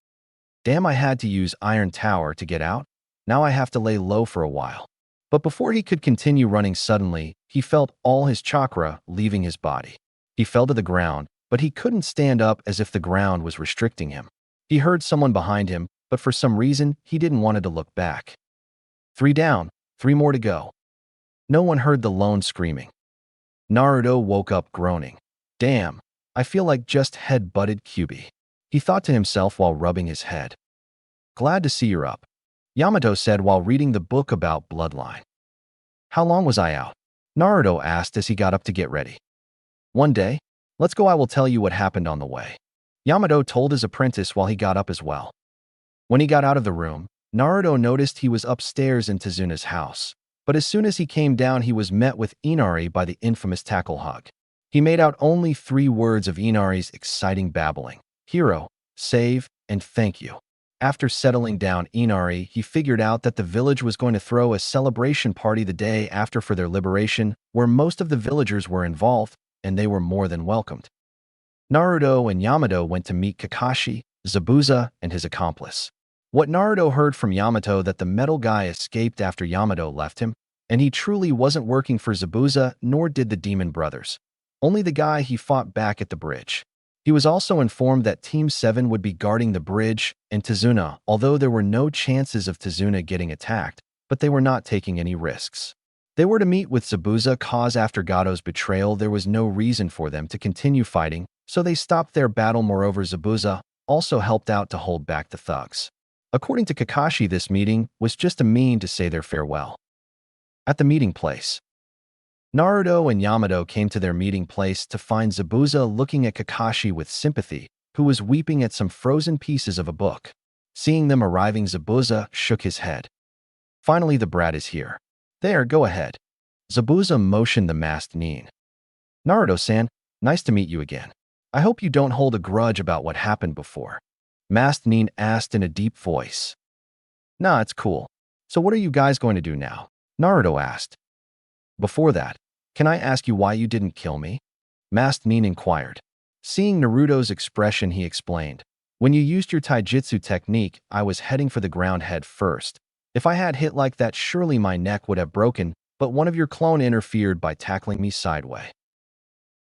Damn, I had to use Iron Tower to get out. Now I have to lay low for a while. But before he could continue running, suddenly, he felt all his chakra leaving his body. He fell to the ground, but he couldn't stand up as if the ground was restricting him. He heard someone behind him, but for some reason, he didn't want to look back. 3 down, 3 more to go. No one heard the lone screaming. Naruto woke up groaning. Damn, I feel like just head-butted Kyubi, he thought to himself while rubbing his head. Glad to see you're up, Yamato said while reading the book about bloodline. How long was I out? Naruto asked as he got up to get ready. 1 day, Let's go, I will tell you what happened on the way. Yamato told his apprentice while he got up as well. When he got out of the room, Naruto noticed he was upstairs in Tezuna's house. But as soon as he came down, he was met with Inari by the infamous tackle hug. He made out only 3 words of Inari's exciting babbling: hero, save, and thank you. After settling down Inari, he figured out that the village was going to throw a celebration party the day after for their liberation, where most of the villagers were involved, and they were more than welcomed. Naruto and Yamato went to meet Kakashi, Zabuza, and his accomplice. What Naruto heard from Yamato that the metal guy escaped after Yamato left him, and he truly wasn't working for Zabuza, nor did the Demon Brothers. Only the guy he fought back at the bridge. He was also informed that Team 7 would be guarding the bridge and Tezuna, although there were no chances of Tezuna getting attacked, but they were not taking any risks. They were to meet with Zabuza cause after Gato's betrayal there was no reason for them to continue fighting, so they stopped their battle. Moreover, Zabuza also helped out to hold back the thugs. According to Kakashi, this meeting was just a mean to say their farewell. At the meeting place, Naruto and Yamato came to their meeting place to find Zabuza looking at Kakashi with sympathy, who was weeping at some frozen pieces of a book. Seeing them arriving, Zabuza shook his head. Finally, the brat is here. There, go ahead. Zabuza motioned the masked Nin. Naruto-san, nice to meet you again. I hope you don't hold a grudge about what happened before. Masked Nin asked in a deep voice. Nah, it's cool. So what are you guys going to do now? Naruto asked. Before that, can I ask you why you didn't kill me? Masked Nin inquired. Seeing Naruto's expression, he explained. When you used your taijutsu technique, I was heading for the ground head first. If I had hit like that, surely my neck would have broken, but one of your clone interfered by tackling me sideways.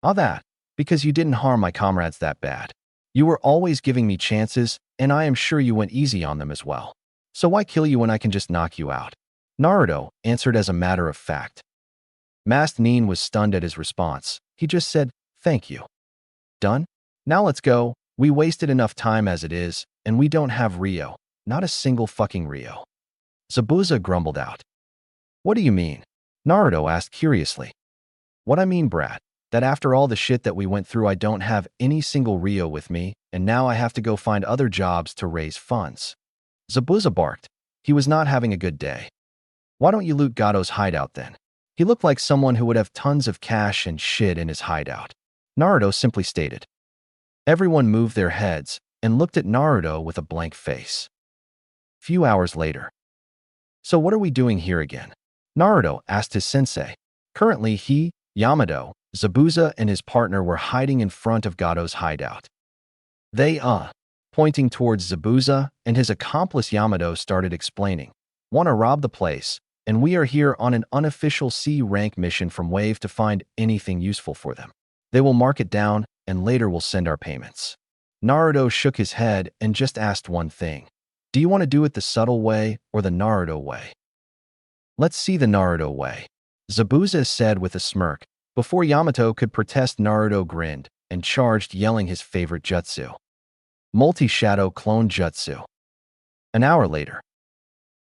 Ah, that. Because you didn't harm my comrades that bad. You were always giving me chances, and I am sure you went easy on them as well. So why kill you when I can just knock you out? Naruto answered as a matter of fact. Masked Nin was stunned at his response. He just said, thank you. Done? Now let's go. We wasted enough time as it is, and we don't have Rio. Not a single fucking Rio. Zabuza grumbled out. What do you mean? Naruto asked curiously. What I mean, brat, that after all the shit that we went through, I don't have any single Rio with me, and now I have to go find other jobs to raise funds. Zabuza barked. He was not having a good day. Why don't you loot Gato's hideout then? He looked like someone who would have tons of cash and shit in his hideout. Naruto simply stated. Everyone moved their heads and looked at Naruto with a blank face. Few hours later. So what are we doing here again? Naruto asked his sensei. Currently he, Yamato, Zabuza, and his partner were hiding in front of Gato's hideout. They, pointing towards Zabuza, and his accomplice Yamato started explaining. Want to rob the place, and we are here on an unofficial C-rank mission from Wave to find anything useful for them. They will mark it down, and later we'll send our payments. Naruto shook his head and just asked one thing. Do you want to do it the subtle way or the Naruto way? Let's see the Naruto way, Zabuza said with a smirk. Before Yamato could protest, Naruto grinned and charged, yelling his favorite jutsu. Multi-shadow clone jutsu. An hour later.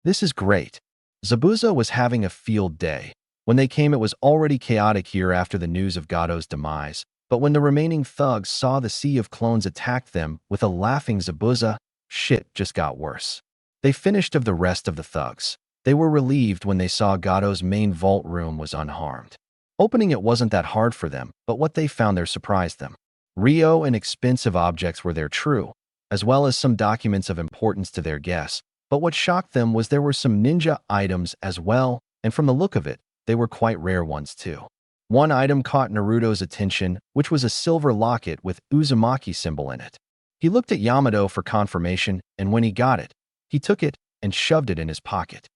This is great. Zabuza was having a field day. When they came, it was already chaotic here after the news of Gato's demise, but when the remaining thugs saw the sea of clones attack them with a laughing Zabuza, shit just got worse. They finished of the rest of the thugs. They were relieved when they saw Gato's main vault room was unharmed. Opening it wasn't that hard for them, but what they found there surprised them. Rio and expensive objects were there, true, as well as some documents of importance to their guests. But what shocked them was there were some ninja items as well, and from the look of it, they were quite rare ones too. One item caught Naruto's attention, which was a silver locket with Uzumaki symbol in it. He looked at Yamato for confirmation, and when he got it, he took it and shoved it in his pocket.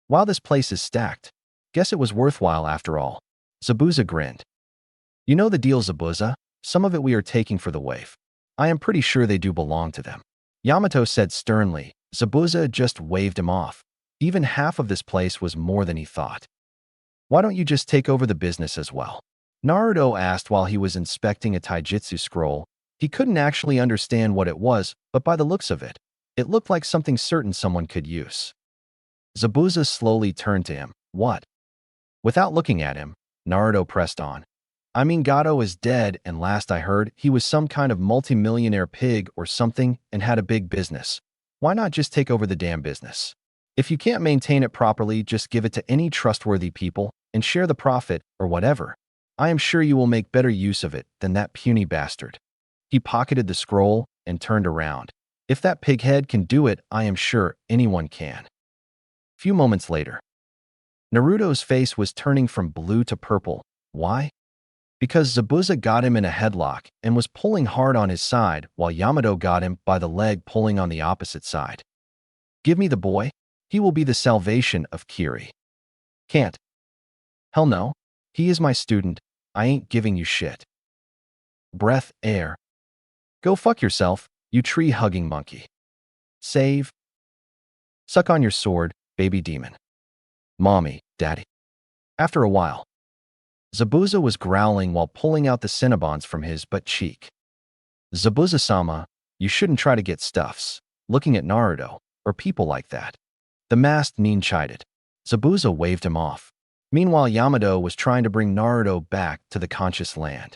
Wow, this place is stacked. Guess it was worthwhile after all. Zabuza grinned. You know the deal, Zabuza. Some of it we are taking for the Wave. I am pretty sure they do belong to them. Yamato said sternly. Zabuza just waved him off. Even half of this place was more than he thought. Why don't you just take over the business as well? Naruto asked while he was inspecting a taijutsu scroll. He couldn't actually understand what it was, but by the looks of it, it looked like something certain someone could use. Zabuza slowly turned to him. What? Without looking at him, Naruto pressed on. I mean, Gato is dead, and last I heard, he was some kind of multimillionaire pig or something and had a big business. Why not just take over the damn business? If you can't maintain it properly, just give it to any trustworthy people and share the profit or whatever. I am sure you will make better use of it than that puny bastard. He pocketed the scroll and turned around. If that pighead can do it, I am sure anyone can. Few moments later, Naruto's face was turning from blue to purple. Why? Because Zabuza got him in a headlock and was pulling hard on his side while Yamato got him by the leg pulling on the opposite side. Give me the boy. He will be the salvation of Kiri. Can't. Hell no. He is my student. I ain't giving you shit. Breath, air. Go fuck yourself, you tree-hugging monkey. Save. Suck on your sword, baby demon. Mommy, daddy. After a while, Zabuza was growling while pulling out the Cinnabons from his butt cheek. Zabuza-sama, you shouldn't try to get stuffs, looking at Naruto, or people like that. The masked nin chided. Zabuza waved him off. Meanwhile, Yamato was trying to bring Naruto back to the conscious land.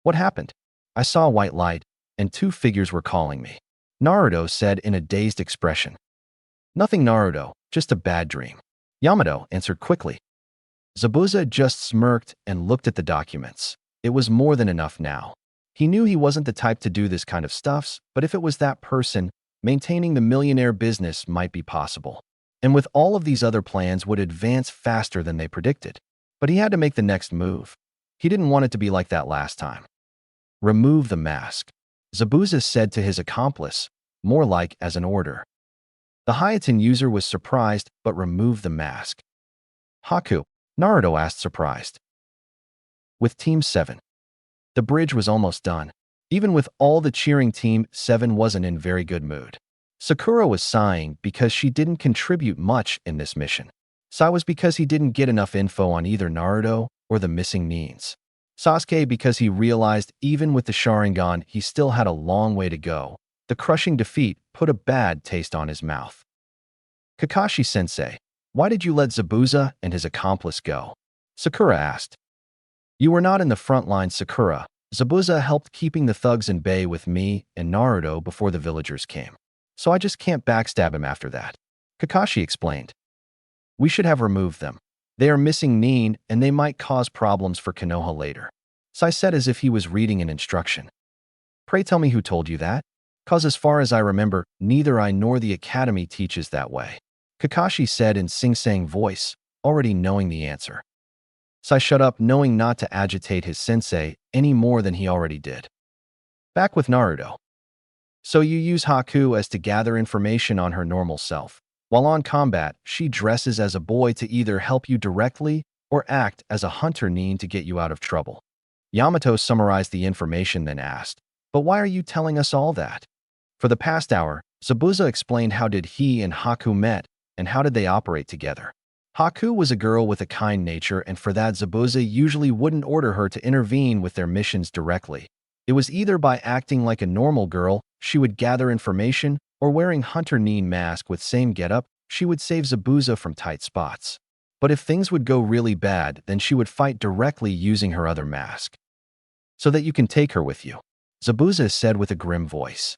What happened? I saw a white light, and two figures were calling me. Naruto said in a dazed expression. Nothing, Naruto, just a bad dream. Yamato answered quickly. Zabuza just smirked and looked at the documents. It was more than enough now. He knew he wasn't the type to do this kind of stuffs, but if it was that person, maintaining the millionaire business might be possible. And with all of these other plans would advance faster than they predicted. But he had to make the next move. He didn't want it to be like that last time. Remove the mask, Zabuza said to his accomplice, more like as an order. The Hayaten user was surprised but removed the mask. Haku, Naruto asked surprised. With Team 7. The bridge was almost done. Even with all the cheering, Team 7 wasn't in very good mood. Sakura was sighing because she didn't contribute much in this mission. Sai was because he didn't get enough info on either Naruto or the missing nins. Sasuke because he realized even with the Sharingan he still had a long way to go. The crushing defeat put a bad taste on his mouth. Kakashi-sensei, why did you let Zabuza and his accomplice go? Sakura asked. You were not in the front line, Sakura. Zabuza helped keeping the thugs in bay with me and Naruto before the villagers came. So I just can't backstab him after that. Kakashi explained. We should have removed them. They are missing Nin and they might cause problems for Konoha later. Sai said as if he was reading an instruction. Pray tell me who told you that? Cause as far as I remember, neither I nor the academy teaches that way. Kakashi said in sing-sang voice, already knowing the answer. Sai shut up, knowing not to agitate his sensei any more than he already did. Back with Naruto. So you use Haku as to gather information on her normal self. While on combat, she dresses as a boy to either help you directly or act as a hunter nin to get you out of trouble. Yamato summarized the information then asked, but why are you telling us all that? For the past hour, Zabuza explained how did he and Haku met and how did they operate together. Haku was a girl with a kind nature, and for that Zabuza usually wouldn't order her to intervene with their missions directly. It was either by acting like a normal girl, she would gather information, or wearing hunter nin mask with same getup, she would save Zabuza from tight spots. But if things would go really bad, then she would fight directly using her other mask. So that you can take her with you, Zabuza said with a grim voice.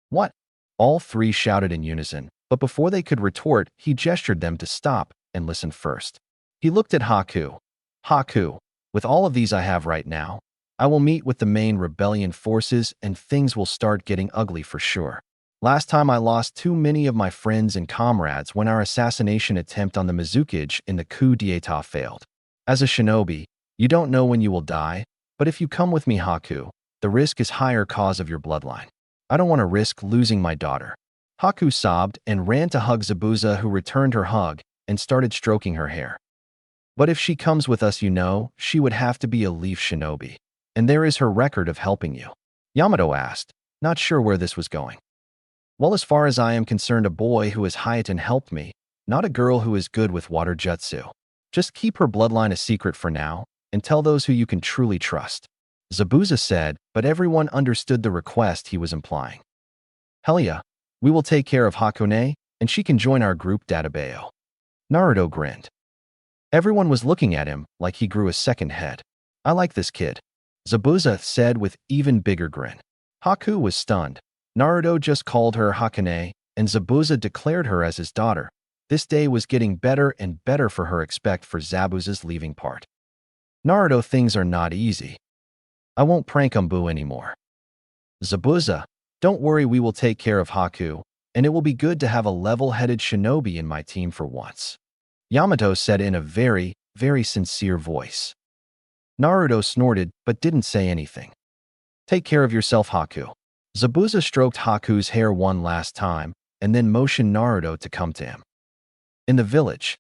What? All three shouted in unison, but before they could retort, he gestured them to stop and listen first. He looked at Haku. Haku, with all of these I have right now, I will meet with the main rebellion forces and things will start getting ugly for sure. Last time I lost too many of my friends and comrades when our assassination attempt on the Mizukage in the coup d'etat failed. As a shinobi, you don't know when you will die, but if you come with me, Haku, the risk is higher cause of your bloodline. I don't want to risk losing my daughter. Haku sobbed and ran to hug Zabuza, who returned her hug and started stroking her hair. But if she comes with us, you know, she would have to be a leaf shinobi. And there is her record of helping you. Yamato asked, not sure where this was going. Well, as far as I am concerned, a boy who is Hayaten helped me, not a girl who is good with water jutsu. Just keep her bloodline a secret for now, and tell those who you can truly trust. Zabuza said, but everyone understood the request he was implying. Hell yeah, we will take care of Hakone, and she can join our group Databeo. Naruto grinned. Everyone was looking at him like he grew a second head. I like this kid, Zabuza said with even bigger grin. Haku was stunned. Naruto just called her Hakane, and Zabuza declared her as his daughter. This day was getting better and better for her except for Zabuza's leaving part. Naruto, things are not easy. I won't prank Umbu anymore. Zabuza, don't worry, we will take care of Haku, and it will be good to have a level-headed shinobi in my team for once. Yamato said in a very, very sincere voice. Naruto snorted but didn't say anything. Take care of yourself, Haku. Zabuza stroked Haku's hair one last time and then motioned Naruto to come to him. In the village,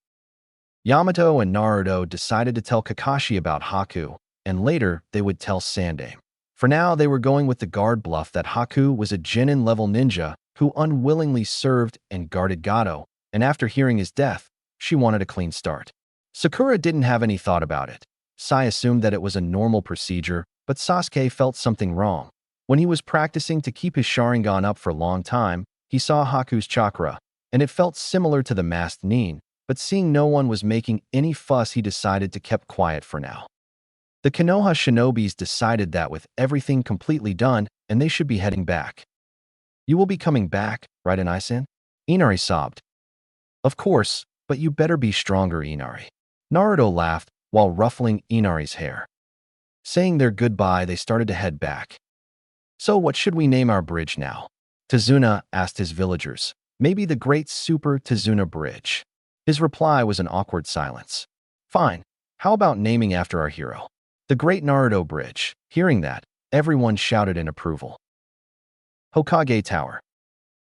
Yamato and Naruto decided to tell Kakashi about Haku, and later they would tell Sandaime. For now, they were going with the guard bluff that Haku was a Genin-level ninja who unwillingly served and guarded Gato, and after hearing his death, she wanted a clean start. Sakura didn't have any thought about it. Sai assumed that it was a normal procedure, but Sasuke felt something wrong. When he was practicing to keep his Sharingan up for a long time, he saw Haku's chakra, and it felt similar to the masked Nin, but seeing no one was making any fuss, he decided to keep quiet for now. The Konoha shinobis decided that with everything completely done, and they should be heading back. You will be coming back, right, Inari-san? Inari sobbed. Of course, but you better be stronger, Inari. Naruto laughed while ruffling Inari's hair. Saying their goodbye, they started to head back. So what should we name our bridge now? Tazuna asked his villagers. Maybe the Great Super Tazuna Bridge. His reply was an awkward silence. Fine. How about naming after our hero? The Great Naruto Bridge. Hearing that, everyone shouted in approval. Hokage Tower.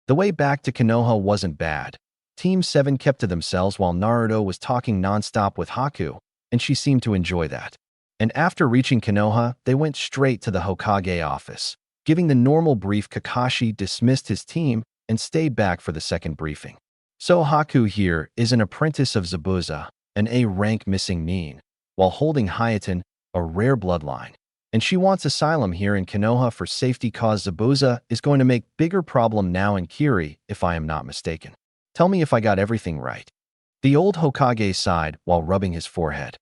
The way back to Konoha wasn't bad. Team 7 kept to themselves while Naruto was talking non-stop with Haku, and she seemed to enjoy that. And after reaching Konoha, they went straight to the Hokage office. Giving the normal brief, Kakashi dismissed his team and stayed back for the second briefing. So Haku here is an apprentice of Zabuza, an A-rank missing Nin, while holding Hayaten, a rare bloodline. And she wants asylum here in Konoha for safety cause Zabuza is going to make bigger problem now in Kiri, if I am not mistaken. Tell me if I got everything right. The old Hokage sighed while rubbing his forehead.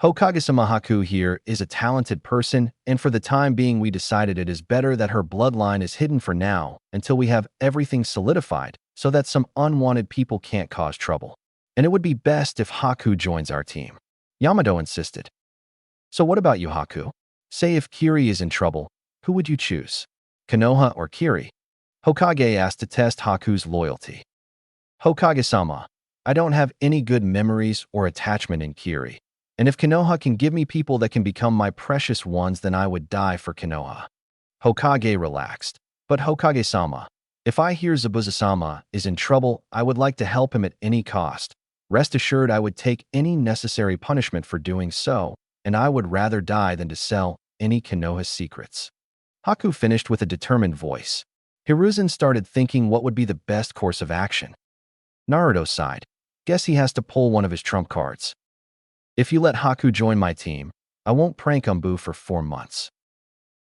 Hokage-sama, Haku here is a talented person, and for the time being we decided it is better that her bloodline is hidden for now until we have everything solidified so that some unwanted people can't cause trouble. And it would be best if Haku joins our team. Yamato insisted. So what about you, Haku? Say if Kiri is in trouble, who would you choose? Konoha or Kiri? Hokage asked to test Haku's loyalty. Hokage-sama, I don't have any good memories or attachment in Kiri. And if Konoha can give me people that can become my precious ones, then I would die for Konoha. Hokage relaxed. But Hokage-sama, if I hear Zabuza-sama is in trouble, I would like to help him at any cost. Rest assured I would take any necessary punishment for doing so, and I would rather die than to sell any Konoha secrets. Haku finished with a determined voice. Hiruzen started thinking what would be the best course of action. Naruto sighed. Guess he has to pull one of his trump cards. If you let Haku join my team, I won't prank Umbu for 4 months.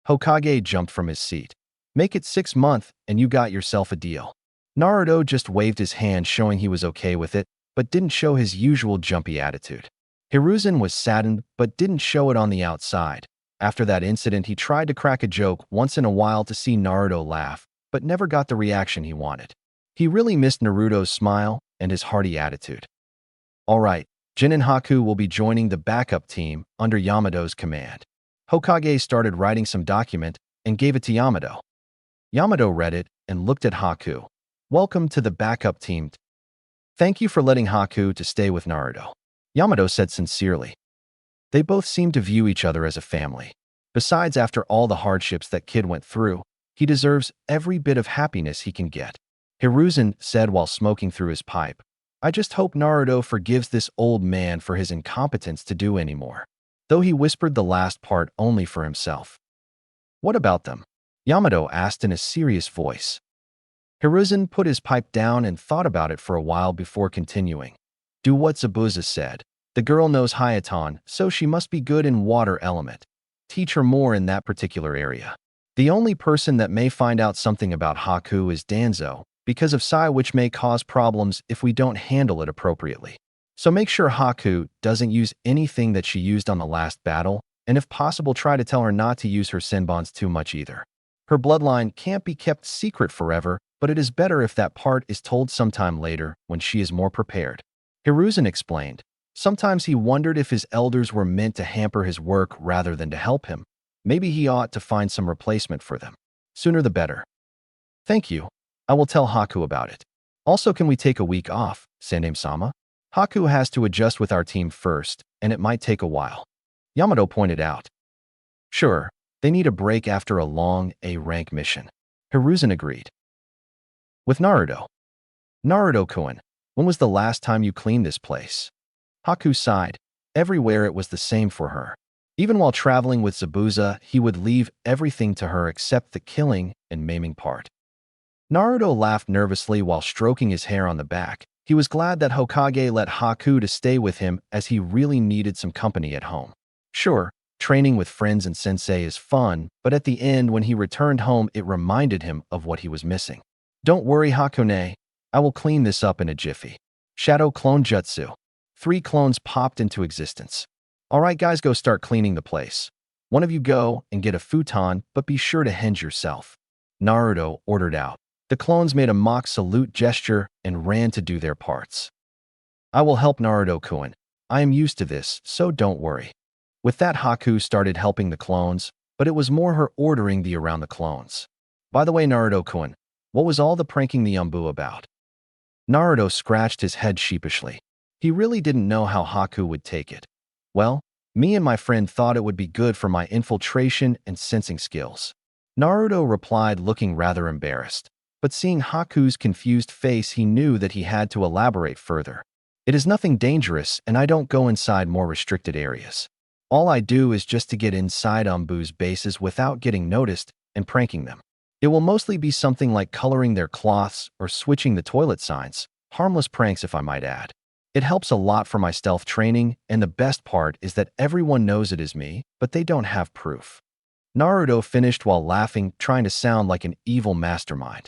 Hokage jumped from his seat. Make it 6 months and you got yourself a deal. Naruto just waved his hand showing he was okay with it, but didn't show his usual jumpy attitude. Hiruzen was saddened but didn't show it on the outside. After that incident, he tried to crack a joke once in a while to see Naruto laugh, but never got the reaction he wanted. He really missed Naruto's smile and his hearty attitude. Alright, Jin and Haku will be joining the backup team under Yamato's command. Hokage started writing some document and gave it to Yamato. Yamato read it and looked at Haku. Welcome to the backup team. Thank you for letting Haku to stay with Naruto. Yamato said sincerely. They both seemed to view each other as a family. Besides, after all the hardships that kid went through, he deserves every bit of happiness he can get. Hiruzen said while smoking through his pipe. I just hope Naruto forgives this old man for his incompetence to do anymore. Though he whispered the last part only for himself. What about them? Yamato asked in a serious voice. Hiruzen put his pipe down and thought about it for a while before continuing. Do what Zabuza said. The girl knows Hayaton, so she must be good in water element. Teach her more in that particular area. The only person that may find out something about Haku is Danzo, because of Sai, which may cause problems if we don't handle it appropriately. So make sure Haku doesn't use anything that she used on the last battle, And if possible, try to tell her not to use her senbons too much either. Her bloodline can't be kept secret forever, but it is better if that part is told sometime later when she is more prepared. Hiruzen explained. Sometimes he wondered if his elders were meant to hamper his work rather than to help him. Maybe he ought to find some replacement for them. Sooner the better. Thank you. I will tell Haku about it. Also, can we take a week off, Sandame-sama? Haku has to adjust with our team first, and it might take a while. Yamato pointed out. Sure, they need a break after a long A-rank mission. Hiruzen agreed. With Naruto. Naruto-kun, when was the last time you cleaned this place? Haku sighed. Everywhere it was the same for her. Even while traveling with Zabuza, he would leave everything to her except the killing and maiming part. Naruto laughed nervously while stroking his hair on the back. He was glad that Hokage let Haku to stay with him as he really needed some company at home. Sure, training with friends and sensei is fun, but at the end when he returned home it reminded him of what he was missing. Don't worry, Hakone. I will clean this up in a jiffy. Shadow Clone Jutsu. 3 clones popped into existence. Alright guys, go start cleaning the place. One of you go and get a futon, but be sure to henge yourself. Naruto ordered out. The clones made a mock salute gesture and ran to do their parts. I will help Naruto-kun. I am used to this, so don't worry. With that, Haku started helping the clones, but it was more her ordering the around the clones. By the way, Naruto-kun, what was all the pranking the Umbu about? Naruto scratched his head sheepishly. He really didn't know how Haku would take it. Well, me and my friend thought it would be good for my infiltration and sensing skills. Naruto replied, looking rather embarrassed. But seeing Haku's confused face, he knew that he had to elaborate further. It is nothing dangerous, and I don't go inside more restricted areas. All I do is just to get inside Umbu's bases without getting noticed and pranking them. It will mostly be something like coloring their cloths or switching the toilet signs. Harmless pranks, if I might add. It helps a lot for my stealth training, and the best part is that everyone knows it is me, but they don't have proof. Naruto finished while laughing, trying to sound like an evil mastermind.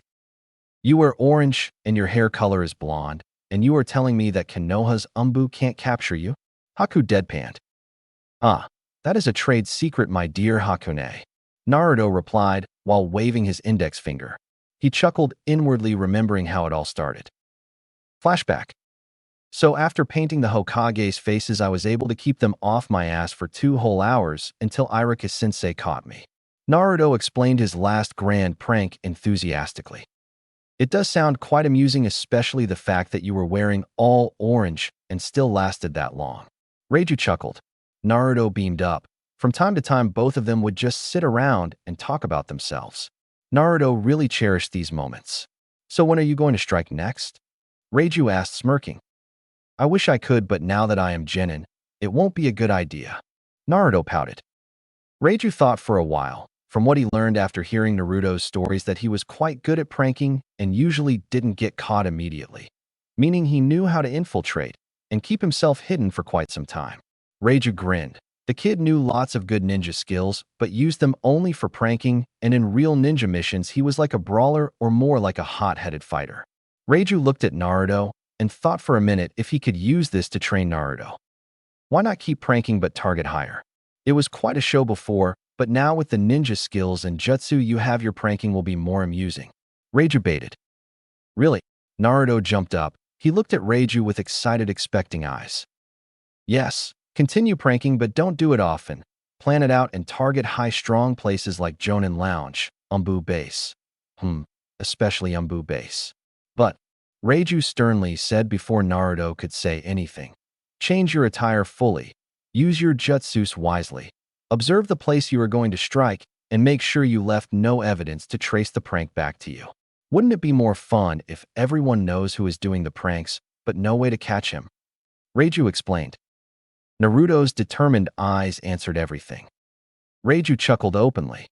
You wear orange, and your hair color is blonde, and you are telling me that Konoha's Umbu can't capture you? Haku deadpanned. Ah, that is a trade secret, my dear Hakone. Naruto replied while waving his index finger. He chuckled inwardly, remembering how it all started. Flashback. So after painting the Hokage's faces, I was able to keep them off my ass for 2 whole hours until Iruka-sensei caught me. Naruto explained his last grand prank enthusiastically. It does sound quite amusing, especially the fact that you were wearing all orange and still lasted that long. Reiju chuckled. Naruto beamed up. From time to time, both of them would just sit around and talk about themselves. Naruto really cherished these moments. So when are you going to strike next? Reiju asked, smirking. I wish I could, but now that I am Genin, it won't be a good idea. Naruto pouted. Reiju thought for a while. From what he learned after hearing Naruto's stories, that he was quite good at pranking and usually didn't get caught immediately, meaning he knew how to infiltrate and keep himself hidden for quite some time. Reiju grinned. The kid knew lots of good ninja skills, but used them only for pranking, and in real ninja missions he was like a brawler or more like a hot-headed fighter. Reiju looked at Naruto and thought for a minute if he could use this to train Naruto. Why not keep pranking but target higher? It was quite a show before, but now with the ninja skills and jutsu you have, your pranking will be more amusing. Reiju baited. Really? Naruto jumped up. He looked at Reiju with excited, expecting eyes. Yes, continue pranking, but don't do it often. Plan it out and target high, strong places like Jonin Lounge, Umbu Base. Especially Umbu Base. But, Reiju sternly said before Naruto could say anything. Change your attire fully. Use your jutsus wisely. Observe the place you are going to strike, and make sure you left no evidence to trace the prank back to you. Wouldn't it be more fun if everyone knows who is doing the pranks, but no way to catch him? Reiju explained. Naruto's determined eyes answered everything. Reiju chuckled openly.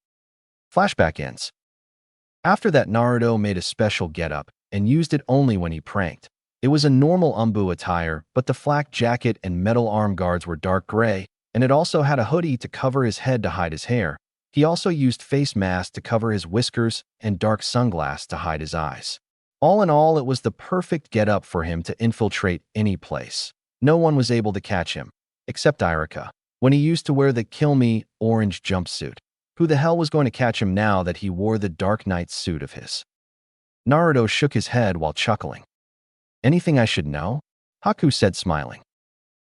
Flashback ends. After that, Naruto made a special getup and used it only when he pranked. It was a normal Umbu attire, but the flak jacket and metal arm guards were dark gray, and it also had a hoodie to cover his head to hide his hair. He also used face mask to cover his whiskers and dark sunglasses to hide his eyes. All in all, it was the perfect getup for him to infiltrate any place. No one was able to catch him, except Iruka. when he used to wear the Kill Me orange jumpsuit. Who the hell was going to catch him now that he wore the Dark Knight suit of his? Naruto shook his head while chuckling. Anything I should know? Haku said, smiling.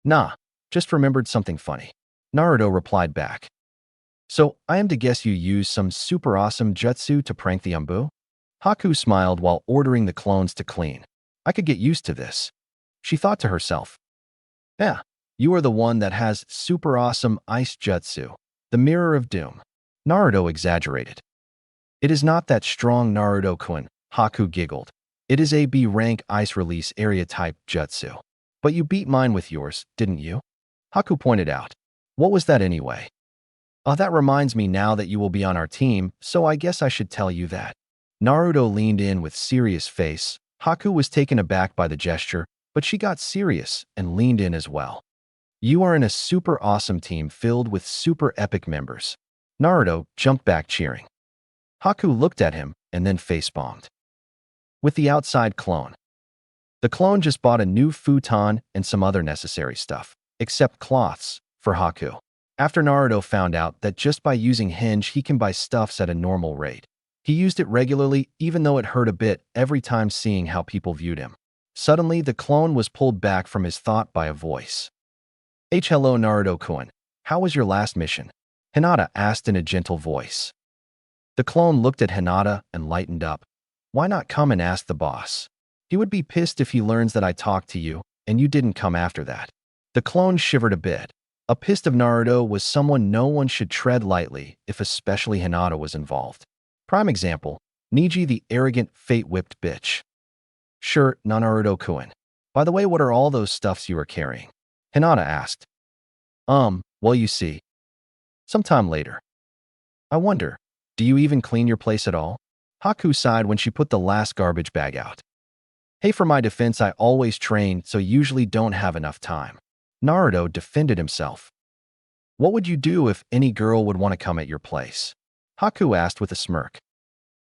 Nah, just remembered something funny. Naruto replied back. So, I am to guess you used some super awesome jutsu to prank the Umbu? Haku smiled while ordering the clones to clean. I could get used to this. She thought to herself. Yeah, you are the one that has super awesome ice jutsu, the Mirror of Doom. Naruto exaggerated. It is not that strong, Naruto-kun, Haku giggled. It is a B-rank ice release area type jutsu. But you beat mine with yours, didn't you? Haku pointed out. What was that anyway? Oh, that reminds me now that you will be on our team, so I guess I should tell you that. Naruto leaned in with serious face. Haku was taken aback by the gesture, but she got serious and leaned in as well. You are in a super awesome team filled with super epic members. Naruto jumped back cheering. Haku looked at him and then face-bombed. With the outside clone. The clone just bought a new futon and some other necessary stuff, except cloths, for Haku. After Naruto found out that just by using Hinge he can buy stuffs at a normal rate. He used it regularly even though it hurt a bit every time seeing how people viewed him. Suddenly, the clone was pulled back from his thought by a voice. Hello Naruto-kun. How was your last mission? Hinata asked in a gentle voice. The clone looked at Hinata and lightened up. Why not come and ask the boss? He would be pissed if he learns that I talked to you and you didn't come after that. The clone shivered a bit. A pissed of Naruto was someone no one should tread lightly if especially Hinata was involved. Prime example, Niji the arrogant, fate-whipped bitch. Sure, Naruto-kun. By the way, what are all those stuffs you are carrying? Hinata asked. Well you see. Sometime later. I wonder, do you even clean your place at all? Haku sighed when she put the last garbage bag out. Hey, for my defense, I always train, so usually don't have enough time. Naruto defended himself. What would you do if any girl would want to come at your place? Haku asked with a smirk.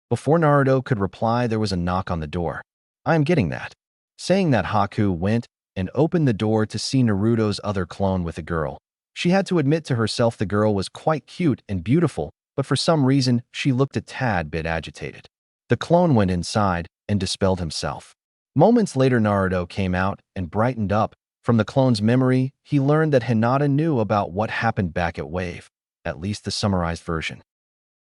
Before Naruto could reply, there was a knock on the door. I am getting that. Saying that, Haku went and opened the door to see Naruto's other clone with a girl. She had to admit to herself the girl was quite cute and beautiful, but for some reason, she looked a tad bit agitated. The clone went inside and dispelled himself. Moments later, Naruto came out and brightened up. From the clone's memory, he learned that Hinata knew about what happened back at Wave, at least the summarized version.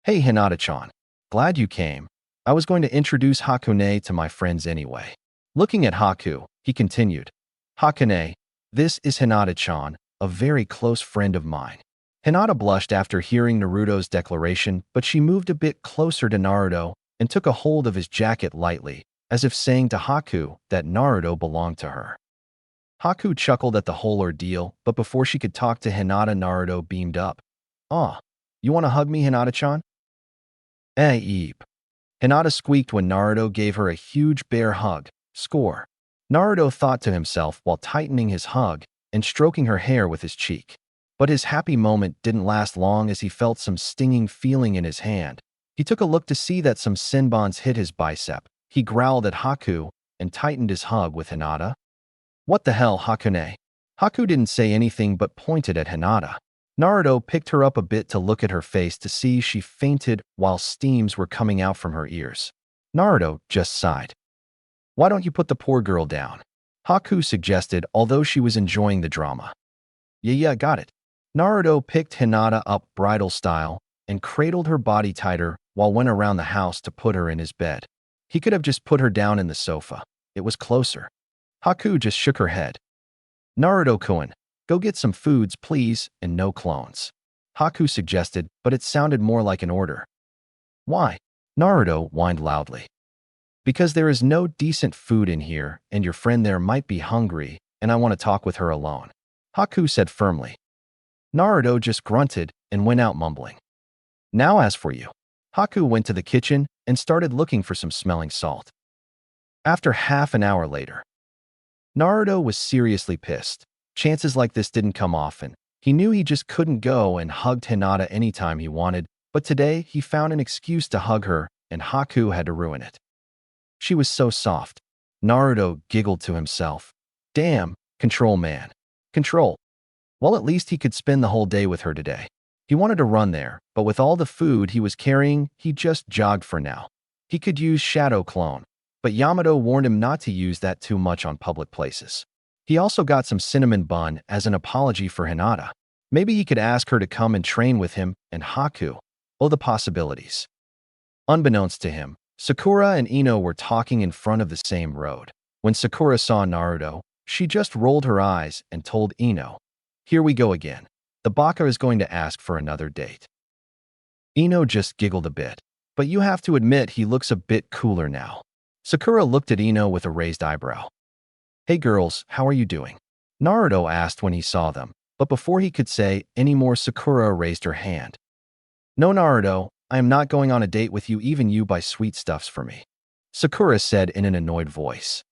Hey Hinata-chan, glad you came. I was going to introduce Hakune to my friends anyway. Looking at Haku, he continued. Hakune, this is Hinata-chan, a very close friend of mine. Hinata blushed after hearing Naruto's declaration, but she moved a bit closer to Naruto and took a hold of his jacket lightly, as if saying to Haku that Naruto belonged to her. Haku chuckled at the whole ordeal, but before she could talk to Hinata, Naruto beamed up. Ah, you want to hug me, Hinata-chan? Eep. Hinata squeaked when Naruto gave her a huge bear hug. Score. Naruto thought to himself while tightening his hug and stroking her hair with his cheek. But his happy moment didn't last long as he felt some stinging feeling in his hand. He took a look to see that some senbons hit his bicep. He growled at Haku and tightened his hug with Hinata. What the hell, Hakune? Haku didn't say anything but pointed at Hinata. Naruto picked her up a bit to look at her face to see she fainted while steams were coming out from her ears. Naruto just sighed. Why don't you put the poor girl down? Haku suggested, although she was enjoying the drama. Yeah, got it. Naruto picked Hinata up bridal style and cradled her body tighter while went around the house to put her in his bed. He could have just put her down in the sofa. It was closer. Haku just shook her head. Naruto-kun, go get some foods, please, and no clones. Haku suggested, but it sounded more like an order. Why? Naruto whined loudly. Because there is no decent food in here, and your friend there might be hungry, and I want to talk with her alone. Haku said firmly. Naruto just grunted and went out mumbling. Now as for you. Haku went to the kitchen and started looking for some smelling salt. After half an hour later, Naruto was seriously pissed. Chances like this didn't come often. He knew he just couldn't go and hugged Hinata anytime he wanted, but today he found an excuse to hug her, and Haku had to ruin it. She was so soft. Naruto giggled to himself. Damn, control man. Control. Well, at least he could spend the whole day with her today. He wanted to run there, but with all the food he was carrying, he just jogged for now. He could use Shadow Clone, but Yamato warned him not to use that too much on public places. He also got some cinnamon bun as an apology for Hinata. Maybe he could ask her to come and train with him and Haku. Oh, the possibilities. Unbeknownst to him, Sakura and Ino were talking in front of the same road. When Sakura saw Naruto, she just rolled her eyes and told Ino, "Here we go again. The baka is going to ask for another date." Ino just giggled a bit, but you have to admit he looks a bit cooler now. Sakura looked at Ino with a raised eyebrow. "Hey girls, how are you doing?" Naruto asked when he saw them, but before he could say any more, Sakura raised her hand. "No, Naruto, I am not going on a date with you. Even you buy sweet stuffs for me," Sakura said in an annoyed voice.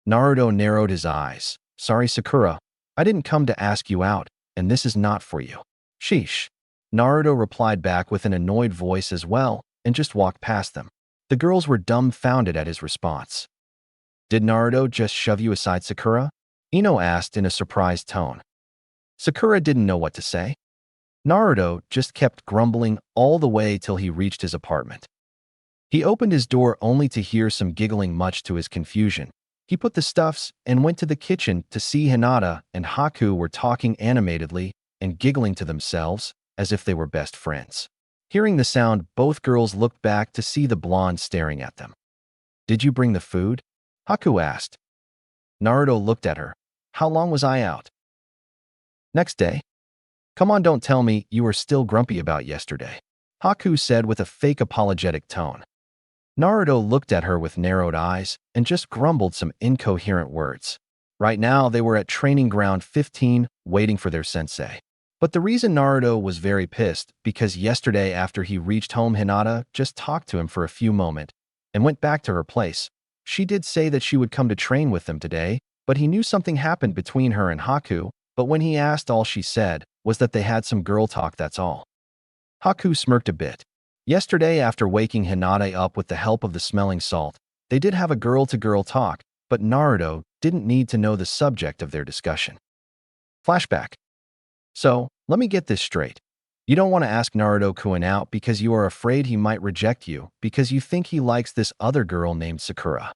Naruto narrowed his eyes. "Sorry, Sakura, I didn't come to ask you out, and this is not for you." "Sheesh." Naruto replied back with an annoyed voice as well, and just walked past them. The girls were dumbfounded at his response. "Did Naruto just shove you aside, Sakura?" Ino asked in a surprised tone. Sakura didn't know what to say. Naruto just kept grumbling all the way till he reached his apartment. He opened his door only to hear some giggling, much to his confusion. He put the stuffs and went to the kitchen to see Hinata and Haku were talking animatedly and giggling to themselves as if they were best friends. Hearing the sound, both girls looked back to see the blonde staring at them. "Did you bring the food?" Haku asked. Naruto looked at her. "How long was I out?" "Next day." "Come on, don't tell me you were still grumpy about yesterday," Haku said with a fake apologetic tone. Naruto looked at her with narrowed eyes and just grumbled some incoherent words. Right now, they were at training ground 15, waiting for their sensei. But the reason Naruto was very pissed because yesterday after he reached home, Hinata just talked to him for a few moments and went back to her place. She did say that she would come to train with them today, but he knew something happened between her and Haku, but when he asked, all she said was that they had some girl talk, that's all. Haku smirked a bit. Yesterday, after waking Hinata up with the help of the smelling salt, they did have a girl-to-girl talk, but Naruto didn't need to know the subject of their discussion. Flashback. So, let me get this straight. You don't want to ask Naruto-kun out because you are afraid he might reject you because you think he likes this other girl named Sakura.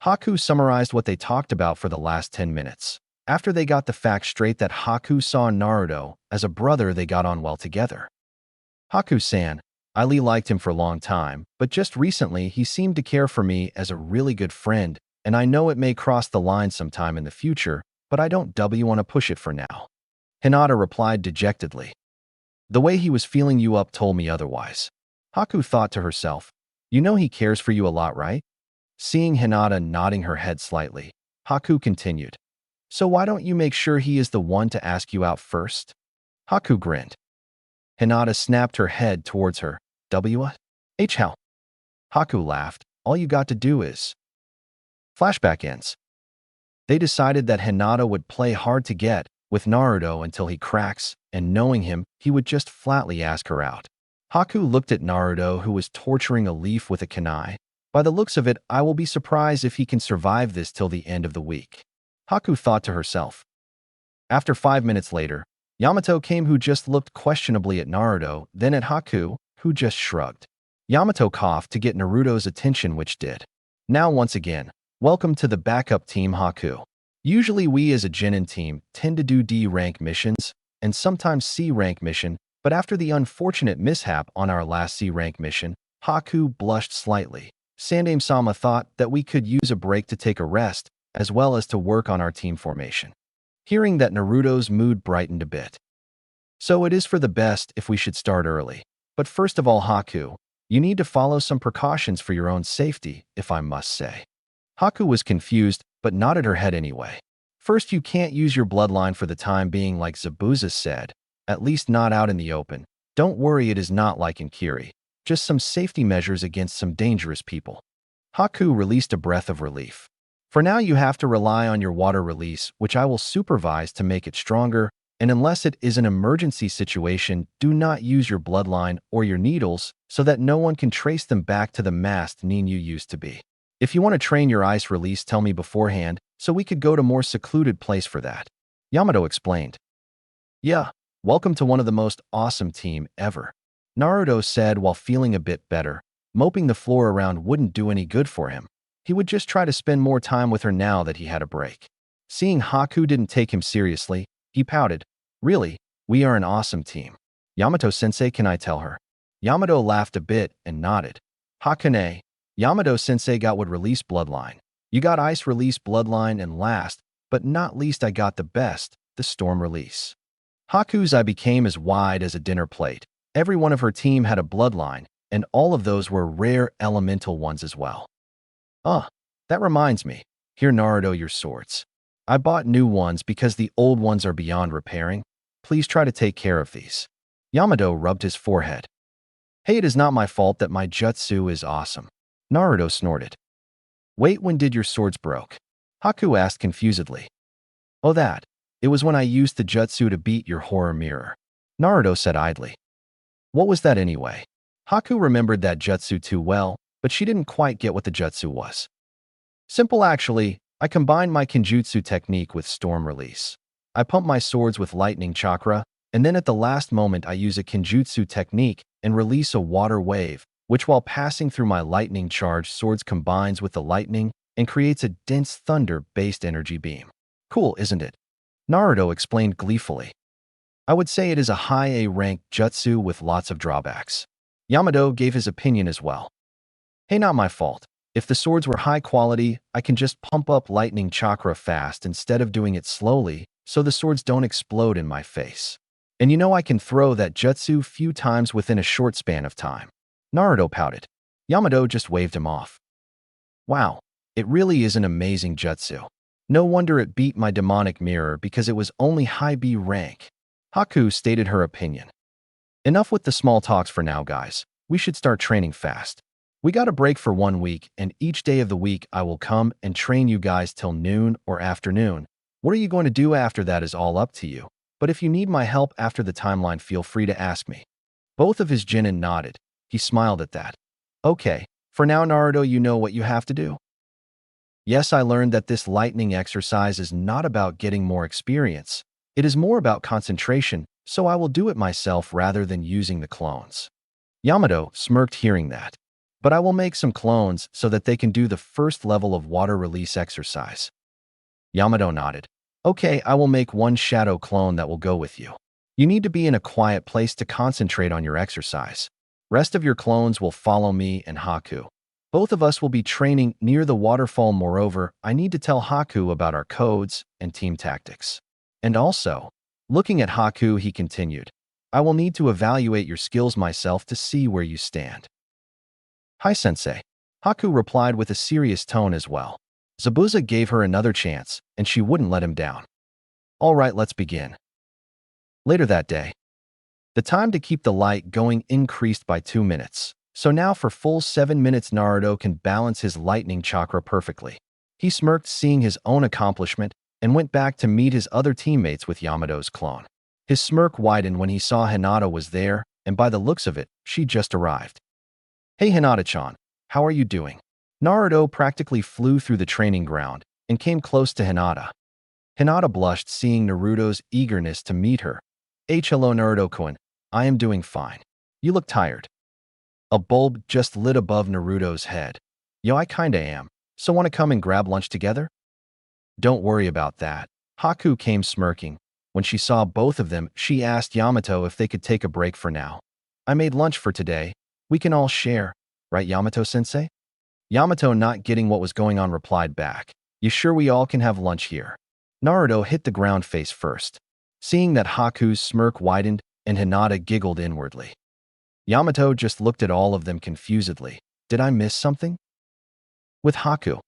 Haku summarized what they talked about for the last 10 minutes. After they got the facts straight that Haku saw Naruto as a brother, they got on well together. "Haku-san, I liked him for a long time, but just recently he seemed to care for me as a really good friend, and I know it may cross the line sometime in the future, but I don't want to push it for now," Hinata replied dejectedly. "The way he was feeling you up told me otherwise." Haku thought to herself, "You know he cares for you a lot, right?" Seeing Hinata nodding her head slightly, Haku continued, "So why don't you make sure he is the one to ask you out first?" Haku grinned. Hinata snapped her head towards her. How? Haku laughed. "All you got to do is..." Flashback ends. They decided that Hinata would play hard to get with Naruto until he cracks, and knowing him, he would just flatly ask her out. Haku looked at Naruto, who was torturing a leaf with a kunai. "By the looks of it, I will be surprised if he can survive this till the end of the week," Haku thought to herself. After 5 minutes later, Yamato came, who just looked questionably at Naruto, then at Haku, who just shrugged. Yamato coughed to get Naruto's attention, which did. "Now once again, welcome to the backup team, Haku. Usually we as a Genin team tend to do D-rank missions and sometimes C-rank mission, but after the unfortunate mishap on our last C-rank mission," Haku blushed slightly. "Sandame-sama thought that we could use a break to take a rest as well as to work on our team formation." Hearing that, Naruto's mood brightened a bit. "So it is for the best if we should start early. But first of all, Haku, you need to follow some precautions for your own safety, if I must say." Haku was confused, but nodded her head anyway. "First, you can't use your bloodline for the time being like Zabuza said, at least not out in the open. Don't worry, it is not like in Kiri. Just some safety measures against some dangerous people." Haku released a breath of relief. "For now, you have to rely on your water release, which I will supervise to make it stronger, and unless it is an emergency situation, do not use your bloodline or your needles so that no one can trace them back to the masked Nin you used to be. If you want to train your ice release, tell me beforehand so we could go to more secluded place for that," Yamato explained. Yeah, welcome to one of the most awesome team ever, Naruto said while feeling a bit better. Moping the floor around wouldn't do any good for him. He would just try to spend more time with her now that he had a break. Seeing Haku didn't take him seriously, he pouted. Really, we are an awesome team. Yamato-sensei, can I tell her? Yamato laughed a bit and nodded. Hakane, Yamato-sensei got would release bloodline. You got ice release bloodline, and last, but not least, I got the best, the storm release. Haku's eye became as wide as a dinner plate. Every one of her team had a bloodline, and all of those were rare elemental ones as well. That reminds me. Here, Naruto, your swords. I bought new ones because the old ones are beyond repairing. Please try to take care of these. Yamato rubbed his forehead. Hey, it is not my fault that my jutsu is awesome. Naruto snorted. Wait, when did your swords broke? Haku asked confusedly. Oh, that. It was when I used the jutsu to beat your horror mirror. Naruto said idly. What was that anyway? Haku remembered that jutsu too well, but she didn't quite get what the jutsu was. Simple actually. I combined my kinjutsu technique with storm release. I pump my swords with lightning chakra, and then at the last moment I use a kinjutsu technique and release a water wave, which while passing through my lightning charged swords combines with the lightning and creates a dense thunder-based energy beam. Cool, isn't it? Naruto explained gleefully. I would say it is a high A rank jutsu with lots of drawbacks. Yamato gave his opinion as well. Hey, not my fault. If the swords were high quality, I can just pump up lightning chakra fast instead of doing it slowly, so the swords don't explode in my face. And you know I can throw that jutsu few times within a short span of time. Naruto pouted. Yamato just waved him off. Wow, it really is an amazing jutsu. No wonder it beat my demonic mirror because it was only high B rank. Haku stated her opinion. Enough with the small talks for now, guys. We should start training fast. We got a break for 1 week, and each day of the week I will come and train you guys till noon or afternoon. What are you going to do after that is all up to you. But if you need my help after the timeline, feel free to ask me. Both of his genin nodded. He smiled at that. Okay, for now, Naruto, you know what you have to do. Yes, I learned that this lightning exercise is not about getting more experience. It is more about concentration, so I will do it myself rather than using the clones. Yamato smirked hearing that. But I will make some clones so that they can do the first level of water release exercise. Yamato nodded. Okay, I will make one shadow clone that will go with you. You need to be in a quiet place to concentrate on your exercise. Rest of your clones will follow me and Haku. Both of us will be training near the waterfall. Moreover, I need to tell Haku about our codes and team tactics. And also, looking at Haku, he continued, I will need to evaluate your skills myself to see where you stand. Hi, Sensei. Haku replied with a serious tone as well. Zabuza gave her another chance, and she wouldn't let him down. All right, let's begin. Later that day, the time to keep the light going increased by 2 minutes. So now for full 7 minutes Naruto can balance his lightning chakra perfectly. He smirked seeing his own accomplishment and went back to meet his other teammates with Yamato's clone. His smirk widened when he saw Hinata was there, and by the looks of it, she just arrived. Hey Hinata-chan, how are you doing? Naruto practically flew through the training ground and came close to Hinata. Hinata blushed seeing Naruto's eagerness to meet her. Hello Naruto-kun, I am doing fine. You look tired. A bulb just lit above Naruto's head. Yo, I kinda am. So wanna come and grab lunch together? Don't worry about that. Haku came smirking. When she saw both of them, she asked Yamato if they could take a break for now. I made lunch for today. We can all share, right Yamato-sensei? Yamato, not getting what was going on, replied back. You sure we all can have lunch here? Naruto hit the ground face first. Seeing that Haku's smirk widened and Hinata giggled inwardly. Yamato just looked at all of them confusedly. Did I miss something? With Haku.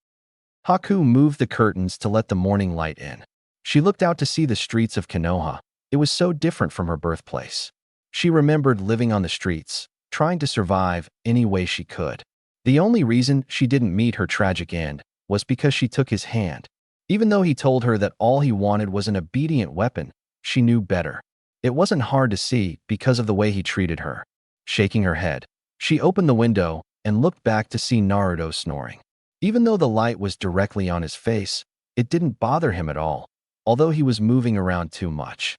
Haku moved the curtains to let the morning light in. She looked out to see the streets of Konoha. It was so different from her birthplace. She remembered living on the streets, trying to survive any way she could. The only reason she didn't meet her tragic end was because she took his hand. Even though he told her that all he wanted was an obedient weapon, she knew better. It wasn't hard to see because of the way he treated her. Shaking her head, she opened the window and looked back to see Naruto snoring. Even though the light was directly on his face, it didn't bother him at all, although he was moving around too much.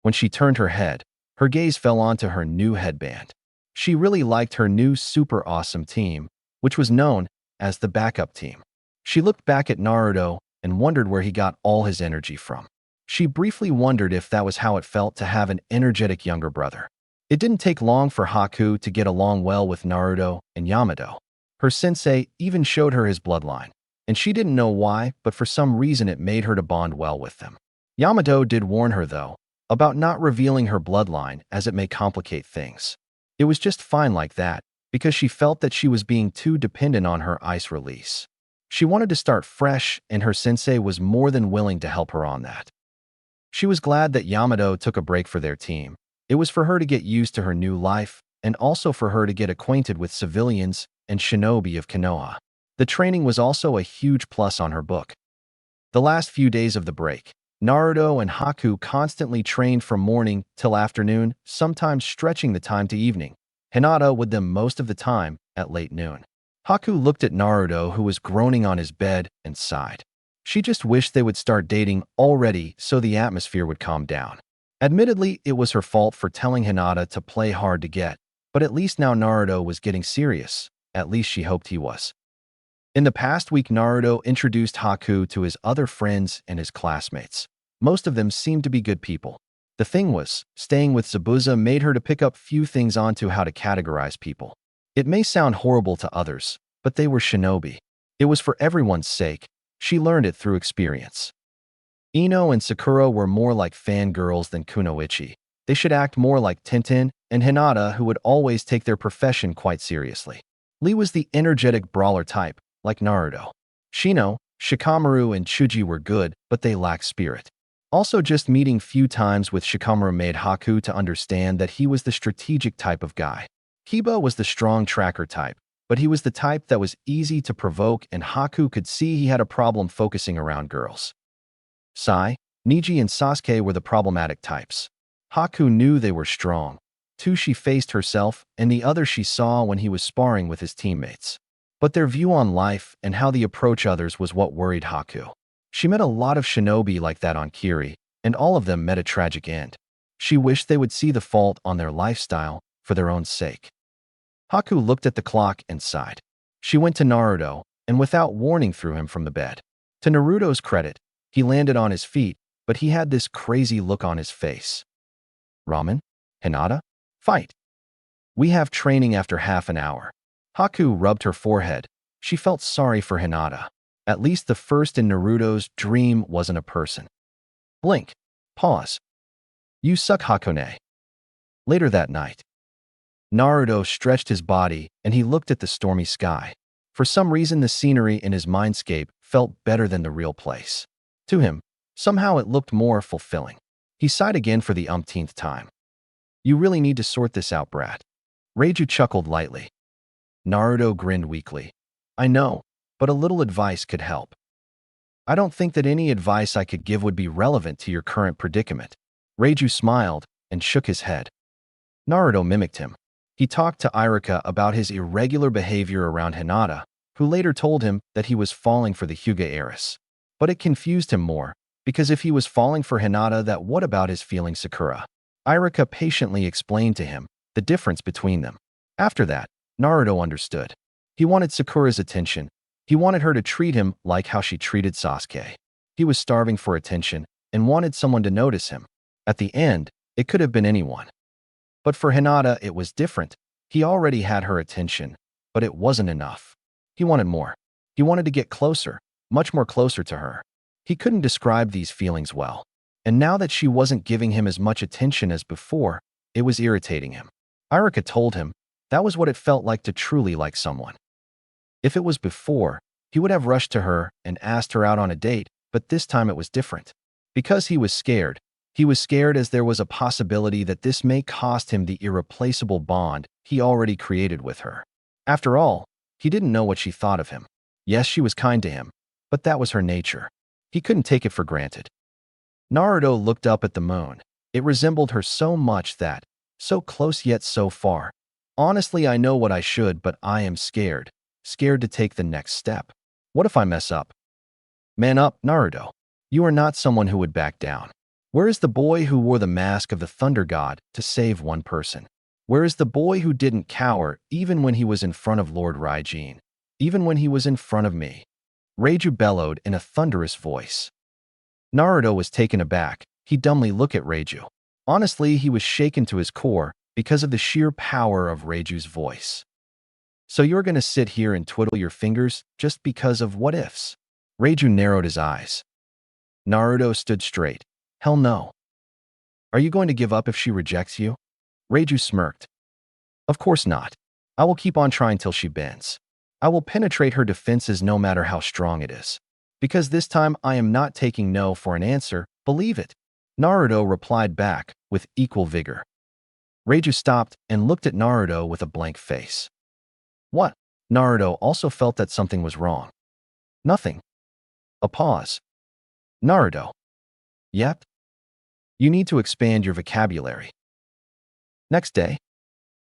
When she turned her head, her gaze fell onto her new headband. She really liked her new super awesome team, which was known as the backup team. She looked back at Naruto and wondered where he got all his energy from. She briefly wondered if that was how it felt to have an energetic younger brother. It didn't take long for Haku to get along well with Naruto and Yamato. Her sensei even showed her his bloodline, and she didn't know why, but for some reason it made her to bond well with them. Yamato did warn her, though, about not revealing her bloodline as it may complicate things. It was just fine like that, because she felt that she was being too dependent on her ice release. She wanted to start fresh, and her sensei was more than willing to help her on that. She was glad that Yamato took a break for their team. It was for her to get used to her new life, and also for her to get acquainted with civilians and shinobi of Konoha. The training was also a huge plus on her book. The last few days of the break, Naruto and Haku constantly trained from morning till afternoon, sometimes stretching the time to evening. Hinata with them most of the time at late noon. Haku looked at Naruto, who was groaning on his bed, and sighed. She just wished they would start dating already so the atmosphere would calm down. Admittedly, it was her fault for telling Hinata to play hard to get, but at least now Naruto was getting serious. At least she hoped he was. In the past week, Naruto introduced Haku to his other friends and his classmates. Most of them seemed to be good people. The thing was, staying with Zabuza made her to pick up few things onto how to categorize people. It may sound horrible to others, but they were shinobi. It was for everyone's sake. She learned it through experience. Ino and Sakura were more like fangirls than kunoichi. They should act more like Tintin and Hinata, who would always take their profession quite seriously. Lee was the energetic brawler type, like Naruto. Shino, Shikamaru, and Chuji were good, but they lacked spirit. Also, just meeting few times with Shikamaru made Haku to understand that he was the strategic type of guy. Kiba was the strong tracker type, but he was the type that was easy to provoke, and Haku could see he had a problem focusing around girls. Sai, Niji, and Sasuke were the problematic types. Haku knew they were strong. Two she faced herself, and the other she saw when he was sparring with his teammates. But their view on life and how they approach others was what worried Haku. She met a lot of shinobi like that on Kiri, and all of them met a tragic end. She wished they would see the fault on their lifestyle for their own sake. Haku looked at the clock and sighed. She went to Naruto, and without warning threw him from the bed. To Naruto's credit, he landed on his feet, but he had this crazy look on his face. Ramen? Hinata? Fight. We have training after half an hour. Haku rubbed her forehead. She felt sorry for Hinata. At least the first in Naruto's dream wasn't a person. Blink. Pause. You suck, Hakone. Later that night, Naruto stretched his body and he looked at the stormy sky. For some reason, the scenery in his mindscape felt better than the real place. To him, somehow it looked more fulfilling. He sighed again for the umpteenth time. You really need to sort this out, brat. Reiju chuckled lightly. Naruto grinned weakly. I know, but a little advice could help. I don't think that any advice I could give would be relevant to your current predicament. Reiju smiled and shook his head. Naruto mimicked him. He talked to Iruka about his irregular behavior around Hinata, who later told him that he was falling for the Hyuga heiress. But it confused him more, because if he was falling for Hinata, that what about his feeling Sakura? Iruka patiently explained to him the difference between them. After that, Naruto understood. He wanted Sakura's attention. He wanted her to treat him like how she treated Sasuke. He was starving for attention and wanted someone to notice him. At the end, it could have been anyone. But for Hinata, it was different. He already had her attention, but it wasn't enough. He wanted more. He wanted to get closer, much more closer to her. He couldn't describe these feelings well. And now that she wasn't giving him as much attention as before, it was irritating him. Iruka told him that was what it felt like to truly like someone. If it was before, he would have rushed to her and asked her out on a date, but this time it was different. Because he was scared as there was a possibility that this may cost him the irreplaceable bond he already created with her. After all, he didn't know what she thought of him. Yes, she was kind to him, but that was her nature. He couldn't take it for granted. Naruto looked up at the moon. It resembled her so much that, so close yet so far. Honestly, I know what I should, but I am scared. Scared to take the next step. What if I mess up? Man up, Naruto. You are not someone who would back down. Where is the boy who wore the mask of the Thunder God to save one person? Where is the boy who didn't cower even when he was in front of Lord Raijin? Even when he was in front of me? Reiju bellowed in a thunderous voice. Naruto was taken aback. He dumbly looked at Reiju. Honestly, he was shaken to his core because of the sheer power of Reiju's voice. So you're going to sit here and twiddle your fingers just because of what ifs? Reiju narrowed his eyes. Naruto stood straight. Hell no. Are you going to give up if she rejects you? Reiju smirked. Of course not. I will keep on trying till she bends. I will penetrate her defenses no matter how strong it is. Because this time I am not taking no for an answer, believe it. Naruto replied back with equal vigor. Reiju stopped and looked at Naruto with a blank face. What? Naruto also felt that something was wrong. Nothing. A pause. Naruto. Yep. You need to expand your vocabulary. Next day,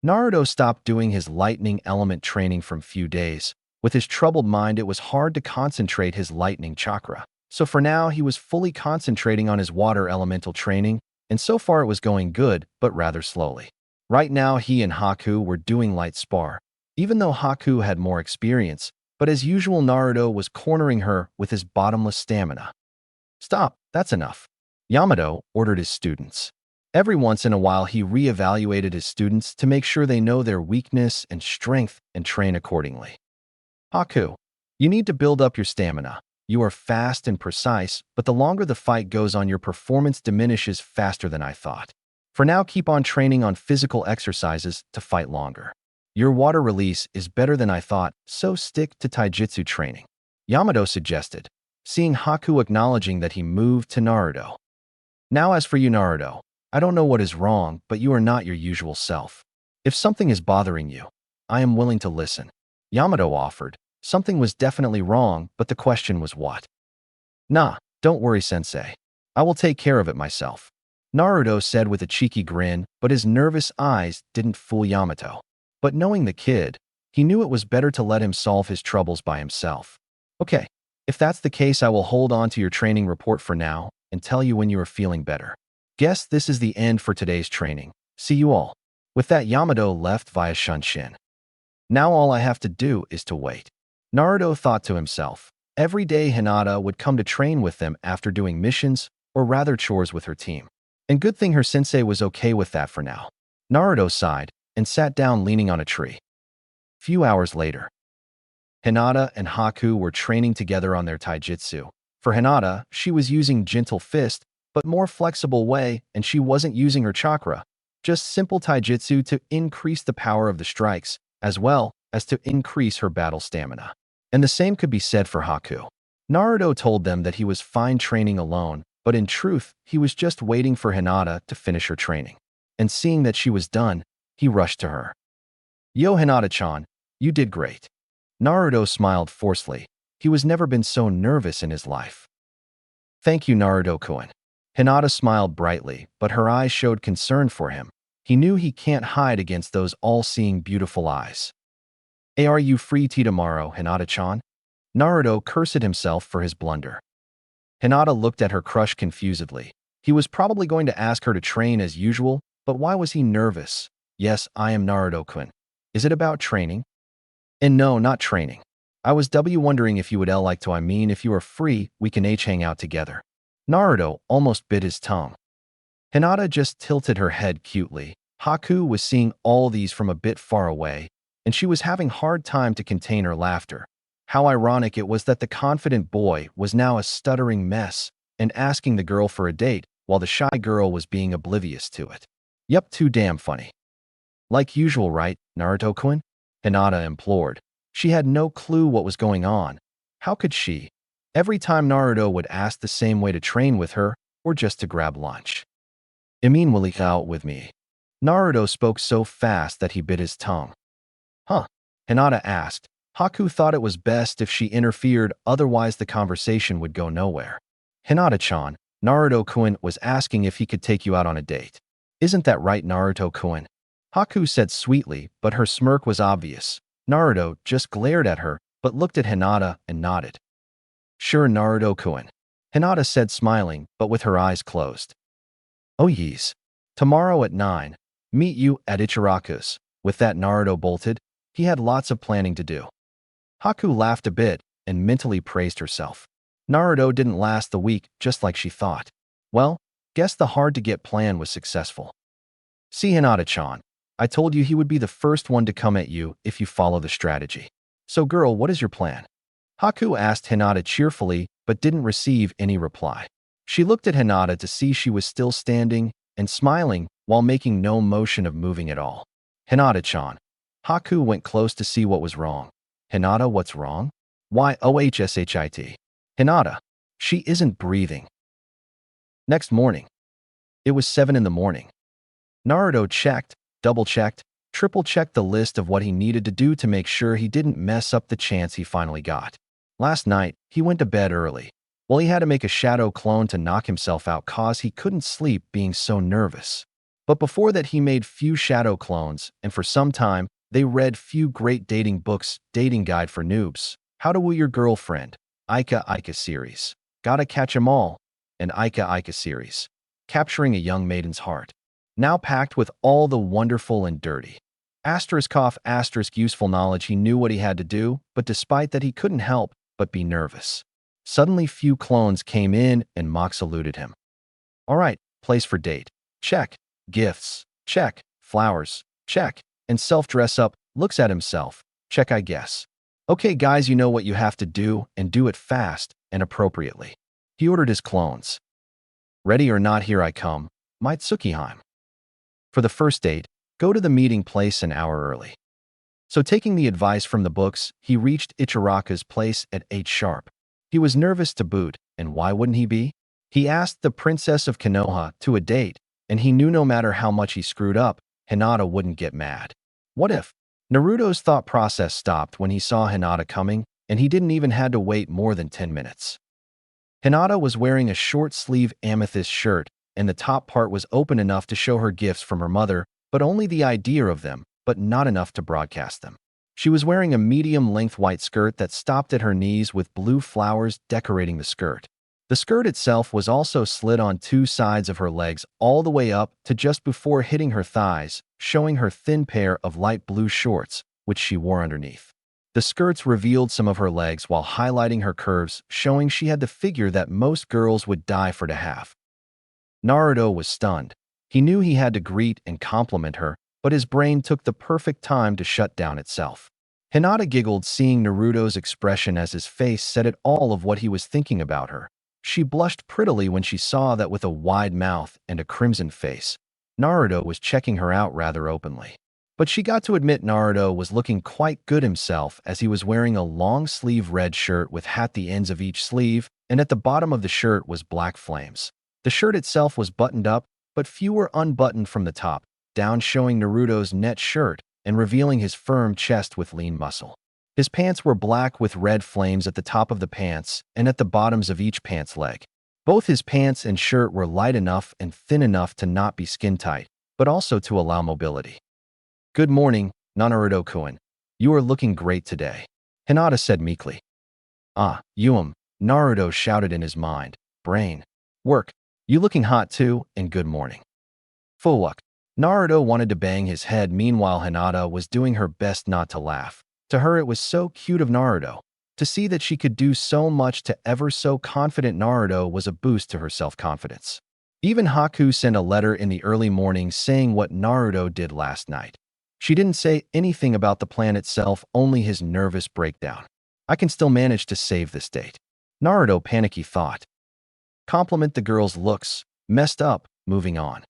Naruto stopped doing his lightning element training for a few days. With his troubled mind, it was hard to concentrate his lightning chakra. So for now, he was fully concentrating on his water elemental training, and so far it was going good, but rather slowly. Right now, he and Haku were doing light spar, even though Haku had more experience, but as usual, Naruto was cornering her with his bottomless stamina. Stop, that's enough. Yamato ordered his students. Every once in a while, he re-evaluated his students to make sure they know their weakness and strength and train accordingly. Haku, you need to build up your stamina. You are fast and precise, but the longer the fight goes on, your performance diminishes faster than I thought. For now, keep on training on physical exercises to fight longer. Your water release is better than I thought, so stick to taijutsu training. Yamato suggested, seeing Haku acknowledging that he moved to Naruto. Now as for you, Naruto, I don't know what is wrong, but you are not your usual self. If something is bothering you, I am willing to listen. Yamato offered. Something was definitely wrong, but the question was what? Nah, don't worry, sensei. I will take care of it myself. Naruto said with a cheeky grin, but his nervous eyes didn't fool Yamato. But knowing the kid, he knew it was better to let him solve his troubles by himself. Okay, if that's the case, I will hold on to your training report for now and tell you when you are feeling better. Guess this is the end for today's training. See you all. With that, Yamato left via Shunshin. Now all I have to do is to wait. Naruto thought to himself. Every day Hinata would come to train with them after doing missions, or rather chores with her team. And good thing her sensei was okay with that for now. Naruto sighed and sat down leaning on a tree. Few hours later, Hinata and Haku were training together on their taijutsu. For Hinata, she was using gentle fist, but more flexible way, and she wasn't using her chakra, just simple taijutsu to increase the power of the strikes, as well as to increase her battle stamina. And the same could be said for Haku. Naruto told them that he was fine training alone, but in truth, he was just waiting for Hinata to finish her training. And seeing that she was done, he rushed to her. Yo, Hinata-chan, you did great. Naruto smiled forcefully. He was never been so nervous in his life. Thank you, Naruto-kun. Hinata smiled brightly, but her eyes showed concern for him. He knew he can't hide against those all-seeing beautiful eyes. Hey, are you free tomorrow, Hinata-chan? Naruto cursed himself for his blunder. Hinata looked at her crush confusedly. He was probably going to ask her to train as usual, but why was he nervous? Yes, I am Naruto-kun. Is it about training? And no, not training. I was wondering if you would like to. I mean, if you are free, we can hang out together. Naruto almost bit his tongue. Hinata just tilted her head cutely. Haku was seeing all these from a bit far away, and she was having hard time to contain her laughter. How ironic it was that the confident boy was now a stuttering mess and asking the girl for a date while the shy girl was being oblivious to it. Yup, too damn funny. Like usual, right, Naruto-kun? Hinata implored. She had no clue what was going on. How could she? Every time Naruto would ask the same way to train with her or just to grab lunch. I mean, will he out with me? Naruto spoke so fast that he bit his tongue. Huh? Hinata asked. Haku thought it was best if she interfered, otherwise the conversation would go nowhere. Hinata-chan, Naruto-kun was asking if he could take you out on a date. Isn't that right, Naruto-kun? Haku said sweetly, but her smirk was obvious. Naruto just glared at her, but looked at Hinata and nodded. Sure, Naruto-kun. Hinata said, smiling, but with her eyes closed. Oh yees. Tomorrow at 9, meet you at Ichiraku's. With that, Naruto bolted. He had lots of planning to do. Haku laughed a bit and mentally praised herself. Naruto didn't last the week just like she thought. Well, guess the hard-to-get plan was successful. See Hinata-chan, I told you he would be the first one to come at you if you follow the strategy. So girl, what is your plan? Haku asked Hinata cheerfully but didn't receive any reply. She looked at Hinata to see she was still standing and smiling while making no motion of moving at all. Hinata-chan. Haku went close to see what was wrong. Hinata, what's wrong? Why OHSHIT? Hinata. She isn't breathing. Next morning. It was 7 in the morning. Naruto checked, double-checked, triple-checked the list of what he needed to do to make sure he didn't mess up the chance he finally got. Last night, he went to bed early. Well, he had to make a shadow clone to knock himself out cause he couldn't sleep being so nervous. But before that, he made few shadow clones, and for some time, they read few great dating books, Dating Guide for Noobs, How to Woo Your Girlfriend, Ika series, Gotta Catch 'Em All, and Ika series, Capturing a Young Maiden's Heart. Now packed with all the wonderful and dirty. *** useful knowledge. He knew what he had to do, but despite that he couldn't help but be nervous. Suddenly few clones came in and mock saluted him. Alright, place for date. Check. Gifts. Check. Flowers. Check. And self-dress up, looks at himself. Check, I guess. Okay guys, you know what you have to do, and do it fast and appropriately. He ordered his clones. Ready or not, here I come. Mitsukiheim. For the first date, go to the meeting place an hour early. So taking the advice from the books, he reached Ichiraku's place at 8 sharp. He was nervous to boot, and why wouldn't he be? He asked the Princess of Konoha to a date, and he knew no matter how much he screwed up, Hinata wouldn't get mad. What if? Naruto's thought process stopped when he saw Hinata coming, and he didn't even have to wait more than 10 minutes. Hinata was wearing a short-sleeve amethyst shirt, and the top part was open enough to show her gifts from her mother, but only the idea of them, but not enough to broadcast them. She was wearing a medium-length white skirt that stopped at her knees with blue flowers decorating the skirt. The skirt itself was also slid on 2 sides of her legs all the way up to just before hitting her thighs, showing her thin pair of light blue shorts, which she wore underneath. The skirts revealed some of her legs while highlighting her curves, showing she had the figure that most girls would die for to have. Naruto was stunned. He knew he had to greet and compliment her, but his brain took the perfect time to shut down itself. Hinata giggled, seeing Naruto's expression as his face said it all of what he was thinking about her. She blushed prettily when she saw that with a wide mouth and a crimson face, Naruto was checking her out rather openly. But she got to admit Naruto was looking quite good himself as he was wearing a long-sleeve red shirt with hat the ends of each sleeve, and at the bottom of the shirt was black flames. The shirt itself was buttoned up, but few were unbuttoned from the top down, showing Naruto's net shirt and revealing his firm chest with lean muscle. His pants were black with red flames at the top of the pants and at the bottoms of each pants leg. Both his pants and shirt were light enough and thin enough to not be skin-tight, but also to allow mobility. Good morning, Naruto-kun. You are looking great today, Hinata said meekly. Ah, Naruto shouted in his mind. Brain. Work. You looking hot too, and good morning. Fuck. Naruto wanted to bang his head, meanwhile Hinata was doing her best not to laugh. To her it was so cute of Naruto. To see that she could do so much to ever so confident Naruto was a boost to her self-confidence. Even Haku sent a letter in the early morning saying what Naruto did last night. She didn't say anything about the plan itself, only his nervous breakdown. I can still manage to save this date. Naruto panicky thought. Compliment the girl's looks. Messed up, moving on.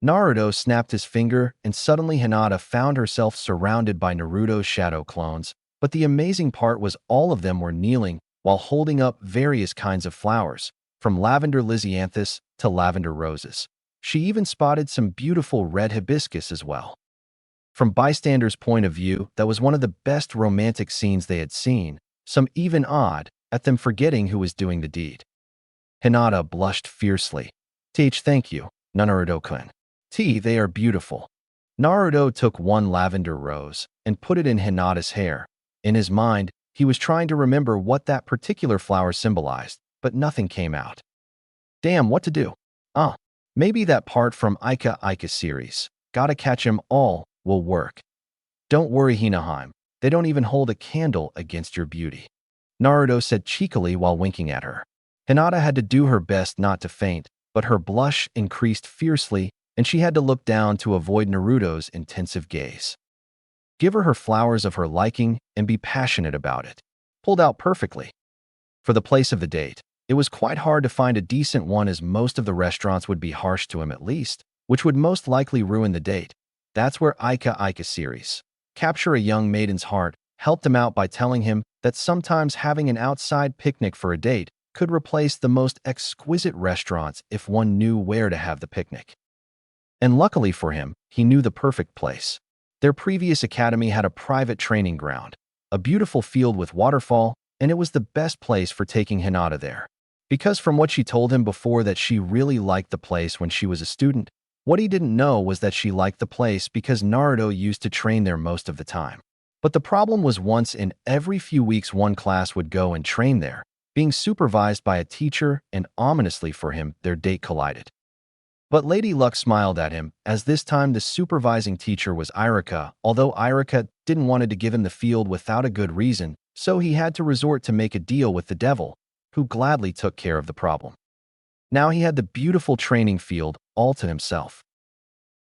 Naruto snapped his finger, and suddenly Hinata found herself surrounded by Naruto's shadow clones, but the amazing part was all of them were kneeling while holding up various kinds of flowers, from lavender lisianthus to lavender roses. She even spotted some beautiful red hibiscus as well. From bystanders' point of view, that was one of the best romantic scenes they had seen, some even awed at them forgetting who was doing the deed. Hinata blushed fiercely. Thank you, Naruto-kun. They are beautiful. Naruto took one lavender rose and put it in Hinata's hair. In his mind, he was trying to remember what that particular flower symbolized, but nothing came out. Damn, what to do? Maybe that part from Ika series, gotta catch 'em all, will work. Don't worry, Hinaheim. They don't even hold a candle against your beauty. Naruto said cheekily while winking at her. Hinata had to do her best not to faint, but her blush increased fiercely and she had to look down to avoid Naruto's intensive gaze. Give her flowers of her liking and be passionate about it. Pulled out perfectly. For the place of the date, it was quite hard to find a decent one as most of the restaurants would be harsh to him at least, which would most likely ruin the date. That's where Ika series, Capture a Young Maiden's Heart, helped him out by telling him that sometimes having an outside picnic for a date could replace the most exquisite restaurants if one knew where to have the picnic. And luckily for him, he knew the perfect place. Their previous academy had a private training ground, a beautiful field with waterfall, and it was the best place for taking Hinata there. Because from what she told him before that she really liked the place when she was a student, what he didn't know was that she liked the place because Naruto used to train there most of the time. But the problem was once in every few weeks one class would go and train there, being supervised by a teacher, and ominously for him, their date collided. But Lady Luck smiled at him, as this time the supervising teacher was Irika, although Irika didn't want to give him the field without a good reason, so he had to resort to make a deal with the devil, who gladly took care of the problem. Now he had the beautiful training field all to himself.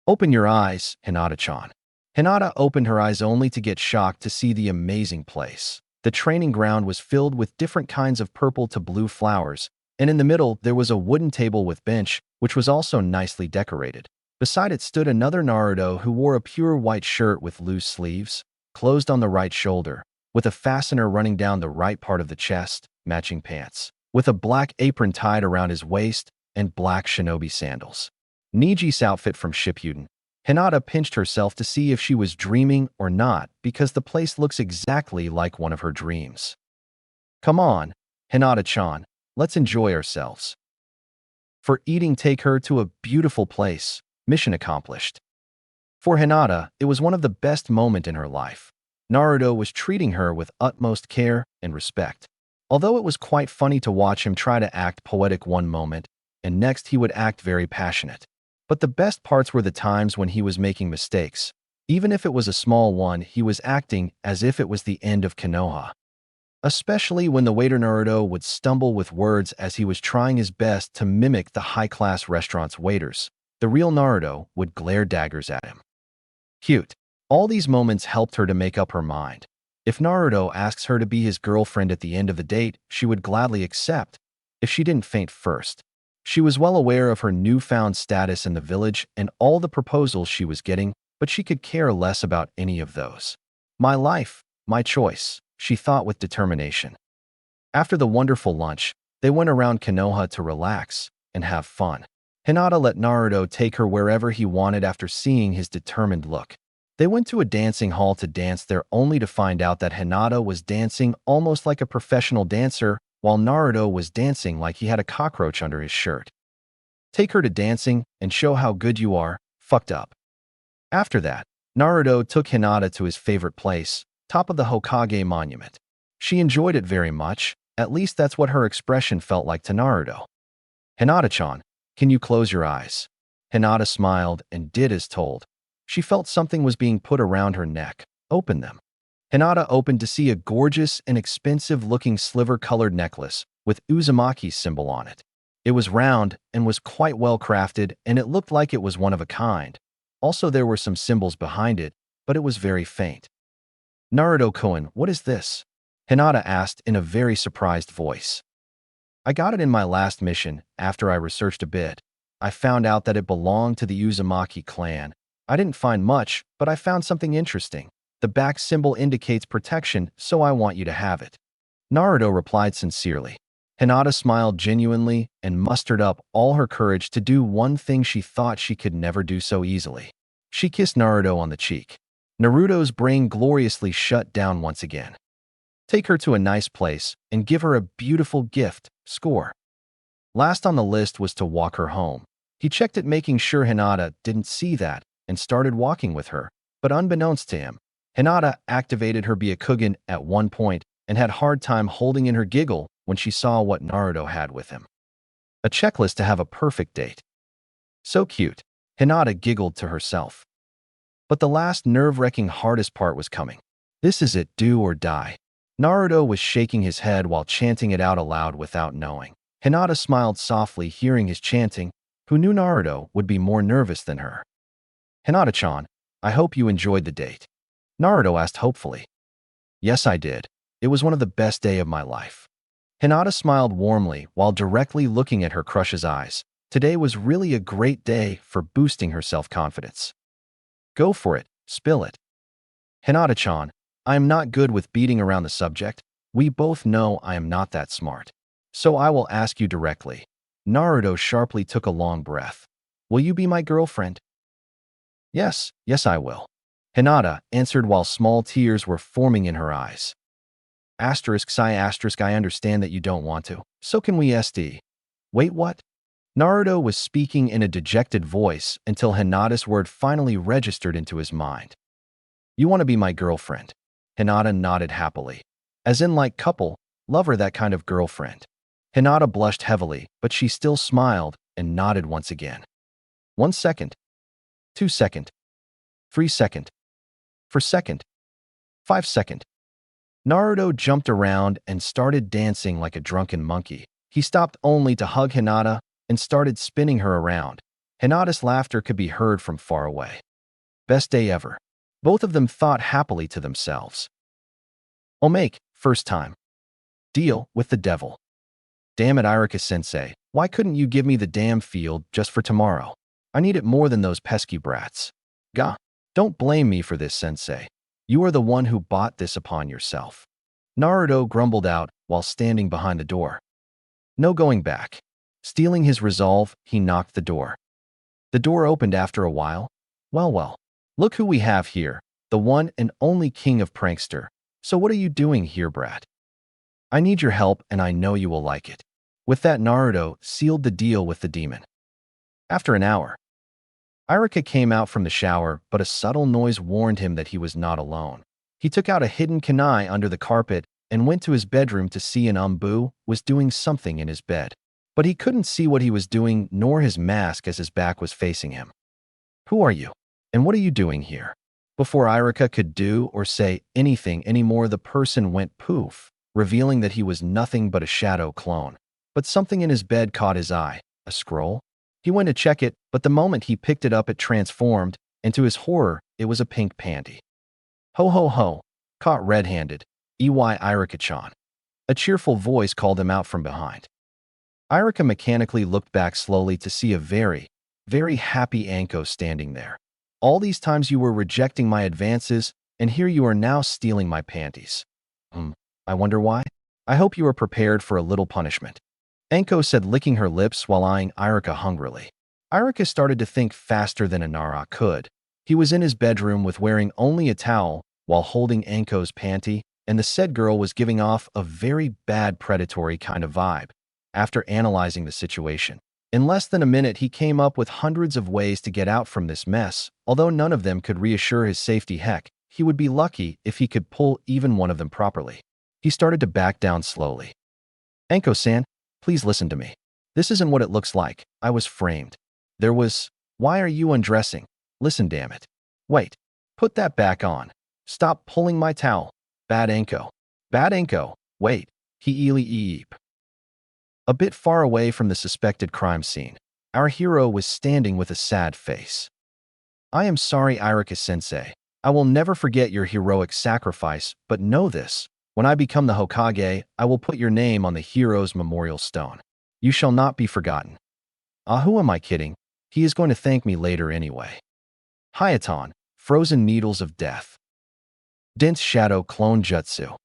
Open your eyes, Hinata-chan. Hinata opened her eyes only to get shocked to see the amazing place. The training ground was filled with different kinds of purple to blue flowers, and in the middle there was a wooden table with bench, which was also nicely decorated. Beside it stood another Naruto who wore a pure white shirt with loose sleeves, closed on the right shoulder, with a fastener running down the right part of the chest, matching pants, with a black apron tied around his waist, and black shinobi sandals. Niji's outfit from Shippuden. Hinata pinched herself to see if she was dreaming or not because the place looks exactly like one of her dreams. Come on, Hinata-chan, let's enjoy ourselves. For eating, take her to a beautiful place. Mission accomplished. For Hinata, it was one of the best moments in her life. Naruto was treating her with utmost care and respect. Although it was quite funny to watch him try to act poetic one moment, and next he would act very passionate. But the best parts were the times when he was making mistakes. Even if it was a small one, he was acting as if it was the end of Konoha. Especially when the waiter Naruto would stumble with words as he was trying his best to mimic the high-class restaurant's waiters. The real Naruto would glare daggers at him. Cute. All these moments helped her to make up her mind. If Naruto asks her to be his girlfriend at the end of the date, she would gladly accept, if she didn't faint first. She was well aware of her newfound status in the village and all the proposals she was getting, but she could care less about any of those. My life, my choice, she thought with determination. After the wonderful lunch, they went around Konoha to relax and have fun. Hinata let Naruto take her wherever he wanted after seeing his determined look. They went to a dancing hall to dance there only to find out that Hinata was dancing almost like a professional dancer while Naruto was dancing like he had a cockroach under his shirt. Take her to dancing and show how good you are, fucked up. After that, Naruto took Hinata to his favorite place, top of the Hokage monument. She enjoyed it very much, at least that's what her expression felt like to Naruto. Hinata-chan, can you close your eyes? Hinata smiled and did as told. She felt something was being put around her neck. Open them. Hinata opened to see a gorgeous and expensive-looking sliver-colored necklace with Uzumaki's symbol on it. It was round and was quite well crafted, and it looked like it was one of a kind. Also, there were some symbols behind it, but it was very faint. Naruto-kun, what is this? Hinata asked in a very surprised voice. I got it in my last mission. After I researched a bit, I found out that it belonged to the Uzumaki clan. I didn't find much, but I found something interesting. The back symbol indicates protection, so I want you to have it. Naruto replied sincerely. Hinata smiled genuinely and mustered up all her courage to do one thing she thought she could never do so easily. She kissed Naruto on the cheek. Naruto's brain gloriously shut down once again. Take her to a nice place and give her a beautiful gift. Score. Last on the list was to walk her home. He checked it, making sure Hinata didn't see that, and started walking with her, but unbeknownst to him, Hinata activated her Byakugan at one point and had hard time holding in her giggle when she saw what Naruto had with him. A checklist to have a perfect date. So cute. Hinata giggled to herself. But the last nerve-wracking hardest part was coming. This is it, do or die. Naruto was shaking his head while chanting it out aloud without knowing. Hinata smiled softly hearing his chanting, who knew Naruto would be more nervous than her. Hinata-chan, I hope you enjoyed the date. Naruto asked hopefully. Yes, I did. It was one of the best days of my life. Hinata smiled warmly while directly looking at her crush's eyes. Today was really a great day for boosting her self-confidence. Go for it, spill it. Hinata-chan, I am not good with beating around the subject. We both know I am not that smart. So I will ask you directly. Naruto sharply took a long breath. Will you be my girlfriend? Yes, I will. Hinata answered while small tears were forming in her eyes. I understand that you don't want to. So can we SD? Wait, what? Naruto was speaking in a dejected voice until Hinata's word finally registered into his mind. You want to be my girlfriend? Hinata nodded happily. As in like couple, lover, that kind of girlfriend. Hinata blushed heavily, but she still smiled and nodded once again. 1 second. 2 second. 3 second. 4 second. 5 second. Naruto jumped around and started dancing like a drunken monkey. He stopped only to hug Hinata and started spinning her around. Hinata's laughter could be heard from far away. Best day ever. Both of them thought happily to themselves. Omake, first time. Deal with the devil. Damn it, Iruka-sensei, why couldn't you give me the damn field just for tomorrow? I need it more than those pesky brats. Gah. Don't blame me for this, sensei. You are the one who bought this upon yourself. Naruto grumbled out while standing behind the door. No going back. Stealing his resolve, he knocked the door. The door opened after a while. Well. Look who we have here, the one and only king of prankster. So what are you doing here, brat? I need your help and I know you will like it. With that, Naruto sealed the deal with the demon. After an hour, Iruka came out from the shower, but a subtle noise warned him that he was not alone. He took out a hidden kunai under the carpet and went to his bedroom to see an Umbu was doing something in his bed. But he couldn't see what he was doing nor his mask as his back was facing him. Who are you? And what are you doing here? Before Iruka could do or say anything anymore, the person went poof, revealing that he was nothing but a shadow clone. But something in his bed caught his eye. A scroll? He went to check it, but the moment he picked it up it transformed, and to his horror, it was a pink panty. Ho ho ho, caught red-handed, Iruka-chan. A cheerful voice called him out from behind. Iruka mechanically looked back slowly to see a very, very happy Anko standing there. All these times you were rejecting my advances, and here you are now stealing my panties. I wonder why? I hope you are prepared for a little punishment. Anko said, licking her lips while eyeing Iruka hungrily. Iruka started to think faster than Inara could. He was in his bedroom with wearing only a towel while holding Anko's panty, and the said girl was giving off a very bad predatory kind of vibe. After analyzing the situation, in less than a minute he came up with hundreds of ways to get out from this mess. Although none of them could reassure his safety, heck, he would be lucky if he could pull even one of them properly. He started to back down slowly. Anko-san, please listen to me. This isn't what it looks like. I was framed. Why are you undressing? Listen, damn it. Wait. Put that back on. Stop pulling my towel. Bad Anko. Wait. He eep. A bit far away from the suspected crime scene, our hero was standing with a sad face. I am sorry, Iruka-sensei. I will never forget your heroic sacrifice, but know this. When I become the Hokage, I will put your name on the hero's memorial stone. You shall not be forgotten. Who am I kidding? He is going to thank me later anyway. Hayaton, Frozen Needles of Death. Dense Shadow Clone Jutsu.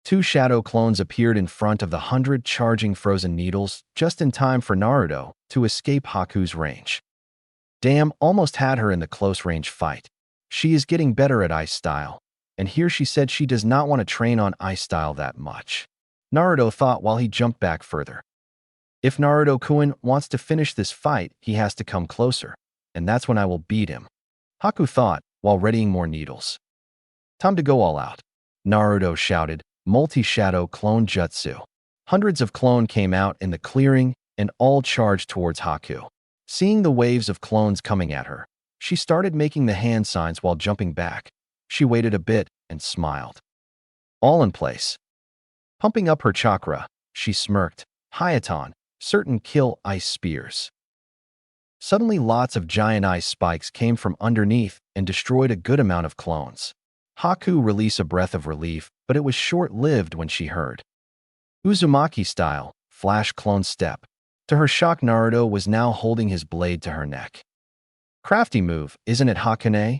2 shadow clones appeared in front of the 100 charging frozen needles just in time for Naruto to escape Haku's range. Damn, almost had her in the close-range fight. She is getting better at ice style, and here she said she does not want to train on ice style that much. Naruto thought while he jumped back further. If Naruto-kun wants to finish this fight, he has to come closer, and that's when I will beat him. Haku thought while readying more needles. Time to go all out. Naruto shouted, multi-shadow clone jutsu. Hundreds of clone came out in the clearing and all charged towards Haku. Seeing the waves of clones coming at her, she started making the hand signs while jumping back. She waited a bit and smiled. All in place. Pumping up her chakra, she smirked. Hayaton, certain kill ice spears. Suddenly lots of giant ice spikes came from underneath and destroyed a good amount of clones. Haku released a breath of relief, but it was short-lived when she heard Uzumaki style, flash clone step. To her shock, Naruto was now holding his blade to her neck. Crafty move, isn't it, Hakane?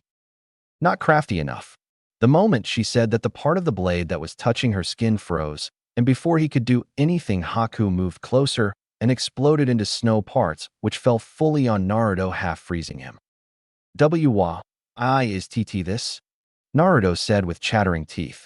Not crafty enough. The moment she said that, the part of the blade that was touching her skin froze, and before he could do anything, Haku moved closer and exploded into snow parts, which fell fully on Naruto, half freezing him. Is TT this? Naruto said with chattering teeth.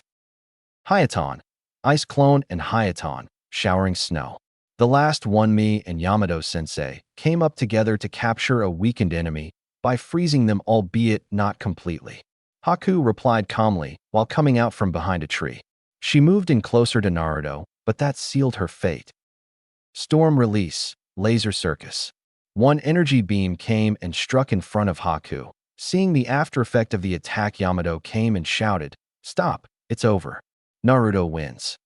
Hayaton, ice clone, and Hayaton, showering snow. The last one, me and Yamato-sensei, came up together to capture a weakened enemy by freezing them, albeit not completely. Haku replied calmly while coming out from behind a tree. She moved in closer to Naruto, but that sealed her fate. Storm release, laser circus. One energy beam came and struck in front of Haku. Seeing the after effect of the attack, Yamato came and shouted, "Stop, it's over. Naruto wins."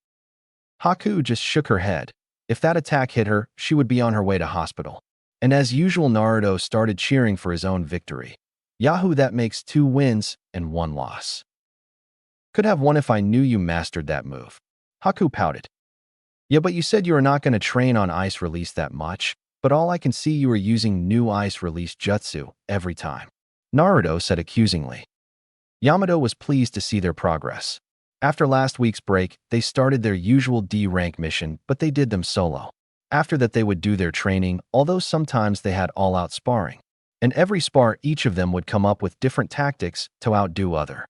Haku just shook her head. If that attack hit her, she would be on her way to hospital. And as usual, Naruto started cheering for his own victory. Yahoo, that makes 2 wins and 1 loss. Could have won if I knew you mastered that move. Haku pouted. Yeah, but you said you are not going to train on ice release that much, but all I can see, you are using new ice release jutsu every time. Naruto said accusingly. Yamato was pleased to see their progress. After last week's break, they started their usual D-rank mission, but they did them solo. After that, they would do their training, although sometimes they had all-out sparring. In every spar, each of them would come up with different tactics to outdo other.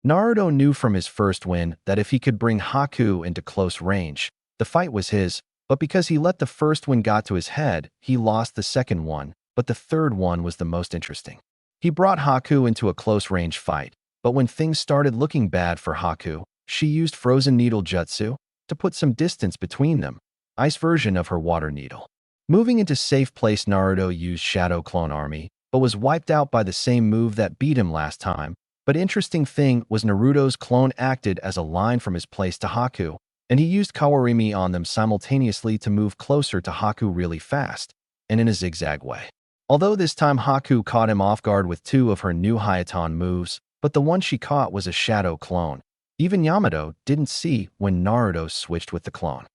Naruto knew from his first win that if he could bring Haku into close range, the fight was his, but because he let the first one got to his head, he lost the second one, but the third one was the most interesting. He brought Haku into a close-range fight, but when things started looking bad for Haku, she used Frozen Needle Jutsu to put some distance between them, ice version of her water needle. Moving into safe place, Naruto used Shadow Clone Army, but was wiped out by the same move that beat him last time. But interesting thing was Naruto's clone acted as a line from his place to Haku, and he used Kawarimi on them simultaneously to move closer to Haku really fast, and in a zigzag way. Although this time Haku caught him off guard with 2 of her new Hayaton moves, but the one she caught was a shadow clone. Even Yamato didn't see when Naruto switched with the clone.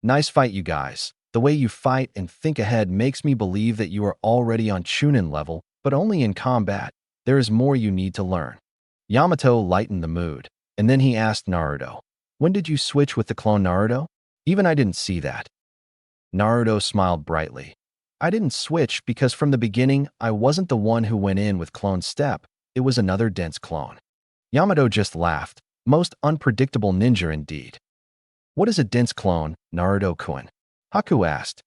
Nice fight, you guys. The way you fight and think ahead makes me believe that you are already on Chunin level, but only in combat. There is more you need to learn. Yamato lightened the mood, and then he asked Naruto, "When did you switch with the clone, Naruto? Even I didn't see that." Naruto smiled brightly. "I didn't switch because from the beginning, I wasn't the one who went in with clone step. It was another dense clone." Yamato just laughed. Most unpredictable ninja indeed. "What is a dense clone, Naruto-kun?" Haku asked.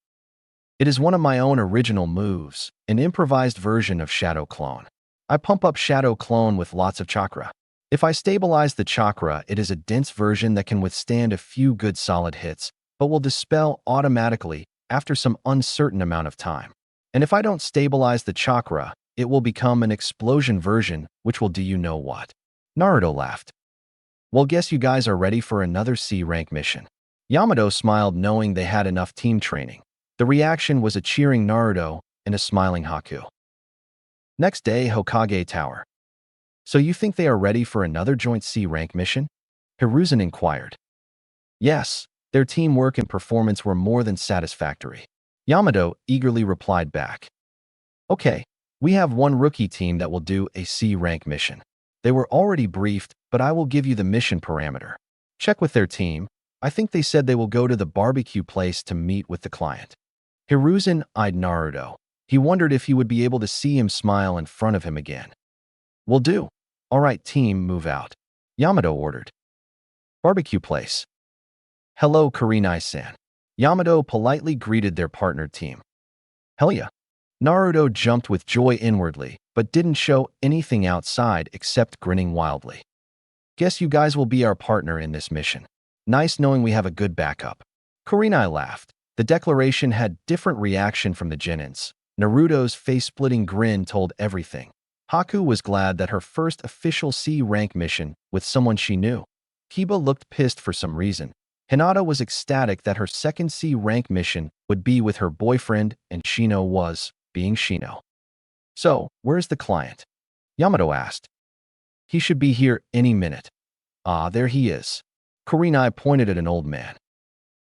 "It is one of my own original moves, an improvised version of Shadow Clone. I pump up Shadow Clone with lots of chakra. If I stabilize the chakra, it is a dense version that can withstand a few good solid hits, but will dispel automatically after some uncertain amount of time. And if I don't stabilize the chakra, it will become an explosion version, which will do you know what." Naruto laughed. "Well, guess you guys are ready for another C-rank mission." Yamato smiled, knowing they had enough team training. The reaction was a cheering Naruto and a smiling Haku. Next day, Hokage Tower. "So you think they are ready for another joint C-rank mission?" Hiruzen inquired. "Yes, their teamwork and performance were more than satisfactory." Yamato eagerly replied back. "Okay, we have one rookie team that will do a C-rank mission. They were already briefed, but I will give you the mission parameter. Check with their team. I think they said they will go to the barbecue place to meet with the client." Hiruzen eyed Naruto. He wondered if he would be able to see him smile in front of him again. "Will do. All right, team, move out," Yamato ordered. Barbecue place. "Hello, Kurenai-san." Yamato politely greeted their partner team. "Hell yeah." Naruto jumped with joy inwardly, but didn't show anything outside except grinning wildly. "Guess you guys will be our partner in this mission. Nice knowing we have a good backup." Kurenai laughed. The declaration had different reaction from the Genins. Naruto's face-splitting grin told everything. Haku was glad that her first official C-rank mission with someone she knew. Kiba looked pissed for some reason. Hinata was ecstatic that her second C-rank mission would be with her boyfriend, and Shino was being Shino. "So, where's the client?" Yamato asked. "He should be here any minute." "Ah, there he is." Kurenai pointed at an old man.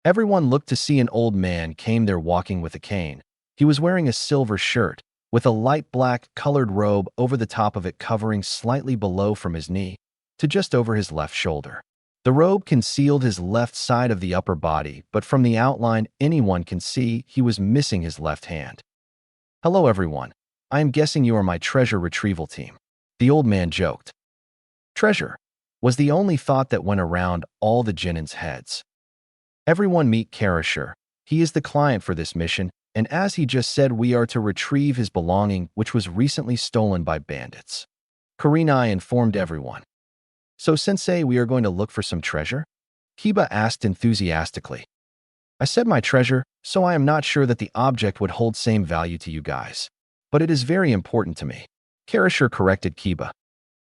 Everyone looked to see an old man came there walking with a cane. He was wearing a silver shirt, with a light black colored robe over the top of it covering slightly below from his knee to just over his left shoulder. The robe concealed his left side of the upper body, but from the outline anyone can see he was missing his left hand. "Hello everyone. I am guessing you are my treasure retrieval team," the old man joked. Treasure was the only thought that went around all the Genin's heads. "Everyone meet Karashur. He is the client for this mission, and as he just said, we are to retrieve his belonging, which was recently stolen by bandits." Kurenai informed everyone. "So, Sensei, we are going to look for some treasure?" Kiba asked enthusiastically. "I said my treasure, so I am not sure that the object would hold same value to you guys. But it is very important to me," Karashur corrected Kiba.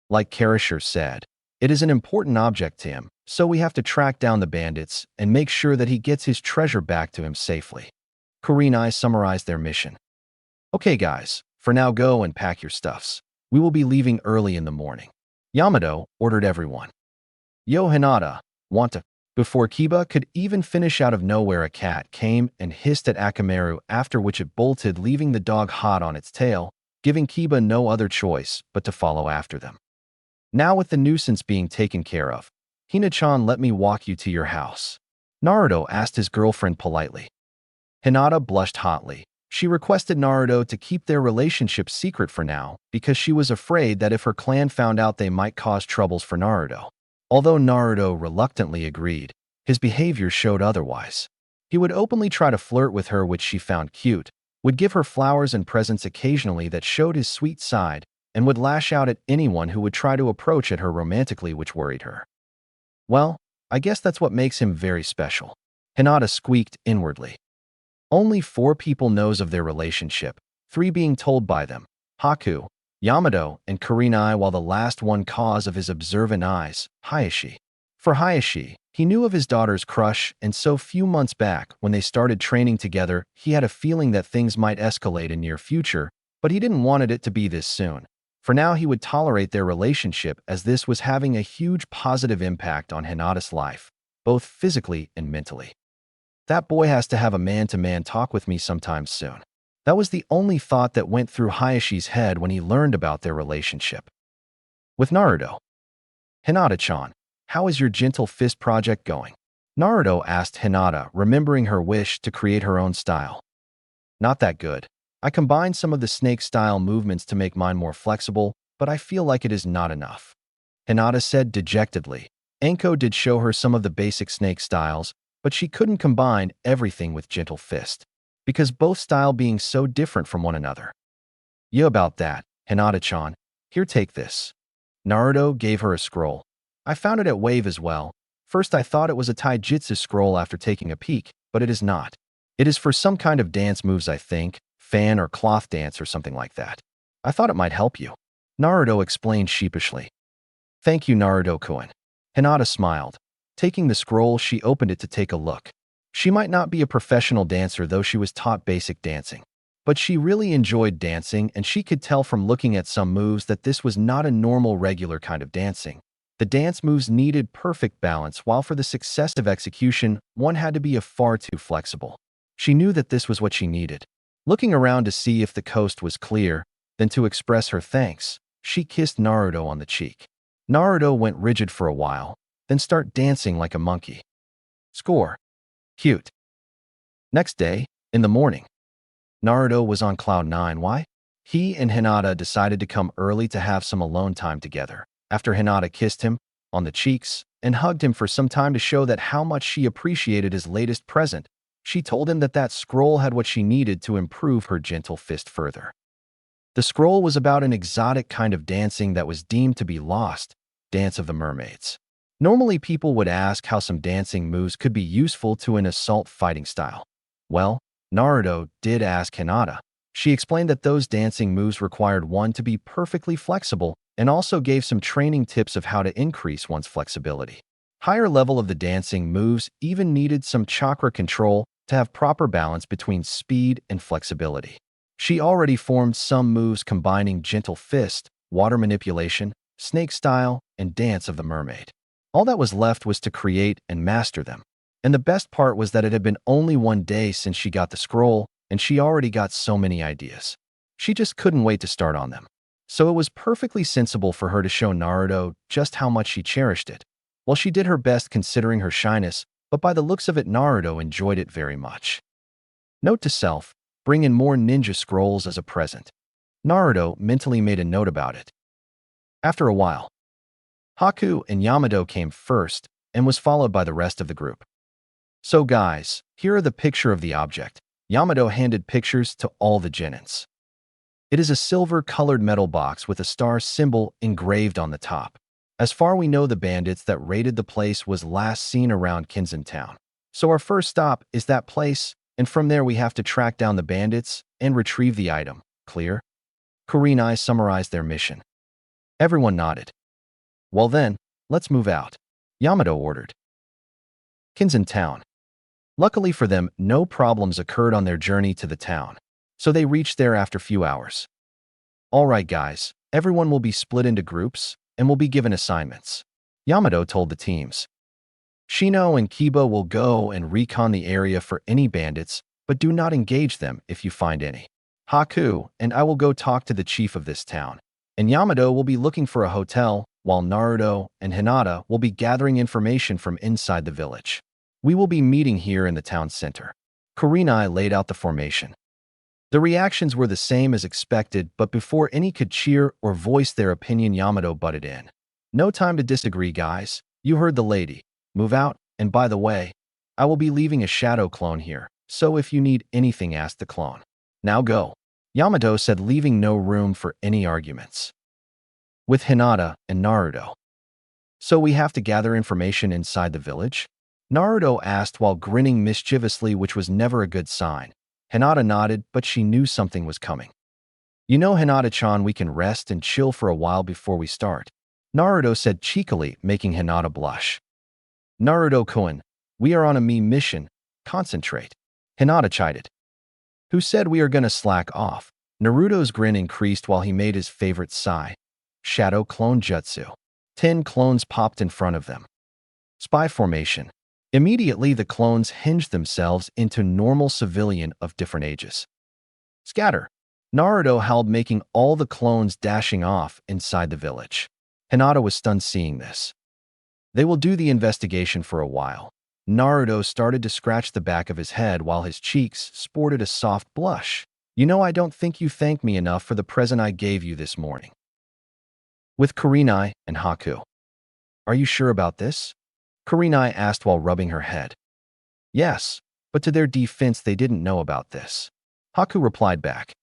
Like Karashur said, it is an important object to him, so we have to track down the bandits and make sure that he gets his treasure back to him safely. Kurenai summarized their mission. "Okay guys, for now go and pack your stuffs. We will be leaving early in the morning." Yamato ordered everyone. "Yo Hinata, want to?" Before Kiba could even finish, out of nowhere a cat came and hissed at Akamaru, after which it bolted, leaving the dog hot on its tail, giving Kiba no other choice but to follow after them. Now with the nuisance being taken care of, "Hina-chan, let me walk you to your house," Naruto asked his girlfriend politely. Hinata blushed hotly. She requested Naruto to keep their relationship secret for now because she was afraid that if her clan found out they might cause troubles for Naruto. Although Naruto reluctantly agreed, his behavior showed otherwise. He would openly try to flirt with her, which she found cute, would give her flowers and presents occasionally that showed his sweet side, and would lash out at anyone who would try to approach at her romantically, which worried her. "Well, I guess that's what makes him very special," Hinata squeaked inwardly. Only 4 people knows of their relationship, 3 being told by them: Haku, Yamato, and Kurenai, while the last one cause of his observant eyes, Hayashi. For Hayashi, he knew of his daughter's crush, and so few months back, when they started training together, he had a feeling that things might escalate in near future, but he didn't want it to be this soon. For now, he would tolerate their relationship as this was having a huge positive impact on Hinata's life, both physically and mentally. "That boy has to have a man-to-man talk with me sometime soon." That was the only thought that went through Hayashi's head when he learned about their relationship. With Naruto. "Hinata-chan, how is your Gentle Fist project going?" Naruto asked Hinata, remembering her wish to create her own style. "Not that good. I combined some of the snake-style movements to make mine more flexible, but I feel like it is not enough," Hinata said dejectedly. Anko did show her some of the basic snake styles, but she couldn't combine everything with Gentle Fist, because both style being so different from one another. "Yeah, about that, Hinata-chan. Here, take this." Naruto gave her a scroll. "I found it at Wave as well. First I thought it was a taijutsu scroll after taking a peek, but it is not. It is for some kind of dance moves, I think, fan or cloth dance or something like that. I thought it might help you," Naruto explained sheepishly. "Thank you, Naruto-kun." Hinata smiled. Taking the scroll, she opened it to take a look. She might not be a professional dancer, though she was taught basic dancing. But she really enjoyed dancing, and she could tell from looking at some moves that this was not a normal, regular kind of dancing. The dance moves needed perfect balance, while for the successive execution, one had to be far too flexible. She knew that this was what she needed. Looking around to see if the coast was clear, then to express her thanks, she kissed Naruto on the cheek. Naruto went rigid for a while, then start dancing like a monkey. Score. Cute. Next day, in the morning, Naruto was on cloud 9. Why? He and Hinata decided to come early to have some alone time together. After Hinata kissed him on the cheeks and hugged him for some time to show that how much she appreciated his latest present, she told him that that scroll had what she needed to improve her Gentle Fist further. The scroll was about an exotic kind of dancing that was deemed to be lost, Dance of the Mermaids. Normally, people would ask how some dancing moves could be useful to an assault fighting style. Well, Naruto did ask Hinata. She explained that those dancing moves required one to be perfectly flexible and also gave some training tips of how to increase one's flexibility. Higher level of the dancing moves even needed some chakra control to have proper balance between speed and flexibility. She already formed some moves combining gentle fist, water manipulation, snake style, and dance of the mermaid. All that was left was to create and master them. And the best part was that it had been only one day since she got the scroll, and she already got so many ideas. She just couldn't wait to start on them. So it was perfectly sensible for her to show Naruto just how much she cherished it. Well, she did her best considering her shyness, but by the looks of it, Naruto enjoyed it very much. Note to self, bring in more ninja scrolls as a present. Naruto mentally made a note about it. After a while, Haku and Yamato came first and was followed by the rest of the group. So guys, here are the picture of the object. Yamato handed pictures to all the genins. It is a silver-colored metal box with a star symbol engraved on the top. As far we know, the bandits that raided the place was last seen around Kinzen Town. So our first stop is that place, and from there we have to track down the bandits and retrieve the item. Clear? Kurenai summarized their mission. Everyone nodded. Well then, let's move out, Yamato ordered. Kinzen Town. Luckily for them, no problems occurred on their journey to the town, so they reached there after a few hours. All right, guys, everyone will be split into groups and will be given assignments, Yamato told the teams. Shino and Kiba will go and recon the area for any bandits, but do not engage them if you find any. Haku and I will go talk to the chief of this town, and Yamato will be looking for a hotel, while Naruto and Hinata will be gathering information from inside the village. We will be meeting here in the town center. Kurenai laid out the formation. The reactions were the same as expected, but before any could cheer or voice their opinion, Yamato butted in. No time to disagree, guys. You heard the lady. Move out, and by the way, I will be leaving a shadow clone here, so if you need anything, ask the clone. Now go, Yamato said, leaving no room for any arguments. With Hinata and Naruto. So we have to gather information inside the village? Naruto asked while grinning mischievously, which was never a good sign. Hinata nodded, but she knew something was coming. You know, Hinata-chan, we can rest and chill for a while before we start, Naruto said cheekily, making Hinata blush. Naruto-kun, we are on a mission. Concentrate, Hinata chided. Who said we are gonna slack off? Naruto's grin increased while he made his favorite sigh. Shadow clone jutsu. 10 clones popped in front of them. Spy formation. Immediately, the clones hinged themselves into normal civilian of different ages. Scatter. Naruto howled, making all the clones dashing off inside the village. Hinata was stunned seeing this. They will do the investigation for a while. Naruto started to scratch the back of his head while his cheeks sported a soft blush. You know, I don't think you thanked me enough for the present I gave you this morning. With Kurenai and Haku. Are you sure about this? Kurenai asked while rubbing her head. Yes, but to their defense, they didn't know about this. Haku replied back.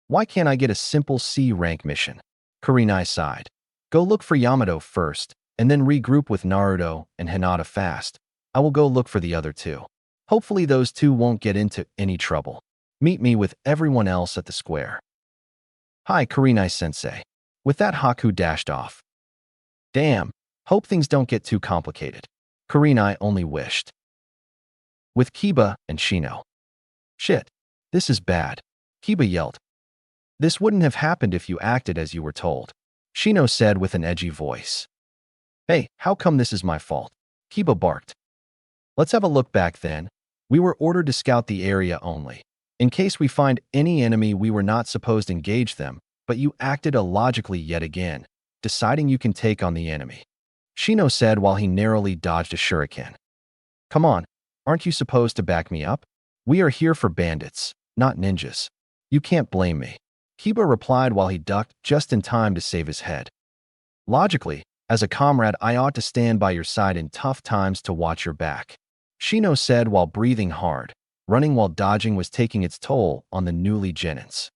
Why can't I get a simple C rank mission? Kurenai sighed. Go look for Yamato first, and then regroup with Naruto and Hinata fast. I will go look for the other two. Hopefully those two won't get into any trouble. Meet me with everyone else at the square. Hi, Kurenai-sensei. With that, Haku dashed off. Damn, hope things don't get too complicated. Kurenai only wished. With Kiba and Shino. Shit, this is bad. Kiba yelled. This wouldn't have happened if you acted as you were told, Shino said with an edgy voice. Hey, how come this is my fault? Kiba barked. Let's have a look back then. We were ordered to scout the area only. In case we find any enemy, we were not supposed to engage them, but you acted illogically yet again, deciding you can take on the enemy, Shino said while he narrowly dodged a shuriken. Come on, aren't you supposed to back me up? We are here for bandits, not ninjas. You can't blame me, Kiba replied while he ducked just in time to save his head. Logically, as a comrade, I ought to stand by your side in tough times to watch your back, Shino said while breathing hard. Running while dodging was taking its toll on the newly genins.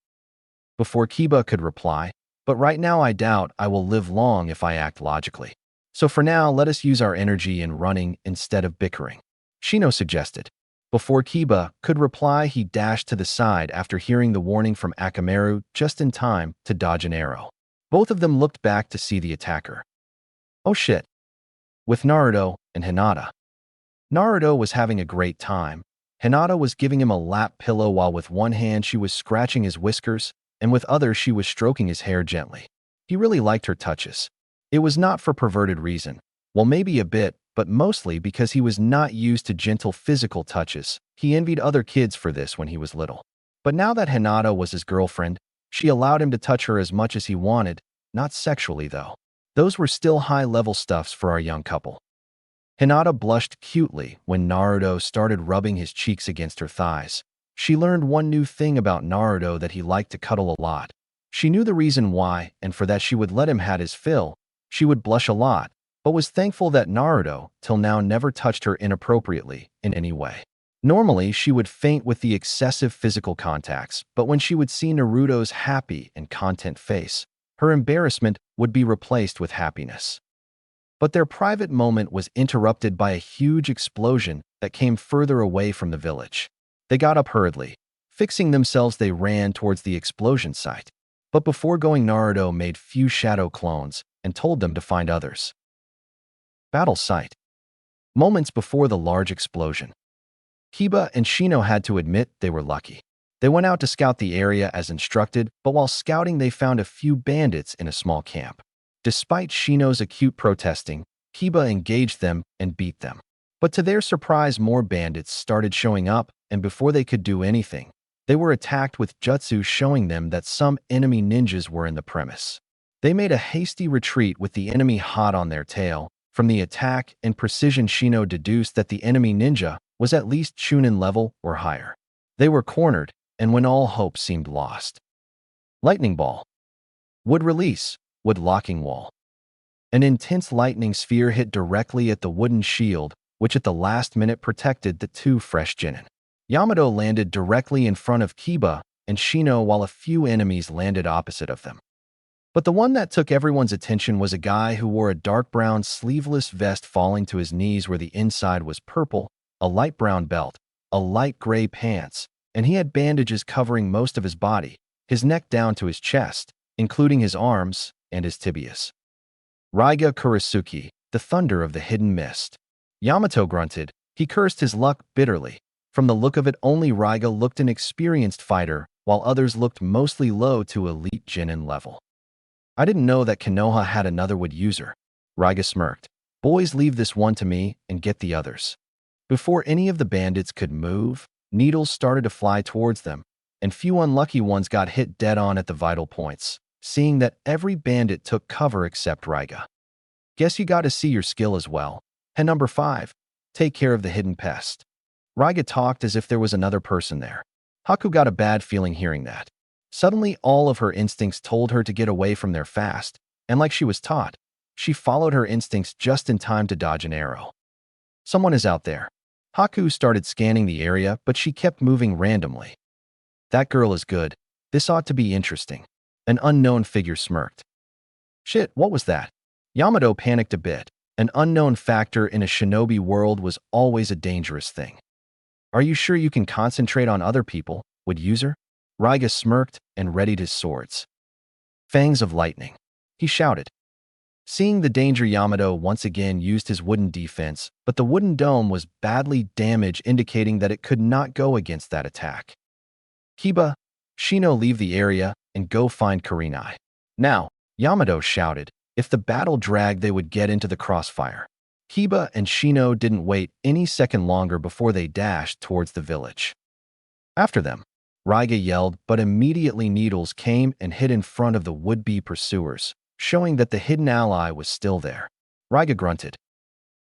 Before Kiba could reply, but right now I doubt I will live long if I act logically. So for now, let us use our energy in running instead of bickering, Shino suggested. Before Kiba could reply, he dashed to the side after hearing the warning from Akamaru just in time to dodge an arrow. Both of them looked back to see the attacker. Oh shit. With Naruto and Hinata. Naruto was having a great time. Hinata was giving him a lap pillow while with one hand she was scratching his whiskers, and with other she was stroking his hair gently. He really liked her touches. It was not for perverted reason. Well, maybe a bit, but mostly because he was not used to gentle physical touches. He envied other kids for this when he was little. But now that Hinata was his girlfriend, she allowed him to touch her as much as he wanted, not sexually though. Those were still high-level stuffs for our young couple. Hinata blushed cutely when Naruto started rubbing his cheeks against her thighs. She learned one new thing about Naruto, that he liked to cuddle a lot. She knew the reason why, and for that she would let him have his fill. She would blush a lot, but was thankful that Naruto, till now, never touched her inappropriately in any way. Normally, she would faint with the excessive physical contacts, but when she would see Naruto's happy and content face, her embarrassment would be replaced with happiness. But their private moment was interrupted by a huge explosion that came further away from the village. They got up hurriedly. Fixing themselves, they ran towards the explosion site. But before going, Naruto made few shadow clones and told them to find others. Battle site. Moments before the large explosion. Kiba and Shino had to admit they were lucky. They went out to scout the area as instructed, but while scouting they found a few bandits in a small camp. Despite Shino's acute protesting, Kiba engaged them and beat them. But to their surprise, more bandits started showing up, and before they could do anything, they were attacked with jutsu, showing them that some enemy ninjas were in the premise. They made a hasty retreat with the enemy hot on their tail. From the attack and precision, Shino deduced that the enemy ninja was at least Chunin level or higher. They were cornered, and when all hope seemed lost. Lightning ball. Wood release. Wood locking wall. An intense lightning sphere hit directly at the wooden shield, which at the last minute protected the two fresh genin. Yamato landed directly in front of Kiba and Shino, while a few enemies landed opposite of them. But the one that took everyone's attention was a guy who wore a dark brown sleeveless vest falling to his knees where the inside was purple, a light brown belt, a light gray pants, and he had bandages covering most of his body, his neck down to his chest, including his arms and his tibias. Raiga Kurasuki, the thunder of the hidden mist. Yamato grunted. He cursed his luck bitterly. From the look of it, only Raiga looked an experienced fighter, while others looked mostly low to elite genin level. I didn't know that Konoha had another wood user. Raiga smirked. Boys, leave this one to me and get the others. Before any of the bandits could move, needles started to fly towards them, and few unlucky ones got hit dead on at the vital points. Seeing that every bandit took cover except Raiga. Guess you got to see your skill as well. And number 5, take care of the hidden pest. Raiga talked as if there was another person there. Haku got a bad feeling hearing that. Suddenly, all of her instincts told her to get away from there fast, and like she was taught, she followed her instincts just in time to dodge an arrow. Someone is out there. Haku started scanning the area, but she kept moving randomly. That girl is good. This ought to be interesting. An unknown figure smirked. Shit, what was that? Yamato panicked a bit. An unknown factor in a shinobi world was always a dangerous thing. Are you sure you can concentrate on other people, would user? Raiga smirked and readied his swords. Fangs of lightning. He shouted. Seeing the danger, Yamato once again used his wooden defense, but the wooden dome was badly damaged, indicating that it could not go against that attack. Kiba, Shino, leave the area and go find Kurenai. Now, Yamato shouted. If the battle dragged, they would get into the crossfire. Kiba and Shino didn't wait any second longer before they dashed towards the village. After them, Raiga yelled, but immediately needles came and hid in front of the would-be pursuers, showing that the hidden ally was still there. Raiga grunted.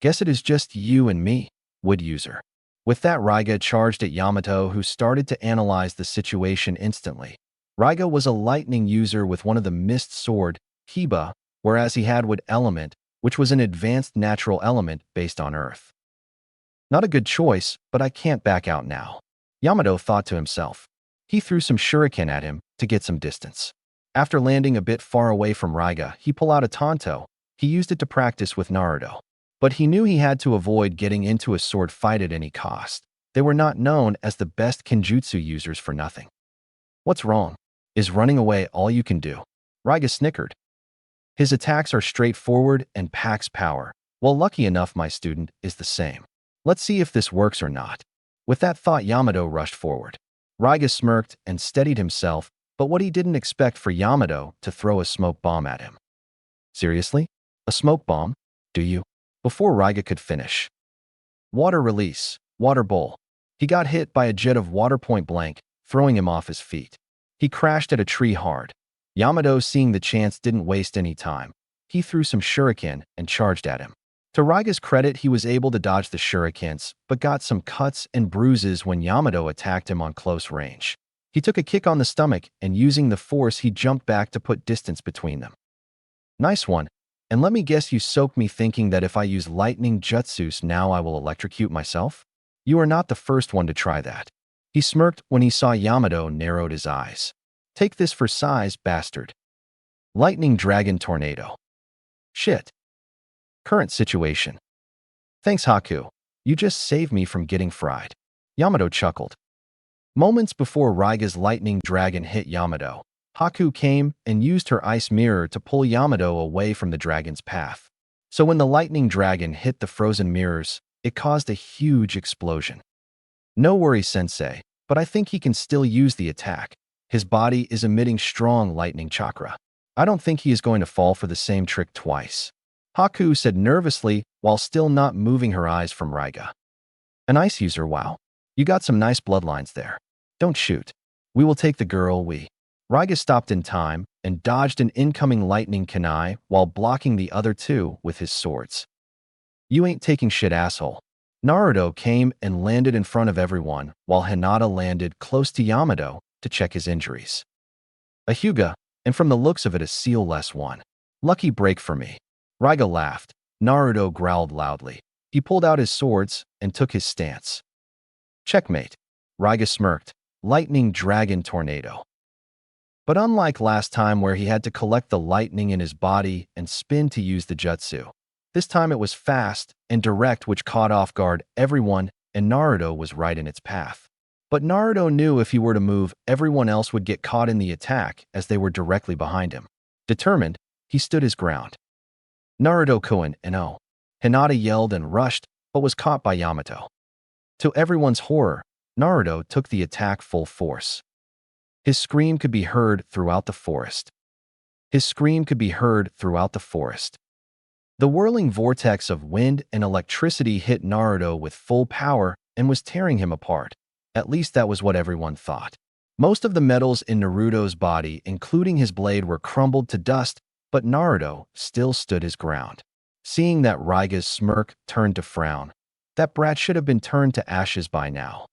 Guess it is just you and me, wood user. With that, Raiga charged at Yamato, who started to analyze the situation instantly. Raiga was a lightning user with one of the mist sword, Kiba, whereas he had wood element, which was an advanced natural element based on earth. Not a good choice, but I can't back out now, Yamato thought to himself. He threw some shuriken at him to get some distance. After landing a bit far away from Raiga, he pulled out a tanto. He used it to practice with Naruto. But he knew he had to avoid getting into a sword fight at any cost. They were not known as the best Kenjutsu users for nothing. What's wrong? Is running away all you can do? Raiga snickered. His attacks are straightforward and packs power. Well, lucky enough my student is the same. Let's see if this works or not. With that thought, Yamato rushed forward. Raiga smirked and steadied himself, but what he didn't expect for Yamato to throw a smoke bomb at him. Seriously? A smoke bomb? Do you? Before Raiga could finish. Water release. Water bowl. He got hit by a jet of water point blank, throwing him off his feet. He crashed at a tree hard. Yamato, seeing the chance, didn't waste any time. He threw some shuriken and charged at him. To Raiga's credit, he was able to dodge the shurikens, but got some cuts and bruises when Yamato attacked him on close range. He took a kick on the stomach, and using the force, he jumped back to put distance between them. Nice one. And let me guess, you soaked me thinking that if I use lightning jutsus now I will electrocute myself? You are not the first one to try that. He smirked when he saw Yamato narrowed his eyes. Take this for size, bastard. Lightning Dragon Tornado. Shit. Current situation. Thanks, Haku. You just saved me from getting fried. Yamato chuckled. Moments before Raiga's lightning dragon hit Yamato, Haku came and used her ice mirror to pull Yamato away from the dragon's path. So when the lightning dragon hit the frozen mirrors, it caused a huge explosion. No worries, sensei, but I think he can still use the attack. His body is emitting strong lightning chakra. I don't think he is going to fall for the same trick twice. Haku said nervously while still not moving her eyes from Raiga. An ice user, wow. You got some nice bloodlines there. Don't shoot. We will take the girl, Raiga stopped in time and dodged an incoming lightning kunai while blocking the other two with his swords. You ain't taking shit, asshole. Naruto came and landed in front of everyone while Hinata landed close to Yamato to check his injuries. A Hyuga, and from the looks of it a seal-less one. Lucky break for me. Raiga laughed. Naruto growled loudly. He pulled out his swords and took his stance. Checkmate. Raiga smirked. Lightning Dragon Tornado. But unlike last time where he had to collect the lightning in his body and spin to use the jutsu, this time it was fast and direct, which caught off guard everyone, and Naruto was right in its path. But Naruto knew if he were to move, everyone else would get caught in the attack as they were directly behind him. Determined, he stood his ground. Naruto-kun, no. Hinata yelled and rushed, but was caught by Yamato. To everyone's horror, Naruto took the attack full force. His scream could be heard throughout the forest. His scream could be heard throughout the forest. The whirling vortex of wind and electricity hit Naruto with full power and was tearing him apart. At least that was what everyone thought. Most of the metals in Naruto's body, including his blade, were crumbled to dust, but Naruto still stood his ground. Seeing that, Raiga's smirk turned to frown. That brat should have been turned to ashes by now.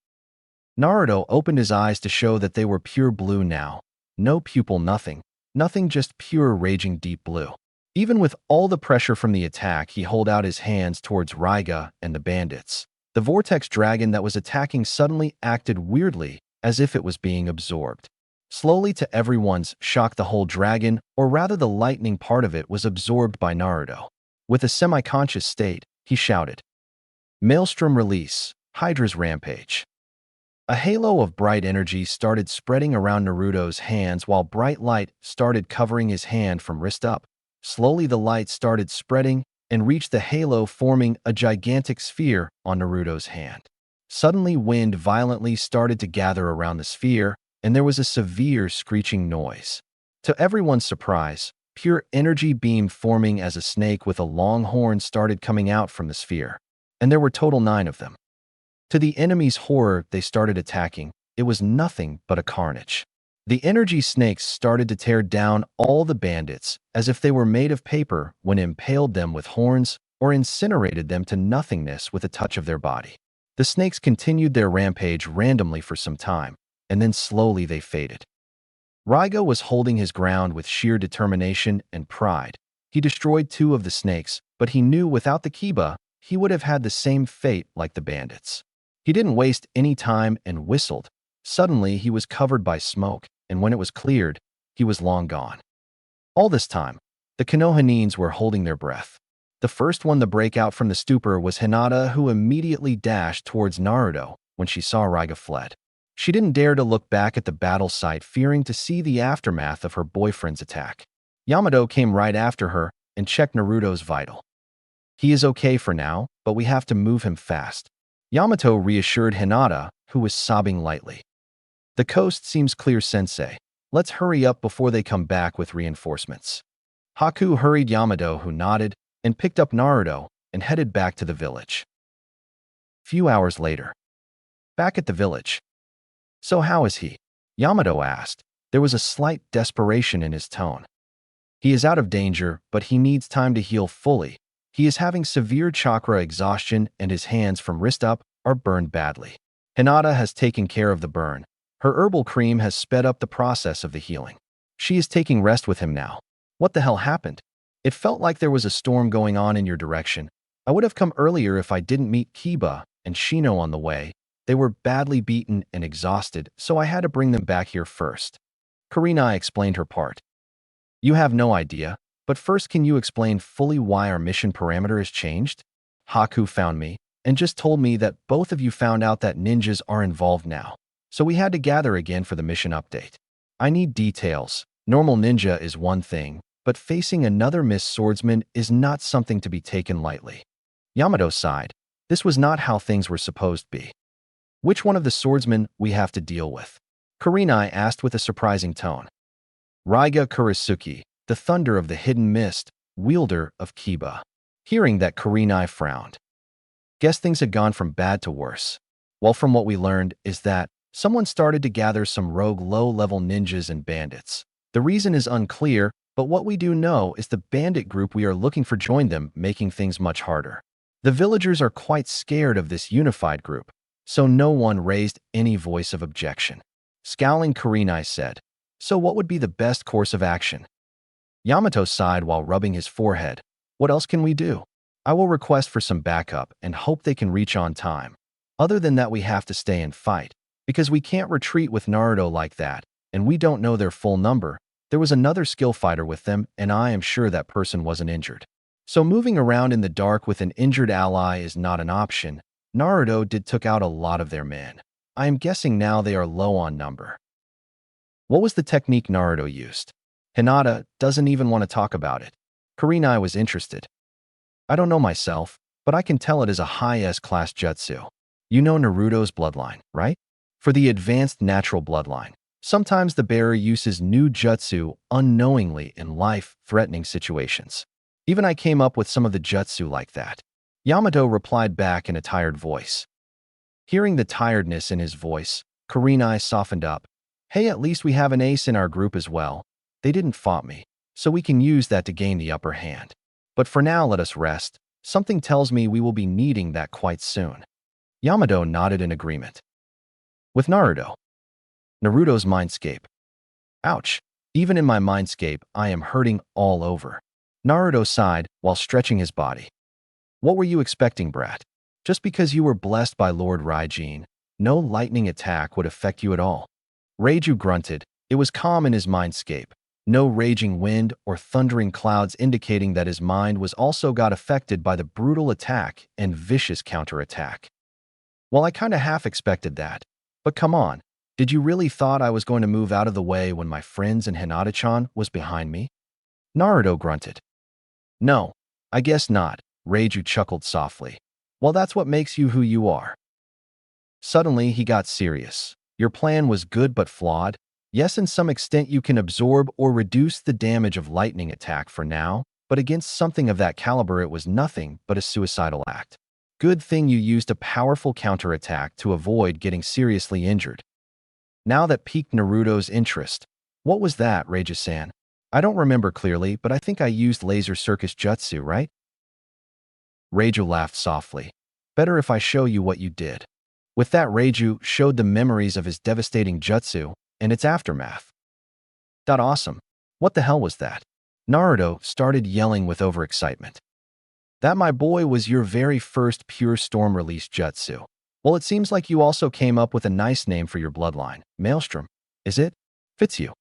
Naruto opened his eyes to show that they were pure blue now. No pupil, nothing. Nothing, just pure raging deep blue. Even with all the pressure from the attack, he held out his hands towards Raiga and the bandits. The vortex dragon that was attacking suddenly acted weirdly, as if it was being absorbed. Slowly, to everyone's shock, the whole dragon, or rather the lightning part of it, was absorbed by Naruto. With a semi-conscious state, he shouted, Maelstrom release, Hydra's rampage. A halo of bright energy started spreading around Naruto's hands while bright light started covering his hand from wrist up. Slowly the light started spreading and reached the halo, forming a gigantic sphere on Naruto's hand. Suddenly wind violently started to gather around the sphere, and there was a severe screeching noise. To everyone's surprise, pure energy beam forming as a snake with a long horn started coming out from the sphere, and there were total 9 of them. To the enemy's horror, they started attacking. It was nothing but a carnage. The energy snakes started to tear down all the bandits as if they were made of paper when impaled them with horns or incinerated them to nothingness with a touch of their body. The snakes continued their rampage randomly for some time, and then slowly they faded. Raiga was holding his ground with sheer determination and pride. He destroyed 2 of the snakes, but he knew without the Kiba, he would have had the same fate like the bandits. He didn't waste any time and whistled. Suddenly, he was covered by smoke, and when it was cleared, he was long gone. All this time, the Konohanins were holding their breath. The first one to break out from the stupor was Hinata, who immediately dashed towards Naruto when she saw Raiga fled. She didn't dare to look back at the battle site, fearing to see the aftermath of her boyfriend's attack. Yamato came right after her and checked Naruto's vital. He is okay for now, but we have to move him fast. Yamato reassured Hinata, who was sobbing lightly. The coast seems clear, sensei. Let's hurry up before they come back with reinforcements. Haku hurried Yamato, who nodded, and picked up Naruto and headed back to the village. Few hours later. Back at the village. So how is he? Yamato asked. There was a slight desperation in his tone. He is out of danger, but he needs time to heal fully. He is having severe chakra exhaustion and his hands from wrist up are burned badly. Hinata has taken care of the burn. Her herbal cream has sped up the process of the healing. She is taking rest with him now. What the hell happened? It felt like there was a storm going on in your direction. I would have come earlier if I didn't meet Kiba and Shino on the way. They were badly beaten and exhausted, so I had to bring them back here first. Kurenai explained her part. You have no idea, but first can you explain fully why our mission parameter has changed? Haku found me and just told me that both of you found out that ninjas are involved now. So we had to gather again for the mission update. I need details. Normal ninja is one thing, but facing another Miss Swordsman is not something to be taken lightly. Yamato sighed. This was not how things were supposed to be. Which one of the swordsmen we have to deal with? Kurenai asked with a surprising tone. Raiga Kurisuke, the thunder of the hidden mist, wielder of Kiba. Hearing that, Kurenai frowned. Guess things had gone from bad to worse. Well, from what we learned is that someone started to gather some rogue low-level ninjas and bandits. The reason is unclear, but what we do know is the bandit group we are looking for joined them, making things much harder. The villagers are quite scared of this unified group, so no one raised any voice of objection. Scowling, Kurenai said, So what would be the best course of action? Yamato sighed while rubbing his forehead. What else can we do? I will request for some backup and hope they can reach on time. Other than that, we have to stay and fight, because we can't retreat with Naruto like that, and we don't know their full number. There was another skill fighter with them, and I am sure that person wasn't injured. So moving around in the dark with an injured ally is not an option. Naruto took out a lot of their men. I am guessing now they are low on number. What was the technique Naruto used? Hinata doesn't even want to talk about it. Kurenai was interested. I don't know myself, but I can tell it is a high S-class jutsu. You know Naruto's bloodline, right? For the advanced natural bloodline, sometimes the bearer uses new jutsu unknowingly in life-threatening situations. Even I came up with some of the jutsu like that. Yamato replied back in a tired voice. Hearing the tiredness in his voice, Kurenai softened up. Hey, at least we have an ace in our group as well. They didn't fight me, so we can use that to gain the upper hand. But for now, let us rest. Something tells me we will be needing that quite soon. Yamato nodded in agreement. With Naruto's mindscape. Ouch. Even in my mindscape, I am hurting all over. Naruto sighed while stretching his body. What were you expecting, brat? Just because you were blessed by Lord Raijin, no lightning attack would affect you at all. Reiju grunted. It was calm in his mindscape. No raging wind or thundering clouds, indicating that his mind was also got affected by the brutal attack and vicious counterattack. Well, I kinda half expected that. But come on, did you really thought I was going to move out of the way when my friends and Hinata-chan was behind me? Naruto grunted. No, I guess not. Reiju chuckled softly. Well, that's what makes you who you are. Suddenly, he got serious. Your plan was good but flawed. Yes, in some extent you can absorb or reduce the damage of lightning attack for now, but against something of that caliber it was nothing but a suicidal act. Good thing you used a powerful counterattack to avoid getting seriously injured. Now that piqued Naruto's interest. What was that, Reiju-san? I don't remember clearly, but I think I used laser circus jutsu, right? Reiju laughed softly. Better if I show you what you did. With that, Reiju showed the memories of his devastating jutsu and its aftermath. Awesome. What the hell was that? Naruto started yelling with overexcitement. That, my boy, was your very first pure storm release jutsu. Well, it seems like you also came up with a nice name for your bloodline. Maelstrom, is it? Fits you.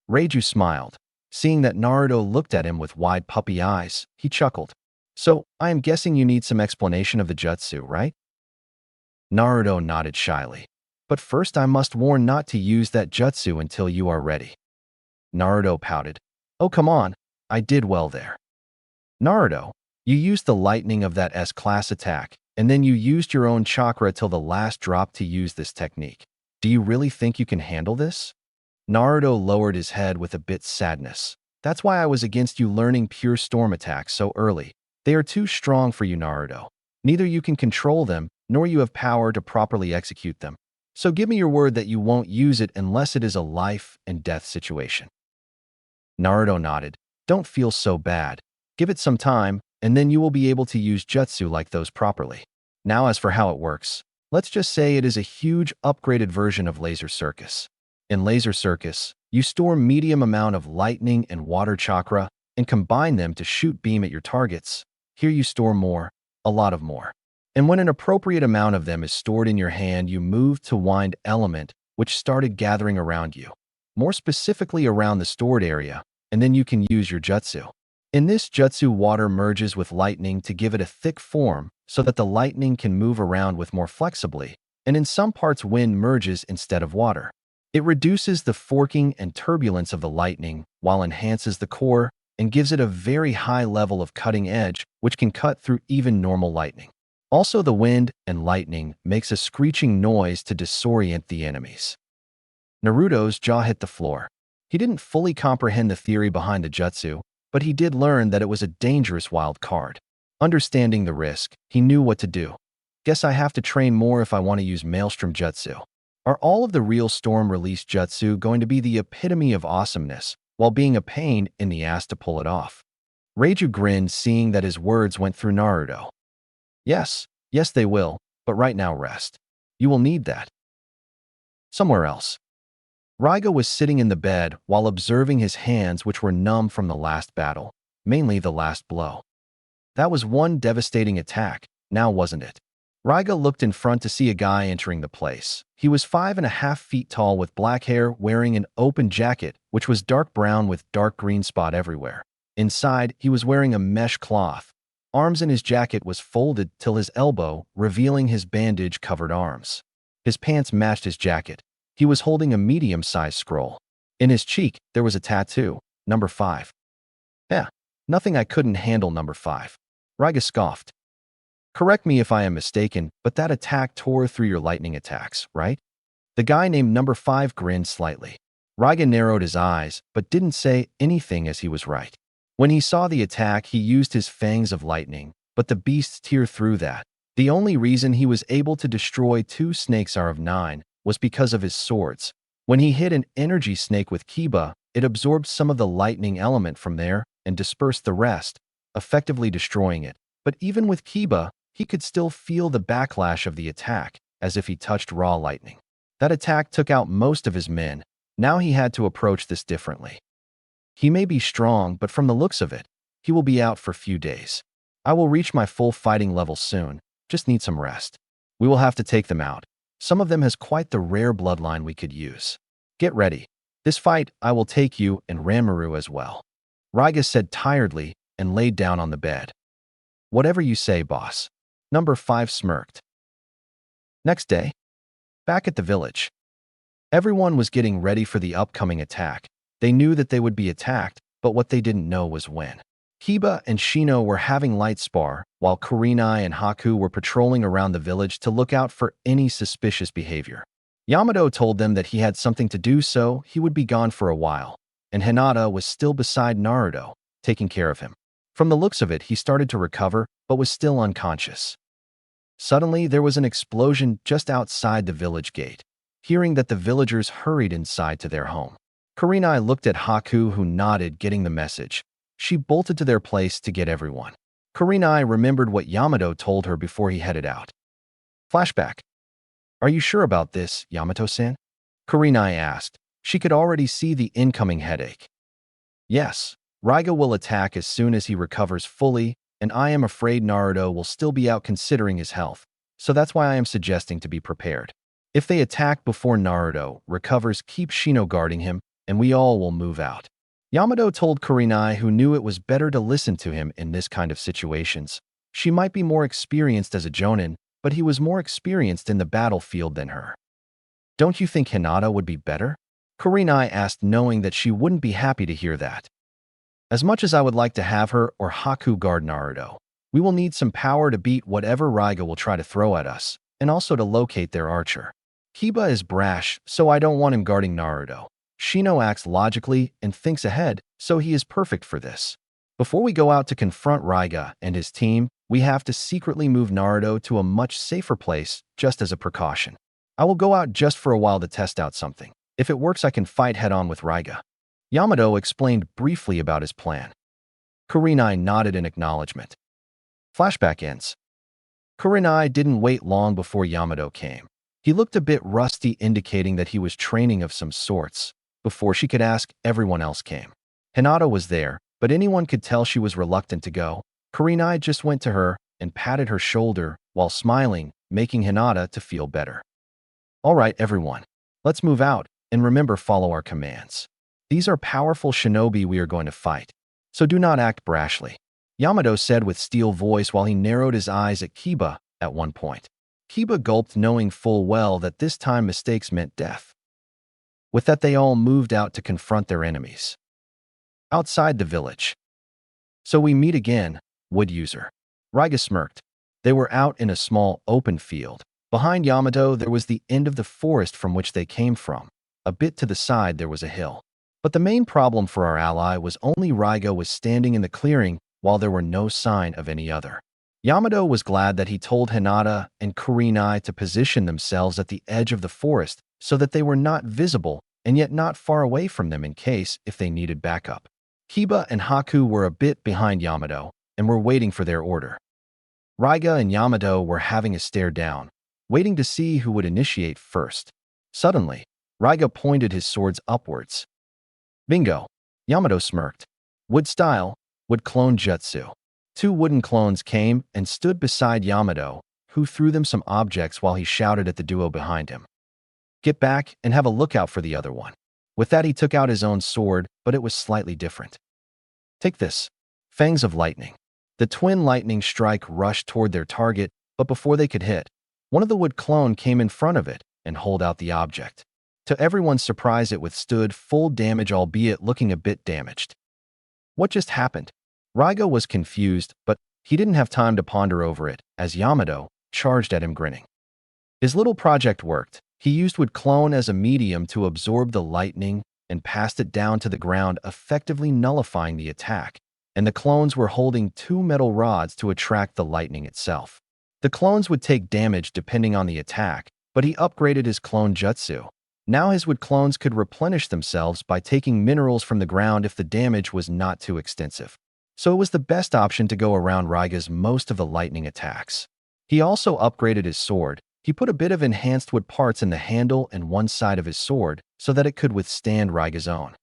Reiju smiled. Seeing that Naruto looked at him with wide puppy eyes, he chuckled. So, I am guessing you need some explanation of the jutsu, right? Naruto nodded shyly. But first I must warn not to use that jutsu until you are ready. Naruto pouted. Oh, come on. I did well there. Naruto, you used the lightning of that S-class attack, and then you used your own chakra till the last drop to use this technique. Do you really think you can handle this? Naruto lowered his head with a bit sadness. That's why I was against you learning pure storm attacks so early. They are too strong for you, Naruto. Neither you can control them, nor you have power to properly execute them. So give me your word that you won't use it unless it is a life and death situation. Naruto nodded. Don't feel so bad. Give it some time, and then you will be able to use jutsu like those properly. Now as for how it works, let's just say it is a huge upgraded version of Laser Circus. In Laser Circus, you store medium amount of lightning and water chakra and combine them to shoot beam at your targets. Here you store more, a lot of more. And when an appropriate amount of them is stored in your hand, you move to wind element, which started gathering around you. More specifically around the stored area, and then you can use your jutsu. In this jutsu, water merges with lightning to give it a thick form so that the lightning can move around with more flexibly, and in some parts wind merges instead of water. It reduces the forking and turbulence of the lightning while enhances the core and gives it a very high level of cutting edge, which can cut through even normal lightning. Also, the wind and lightning makes a screeching noise to disorient the enemies. Naruto's jaw hit the floor. He didn't fully comprehend the theory behind the jutsu, but he did learn that it was a dangerous wild card. Understanding the risk, he knew what to do. Guess I have to train more if I want to use Maelstrom Jutsu. Are all of the real storm release jutsu going to be the epitome of awesomeness, while being a pain in the ass to pull it off? Reiju grinned, seeing that his words went through Naruto. Yes, they will, but right now rest. You will need that. Somewhere else. Raiga was sitting in the bed while observing his hands, which were numb from the last battle, mainly the last blow. That was one devastating attack, now wasn't it? Raiga looked in front to see a guy entering the place. He was 5.5 feet tall with black hair, wearing an open jacket, which was dark brown with dark green spot everywhere. Inside, he was wearing a mesh cloth. Arms in his jacket was folded till his elbow, revealing his bandage-covered arms. His pants matched his jacket. He was holding a medium-sized scroll. In his cheek, there was a tattoo, number 5. Nothing I couldn't handle, number 5. Raiga scoffed. Correct me if I am mistaken, but that attack tore through your lightning attacks, right? The guy named number 5 grinned slightly. Raiga narrowed his eyes, but didn't say anything as he was right. When he saw the attack, he used his fangs of lightning, but the beasts tear through that. The only reason he was able to destroy 2 snakes out of 9 was because of his swords. When he hit an energy snake with Kiba, it absorbed some of the lightning element from there and dispersed the rest, effectively destroying it. But even with Kiba, he could still feel the backlash of the attack, as if he touched raw lightning. That attack took out most of his men. Now he had to approach this differently. He may be strong, but from the looks of it, he will be out for a few days. I will reach my full fighting level soon, just need some rest. We will have to take them out. Some of them has quite the rare bloodline we could use. Get ready. This fight, I will take you and Ranmaru as well. Raiga said tiredly and laid down on the bed. Whatever you say, boss. Number 5 smirked. Next day, back at the village. Everyone was getting ready for the upcoming attack. They knew that they would be attacked, but what they didn't know was when. Kiba and Shino were having light spar, while Kurenai and Haku were patrolling around the village to look out for any suspicious behavior. Yamato told them that he had something to do, so he would be gone for a while, and Hinata was still beside Naruto, taking care of him. From the looks of it, he started to recover, but was still unconscious. Suddenly, there was an explosion just outside the village gate. Hearing that, the villagers hurried inside to their home. Kurenai looked at Haku, who nodded, getting the message. She bolted to their place to get everyone. Kurenai remembered what Yamato told her before he headed out. Flashback. Are you sure about this, Yamato-san? Kurenai asked. She could already see the incoming headache. Yes, Raiga will attack as soon as he recovers fully, and I am afraid Naruto will still be out considering his health, so that's why I am suggesting to be prepared. If they attack before Naruto recovers, keep Shino guarding him, and we all will move out. Yamato told Kurenai, who knew it was better to listen to him in this kind of situations. She might be more experienced as a jonin, but he was more experienced in the battlefield than her. Don't you think Hinata would be better? Kurenai asked, knowing that she wouldn't be happy to hear that. As much as I would like to have her or Haku guard Naruto, we will need some power to beat whatever Raiga will try to throw at us, and also to locate their archer. Kiba is brash, so I don't want him guarding Naruto. Shino acts logically and thinks ahead, so he is perfect for this. Before we go out to confront Raiga and his team, we have to secretly move Naruto to a much safer place, just as a precaution. I will go out just for a while to test out something. If it works, I can fight head-on with Raiga. Yamato explained briefly about his plan. Kurenai nodded in acknowledgement. Flashback ends. Kurenai didn't wait long before Yamato came. He looked a bit rusty, indicating that he was training of some sorts. Before she could ask, everyone else came. Hinata was there, but anyone could tell she was reluctant to go. Kurenai just went to her and patted her shoulder while smiling, making Hinata to feel better. All right, everyone. Let's move out, and remember, follow our commands. These are powerful shinobi we are going to fight, so do not act brashly, Yamato said with steel voice while he narrowed his eyes at Kiba at one point. Kiba gulped, knowing full well that this time mistakes meant death. With that, they all moved out to confront their enemies. Outside the village. So we meet again, wood user. Raiga smirked. They were out in a small, open field. Behind Yamato, there was the end of the forest from which they came from. A bit to the side, there was a hill. But the main problem for our ally was only Raiga was standing in the clearing while there were no sign of any other. Yamato was glad that he told Hinata and Kurenai to position themselves at the edge of the forest so that they were not visible and yet not far away from them in case if they needed backup. Kiba and Haku were a bit behind Yamato and were waiting for their order. Raiga and Yamato were having a stare down, waiting to see who would initiate first. Suddenly, Raiga pointed his swords upwards. Bingo! Yamato smirked. Wood style, wood clone jutsu. Two wooden clones came and stood beside Yamato, who threw them some objects while he shouted at the duo behind him. Get back and have a lookout for the other one. With that, he took out his own sword, but it was slightly different. Take this. Fangs of lightning. The twin lightning strike rushed toward their target, but before they could hit, one of the wood clone came in front of it and held out the object. To everyone's surprise, it withstood full damage, albeit looking a bit damaged. What just happened? Raiga was confused, but he didn't have time to ponder over it, as Yamato charged at him grinning. His little project worked. He used wood clone as a medium to absorb the lightning and passed it down to the ground, effectively nullifying the attack, and the clones were holding two metal rods to attract the lightning itself. The clones would take damage depending on the attack, but he upgraded his clone jutsu. Now his wood clones could replenish themselves by taking minerals from the ground if the damage was not too extensive. So it was the best option to go around Raiga's most of the lightning attacks. He also upgraded his sword. He put a bit of enhanced wood parts in the handle and one side of his sword so that it could withstand Raiga's own.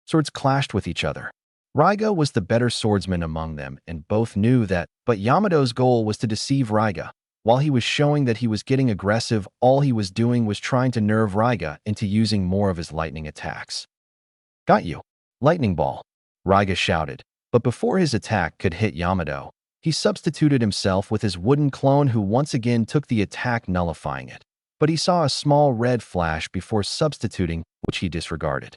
Swords clashed with each other. Raiga was the better swordsman among them, and both knew that, but Yamato's goal was to deceive Raiga. While he was showing that he was getting aggressive, all he was doing was trying to nerve Raiga into using more of his lightning attacks. Got you. Lightning ball, Raiga shouted, but before his attack could hit Yamato, he substituted himself with his wooden clone, who once again took the attack, nullifying it. But he saw a small red flash before substituting, which he disregarded.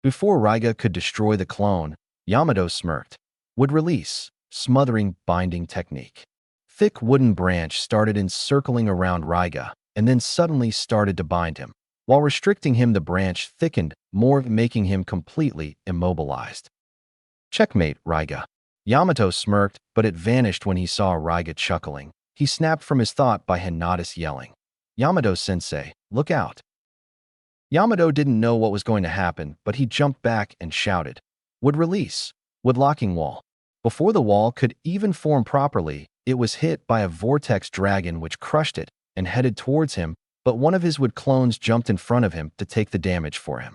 Before Raiga could destroy the clone, Yamato smirked. Would release, smothering binding technique. Thick wooden branch started encircling around Raiga, and then suddenly started to bind him. While restricting him, the branch thickened more, making him completely immobilized. Checkmate, Raiga. Yamato smirked, but it vanished when he saw Raiga chuckling. He snapped from his thought by Hinata's yelling, "Yamato-sensei, look out." Yamato didn't know what was going to happen, but he jumped back and shouted, "Would release, would locking wall." Before the wall could even form properly, it was hit by a vortex dragon which crushed it and headed towards him, but one of his wood clones jumped in front of him to take the damage for him.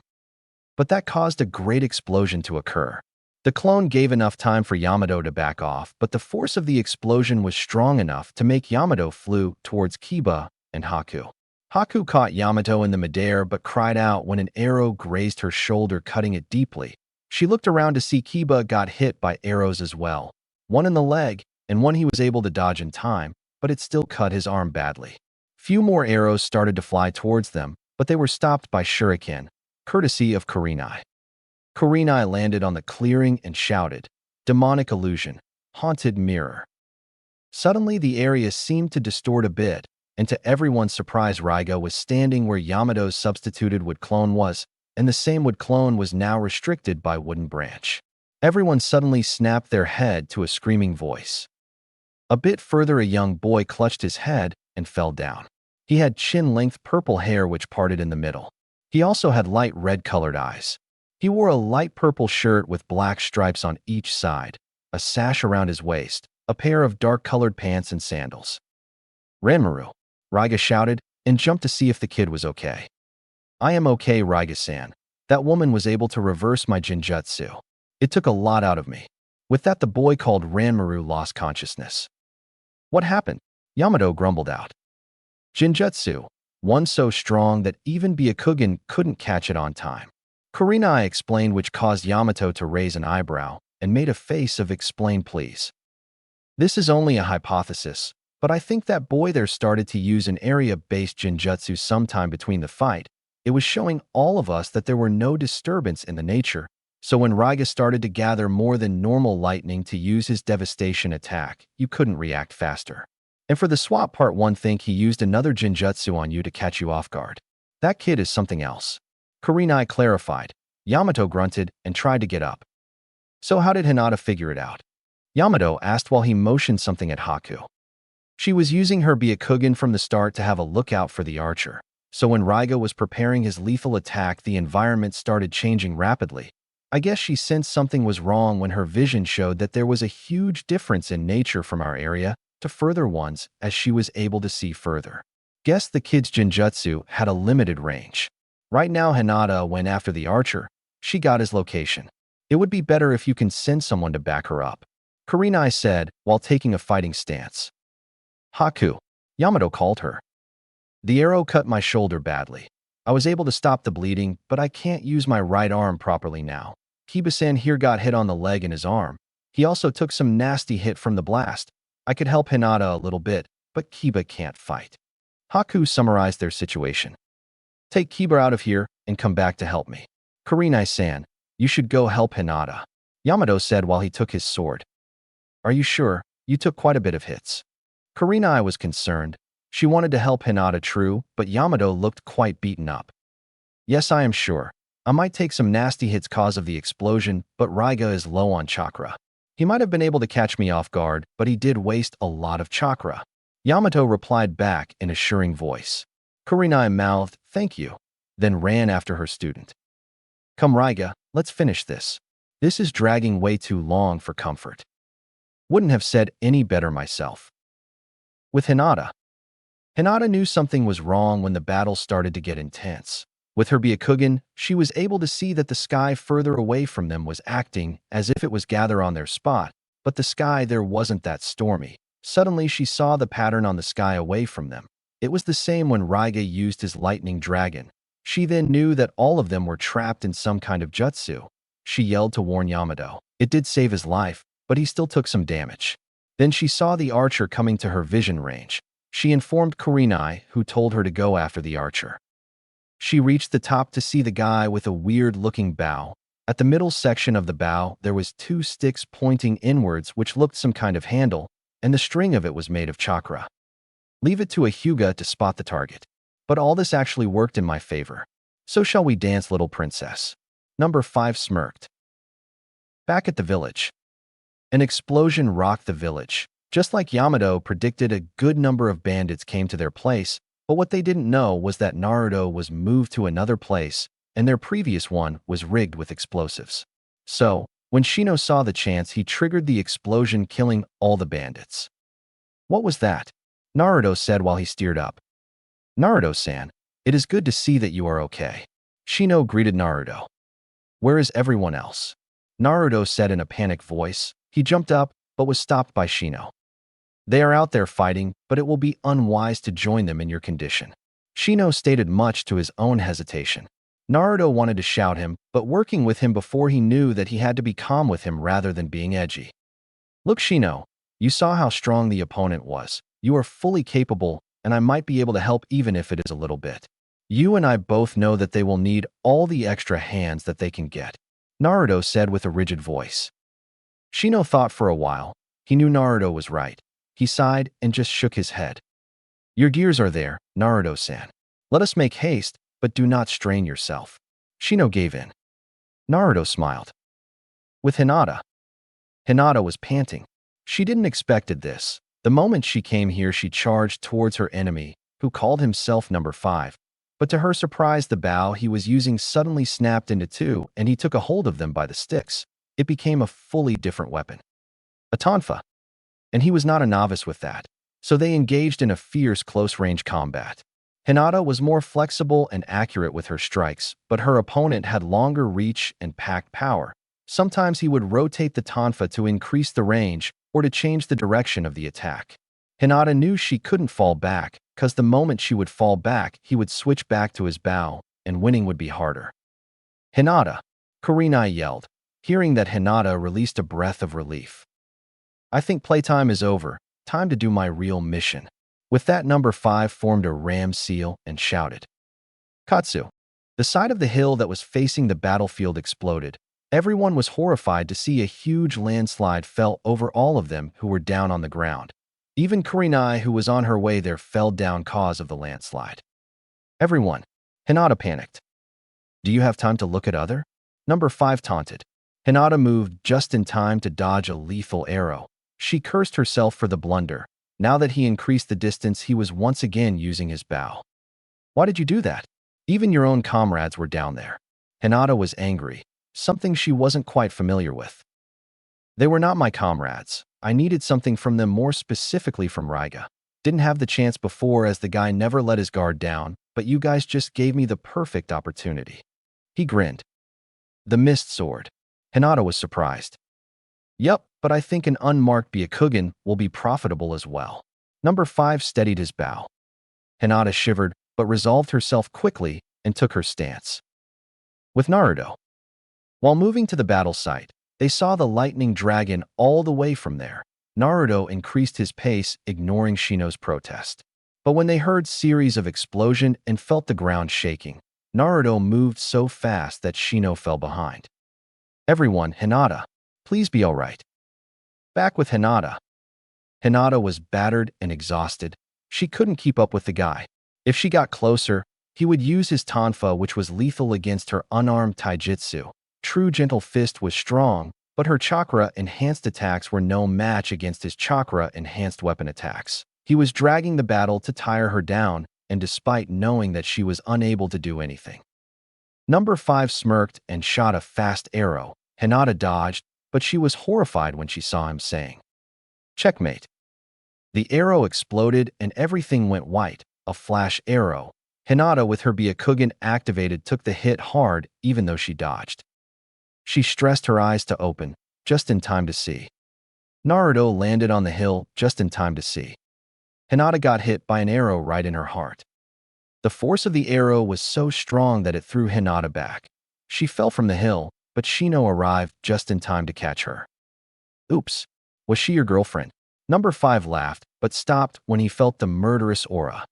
But that caused a great explosion to occur. The clone gave enough time for Yamato to back off, but the force of the explosion was strong enough to make Yamato flew towards Kiba and Haku. Haku caught Yamato in the midair but cried out when an arrow grazed her shoulder, cutting it deeply. She looked around to see Kiba got hit by arrows as well, one in the leg and one he was able to dodge in time, but it still cut his arm badly. Few more arrows started to fly towards them, but they were stopped by shuriken, courtesy of Kurenai. Kurenai landed on the clearing and shouted, "Demonic illusion, haunted mirror." Suddenly, the area seemed to distort a bit, and to everyone's surprise, Raiga was standing where Yamato's substituted wood clone was, and the same wood clone was now restricted by wooden branch. Everyone suddenly snapped their head to a screaming voice. A bit further, a young boy clutched his head and fell down. He had chin-length purple hair which parted in the middle. He also had light red-colored eyes. He wore a light purple shirt with black stripes on each side, a sash around his waist, a pair of dark-colored pants and sandals. "Ranmaru," Raiga shouted, and jumped to see if the kid was okay. "I am okay, Raiga-san. That woman was able to reverse my jinjutsu. It took a lot out of me." With that, the boy called Ranmaru lost consciousness. "What happened?" Yamato grumbled out. "Jinjutsu, one so strong that even Byakugan couldn't catch it on time." Kurenai explained, which caused Yamato to raise an eyebrow and made a face of "explain please." "This is only a hypothesis, but I think that boy there started to use an area-based jinjutsu sometime between the fight. It was showing all of us that there were no disturbance in the nature, so when Raiga started to gather more than normal lightning to use his devastation attack, you couldn't react faster. And for the swap part, one think he used another jinjutsu on you to catch you off guard. That kid is something else." Kurenai clarified. Yamato grunted and tried to get up. "So how did Hinata figure it out?" Yamato asked while he motioned something at Haku. "She was using her Byakugan from the start to have a lookout for the archer. So when Raiga was preparing his lethal attack, the environment started changing rapidly. I guess she sensed something was wrong when her vision showed that there was a huge difference in nature from our area to further ones as she was able to see further. Guess the kid's jinjutsu had a limited range. Right now Hinata went after the archer. She got his location. It would be better if you can send someone to back her up," Kurenai said while taking a fighting stance. "Haku," Yamato called her. "The arrow cut my shoulder badly. I was able to stop the bleeding, but I can't use my right arm properly now. Kiba-san here got hit on the leg and his arm. He also took some nasty hit from the blast. I could help Hinata a little bit, but Kiba can't fight." Haku summarized their situation. "Take Kiba out of here and come back to help me. Kurenai-san, you should go help Hinata," Yamato said while he took his sword. "Are you sure? You took quite a bit of hits." Kurenai was concerned. She wanted to help Hinata, true, but Yamato looked quite beaten up. "Yes, I am sure. I might take some nasty hits cause of the explosion, but Raiga is low on chakra. He might have been able to catch me off guard, but he did waste a lot of chakra," Yamato replied back in a assuring voice. Kurenai mouthed, "Thank you," then ran after her student. "Come, Raiga, let's finish this. This is dragging way too long for comfort." Wouldn't have said any better myself. With Hinata. Hinata knew something was wrong when the battle started to get intense. With her Byakugan, she was able to see that the sky further away from them was acting as if it was gather on their spot, but the sky there wasn't that stormy. Suddenly she saw the pattern on the sky away from them. It was the same when Raiga used his lightning dragon. She then knew that all of them were trapped in some kind of jutsu. She yelled to warn Yamato. It did save his life, but he still took some damage. Then she saw the archer coming to her vision range. She informed Kurenai, who told her to go after the archer. She reached the top to see the guy with a weird-looking bow. At the middle section of the bow, there was 2 sticks pointing inwards which looked some kind of handle, and the string of it was made of chakra. Leave it to a Hyuga to spot the target. But all this actually worked in my favor. So shall we dance, little princess? Number 5 smirked. Back at the village. An explosion rocked the village. Just like Yamato predicted, a good number of bandits came to their place, but what they didn't know was that Naruto was moved to another place, and their previous one was rigged with explosives. So, when Shino saw the chance, he triggered the explosion, killing all the bandits. "What was that?" Naruto said while he steered up. "Naruto-san, it is good to see that you are okay." Shino greeted Naruto. "Where is everyone else?" Naruto said in a panicked voice. He jumped up, but was stopped by Shino. "They are out there fighting, but it will be unwise to join them in your condition." Shino stated, much to his own hesitation. Naruto wanted to shout him, but working with him before, he knew that he had to be calm with him rather than being edgy. "Look, Shino, you saw how strong the opponent was. You are fully capable, and I might be able to help even if it is a little bit. You and I both know that they will need all the extra hands that they can get," Naruto said with a rigid voice. Shino thought for a while. He knew Naruto was right. He sighed and just shook his head. "Your gears are there, Naruto-san. Let us make haste, but do not strain yourself." Shino gave in. Naruto smiled. With Hinata. Hinata was panting. She didn't expected this. The moment she came here, she charged towards her enemy, who called himself number 5. But to her surprise, the bow he was using suddenly snapped into two, and he took a hold of them by the sticks. It became a fully different weapon. A tonfa. And he was not a novice with that. So they engaged in a fierce close-range combat. Hinata was more flexible and accurate with her strikes, but her opponent had longer reach and packed power. Sometimes he would rotate the tonfa to increase the range or to change the direction of the attack. Hinata knew she couldn't fall back, because the moment she would fall back, he would switch back to his bow, and winning would be harder. "Hinata!" Kurenai yelled. Hearing that, Hinata released a breath of relief. "I think playtime is over. Time to do my real mission." With that, number 5 formed a ram seal and shouted. Katsu. The side of the hill that was facing the battlefield exploded. Everyone was horrified to see a huge landslide fell over all of them who were down on the ground. Even Kurenai, who was on her way there, fell down cause of the landslide. "Everyone." Hinata panicked. "Do you have time to look at other?" Number 5 taunted. Hinata moved just in time to dodge a lethal arrow. She cursed herself for the blunder. Now that he increased the distance, he was once again using his bow. "Why did you do that? Even your own comrades were down there." Hinata was angry, something she wasn't quite familiar with. "They were not my comrades. I needed something from them, more specifically from Raiga. Didn't have the chance before as the guy never let his guard down, but you guys just gave me the perfect opportunity." He grinned. "The mist sword." Hinata was surprised. "Yup, but I think an unmarked Byakugan will be profitable as well." Number 5 steadied his bow. Hinata shivered, but resolved herself quickly and took her stance. With Naruto. While moving to the battle site, they saw the lightning dragon all the way from there. Naruto increased his pace, ignoring Shino's protest. But when they heard series of explosion and felt the ground shaking, Naruto moved so fast that Shino fell behind. "Everyone, Hinata, please be all right." Back with Hinata. Hinata was battered and exhausted. She couldn't keep up with the guy. If she got closer, he would use his tonfa, which was lethal against her unarmed taijutsu. True Gentle Fist was strong, but her chakra-enhanced attacks were no match against his chakra-enhanced weapon attacks. He was dragging the battle to tire her down, and despite knowing that she was unable to do anything. Number 5 smirked and shot a fast arrow. Hinata dodged, but she was horrified when she saw him, saying, "Checkmate." The arrow exploded and everything went white, a flash arrow. Hinata, with her Byakugan activated, took the hit hard even though she dodged. She stressed her eyes to open, just in time to see. Naruto landed on the hill just in time to see. Hinata got hit by an arrow right in her heart. The force of the arrow was so strong that it threw Hinata back. She fell from the hill, but Shino arrived just in time to catch her. "Oops, was she your girlfriend?" Number 5 laughed, but stopped when he felt the murderous aura.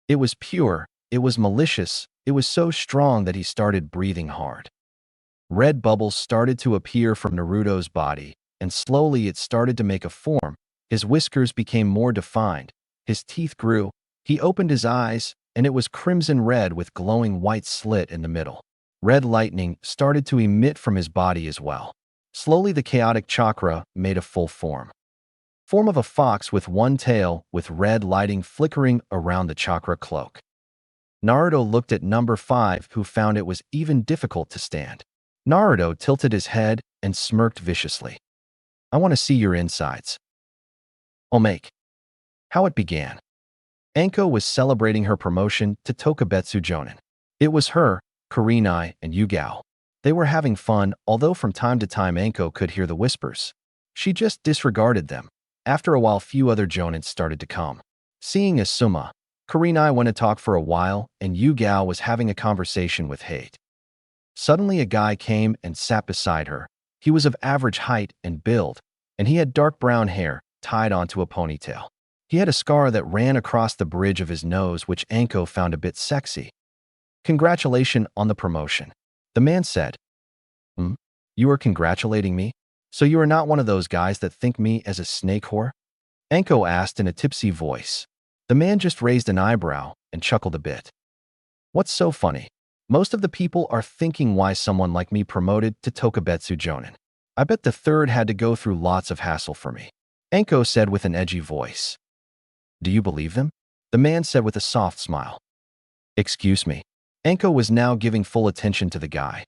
It was pure, it was malicious, it was so strong that he started breathing hard. Red bubbles started to appear from Naruto's body, and slowly it started to make a form. His whiskers became more defined. His teeth grew. He opened his eyes, and it was crimson red with glowing white slit in the middle. Red lightning started to emit from his body as well. Slowly the chaotic chakra made a full form. Form of a fox with one tail, with red lighting flickering around the chakra cloak. Naruto looked at number 5, who found it was even difficult to stand. Naruto tilted his head and smirked viciously. "I want to see your insides." "I'll make." How it began. Anko was celebrating her promotion to Tokubetsu Jonin. It was her, Kurenai, and Yugao. They were having fun, although from time to time Anko could hear the whispers. She just disregarded them. After a while, few other Jonins started to come. Seeing Asuma, Kurenai went to talk for a while, and Yugao was having a conversation with Hate. Suddenly a guy came and sat beside her. He was of average height and build, and he had dark brown hair tied onto a ponytail. He had a scar that ran across the bridge of his nose, which Anko found a bit sexy. Congratulations on the promotion. The man said. Hmm? You are congratulating me? So you are not one of those guys that think me as a snake whore? Anko asked in a tipsy voice. The man just raised an eyebrow and chuckled a bit. What's so funny? Most of the people are thinking why someone like me promoted to Tokubetsu Jonin. I bet the third had to go through lots of hassle for me. Anko said with an edgy voice. Do you believe them? The man said with a soft smile. Excuse me. Anko was now giving full attention to the guy.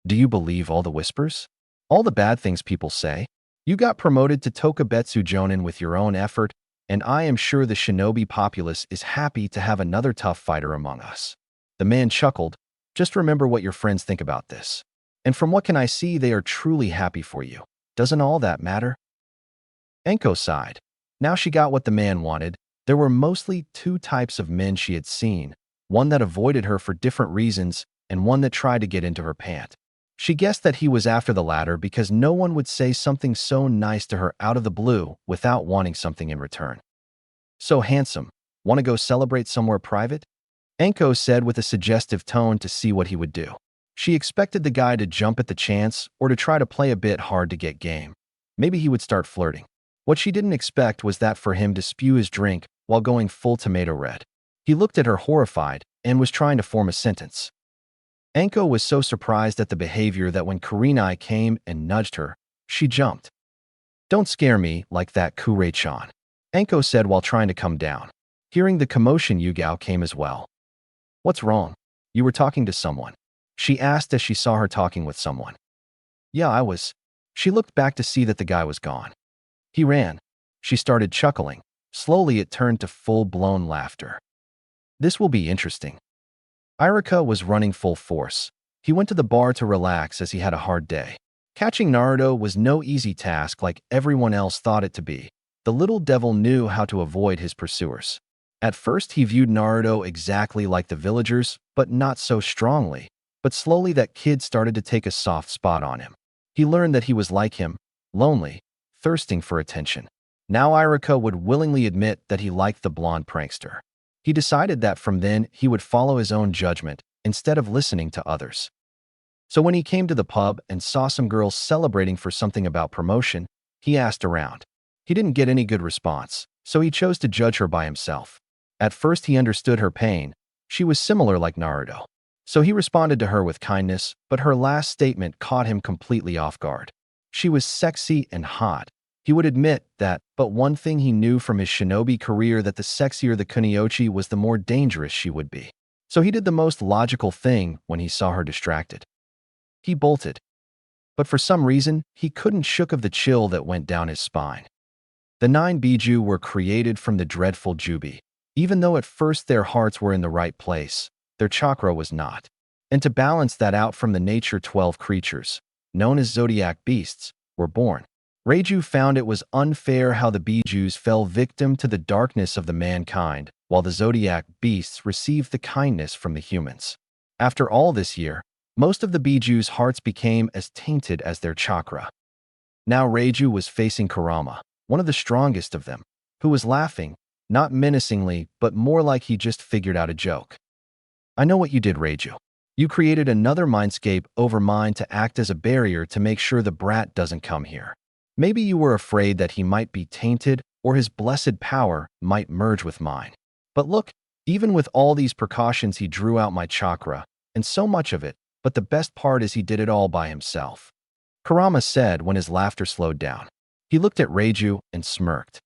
Do you believe all the whispers? All the bad things people say? You got promoted to Tokubetsu Jonin with your own effort, and I am sure the shinobi populace is happy to have another tough fighter among us. The man chuckled. Just remember what your friends think about this. And from what can I see, they are truly happy for you. Doesn't all that matter? Anko sighed. Now she got what the man wanted. There were mostly two types of men she had seen, one that avoided her for different reasons and one that tried to get into her pant. She guessed that he was after the latter because no one would say something so nice to her out of the blue without wanting something in return. So handsome. Want to go celebrate somewhere private? Anko said with a suggestive tone to see what he would do. She expected the guy to jump at the chance or to try to play a bit hard to get game. Maybe he would start flirting. What she didn't expect was that for him to spew his drink while going full tomato red. He looked at her horrified and was trying to form a sentence. Anko was so surprised at the behavior that when Kurenai came and nudged her, she jumped. Don't scare me like that, Kurei-chan, Anko said while trying to come down. Hearing the commotion, Yugao came as well. What's wrong? You were talking to someone? She asked as she saw her talking with someone. Yeah, I was. She looked back to see that the guy was gone. He ran. She started chuckling. Slowly it turned to full-blown laughter. This will be interesting. Irika was running full force. He went to the bar to relax as he had a hard day. Catching Naruto was no easy task like everyone else thought it to be. The little devil knew how to avoid his pursuers. At first he viewed Naruto exactly like the villagers, but not so strongly. But slowly that kid started to take a soft spot on him. He learned that he was like him, lonely, thirsting for attention. Now Irika would willingly admit that he liked the blonde prankster. He decided that from then he would follow his own judgment instead of listening to others. So when he came to the pub and saw some girls celebrating for something about promotion, he asked around. He didn't get any good response, so he chose to judge her by himself. At first he understood her pain. She was similar like Naruto. So he responded to her with kindness, but her last statement caught him completely off guard. She was sexy and hot. He would admit that, but one thing he knew from his shinobi career that the sexier the kunoichi was, the more dangerous she would be. So he did the most logical thing when he saw her distracted. He bolted. But for some reason, he couldn't shake of the chill that went down his spine. The 9 Biju were created from the dreadful Jubi. Even though at first their hearts were in the right place, their chakra was not. And to balance that out from the nature 12 creatures, known as zodiac beasts, were born. Reiju found it was unfair how the Bijus fell victim to the darkness of the mankind, while the zodiac beasts received the kindness from the humans. After all this year, most of the Bijus' hearts became as tainted as their chakra. Now Reiju was facing Kurama, one of the strongest of them, who was laughing, not menacingly, but more like he just figured out a joke. I know what you did, Reiju. You created another mindscape over mine to act as a barrier to make sure the brat doesn't come here. Maybe you were afraid that he might be tainted or his blessed power might merge with mine. But look, even with all these precautions, he drew out my chakra, and so much of it, but the best part is he did it all by himself. Kurama said when his laughter slowed down. He looked at Reiju and smirked.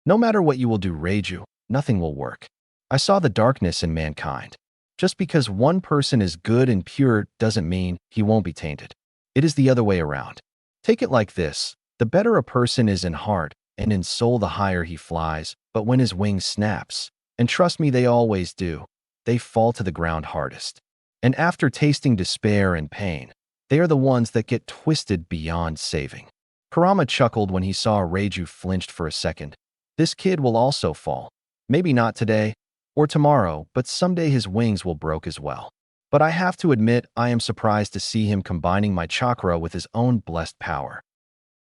No matter what you will do, Reiju, nothing will work. I saw the darkness in mankind. Just because one person is good and pure doesn't mean he won't be tainted. It is the other way around. Take it like this. The better a person is in heart and in soul, the higher he flies, but when his wings snaps, and trust me, they always do, they fall to the ground hardest. And after tasting despair and pain, they are the ones that get twisted beyond saving. Kurama chuckled when he saw Reiju flinched for a second. This kid will also fall. Maybe not today or tomorrow, but someday his wings will broke as well. But I have to admit, I am surprised to see him combining my chakra with his own blessed power.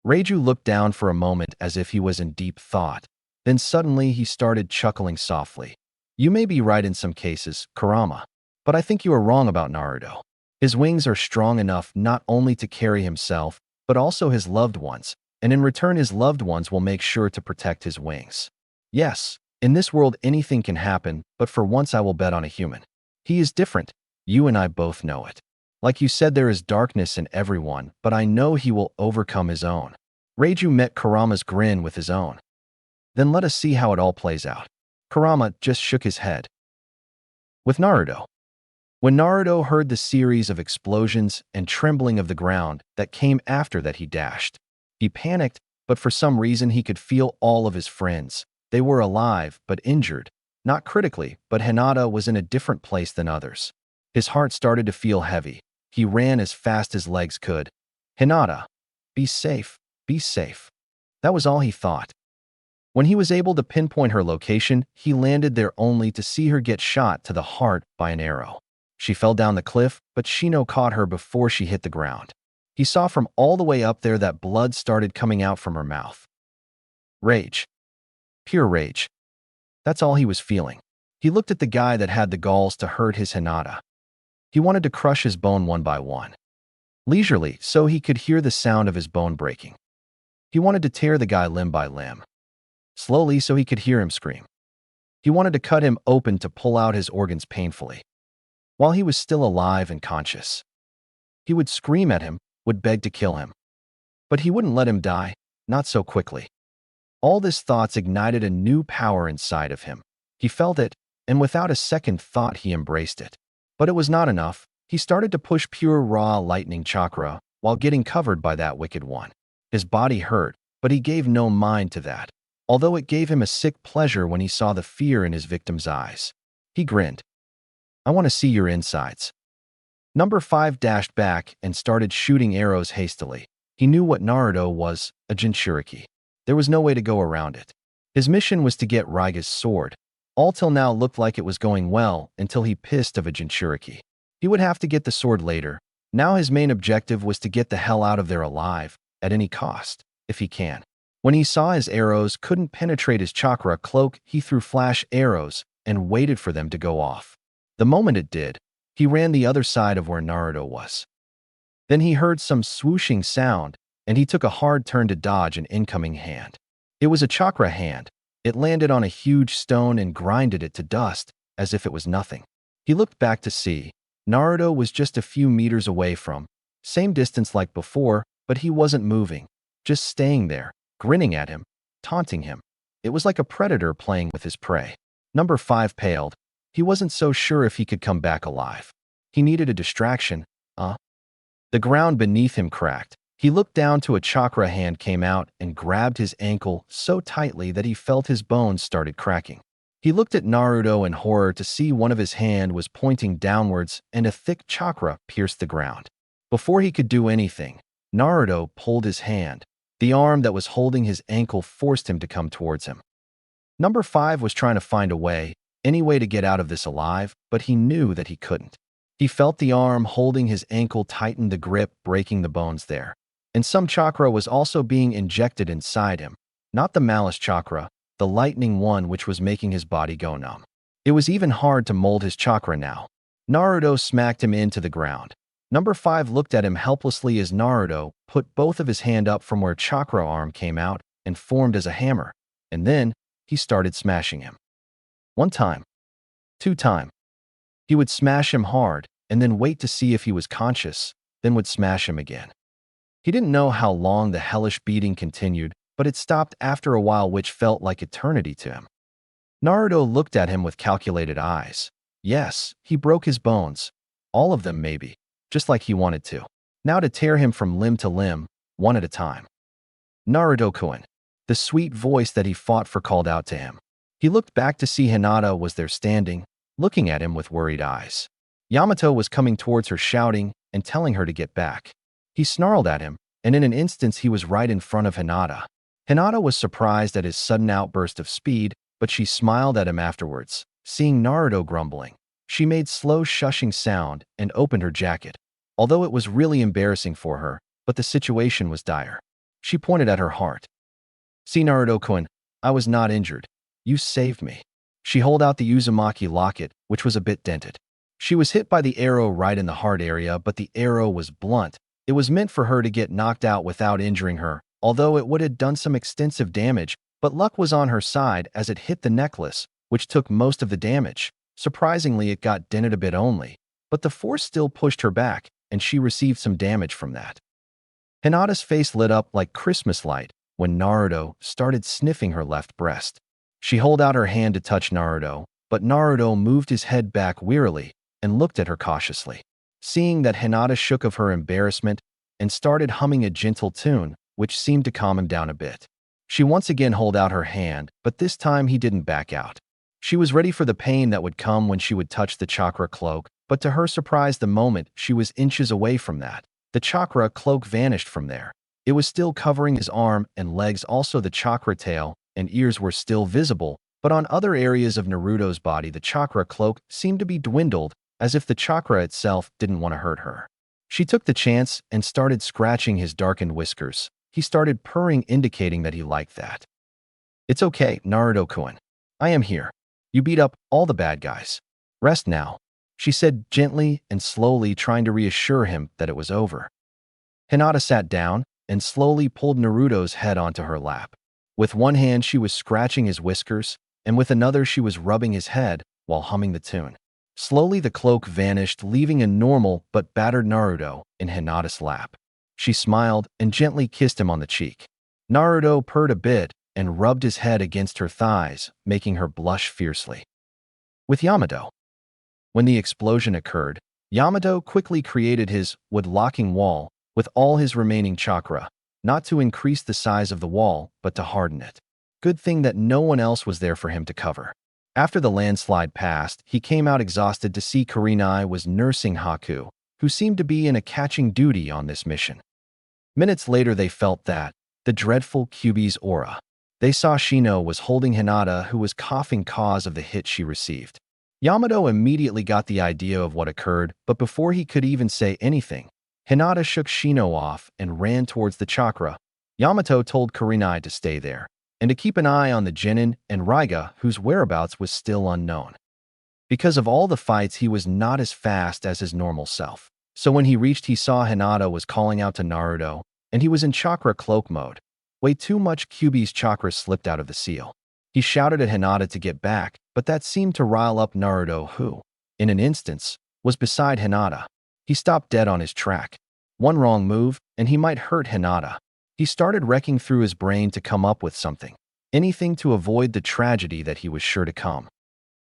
Reiju looked down for a moment as if he was in deep thought. Then suddenly he started chuckling softly. You may be right in some cases, Kurama, but I think you are wrong about Naruto. His wings are strong enough not only to carry himself, but also his loved ones, and in return his loved ones will make sure to protect his wings. Yes, in this world anything can happen, but for once I will bet on a human. He is different. You and I both know it. Like you said, there is darkness in everyone, but I know he will overcome his own. Reiju met Kurama's grin with his own. Then let us see how it all plays out. Kurama just shook his head. With Naruto. When Naruto heard the series of explosions and trembling of the ground that came after that, he dashed. He panicked, but for some reason he could feel all of his friends. They were alive, but injured. Not critically, but Hinata was in a different place than others. His heart started to feel heavy. He ran as fast as legs could. Hinata, be safe, be safe. That was all he thought. When he was able to pinpoint her location, he landed there only to see her get shot to the heart by an arrow. She fell down the cliff, but Shino caught her before she hit the ground. He saw from all the way up there that blood started coming out from her mouth. Rage. Pure rage. That's all he was feeling. He looked at the guy that had the galls to hurt his Hinata. He wanted to crush his bone one by one. Leisurely, so he could hear the sound of his bone breaking. He wanted to tear the guy limb by limb. Slowly, so he could hear him scream. He wanted to cut him open to pull out his organs painfully. While he was still alive and conscious, he would scream at him, would beg to kill him. But he wouldn't let him die, not so quickly. All these thoughts ignited a new power inside of him. He felt it, and without a second thought he embraced it. But it was not enough. He started to push pure raw lightning chakra while getting covered by that wicked one. His body hurt, but he gave no mind to that. Although it gave him a sick pleasure when he saw the fear in his victim's eyes. He grinned. I want to see your insides. Number 5 dashed back and started shooting arrows hastily. He knew what Naruto was, a Jinchuriki. There was no way to go around it. His mission was to get Raiga's sword. All till now looked like it was going well until he pissed of a Jinchuriki. He would have to get the sword later. Now his main objective was to get the hell out of there alive, at any cost, if he can. When he saw his arrows couldn't penetrate his chakra cloak, he threw flash arrows and waited for them to go off. The moment it did, he ran the other side of where Naruto was. Then he heard some swooshing sound, and he took a hard turn to dodge an incoming hand. It was a chakra hand. It landed on a huge stone and grinded it to dust, as if it was nothing. He looked back to see. Naruto was just a few meters away from, same distance like before, but he wasn't moving, just staying there, grinning at him, taunting him. It was like a predator playing with his prey. Number 5 paled. He wasn't so sure if he could come back alive. He needed a distraction. The ground beneath him cracked. He looked down to a chakra hand came out and grabbed his ankle so tightly that he felt his bones started cracking. He looked at Naruto in horror to see one of his hand was pointing downwards and a thick chakra pierced the ground. Before he could do anything, Naruto pulled his hand. The arm that was holding his ankle forced him to come towards him. Number 5 was trying to find a way, any way to get out of this alive, but he knew that he couldn't. He felt the arm holding his ankle tighten the grip, breaking the bones there. And some chakra was also being injected inside him. Not the malice chakra, the lightning one which was making his body go numb. It was even hard to mold his chakra now. Naruto smacked him into the ground. Number 5 looked at him helplessly as Naruto put both of his hand up from where chakra arm came out and formed as a hammer. And then he started smashing him. 1 time. 2 time. He would smash him hard and then wait to see if he was conscious, then would smash him again. He didn't know how long the hellish beating continued, but it stopped after a while, which felt like eternity to him. Naruto looked at him with calculated eyes. Yes, he broke his bones. All of them maybe, just like he wanted to. Now to tear him from limb to limb, one at a time. Naruto-kun. The sweet voice that he fought for called out to him. He looked back to see Hinata was there standing, looking at him with worried eyes. Yamato was coming towards her shouting and telling her to get back. He snarled at him, and in an instant he was right in front of Hinata. Hinata was surprised at his sudden outburst of speed, but she smiled at him afterwards, seeing Naruto grumbling. She made slow shushing sound and opened her jacket. Although it was really embarrassing for her, but the situation was dire. She pointed at her heart. See Naruto-kun, I was not injured. You saved me. She held out the Uzumaki locket, which was a bit dented. She was hit by the arrow right in the heart area, but the arrow was blunt. It was meant for her to get knocked out without injuring her, although it would have done some extensive damage, but luck was on her side as it hit the necklace, which took most of the damage. Surprisingly, it got dented a bit only, but the force still pushed her back, and she received some damage from that. Hinata's face lit up like Christmas light when Naruto started sniffing her left breast. She held out her hand to touch Naruto, but Naruto moved his head back wearily and looked at her cautiously. Seeing that, Hinata shook of her embarrassment and started humming a gentle tune, which seemed to calm him down a bit. She once again held out her hand, but this time he didn't back out. She was ready for the pain that would come when she would touch the chakra cloak, but to her surprise, the moment she was inches away from that, the chakra cloak vanished from there. It was still covering his arm and legs. Also, the chakra tail and ears were still visible, but on other areas of Naruto's body, the chakra cloak seemed to be dwindled, as if the chakra itself didn't want to hurt her. She took the chance and started scratching his darkened whiskers. He started purring, indicating that he liked that. It's okay, Naruto-kun. I am here. You beat up all the bad guys. Rest now, she said gently and slowly, trying to reassure him that it was over. Hinata sat down and slowly pulled Naruto's head onto her lap. With one hand, she was scratching his whiskers, and with another, she was rubbing his head while humming the tune. Slowly, the cloak vanished, leaving a normal but battered Naruto in Hinata's lap. She smiled and gently kissed him on the cheek. Naruto purred a bit and rubbed his head against her thighs, making her blush fiercely. With Yamato. When the explosion occurred, Yamato quickly created his wood-locking wall with all his remaining chakra, not to increase the size of the wall, but to harden it. Good thing that no one else was there for him to cover. After the landslide passed, he came out exhausted to see Kurenai was nursing Haku, who seemed to be in a catching duty on this mission. Minutes later, they felt that, the dreadful Kyuubi's aura. They saw Shino was holding Hinata, who was coughing cause of the hit she received. Yamato immediately got the idea of what occurred, but before he could even say anything, Hinata shook Shino off and ran towards the chakra. Yamato told Kurenai to stay there, and to keep an eye on the genin and Raiga, whose whereabouts was still unknown. Because of all the fights, he was not as fast as his normal self. So when he reached, he saw Hinata was calling out to Naruto, and he was in chakra cloak mode. Way too much. Kyuubi's chakra slipped out of the seal. He shouted at Hinata to get back, but that seemed to rile up Naruto, who, in an instant, was beside Hinata. He stopped dead on his track. One wrong move, and he might hurt Hinata. He started wrecking through his brain to come up with something. Anything to avoid the tragedy that he was sure to come.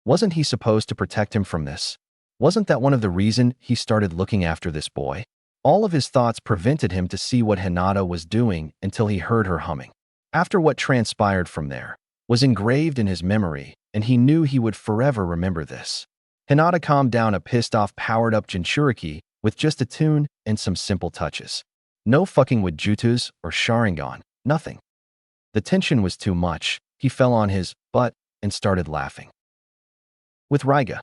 Wasn't he supposed to protect him from this? Wasn't that one of the reasons he started looking after this boy? All of his thoughts prevented him to see what Hinata was doing until he heard her humming. After what transpired from there was engraved in his memory, and he knew he would forever remember this. Hinata calmed down a pissed-off powered-up Jinchuriki with just a tune and some simple touches. No fucking with jutsus or Sharingan, nothing. The tension was too much. He fell on his butt and started laughing. With Raiga.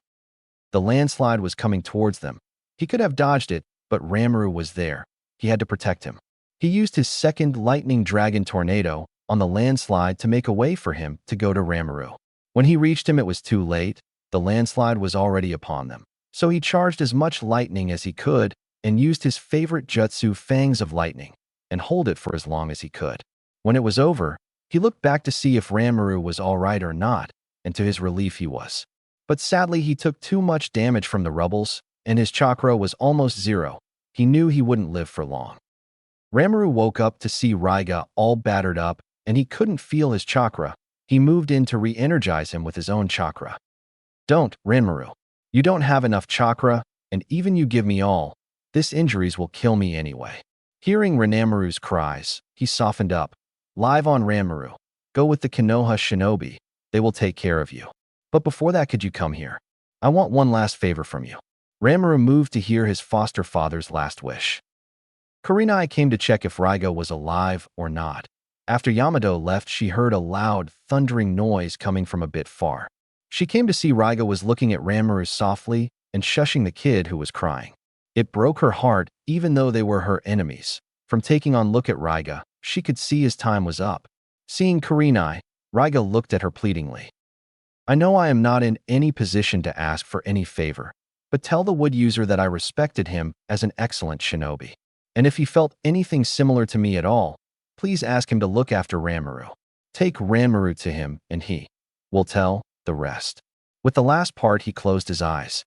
The landslide was coming towards them. He could have dodged it, but Ranmaru was there. He had to protect him. He used his second lightning dragon tornado on the landslide to make a way for him to go to Ranmaru. When he reached him, it was too late. The landslide was already upon them. So he charged as much lightning as he could and used his favorite jutsu, Fangs of Lightning, and hold it for as long as he could. When it was over, he looked back to see if Ranmaru was all right or not, and to his relief he was. But sadly, he took too much damage from the rubbles, and his chakra was almost zero. He knew he wouldn't live for long. Ranmaru woke up to see Raiga all battered up, and he couldn't feel his chakra. He moved in to re-energize him with his own chakra. Don't, Ranmaru. You don't have enough chakra, and even you give me all, this injuries will kill me anyway. Hearing Ranmaru's cries, he softened up. Live on Ranmaru. Go with the Konoha shinobi. They will take care of you. But before that, could you come here? I want one last favor from you. Ranmaru moved to hear his foster father's last wish. Kurenai came to check if Raiga was alive or not. After Yamato left, she heard a loud, thundering noise coming from a bit far. She came to see Raiga was looking at Ranmaru softly and shushing the kid who was crying. It broke her heart, even though they were her enemies. From taking on look at Raiga, she could see his time was up. Seeing Kurenai, Raiga looked at her pleadingly. I know I am not in any position to ask for any favor, but tell the wood user that I respected him as an excellent shinobi. And if he felt anything similar to me at all, please ask him to look after Ranmaru. Take Ranmaru to him, and he will tell the rest. With the last part, he closed his eyes.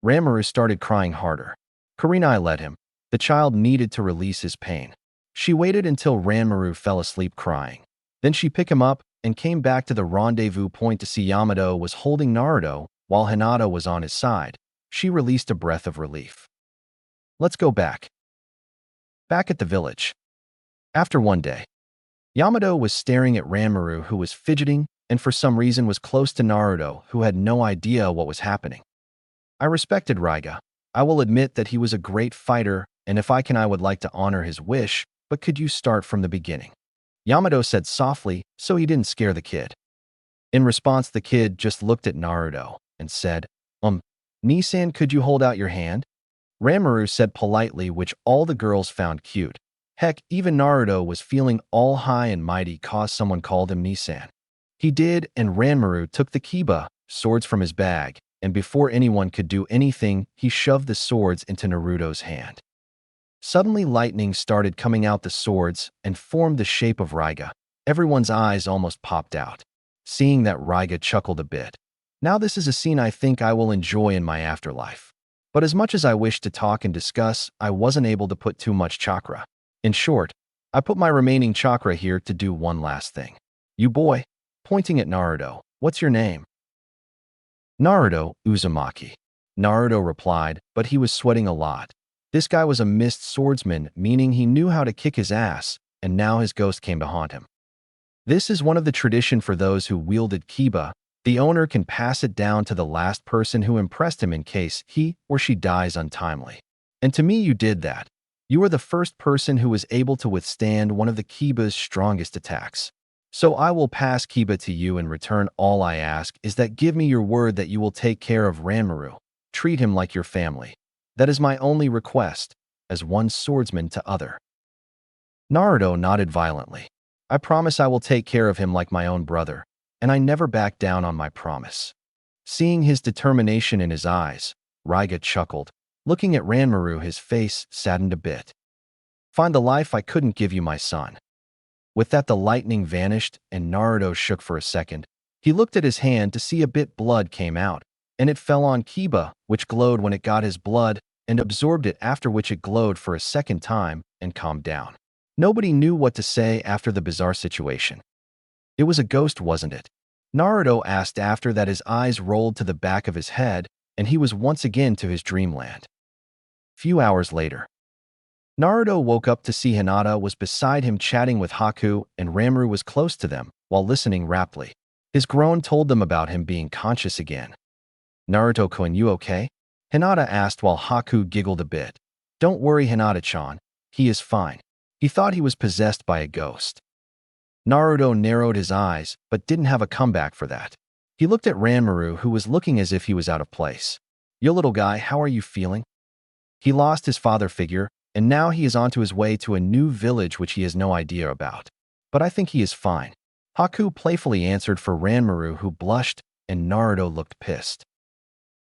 Ranmaru started crying harder. Kurenai led him. The child needed to release his pain. She waited until Ranmaru fell asleep crying. Then she picked him up and came back to the rendezvous point to see Yamato was holding Naruto while Hinata was on his side. She released a breath of relief. Let's go back. Back at the village. After one day, Yamato was staring at Ranmaru, who was fidgeting and for some reason was close to Naruto, who had no idea what was happening. I respected Raiga. I will admit that he was a great fighter, and if I can, I would like to honor his wish, but could you start from the beginning? Yamato said softly, so he didn't scare the kid. In response, the kid just looked at Naruto and said, Nisan, could you hold out your hand? Ranmaru said politely, which all the girls found cute. Heck, even Naruto was feeling all high and mighty cause someone called him Nisan. He did, and Ranmaru took the kiba, swords from his bag, and before anyone could do anything, he shoved the swords into Naruto's hand. Suddenly, lightning started coming out the swords and formed the shape of Raiga. Everyone's eyes almost popped out. Seeing that, Raiga chuckled a bit. Now this is a scene I think I will enjoy in my afterlife. But as much as I wished to talk and discuss, I wasn't able to put too much chakra. In short, I put my remaining chakra here to do one last thing. You boy, pointing at Naruto, what's your name? Naruto, Uzumaki. Naruto replied, but he was sweating a lot. This guy was a mist swordsman, meaning he knew how to kick his ass, and now his ghost came to haunt him. This is one of the tradition for those who wielded kiba. The owner can pass it down to the last person who impressed him in case he or she dies untimely. And to me, you did that. You are the first person who was able to withstand one of the kiba's strongest attacks. So I will pass kiba to you in return. All I ask is that give me your word that you will take care of Ranmaru. Treat him like your family. That is my only request, as one swordsman to other. Naruto nodded violently. I promise I will take care of him like my own brother, and I never back down on my promise. Seeing his determination in his eyes, Raiga chuckled. Looking at Ranmaru, his face saddened a bit. Find the life I couldn't give you, my son. With that, the lightning vanished, and Naruto shook for a second. He looked at his hand to see a bit blood came out, and it fell on kiba, which glowed when it got his blood, and absorbed it, after which it glowed for a second time and calmed down. Nobody knew what to say after the bizarre situation. It was a ghost, wasn't it? Naruto asked after that. His eyes rolled to the back of his head, and he was once again to his dreamland. Few hours later, Naruto woke up to see Hinata was beside him chatting with Haku, and Ranmaru was close to them while listening raptly. His groan told them about him being conscious again. Naruto-kun, you okay? Hinata asked while Haku giggled a bit. Don't worry, Hinata-chan. He is fine. He thought he was possessed by a ghost. Naruto narrowed his eyes, but didn't have a comeback for that. He looked at Ranmaru, who was looking as if he was out of place. Yo, little guy, how are you feeling? He lost his father figure, and now he is on to his way to a new village which he has no idea about. But I think he is fine. Haku playfully answered for Ranmaru, who blushed, and Naruto looked pissed.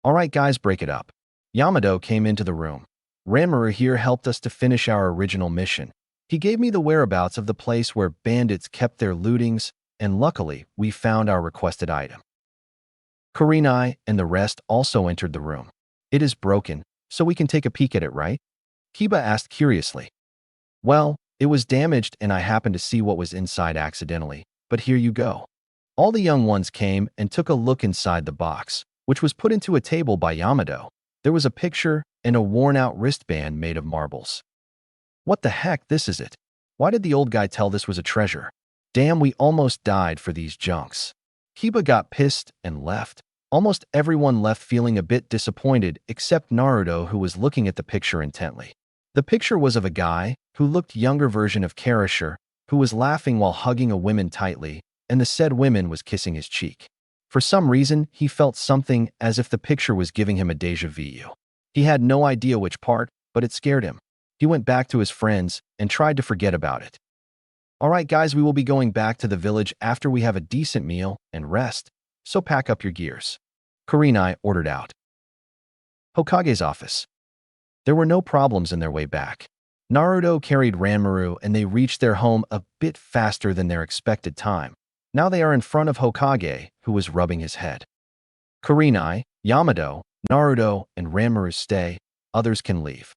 Alright guys, break it up. Yamato came into the room. Ranmaru here helped us to finish our original mission. He gave me the whereabouts of the place where bandits kept their lootings, and luckily, we found our requested item. Kurenai and the rest also entered the room. It is broken, so we can take a peek at it, right? Kiba asked curiously. Well, it was damaged and I happened to see what was inside accidentally, but here you go. All the young ones came and took a look inside the box, which was put into a table by Yamato. There was a picture and a worn-out wristband made of marbles. What the heck, this is it? Why did the old guy tell this was a treasure? Damn, we almost died for these junks. Kiba got pissed and left. Almost everyone left feeling a bit disappointed except Naruto, who was looking at the picture intently. The picture was of a guy who looked younger version of Karasher, who was laughing while hugging a woman tightly, and the said woman was kissing his cheek. For some reason, he felt something as if the picture was giving him a déjà vu. He had no idea which part, but it scared him. He went back to his friends and tried to forget about it. Alright guys, we will be going back to the village after we have a decent meal and rest, so pack up your gears. Kurenai ordered out. Hokage's office. There were no problems in their way back. Naruto carried Ranmaru and they reached their home a bit faster than their expected time. Now they are in front of Hokage, who was rubbing his head. Kurenai, Yamato, Naruto, and Ranmaru stay, others can leave.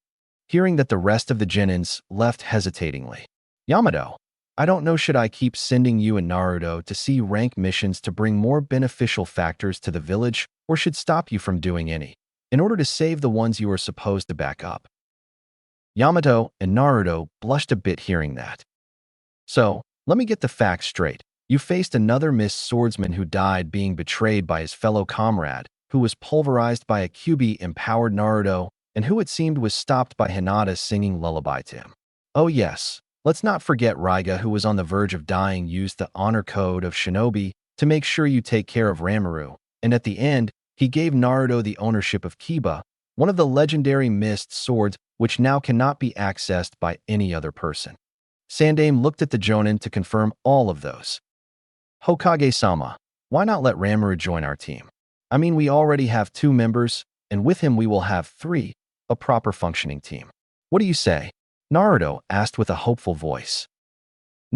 Hearing that the rest of the Genins left hesitatingly. Yamato, I don't know, should I keep sending you and Naruto to see rank missions to bring more beneficial factors to the village, or should stop you from doing any, in order to save the ones you are supposed to back up? Yamato and Naruto blushed a bit hearing that. So, let me get the facts straight. You faced another missed swordsman who died being betrayed by his fellow comrade, who was pulverized by a QB-empowered Naruto, and who it seemed was stopped by Hinata singing lullaby to him. Oh yes, let's not forget Raiga, who was on the verge of dying, used the honor code of Shinobi to make sure you take care of Ranmaru, and at the end, he gave Naruto the ownership of Kiba, one of the legendary missed swords which now cannot be accessed by any other person. Sandaime looked at the Jonin to confirm all of those. Hokage-sama, why not let Ranmaru join our team? I mean, we already have 2 members, and with him we will have 3, a proper functioning team. What do you say? Naruto asked with a hopeful voice.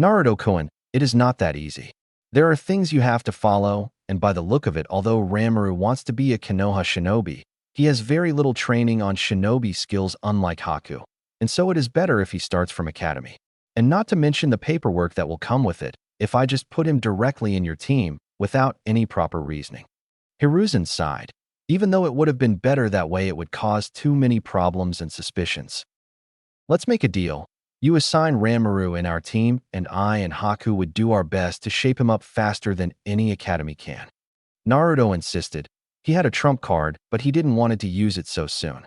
Naruto-kun, it is not that easy. There are things you have to follow, and by the look of it, although Ranmaru wants to be a Konoha shinobi, he has very little training on shinobi skills unlike Haku, and so it is better if he starts from academy. And not to mention the paperwork that will come with it, if I just put him directly in your team without any proper reasoning. Hiruzen sighed. Even though it would have been better that way, it would cause too many problems and suspicions. Let's make a deal. You assign Ranmaru in our team, and I and Haku would do our best to shape him up faster than any academy can. Naruto insisted. He had a trump card, but he didn't want to use it so soon.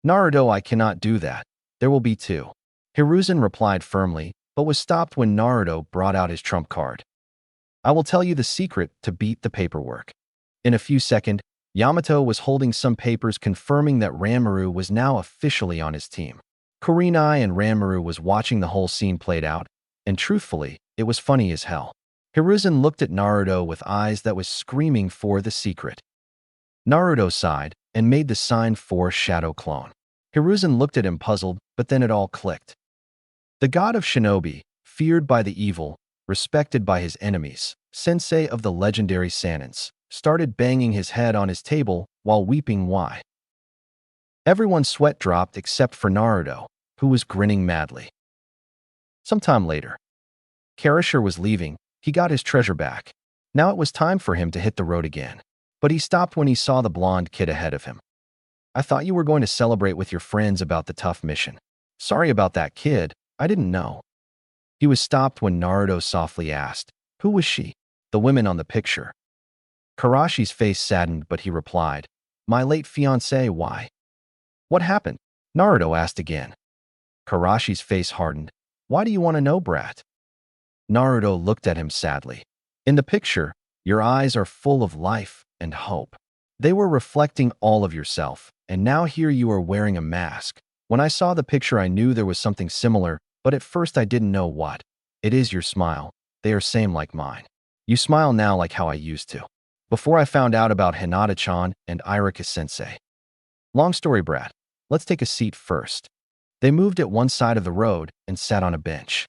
Naruto, I cannot do that. There will be 2. Hiruzen replied firmly, but was stopped when Naruto brought out his trump card. I will tell you the secret to beat the paperwork. In a few seconds, Yamato was holding some papers confirming that Ranmaru was now officially on his team. Kurenai and Ranmaru was watching the whole scene played out, and truthfully, it was funny as hell. Hiruzen looked at Naruto with eyes that was screaming for the secret. Naruto sighed and made the sign for shadow clone. Hiruzen looked at him puzzled, but then it all clicked. The god of shinobi, feared by the evil, respected by his enemies, sensei of the legendary Sanins, started banging his head on his table while weeping. Why? Everyone's sweat dropped except for Naruto, who was grinning madly. Sometime later, Karasher was leaving. He got his treasure back. Now it was time for him to hit the road again. But he stopped when he saw the blonde kid ahead of him. I thought you were going to celebrate with your friends about the tough mission. Sorry about that, kid. I didn't know. He was stopped when Naruto softly asked, who was she? The woman on the picture. Karashi's face saddened, but he replied, my late fiancé. Why? What happened? Naruto asked again. Karashi's face hardened. Why do you want to know, brat? Naruto looked at him sadly. In the picture, your eyes are full of life and hope. They were reflecting all of yourself, and now here you are wearing a mask. When I saw the picture, I knew there was something similar, but at first I didn't know what. It is your smile. They are same like mine. You smile now like how I used to. Before I found out about Hinata-chan and Irika-sensei. Long story, brat. Let's take a seat first. They moved at one side of the road and sat on a bench.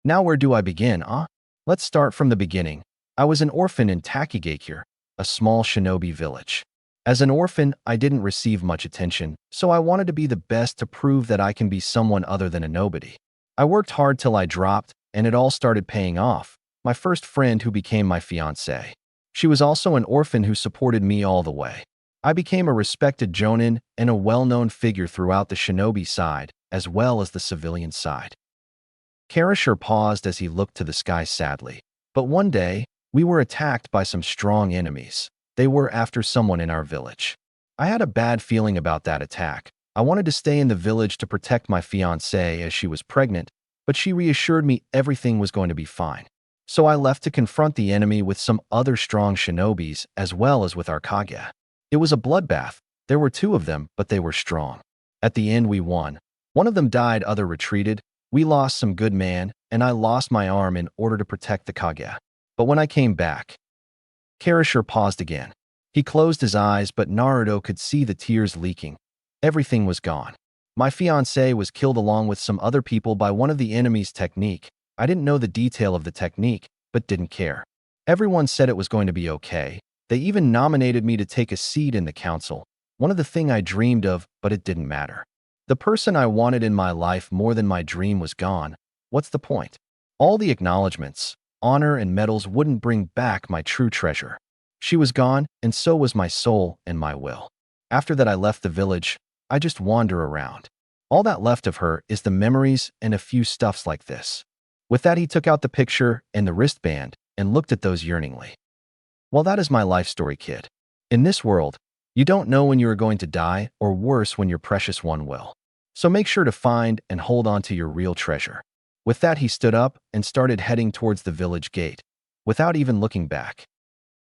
Now where do I begin, huh? Let's start from the beginning. I was an orphan in Takigakure, a small shinobi village. As an orphan, I didn't receive much attention, so I wanted to be the best to prove that I can be someone other than a nobody. I worked hard till I dropped, and it all started paying off. My first friend who became my fiancée. She was also an orphan who supported me all the way. I became a respected jonin and a well-known figure throughout the shinobi side, as well as the civilian side. Karasher paused as he looked to the sky sadly. But one day, we were attacked by some strong enemies. They were after someone in our village. I had a bad feeling about that attack. I wanted to stay in the village to protect my fiancée as she was pregnant, but she reassured me everything was going to be fine. So I left to confront the enemy with some other strong shinobis as well as with our Kage. It was a bloodbath. There were 2 of them, but they were strong. At the end we won. One of them died, other retreated. We lost some good man, and I lost my arm in order to protect the Kage. But when I came back, Karashir paused again. He closed his eyes, but Naruto could see the tears leaking. Everything was gone. My fiancé was killed along with some other people by one of the enemy's technique. I didn't know the detail of the technique, but didn't care. Everyone said it was going to be okay. They even nominated me to take a seat in the council. One of the things I dreamed of, but it didn't matter. The person I wanted in my life more than my dream was gone. What's the point? All the acknowledgments, honor, and medals wouldn't bring back my true treasure. She was gone, and so was my soul and my will. After that I left the village. I just wander around. All that left of her is the memories and a few stuffs like this. With that he took out the picture and the wristband and looked at those yearningly. Well, that is my life story, kid. In this world, you don't know when you are going to die, or worse, when your precious one will. So make sure to find and hold on to your real treasure. With that he stood up and started heading towards the village gate, without even looking back.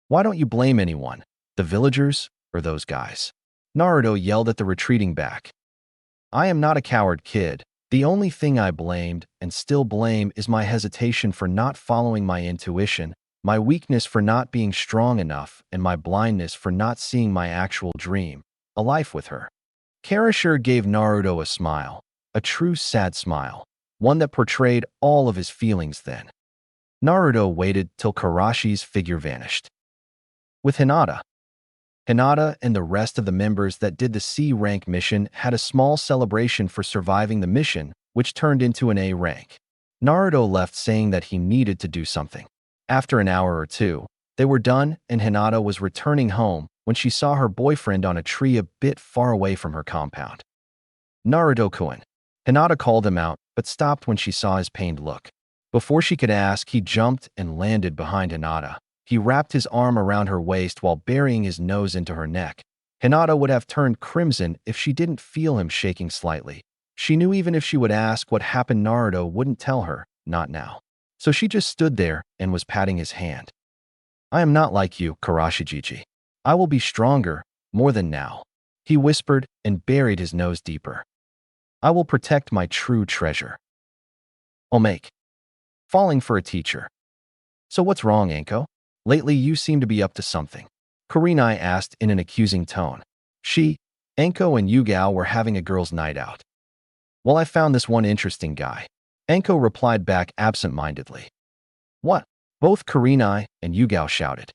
Why don't you blame anyone, the villagers or those guys? Naruto yelled at the retreating back. I am not a coward, kid. The only thing I blamed, and still blame, is my hesitation for not following my intuition, my weakness for not being strong enough, and my blindness for not seeing my actual dream, a life with her. Karashir gave Naruto a smile, a true sad smile, one that portrayed all of his feelings then. Naruto waited till Karashi's figure vanished. With Hinata and the rest of the members that did the C-rank mission had a small celebration for surviving the mission, which turned into an A rank. Naruto left saying that he needed to do something. After an hour or two, they were done and Hinata was returning home when she saw her boyfriend on a tree a bit far away from her compound. Naruto-kun. Hinata called him out, but stopped when she saw his pained look. Before she could ask, he jumped and landed behind Hinata. He wrapped his arm around her waist while burying his nose into her neck. Hinata would have turned crimson if she didn't feel him shaking slightly. She knew even if she would ask what happened, Naruto wouldn't tell her, not now. So she just stood there and was patting his hand. I am not like you, Karashijiji. I will be stronger, more than now. He whispered and buried his nose deeper. I will protect my true treasure. Omake. Falling for a teacher. So what's wrong, Anko? Lately you seem to be up to something. Kurenai asked in an accusing tone. Anko and Yugao were having a girls' night out. Well, I found this one interesting guy. Anko replied back absent-mindedly. What? Both Kurenai and Yugao shouted.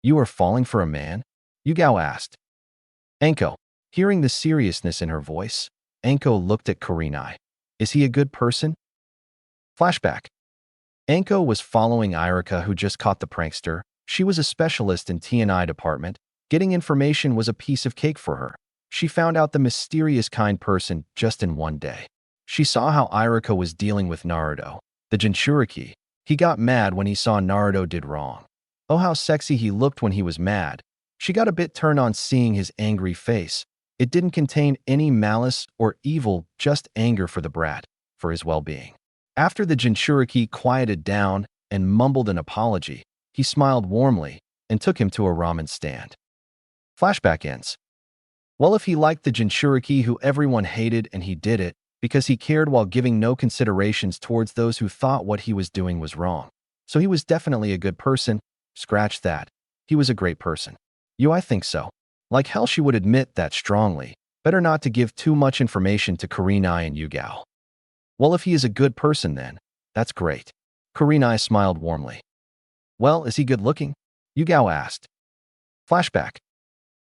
You are falling for a man? Yugao asked. Anko. Hearing the seriousness in her voice, Anko looked at Kurenai. Is he a good person? Flashback. Anko was following Irika, who just caught the prankster. She was a specialist in T&I department. Getting information was a piece of cake for her. She found out the mysterious kind person just in one day. She saw how Irika was dealing with Naruto, the Jinchuriki. He got mad when he saw Naruto did wrong. Oh, how sexy he looked when he was mad. She got a bit turned on seeing his angry face. It didn't contain any malice or evil, just anger for the brat, for his well-being. After the Jinchuriki quieted down and mumbled an apology, he smiled warmly and took him to a ramen stand. Flashback ends. Well, if he liked the Jinchuriki who everyone hated and he did it because he cared while giving no considerations towards those who thought what he was doing was wrong. So he was definitely a good person. Scratch that. He was a great person. I think so. Like hell she would admit that strongly. Better not to give too much information to Kurenai and Yugao. Well, if he is a good person then, that's great. Kurenai smiled warmly. Well, is he good looking? Yugao asked. Flashback.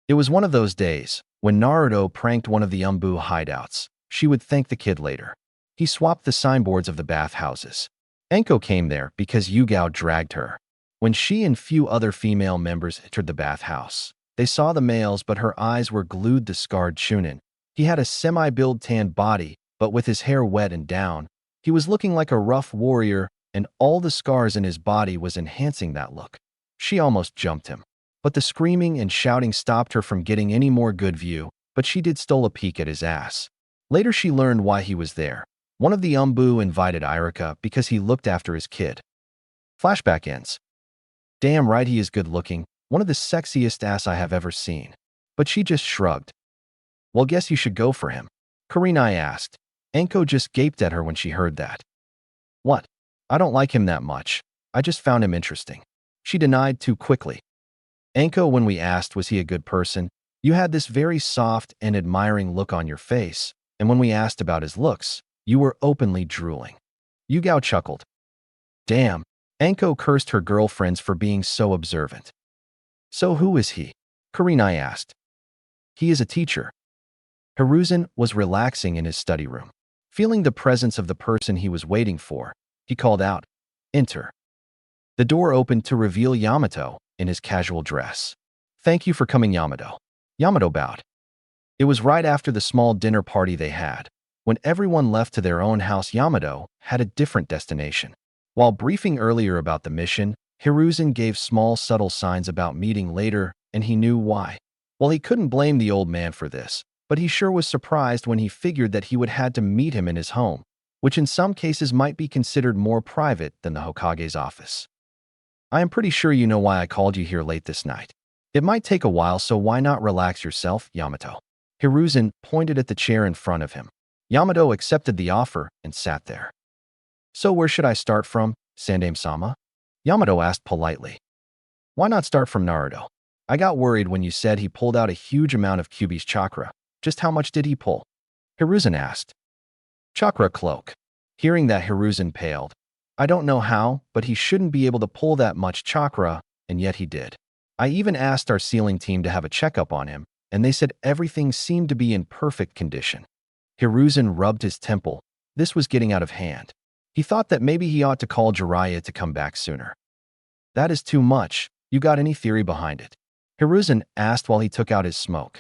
It was one of those days when Naruto pranked one of the Umbu hideouts. She would thank the kid later. He swapped the signboards of the bathhouses. Anko came there because Yugao dragged her. When she and few other female members entered the bathhouse, they saw the males, but her eyes were glued to scarred Chunin. He had a semi-build tanned body, but with his hair wet and down, he was looking like a rough warrior, and all the scars in his body was enhancing that look. She almost jumped him. But the screaming and shouting stopped her from getting any more good view, but she did stole a peek at his ass. Later she learned why he was there. One of the Umbu invited Irika because he looked after his kid. Flashback ends. Damn right he is good looking, one of the sexiest ass I have ever seen. But she just shrugged. Well, guess you should go for him. Kurenai asked. Anko just gaped at her when she heard that. What? I don't like him that much. I just found him interesting. She denied too quickly. Anko, when we asked was he a good person, you had this very soft and admiring look on your face, and when we asked about his looks, you were openly drooling. Yugao chuckled. Damn, Anko cursed her girlfriends for being so observant. So who is he? Kurenai asked. He is a teacher. Hiruzen was relaxing in his study room. Feeling the presence of the person he was waiting for, he called out, Enter. The door opened to reveal Yamato in his casual dress. Thank you for coming, Yamato. Yamato bowed. It was right after the small dinner party they had. When everyone left to their own house, Yamato had a different destination. While briefing earlier about the mission, Hiruzen gave small subtle signs about meeting later, and he knew why. Well, he couldn't blame the old man for this, but he sure was surprised when he figured that he would had to meet him in his home, which in some cases might be considered more private than the Hokage's office. I am pretty sure you know why I called you here late this night. It might take a while, so why not relax yourself, Yamato? Hiruzen pointed at the chair in front of him. Yamato accepted the offer and sat there. So where should I start from, Sandaime-sama? Yamato asked politely. Why not start from Naruto? I got worried when you said he pulled out a huge amount of Kyuubi's chakra. Just how much did he pull? Hiruzen asked. Chakra cloak. Hearing that, Hiruzen paled. I don't know how, but he shouldn't be able to pull that much chakra, and yet he did. I even asked our sealing team to have a checkup on him, and they said everything seemed to be in perfect condition. Hiruzen rubbed his temple. This was getting out of hand. He thought that maybe he ought to call Jiraiya to come back sooner. That is too much. You got any theory behind it? Hiruzen asked while he took out his smoke.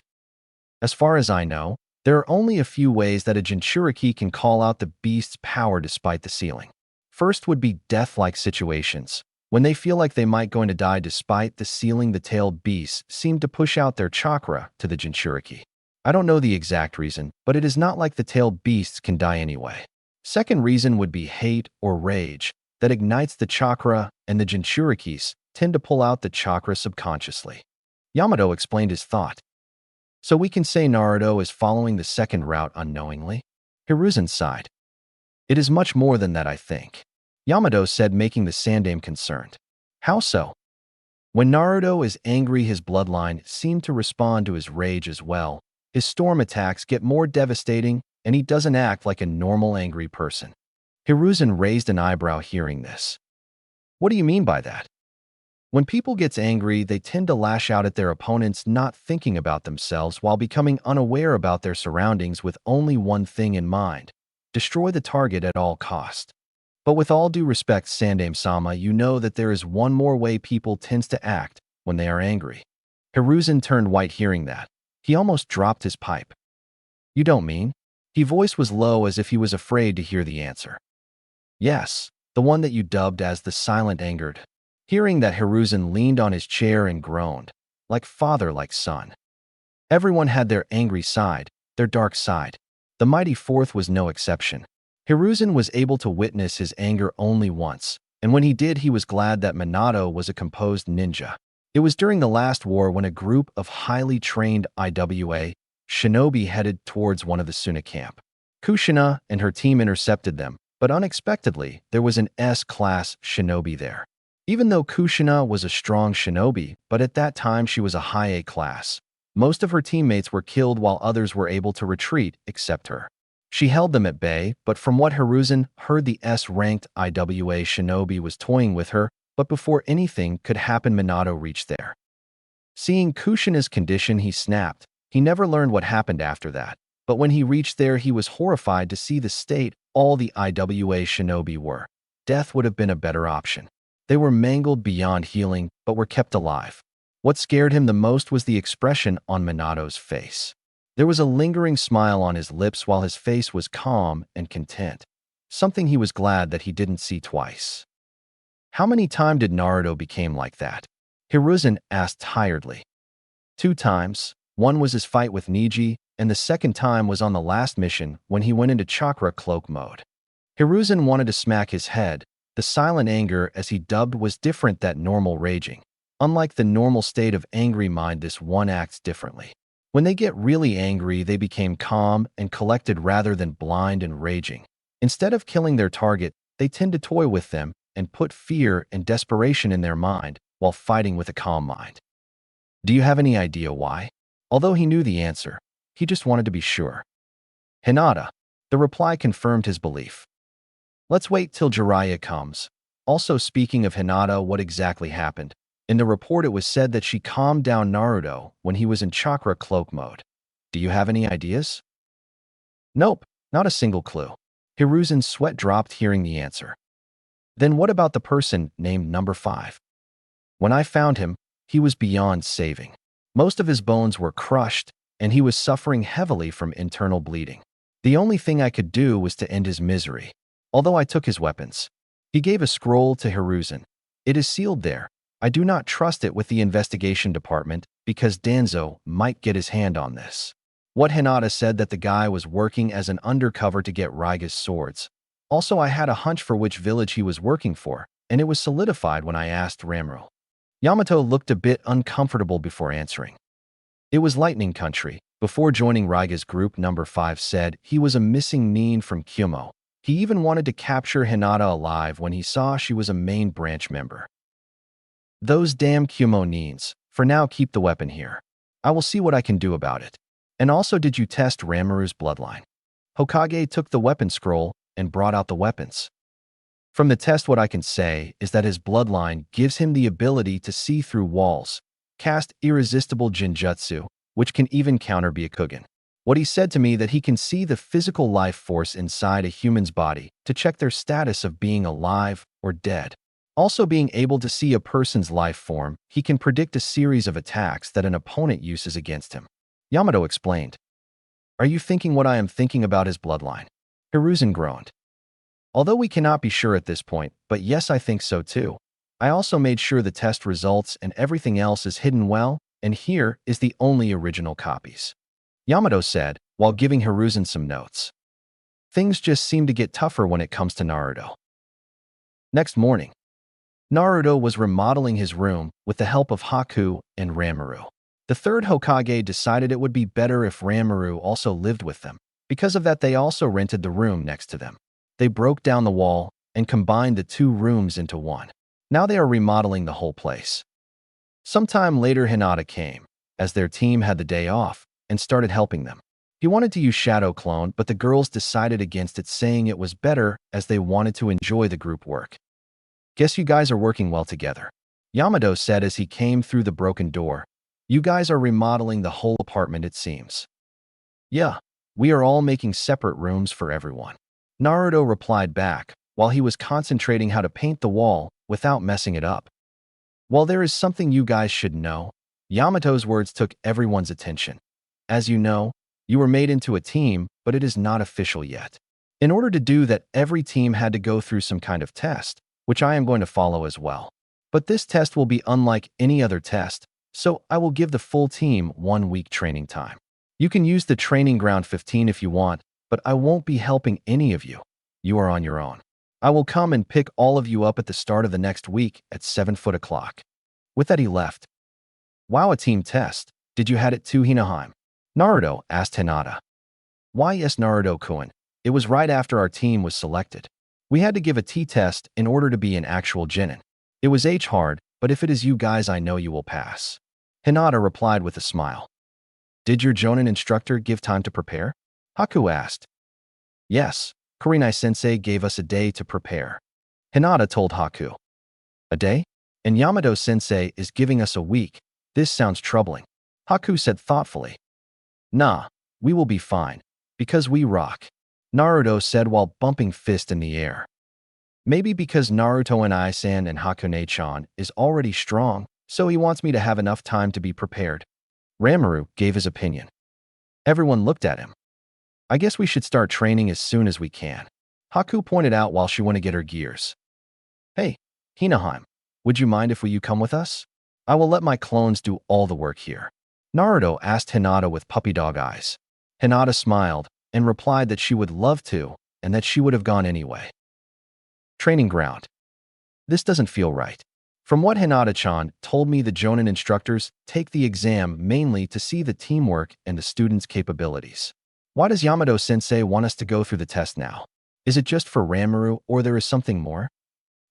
As far as I know, there are only a few ways that a Jinchuriki can call out the beast's power despite the sealing. First would be death-like situations. When they feel like they might going to die despite the sealing, the tailed beasts seem to push out their chakra to the Jinchuriki. I don't know the exact reason, but it is not like the tailed beasts can die anyway. Second reason would be hate or rage that ignites the chakra, and the Jinchurikis tend to pull out the chakra subconsciously. Yamato explained his thought. So we can say Naruto is following the second route unknowingly? Hiruzen sighed. It is much more than that, I think. Yamato said, making the Sandaime concerned. How so? When Naruto is angry, his bloodline seemed to respond to his rage as well. His storm attacks get more devastating, and he doesn't act like a normal angry person. Hiruzen raised an eyebrow hearing this. What do you mean by that? When people gets angry, they tend to lash out at their opponents, not thinking about themselves while becoming unaware about their surroundings with only one thing in mind: destroy the target at all cost. But with all due respect, Sandaime-sama, you know that there is one more way people tends to act when they are angry. Hiruzen turned white hearing that. He almost dropped his pipe. You don't mean? His voice was low as if he was afraid to hear the answer. Yes, the one that you dubbed as the silent angered. Hearing that, Hiruzen leaned on his chair and groaned, like father, like son. Everyone had their angry side, their dark side. The mighty fourth was no exception. Hiruzen was able to witness his anger only once, and when he did, he was glad that Minato was a composed ninja. It was during the last war when a group of highly trained IWA shinobi headed towards one of the Suna camp. Kushina and her team intercepted them, but unexpectedly, there was an S-class shinobi there. Even though Kushina was a strong shinobi, but at that time she was a high A class. Most of her teammates were killed while others were able to retreat except her. She held them at bay, but from what Hiruzen heard, the S-ranked IWA shinobi was toying with her, but before anything could happen, Minato reached there. Seeing Kushina's condition, he snapped. He never learned what happened after that, but when he reached there, he was horrified to see the state all the IWA shinobi were. Death would have been a better option. They were mangled beyond healing, but were kept alive. What scared him the most was the expression on Minato's face. There was a lingering smile on his lips while his face was calm and content, something he was glad that he didn't see twice. How many times did Naruto became like that? Hiruzen asked tiredly. 2 times. One was his fight with Neji, and the second time was on the last mission when he went into chakra cloak mode. Hiruzen wanted to smack his head. The silent anger, as he dubbed, was different than normal raging. Unlike the normal state of angry mind, this one acts differently. When they get really angry, they became calm and collected rather than blind and raging. Instead of killing their target, they tend to toy with them and put fear and desperation in their mind while fighting with a calm mind. Do you have any idea why? Although he knew the answer, he just wanted to be sure. Hinata. The reply confirmed his belief. Let's wait till Jiraiya comes. Also, speaking of Hinata, what exactly happened? In the report, it was said that she calmed down Naruto when he was in chakra cloak mode. Do you have any ideas? Nope, not a single clue. Hiruzen's sweat dropped hearing the answer. Then what about the person named number 5? When I found him, he was beyond saving. Most of his bones were crushed, and he was suffering heavily from internal bleeding. The only thing I could do was to end his misery, although I took his weapons. He gave a scroll to Hiruzen. It is sealed there. I do not trust it with the investigation department because Danzo might get his hand on this. What Hinata said that the guy was working as an undercover to get Raiga's swords. Also, I had a hunch for which village he was working for, and it was solidified when I asked Ramuru. Yamato looked a bit uncomfortable before answering. It was Lightning Country. Before joining Raiga's group, number 5 said he was a missing nin from Kyumo. He even wanted to capture Hinata alive when he saw she was a main branch member. Those damn Kyumo nins. For now, keep the weapon here. I will see what I can do about it. And also, did you test Ramuru's bloodline? Hokage took the weapon scroll and brought out the weapons. From the test, what I can say is that his bloodline gives him the ability to see through walls, cast irresistible jinjutsu, which can even counter Byakugan. What he said to me that he can see the physical life force inside a human's body to check their status of being alive or dead. Also, being able to see a person's life form, he can predict a series of attacks that an opponent uses against him. Yamato explained. Are you thinking what I am thinking about his bloodline? Hiruzen groaned. Although we cannot be sure at this point, but yes, I think so too. I also made sure the test results and everything else is hidden well, and here is the only original copies. Yamato said, while giving Hiruzen some notes. Things just seem to get tougher when it comes to Naruto. Next morning, Naruto was remodeling his room with the help of Haku and Ramuru. The third Hokage decided it would be better if Ramuru also lived with them. Because of that, they also rented the room next to them. They broke down the wall and combined the 2 rooms into one. Now they are remodeling the whole place. Sometime later, Hinata came, as their team had the day off, and started helping them. He wanted to use Shadow Clone, but the girls decided against it, saying it was better as they wanted to enjoy the group work. Guess you guys are working well together, Yamato said as he came through the broken door. You guys are remodeling the whole apartment, it seems. Yeah, we are all making separate rooms for everyone. Naruto replied back, while he was concentrating how to paint the wall without messing it up. Well, there is something you guys should know. Yamato's words took everyone's attention. As you know, you were made into a team, but it is not official yet. In order to do that, every team had to go through some kind of test, which I am going to follow as well. But this test will be unlike any other test, so I will give the full team 1 week training time. You can use the training ground 15 if you want, but I won't be helping any of you. You are on your own. I will come and pick all of you up at the start of the next week at 7:00. With that, he left. Wow, a team test. Did you had it too, Hinaheim? Naruto asked Hinata. Why, yes, Naruto-kun. It was right after our team was selected. We had to give a T-test in order to be an actual genin. It was hard, but if it is you guys, I know you will pass. Hinata replied with a smile. Did your Jonin instructor give time to prepare? Haku asked. Yes, Kurenai-sensei gave us a day to prepare. Hinata told Haku. A day? And Yamato-sensei is giving us a week. This sounds troubling. Haku said thoughtfully. Nah, we will be fine, because we rock. Naruto said while bumping fist in the air. Maybe because Naruto and Ai-san and Hakone-chan is already strong, so he wants me to have enough time to be prepared. Ramuru gave his opinion. Everyone looked at him. I guess we should start training as soon as we can. Haku pointed out while she went to get her gears. Hey, Hinaheim, would you mind if you come with us? I will let my clones do all the work here. Naruto asked Hinata with puppy dog eyes. Hinata smiled and replied that she would love to and that she would have gone anyway. Training ground. This doesn't feel right. From what Hinata-chan told me, the Jonin instructors take the exam mainly to see the teamwork and the students' capabilities. Why does Yamato-sensei want us to go through the test now? Is it just for Ranmaru, or there is something more?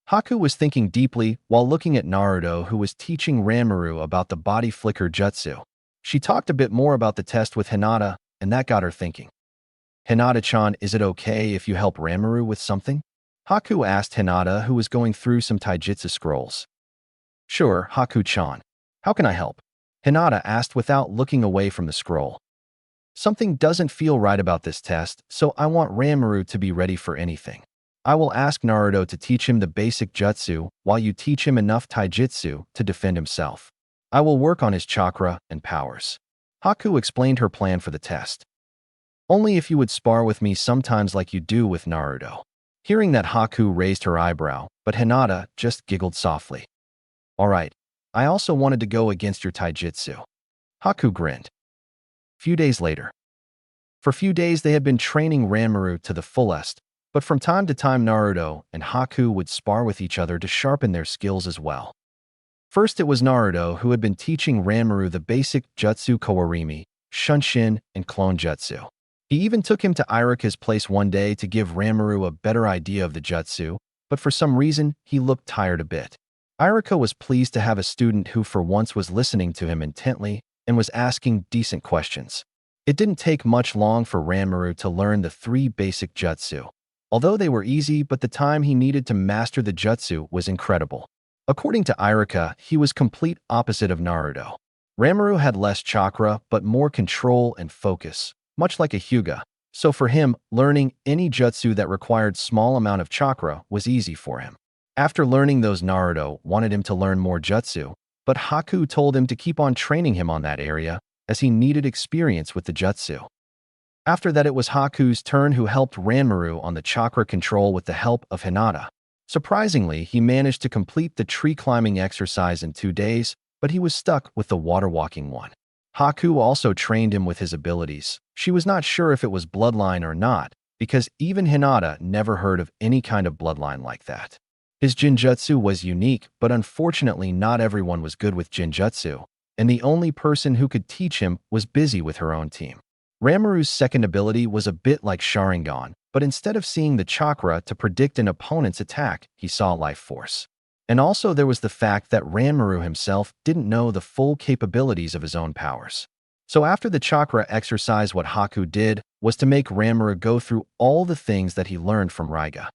Haku was thinking deeply while looking at Naruto, who was teaching Ranmaru about the body flicker jutsu. She talked a bit more about the test with Hinata, and that got her thinking. Hinata-chan, is it okay if you help Ranmaru with something? Haku asked Hinata, who was going through some taijutsu scrolls. Sure, Haku-chan. How can I help? Hinata asked without looking away from the scroll. Something doesn't feel right about this test, so I want Ranmaru to be ready for anything. I will ask Naruto to teach him the basic jutsu while you teach him enough taijutsu to defend himself. I will work on his chakra and powers. Haku explained her plan for the test. Only if you would spar with me sometimes like you do with Naruto. Hearing that, Haku raised her eyebrow, but Hinata just giggled softly. All right, I also wanted to go against your taijutsu. Haku grinned. Few days later. For few days they had been training Ranmaru to the fullest, but from time to time Naruto and Haku would spar with each other to sharpen their skills as well. First, it was Naruto who had been teaching Ranmaru the basic jutsu Kawarimi, Shunshin, and Clone Jutsu. He even took him to Iruka's place one day to give Ranmaru a better idea of the jutsu, but for some reason, he looked tired a bit. Iruka was pleased to have a student who for once was listening to him intently and was asking decent questions. It didn't take much long for Ranmaru to learn the 3 basic jutsu. Although they were easy, but the time he needed to master the jutsu was incredible. According to Iruka, he was complete opposite of Naruto. Ranmaru had less chakra, but more control and focus, much like a Hyuga. So for him, learning any jutsu that required small amount of chakra was easy for him. After learning those, Naruto wanted him to learn more jutsu, but Haku told him to keep on training him on that area, as he needed experience with the jutsu. After that, it was Haku's turn, who helped Ranmaru on the chakra control with the help of Hinata. Surprisingly, he managed to complete the tree climbing exercise in 2 days, but he was stuck with the water walking one. Haku also trained him with his abilities. She was not sure if it was bloodline or not, because even Hinata never heard of any kind of bloodline like that. His Jinjutsu was unique, but unfortunately not everyone was good with Jinjutsu, and the only person who could teach him was busy with her own team. Ranmaru's second ability was a bit like Sharingan, but instead of seeing the chakra to predict an opponent's attack, he saw life force. And also there was the fact that Ranmaru himself didn't know the full capabilities of his own powers. So after the chakra exercise, what Haku did was to make Ranmaru go through all the things that he learned from Raiga.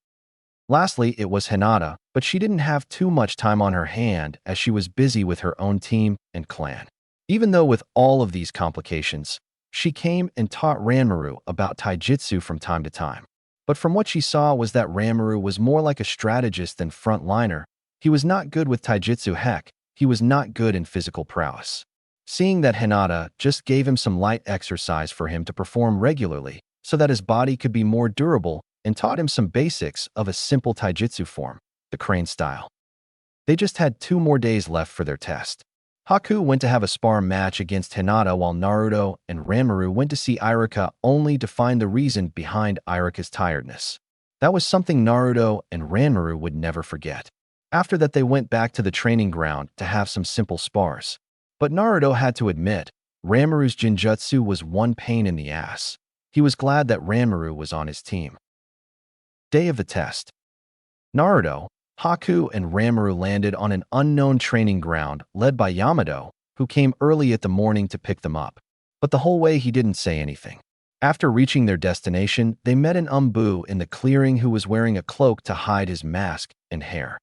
Lastly, it was Hinata, but she didn't have too much time on her hand as she was busy with her own team and clan. Even though with all of these complications, she came and taught Ranmaru about taijutsu from time to time. But from what she saw was that Ranmaru was more like a strategist than frontliner. He was not good with taijutsu, heck, he was not good in physical prowess. Seeing that, Hinata just gave him some light exercise for him to perform regularly so that his body could be more durable, and taught him some basics of a simple taijutsu form, the crane style. They just had 2 more days left for their test. Haku went to have a spar match against Hinata, while Naruto and Ranmaru went to see Iruka, only to find the reason behind Iruka's tiredness. That was something Naruto and Ranmaru would never forget. After that, they went back to the training ground to have some simple spars. But Naruto had to admit, Ranmaru's Jinjutsu was one pain in the ass. He was glad that Ranmaru was on his team. Day of the test. Naruto, Haku, and Ranmaru landed on an unknown training ground led by Yamato, who came early at the morning to pick them up. But the whole way he didn't say anything. After reaching their destination, they met an Umbu in the clearing who was wearing a cloak to hide his mask and hair.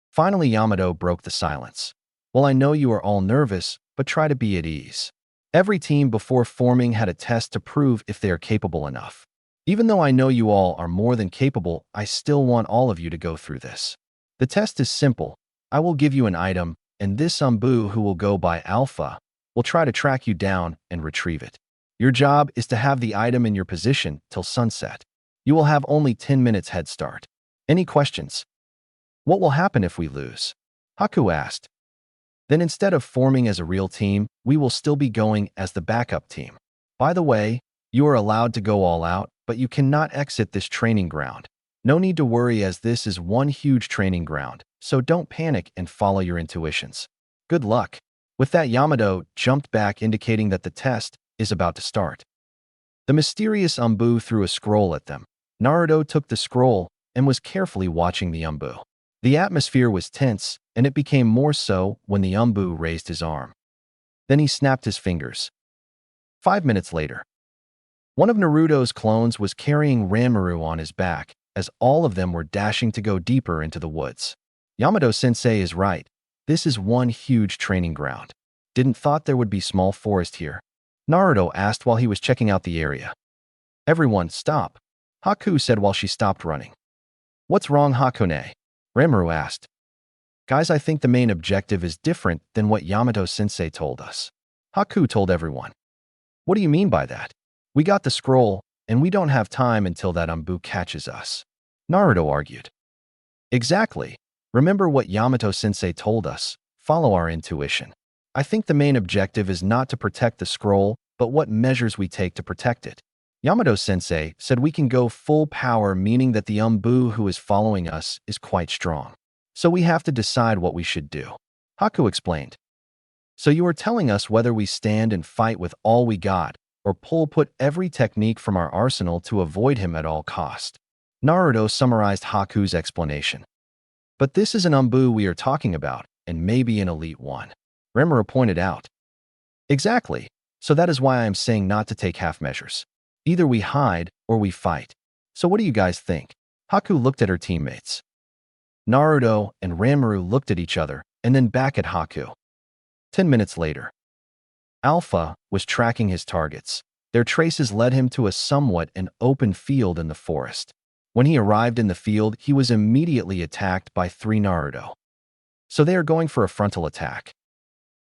Finally, Yamato broke the silence. Well, I know you are all nervous, but try to be at ease. Every team before forming had a test to prove if they are capable enough. Even though I know you all are more than capable, I still want all of you to go through this. The test is simple. I will give you an item, and this Umbu, who will go by Alpha, will try to track you down and retrieve it. Your job is to have the item in your position till sunset. You will have only 10 minutes head start. Any questions? What will happen if we lose? Haku asked. Then instead of forming as a real team, we will still be going as the backup team. By the way, you are allowed to go all out, but you cannot exit this training ground. No need to worry as this is one huge training ground, so don't panic and follow your intuitions. Good luck. With that, Yamato jumped back, indicating that the test is about to start. The mysterious Umbu threw a scroll at them. Naruto took the scroll and was carefully watching the Umbu. The atmosphere was tense, and it became more so when the Umbu raised his arm. Then he snapped his fingers. 5 minutes later, one of Naruto's clones was carrying Ranmaru on his back, as all of them were dashing to go deeper into the woods. Yamato-sensei is right. This is one huge training ground. Didn't thought there would be small forest here. Naruto asked while he was checking out the area. Everyone, stop, Haku said while she stopped running. What's wrong, Hakone? Ranmaru asked. Guys, I think the main objective is different than what Yamato-sensei told us. Haku told everyone. What do you mean by that? We got the scroll, and we don't have time until that Umbu catches us. Naruto argued. Exactly. Remember what Yamato-sensei told us. Follow our intuition. I think the main objective is not to protect the scroll, but what measures we take to protect it. Yamato-sensei said we can go full power, meaning that the Umbu who is following us is quite strong. So we have to decide what we should do. Haku explained. So you are telling us whether we stand and fight with all we got, or put every technique from our arsenal to avoid him at all cost. Naruto summarized Haku's explanation. But this is an Umbu we are talking about, and maybe an elite one. Ranmaru pointed out. Exactly. So that is why I am saying not to take half measures. Either we hide or we fight. So what do you guys think? Haku looked at her teammates. Naruto and Ranmaru looked at each other and then back at Haku. 10 minutes later. Alpha was tracking his targets. Their traces led him to a somewhat an open field in the forest. When he arrived in the field, he was immediately attacked by 3 Naruto. So they are going for a frontal attack.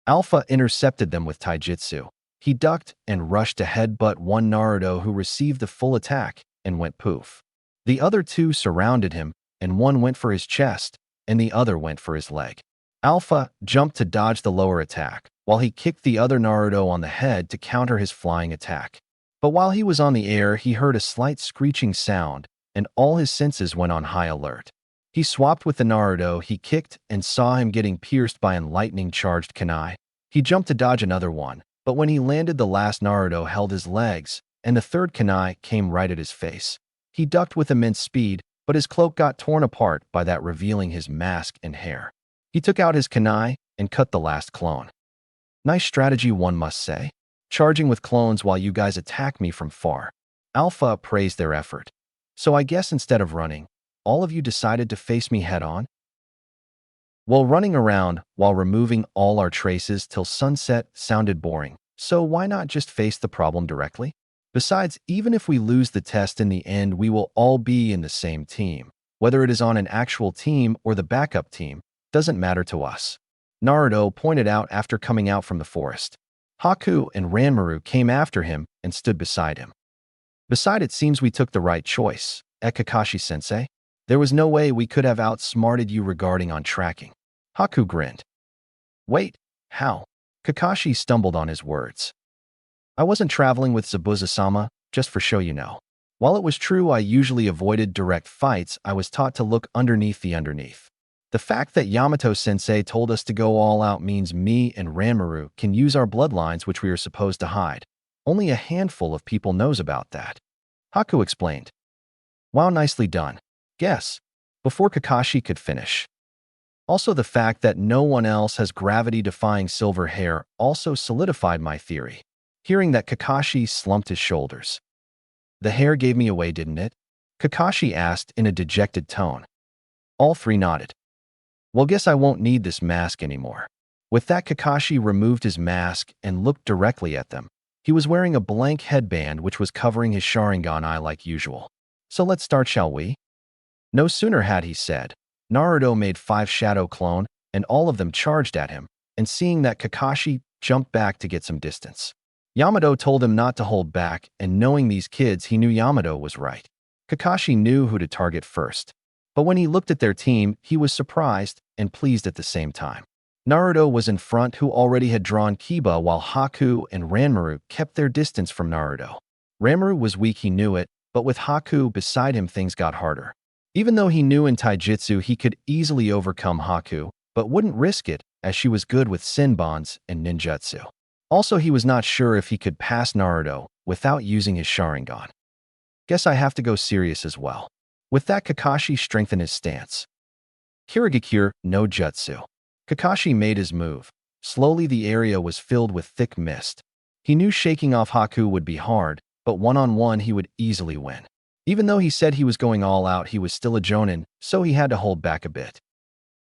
Alpha intercepted them with taijutsu. He ducked and rushed to headbutt one Naruto who received the full attack and went poof. The other 2 surrounded him, and one went for his chest, and the other went for his leg. Alpha jumped to dodge the lower attack, while he kicked the other Naruto on the head to counter his flying attack. But while he was on the air, he heard a slight screeching sound, and all his senses went on high alert. He swapped with the Naruto he kicked and saw him getting pierced by an lightning-charged kunai. He jumped to dodge another one, but when he landed, the last Naruto held his legs, and the third kunai came right at his face. He ducked with immense speed, but his cloak got torn apart by that, revealing his mask and hair. He took out his kunai and cut the last clone. Nice strategy, one must say. Charging with clones while you guys attack me from far. Alpha praised their effort. So I guess instead of running, all of you decided to face me head-on? Well, running around while removing all our traces till sunset sounded boring, so why not just face the problem directly? Besides, even if we lose the test in the end, we will all be in the same team. Whether it is on an actual team or the backup team, doesn't matter to us. Naruto pointed out after coming out from the forest. Haku and Ranmaru came after him and stood beside him. Besides, it seems we took the right choice, Kakashi-sensei. There was no way we could have outsmarted you regarding on tracking. Haku grinned. Wait, how? Kakashi stumbled on his words. I wasn't traveling with Zabuza-sama, just for show, you know. While it was true I usually avoided direct fights, I was taught to look underneath the underneath. The fact that Yamato-sensei told us to go all out means me and Ranmaru can use our bloodlines, which we are supposed to hide. Only a handful of people knows about that. Haku explained. Wow, nicely done. Guess. Before Kakashi could finish. Also, the fact that no one else has gravity-defying silver hair also solidified my theory. Hearing that, Kakashi slumped his shoulders. The hair gave me away, didn't it? Kakashi asked in a dejected tone. All 3 nodded. Well, guess I won't need this mask anymore. With that, Kakashi removed his mask and looked directly at them. He was wearing a blank headband which was covering his Sharingan eye like usual. So let's start, shall we? No sooner had he said, Naruto made 5 shadow clone, and all of them charged at him, and seeing that, Kakashi jumped back to get some distance. Yamato told him not to hold back, and knowing these kids, he knew Yamato was right. Kakashi knew who to target first. But when he looked at their team, he was surprised and pleased at the same time. Naruto was in front, who already had drawn Kiba, while Haku and Ranmaru kept their distance from Naruto. Ranmaru was weak, he knew it, but with Haku beside him, things got harder. Even though he knew in taijutsu he could easily overcome Haku, but wouldn't risk it as she was good with Senbons and ninjutsu. Also, he was not sure if he could pass Naruto without using his Sharingan. Guess I have to go serious as well. With that, Kakashi strengthened his stance. Kirigakure no Jutsu. Kakashi made his move. Slowly the area was filled with thick mist. He knew shaking off Haku would be hard, but one-on-one he would easily win. Even though he said he was going all out, he was still a Jonin, so he had to hold back a bit.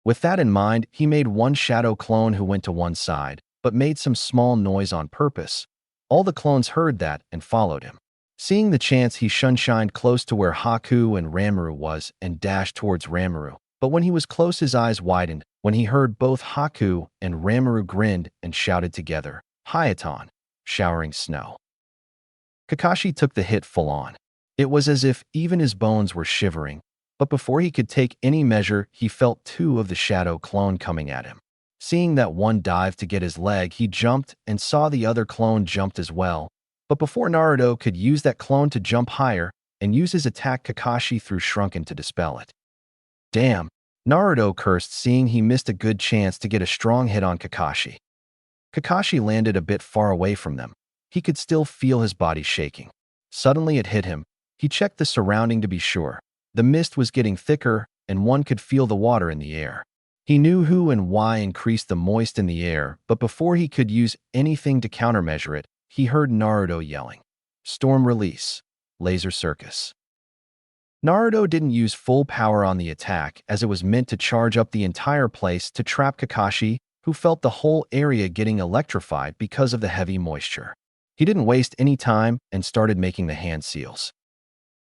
With that in mind, he made one shadow clone who went to one side, but made some small noise on purpose. All the clones heard that and followed him. Seeing the chance, he shunshined close to where Haku and Ranmaru was and dashed towards Ranmaru. But when he was close, his eyes widened when he heard both Haku and Ranmaru grinned and shouted together, "Hayaton," showering snow. Kakashi took the hit full on. It was as if even his bones were shivering, but before he could take any measure, he felt two of the shadow clone coming at him. Seeing that one dived to get his leg, he jumped and saw the other clone jumped as well. But before Naruto could use that clone to jump higher and use his attack, Kakashi threw Shrunken to dispel it. Damn, Naruto cursed, seeing he missed a good chance to get a strong hit on Kakashi. Kakashi landed a bit far away from them. He could still feel his body shaking. Suddenly it hit him. He checked the surrounding to be sure. The mist was getting thicker, and one could feel the water in the air. He knew who and why increased the moist in the air, but before he could use anything to countermeasure it, he heard Naruto yelling, "Storm release! Laser circus!" Naruto didn't use full power on the attack, as it was meant to charge up the entire place to trap Kakashi, who felt the whole area getting electrified because of the heavy moisture. He didn't waste any time and started making the hand seals.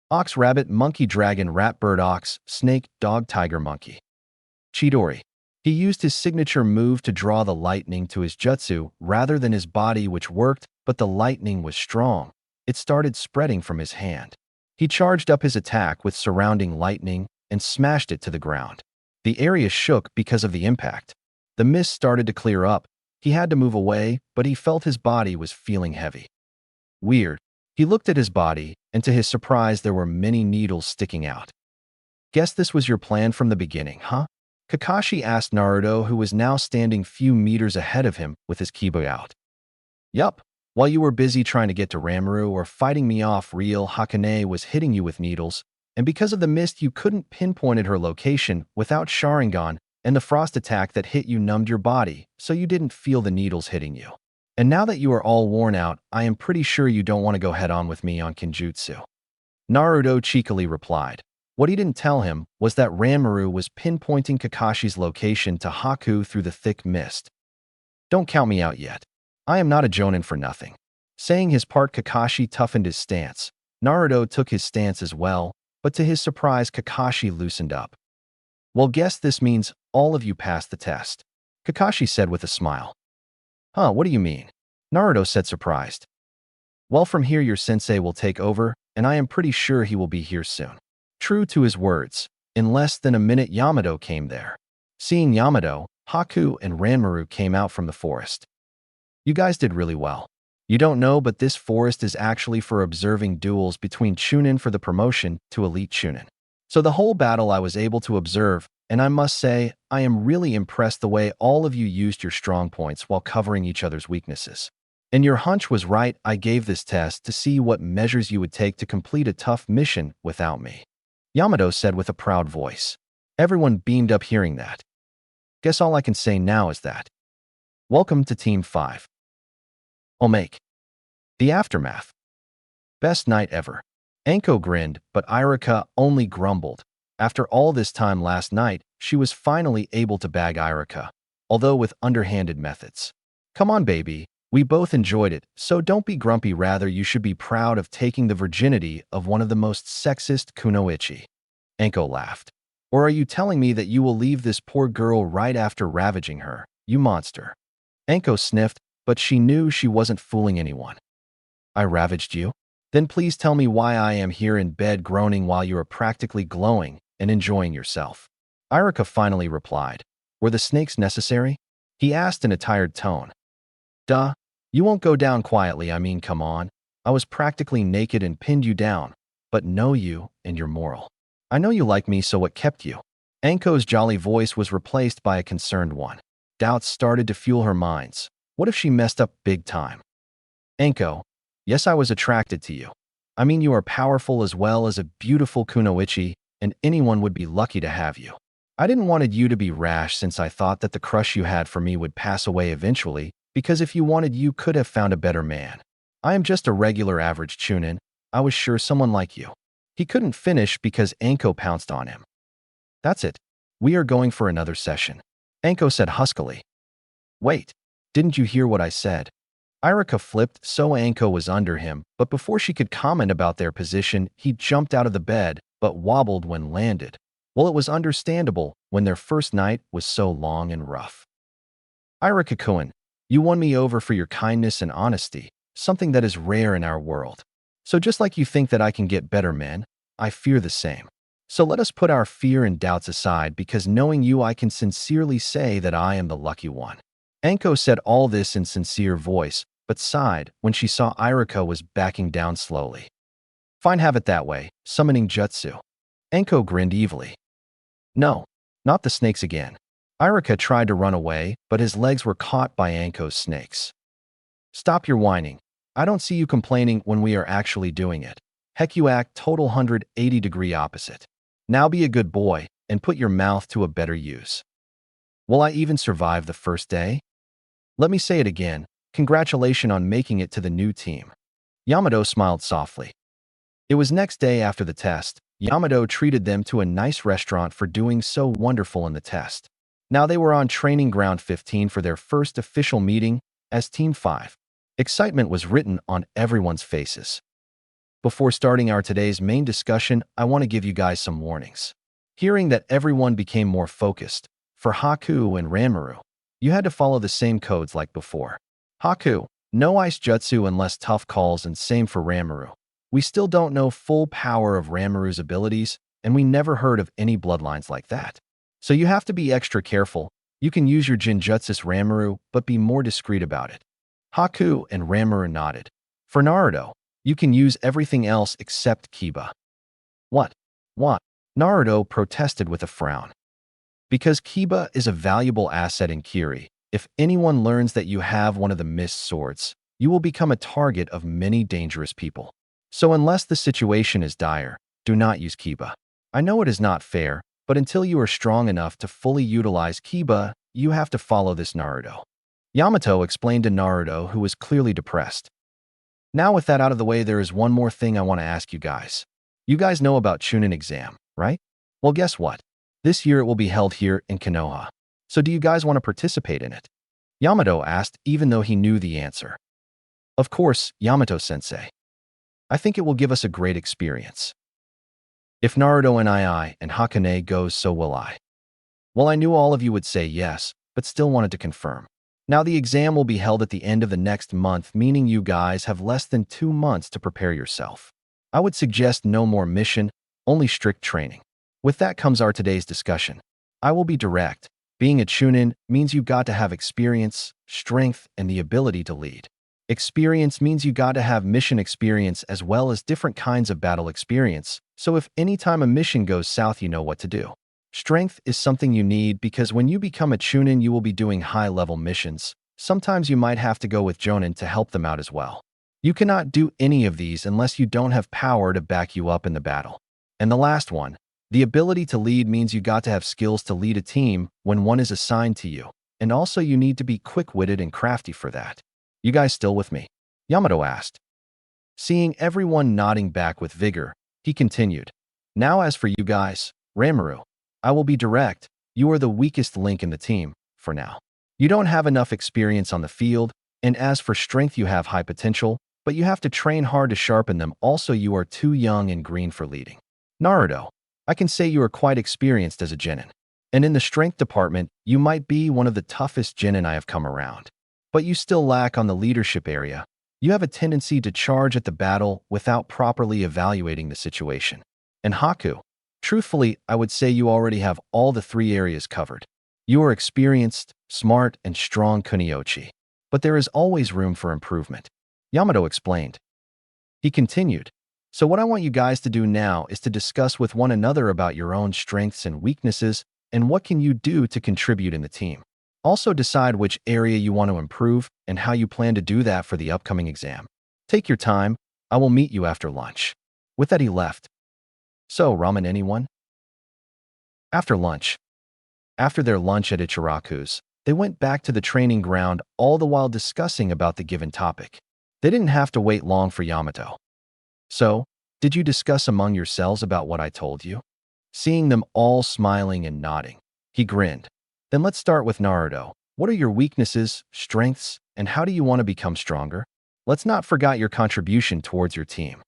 Ox, rabbit, monkey, dragon, rat, bird, ox, snake, dog, tiger, monkey. Chidori. He used his signature move to draw the lightning to his jutsu rather than his body, which worked, but the lightning was strong. It started spreading from his hand. He charged up his attack with surrounding lightning and smashed it to the ground. The area shook because of the impact. The mist started to clear up. He had to move away, but he felt his body was feeling heavy. Weird. He looked at his body, and to his surprise, there were many needles sticking out. Guess this was your plan from the beginning, huh? Kakashi asked Naruto, who was now standing few meters ahead of him with his kiba out. Yup. While you were busy trying to get to Ranmaru or fighting me off, real Hakane was hitting you with needles, and because of the mist you couldn't pinpoint her location without Sharingan, and the frost attack that hit you numbed your body, so you didn't feel the needles hitting you. And now that you are all worn out, I am pretty sure you don't want to go head-on with me on Kinjutsu. Naruto cheekily replied. What he didn't tell him was that Ranmaru was pinpointing Kakashi's location to Haku through the thick mist. Don't count me out yet. I am not a Jonin for nothing. Saying his part, Kakashi toughened his stance. Naruto took his stance as well, but to his surprise, Kakashi loosened up. Well, guess this means all of you passed the test, Kakashi said with a smile. Huh, what do you mean? Naruto said, surprised. Well, from here your sensei will take over, and I am pretty sure he will be here soon. True to his words, in less than a minute Yamato came there. Seeing Yamato, Haku and Ranmaru came out from the forest. You guys did really well. You don't know, but this forest is actually for observing duels between Chunin for the promotion to Elite Chunin. So the whole battle I was able to observe, and I must say, I am really impressed the way all of you used your strong points while covering each other's weaknesses. And your hunch was right. I gave this test to see what measures you would take to complete a tough mission without me, Yamato said with a proud voice. Everyone beamed up hearing that. Guess all I can say now is that. Welcome to Team 5. Omake. The aftermath. Best night ever. Anko grinned, but Irika only grumbled. After all this time last night, she was finally able to bag Irika, although with underhanded methods. Come on, baby. We both enjoyed it, so don't be grumpy. Rather, you should be proud of taking the virginity of one of the most sexist kunoichi. Anko laughed. Or are you telling me that you will leave this poor girl right after ravaging her, you monster? Anko sniffed, but she knew she wasn't fooling anyone. I ravaged you? Then please tell me why I am here in bed groaning while you are practically glowing and enjoying yourself. Irika finally replied. Were the snakes necessary? He asked in a tired tone. Duh. You won't go down quietly, I mean, come on. I was practically naked and pinned you down, but know you and your moral. I know you like me, so what kept you? Anko's jolly voice was replaced by a concerned one. Doubts started to fuel her minds. What if she messed up big time? Anko, yes, I was attracted to you. I mean, you are powerful as well as a beautiful kunoichi, and anyone would be lucky to have you. I didn't wanted you to be rash since I thought that the crush you had for me would pass away eventually, because if you wanted, you could have found a better man. I am just a regular average chunin. I was sure someone like you. He couldn't finish because Anko pounced on him. That's it. We are going for another session. Anko said huskily. Wait, didn't you hear what I said? Irika flipped so Anko was under him, but before she could comment about their position, he jumped out of the bed, but wobbled when landed. Well, it was understandable when their first night was so long and rough. Irika-kun, you won me over for your kindness and honesty, something that is rare in our world. So just like you think that I can get better men, I fear the same. So let us put our fear and doubts aside, because knowing you, I can sincerely say that I am the lucky one. Anko said all this in sincere voice, but sighed when she saw Irika was backing down slowly. Fine, have it that way, summoning jutsu. Anko grinned evilly. No, not the snakes again. Irika tried to run away, but his legs were caught by Anko's snakes. Stop your whining. I don't see you complaining when we are actually doing it. Heck, you act total 180-degree opposite. Now be a good boy and put your mouth to a better use. Will I even survive the first day? Let me say it again. Congratulations on making it to the new team. Yamato smiled softly. It was next day after the test. Yamato treated them to a nice restaurant for doing so wonderful in the test. Now they were on training ground 15 for their first official meeting as Team 5. Excitement was written on everyone's faces. Before starting our today's main discussion, I want to give you guys some warnings. Hearing that everyone became more focused, for Haku and Ranmaru, you had to follow the same codes like before. Haku, no ice jutsu unless tough calls, and same for Ranmaru. We still don't know full power of Ranmaru's abilities, and we never heard of any bloodlines like that. So you have to be extra careful. You can use your Jinjutsu Ranmaru, but be more discreet about it. Haku and Ranmaru nodded. For Naruto, you can use everything else except Kiba. What? What? Naruto protested with a frown. Because Kiba is a valuable asset in Kiri. If anyone learns that you have one of the mist swords, you will become a target of many dangerous people. So unless the situation is dire, do not use Kiba. I know it is not fair, but until you are strong enough to fully utilize Kiba, you have to follow this Naruto. Yamato explained to Naruto, who was clearly depressed. Now with that out of the way, there is one more thing I want to ask you guys. You guys know about Chunin exam, right? Well, guess what? This year it will be held here in Konoha. So do you guys want to participate in it? Yamato asked, even though he knew the answer. Of course, Yamato-sensei. I think it will give us a great experience. If Naruto and Hakane goes, so will I. Well, I knew all of you would say yes, but still wanted to confirm. Now the exam will be held at the end of the next month, meaning you guys have less than 2 months to prepare yourself. I would suggest no more mission, only strict training. With that comes our today's discussion. I will be direct. Being a Chunin means you got to have experience, strength, and the ability to lead. Experience means you got to have mission experience as well as different kinds of battle experience, so if any time a mission goes south, you know what to do. Strength is something you need because when you become a Chunin, you will be doing high-level missions. Sometimes you might have to go with Jonin to help them out as well. You cannot do any of these unless you don't have power to back you up in the battle. And the last one, the ability to lead, means you got to have skills to lead a team when one is assigned to you, and also you need to be quick-witted and crafty for that. You guys still with me? Yamato asked. Seeing everyone nodding back with vigor, he continued. Now as for you guys, Ranmaru, I will be direct. You are the weakest link in the team, for now. You don't have enough experience on the field, and as for strength, you have high potential, but you have to train hard to sharpen them. Also, you are too young and green for leading. Naruto, I can say you are quite experienced as a genin. And in the strength department, you might be one of the toughest genin I have come around. But you still lack on the leadership area. You have a tendency to charge at the battle without properly evaluating the situation. And Haku, truthfully, I would say you already have all the 3 areas covered. You are experienced, smart, and strong kuniochi. But there is always room for improvement. Yamato explained. He continued. So what I want you guys to do now is to discuss with one another about your own strengths and weaknesses and what can you do to contribute in the team. Also decide which area you want to improve and how you plan to do that for the upcoming exam. Take your time. I will meet you after lunch. With that, he left. So, ramen anyone? After lunch. After their lunch at Ichiraku's, they went back to the training ground, all the while discussing about the given topic. They didn't have to wait long for Yamato. So, did you discuss among yourselves about what I told you? Seeing them all smiling and nodding, he grinned. Then let's start with Naruto. What are your weaknesses, strengths, and how do you want to become stronger? Let's not forget your contribution towards your team.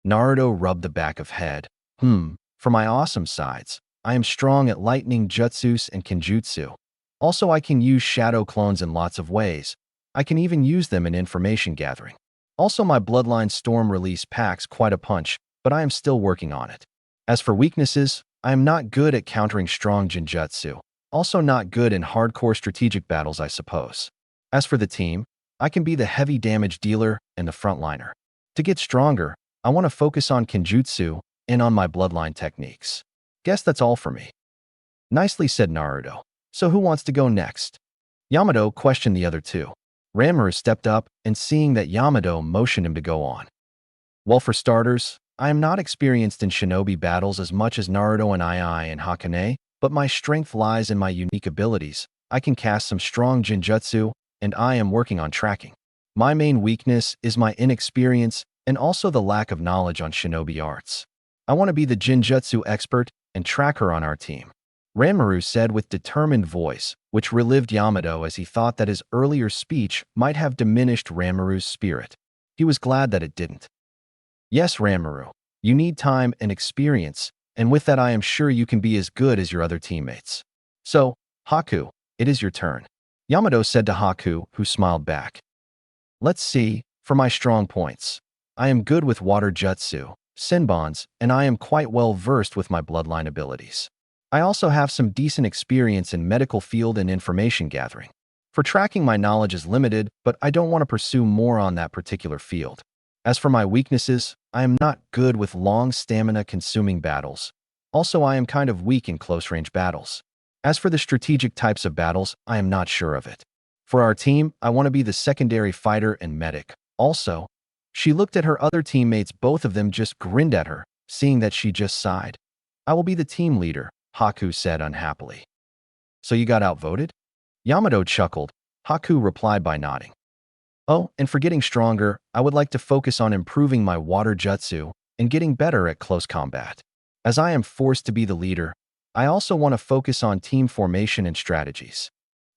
Naruto rubbed the back of head. For my awesome sides, I am strong at lightning jutsus and kenjutsu. Also, I can use shadow clones in lots of ways. I can even use them in information gathering. Also, my bloodline storm release packs quite a punch, but I am still working on it. As for weaknesses, I am not good at countering strong genjutsu. Also not good in hardcore strategic battles, I suppose. As for the team, I can be the heavy damage dealer and the frontliner. To get stronger, I want to focus on kenjutsu and on my bloodline techniques. Guess that's all for me. Nicely said, Naruto. So who wants to go next? Yamato questioned the other two. Ranmaru stepped up and seeing that Yamato motioned him to go on. Well, for starters, I am not experienced in shinobi battles as much as Naruto and Ai and Hakane, but my strength lies in my unique abilities. I can cast some strong genjutsu, and I am working on tracking. My main weakness is my inexperience and also the lack of knowledge on shinobi arts. I want to be the genjutsu expert and tracker on our team. Ranmaru said with determined voice, which relived Yamato as he thought that his earlier speech might have diminished Ranmaru's spirit. He was glad that it didn't. Yes, Ranmaru, you need time and experience, and with that I am sure you can be as good as your other teammates. So, Haku, it is your turn. Yamato said to Haku, who smiled back. Let's see, for my strong points. I am good with water jutsu, senbons, and I am quite well versed with my bloodline abilities. I also have some decent experience in medical field and information gathering. For tracking, my knowledge is limited, but I don't want to pursue more on that particular field. As for my weaknesses, I am not good with long stamina-consuming battles. Also, I am kind of weak in close-range battles. As for the strategic types of battles, I am not sure of it. For our team, I want to be the secondary fighter and medic. Also, she looked at her other teammates, both of them just grinned at her, seeing that she just sighed. I will be the team leader, Haku said unhappily. So you got outvoted? Yamato chuckled. Haku replied by nodding. Oh, and for getting stronger, I would like to focus on improving my water jutsu and getting better at close combat. As I am forced to be the leader, I also want to focus on team formation and strategies.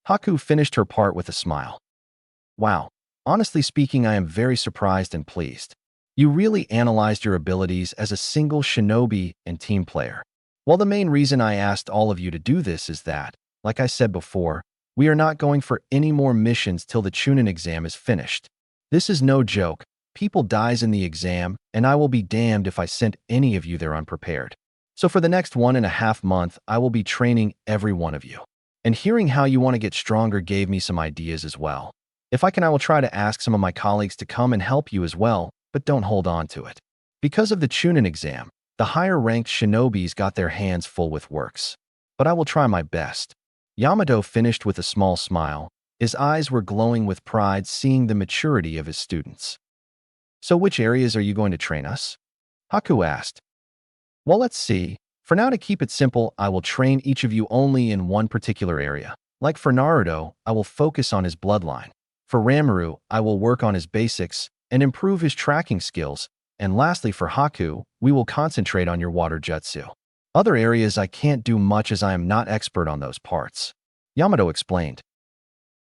Haku finished her part with a smile. Wow, honestly speaking, I am very surprised and pleased. You really analyzed your abilities as a single shinobi and team player. Well, the main reason I asked all of you to do this is that, like I said before, we are not going for any more missions till the Chunin exam is finished. This is no joke. People dies in the exam, and I will be damned if I sent any of you there unprepared. So for the next 1.5 months, I will be training every one of you. And hearing how you want to get stronger gave me some ideas as well. If I can, I will try to ask some of my colleagues to come and help you as well, but don't hold on to it. Because of the Chunin exam, the higher-ranked shinobis got their hands full with works. But I will try my best. Yamato finished with a small smile. His eyes were glowing with pride seeing the maturity of his students. So which areas are you going to train us? Haku asked. Well, let's see. For now, to keep it simple, I will train each of you only in one particular area. Like for Naruto, I will focus on his bloodline. For Ranmaru, I will work on his basics and improve his tracking skills. And lastly, for Haku, we will concentrate on your water jutsu. Other areas I can't do much as I am not expert on those parts. Yamato explained.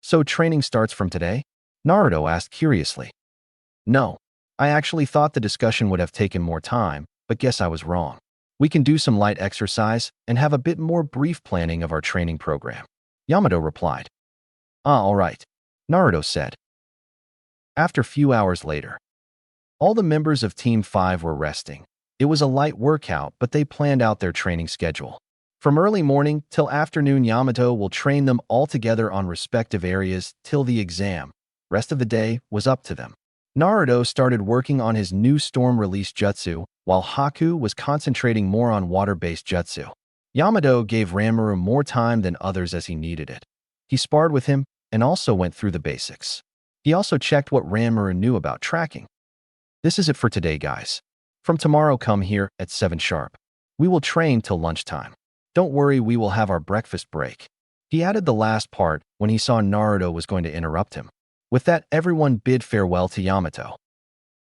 So training starts from today? Naruto asked curiously. No, I actually thought the discussion would have taken more time, but guess I was wrong. We can do some light exercise and have a bit more brief planning of our training program. Yamato replied. All right, Naruto said. After a few hours later, all the members of Team 5 were resting. It was a light workout, but they planned out their training schedule. From early morning till afternoon, Yamato will train them all together on respective areas till the exam. Rest of the day was up to them. Naruto started working on his new storm release jutsu, while Haku was concentrating more on water-based jutsu. Yamato gave Ranmaru more time than others as he needed it. He sparred with him and also went through the basics. He also checked what Ranmaru knew about tracking. This is it for today, guys. From tomorrow, come here at 7 sharp. We will train till lunchtime. Don't worry, we will have our breakfast break. He added the last part when he saw Naruto was going to interrupt him. With that, everyone bid farewell to Yamato.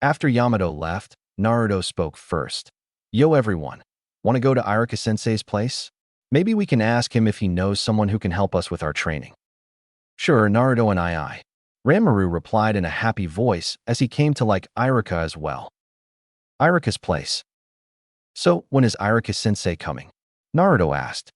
After Yamato left, Naruto spoke first. Yo everyone, want to go to Iruka-sensei's place? Maybe we can ask him if he knows someone who can help us with our training. Sure, Naruto and I. Ranmaru replied in a happy voice as he came to like Iruka as well. Iruka's place. So, when is Iruka-sensei coming? Naruto asked.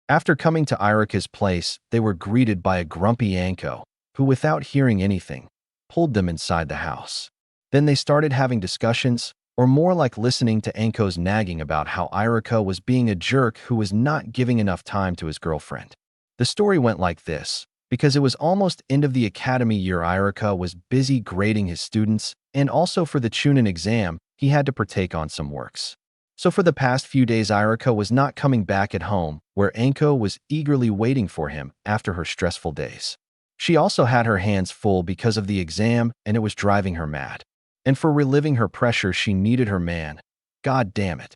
After coming to Iruka's place, they were greeted by a grumpy Anko, who without hearing anything, pulled them inside the house. Then they started having discussions, or more like listening to Anko's nagging about how Iruka was being a jerk who was not giving enough time to his girlfriend. The story went like this. Because it was almost end of the academy year, Iruka was busy grading his students, and also for the Chunin exam, he had to partake on some works. So for the past few days, Iruka was not coming back at home, where Anko was eagerly waiting for him after her stressful days. She also had her hands full because of the exam, and it was driving her mad. And for relieving her pressure, she needed her man. God damn it.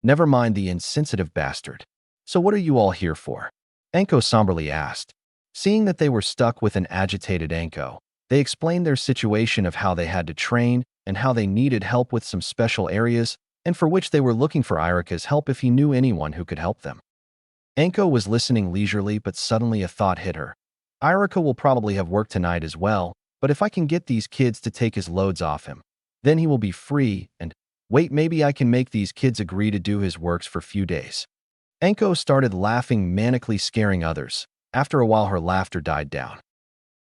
Never mind the insensitive bastard. So what are you all here for? Anko somberly asked. Seeing that they were stuck with an agitated Anko, they explained their situation of how they had to train and how they needed help with some special areas and for which they were looking for Iruka's help if he knew anyone who could help them. Anko was listening leisurely, but suddenly a thought hit her. Iruka will probably have work tonight as well, but if I can get these kids to take his loads off him, then he will be free and, wait, maybe I can make these kids agree to do his works for a few days. Anko started laughing manically, scaring others. After a while, her laughter died down.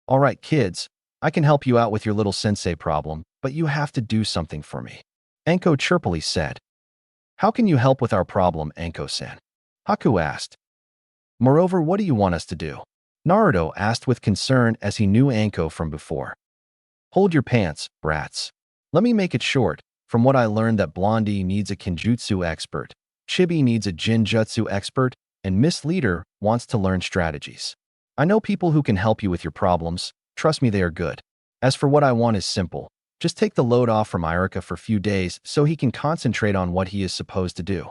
All right, kids, I can help you out with your little sensei problem, but you have to do something for me. Anko chirpily said. How can you help with our problem, Anko-san? Haku asked. Moreover, what do you want us to do? Naruto asked with concern as he knew Anko from before. Hold your pants, brats. Let me make it short. From what I learned that Blondie needs a Kenjutsu expert, Chibi needs a Jinjutsu expert, and Miss Leader wants to learn strategies. I know people who can help you with your problems. Trust me, they are good. As for what I want is simple. Just take the load off from Iruka for a few days so he can concentrate on what he is supposed to do.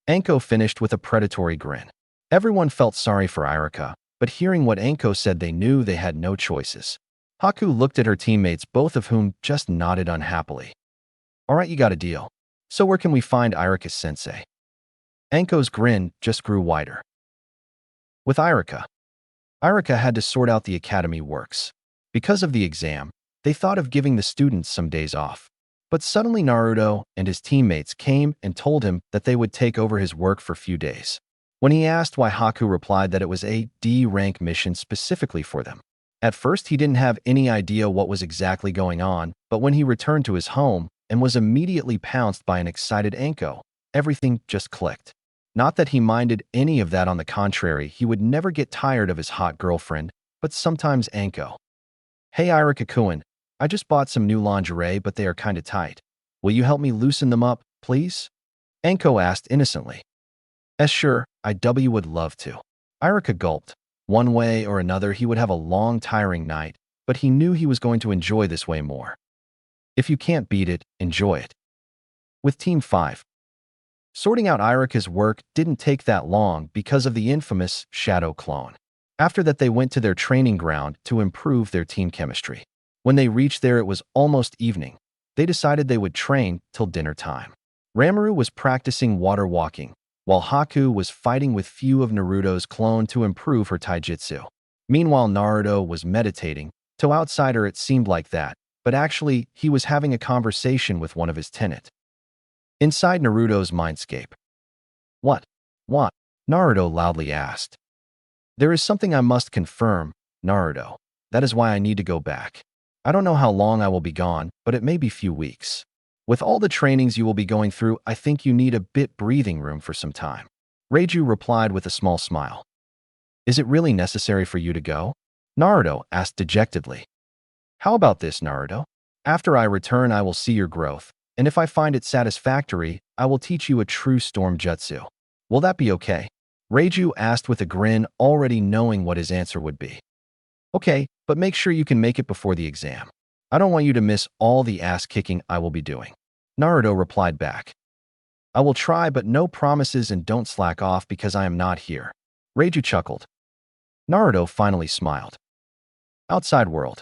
Anko finished with a predatory grin. Everyone felt sorry for Iruka, but hearing what Anko said, they knew they had no choices. Haku looked at her teammates, both of whom just nodded unhappily. All right, you got a deal. So where can we find Iruka-sensei? Anko's grin just grew wider. With Iruka. Iruka had to sort out the academy works. Because of the exam, they thought of giving the students some days off. But suddenly Naruto and his teammates came and told him that they would take over his work for a few days. When he asked why, Haku replied that it was a D-rank mission specifically for them. At first, he didn't have any idea what was exactly going on, but when he returned to his home and was immediately pounced by an excited Anko, everything just clicked. Not that he minded any of that, on the contrary, he would never get tired of his hot girlfriend, but sometimes Anko. Hey Iruka-kun, I just bought some new lingerie, but they are kinda tight. Will you help me loosen them up, please? Anko asked innocently. Sure, I would love to. Iruka gulped. One way or another, he would have a long, tiring night, but he knew he was going to enjoy this way more. If you can't beat it, enjoy it. With Team 5. Sorting out Iruka's work didn't take that long because of the infamous shadow clone. After that, they went to their training ground to improve their team chemistry. When they reached there, it was almost evening. They decided they would train till dinner time. Ranmaru was practicing water walking, while Haku was fighting with few of Naruto's clone to improve her taijutsu. Meanwhile, Naruto was meditating. To outsider, it seemed like that, but actually, he was having a conversation with one of his tenant. Inside Naruto's mindscape. What? What? Naruto loudly asked. There is something I must confirm, Naruto. That is why I need to go back. I don't know how long I will be gone, but it may be few weeks. With all the trainings you will be going through, I think you need a bit breathing room for some time. Reiju replied with a small smile. Is it really necessary for you to go? Naruto asked dejectedly. How about this, Naruto? After I return, I will see your growth, and if I find it satisfactory, I will teach you a true storm jutsu. Will that be okay? Reiju asked with a grin, already knowing what his answer would be. Okay, but make sure you can make it before the exam. I don't want you to miss all the ass-kicking I will be doing. Naruto replied back. I will try, but no promises, and don't slack off because I am not here. Reiju chuckled. Naruto finally smiled. Outside world.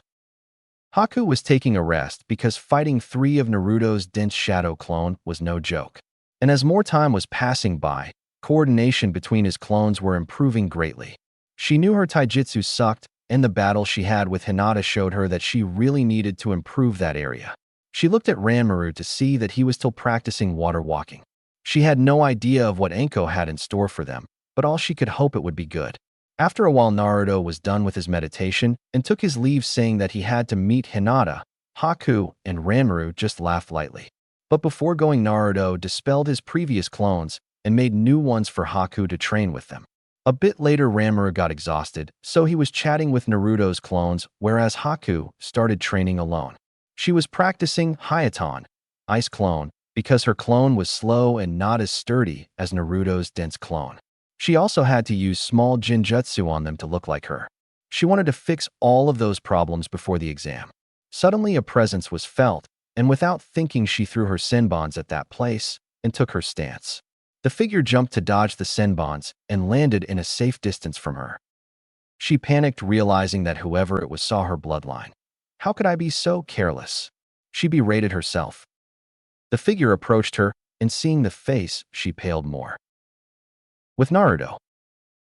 Haku was taking a rest because fighting 3 of Naruto's dense shadow clone was no joke. And as more time was passing by, coordination between his clones were improving greatly. She knew her taijutsu sucked, and the battle she had with Hinata showed her that she really needed to improve that area. She looked at Ranmaru to see that he was still practicing water walking. She had no idea of what Anko had in store for them, but all she could hope it would be good. After a while, Naruto was done with his meditation and took his leave, saying that he had to meet Hinata. Haku and Ranmaru just laughed lightly. But before going, Naruto dispelled his previous clones and made new ones for Haku to train with them. A bit later, Ranmaru got exhausted, so he was chatting with Naruto's clones, whereas Haku started training alone. She was practicing Hayaton, Ice Clone, because her clone was slow and not as sturdy as Naruto's dense clone. She also had to use small Jinjutsu on them to look like her. She wanted to fix all of those problems before the exam. Suddenly, a presence was felt, and without thinking, she threw her senbons at that place and took her stance. The figure jumped to dodge the senbons and landed in a safe distance from her. She panicked, realizing that whoever it was saw her bloodline. How could I be so careless? She berated herself. The figure approached her, and seeing the face, she paled more. With Naruto.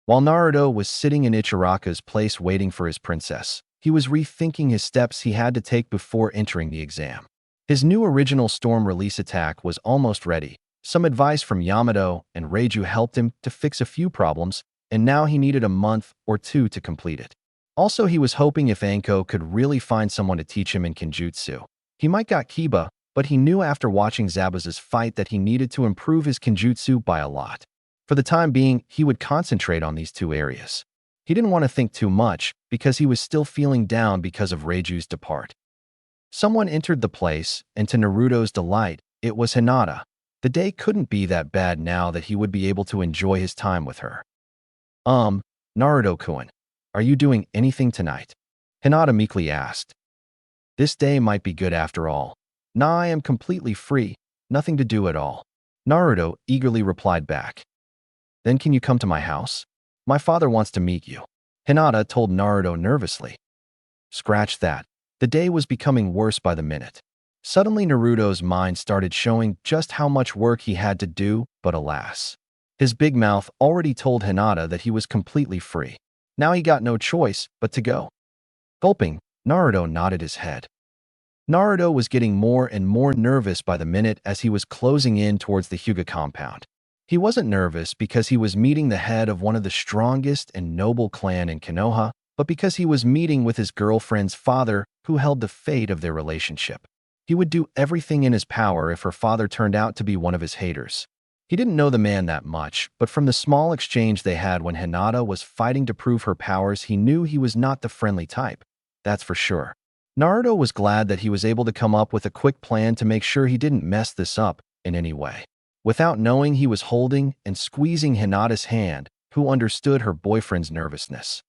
While Naruto was sitting in Ichiraka's place waiting for his princess, he was rethinking his steps he had to take before entering the exam. His new original storm release attack was almost ready. Some advice from Yamato and Reiju helped him to fix a few problems, and now he needed a month or 2 to complete it. Also, he was hoping if Anko could really find someone to teach him in Kenjutsu. He might got Kiba, but he knew after watching Zabuza's fight that he needed to improve his Kenjutsu by a lot. For the time being, he would concentrate on these 2 areas. He didn't want to think too much because he was still feeling down because of Reiju's depart. Someone entered the place, and to Naruto's delight, it was Hinata. The day couldn't be that bad now that he would be able to enjoy his time with her. Naruto-kun, are you doing anything tonight? Hinata meekly asked. This day might be good after all. Nah, I am completely free, nothing to do at all. Naruto eagerly replied back. Then can you come to my house? My father wants to meet you. Hinata told Naruto nervously. Scratch that. The day was becoming worse by the minute. Suddenly, Naruto's mind started showing just how much work he had to do, but alas. His big mouth already told Hinata that he was completely free. Now he got no choice but to go. Gulping, Naruto nodded his head. Naruto was getting more and more nervous by the minute as he was closing in towards the Hyuga compound. He wasn't nervous because he was meeting the head of one of the strongest and noble clan in Konoha, but because he was meeting with his girlfriend's father, who held the fate of their relationship. He would do everything in his power if her father turned out to be one of his haters. He didn't know the man that much, but from the small exchange they had when Hinata was fighting to prove her powers, he knew he was not the friendly type. That's for sure. Naruto was glad that he was able to come up with a quick plan to make sure he didn't mess this up in any way. Without knowing, he was holding and squeezing Hinata's hand, who understood her boyfriend's nervousness.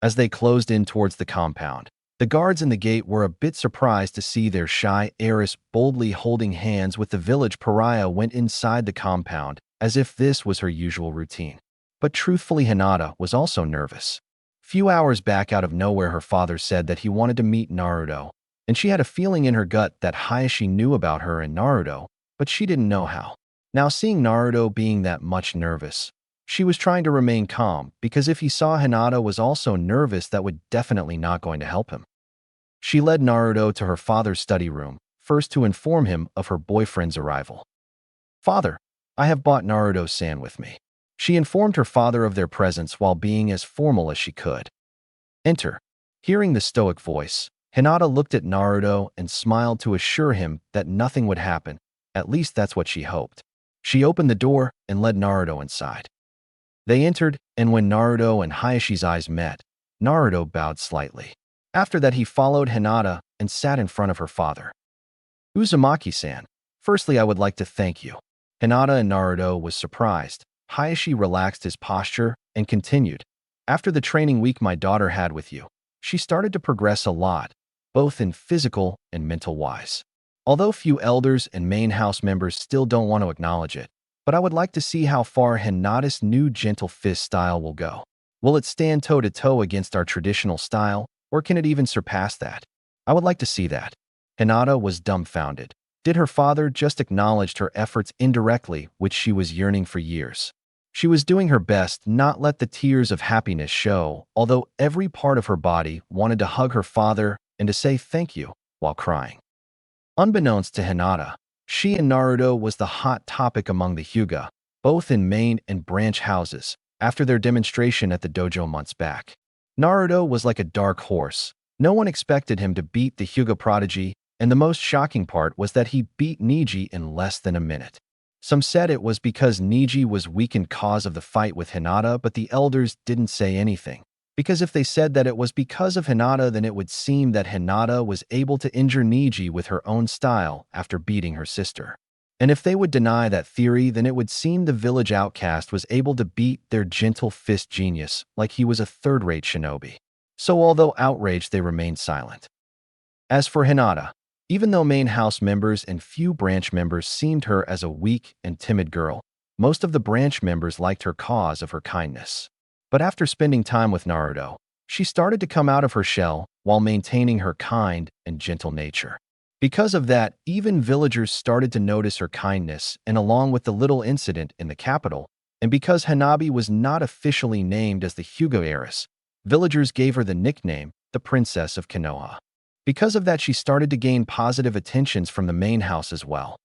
As they closed in towards the compound, the guards in the gate were a bit surprised to see their shy heiress boldly holding hands with the village pariah went inside the compound, as if this was her usual routine. But truthfully, Hinata was also nervous. Few hours back, out of nowhere, her father said that he wanted to meet Naruto, and she had a feeling in her gut that Hayashi knew about her and Naruto, but she didn't know how. Now, seeing Naruto being that much nervous, she was trying to remain calm, because if he saw Hinata was also nervous, that would definitely not going to help him. She led Naruto to her father's study room, first to inform him of her boyfriend's arrival. Father, I have brought Naruto-san with me. She informed her father of their presence while being as formal as she could. Enter. Hearing the stoic voice, Hinata looked at Naruto and smiled to assure him that nothing would happen. At least that's what she hoped. She opened the door and led Naruto inside. They entered, and when Naruto and Hayashi's eyes met, Naruto bowed slightly. After that, he followed Hinata and sat in front of her father. Uzumaki-san, firstly I would like to thank you. Hinata and Naruto was surprised. Hayashi relaxed his posture and continued. After the training week my daughter had with you, she started to progress a lot, both in physical and mental wise. Although few elders and main house members still don't want to acknowledge it, but I would like to see how far Hinata's new gentle fist style will go. Will it stand toe-to-toe against our traditional style, or can it even surpass that? I would like to see that. Hinata was dumbfounded. Did her father just acknowledge her efforts indirectly, which she was yearning for years? She was doing her best not let the tears of happiness show, although every part of her body wanted to hug her father and to say thank you while crying. Unbeknownst to Hinata, she and Naruto was the hot topic among the Hyuga, both in main and branch houses, after their demonstration at the dojo months back. Naruto was like a dark horse. No one expected him to beat the Hyuga prodigy, and the most shocking part was that he beat Neji in less than a minute. Some said it was because Neji was weakened cause of the fight with Hinata, but the elders didn't say anything. Because if they said that it was because of Hinata, then it would seem that Hinata was able to injure Neji with her own style after beating her sister. And if they would deny that theory, then it would seem the village outcast was able to beat their gentle fist genius like he was a third-rate shinobi. So although outraged, they remained silent. As for Hinata, even though main house members and few branch members seemed her as a weak and timid girl, most of the branch members liked her cause of her kindness. But after spending time with Naruto, she started to come out of her shell while maintaining her kind and gentle nature. Because of that, even villagers started to notice her kindness, and along with the little incident in the capital, and because Hanabi was not officially named as the Hyuga heiress, villagers gave her the nickname, the Princess of Konoha. Because of that, she started to gain positive attentions from the main house as well.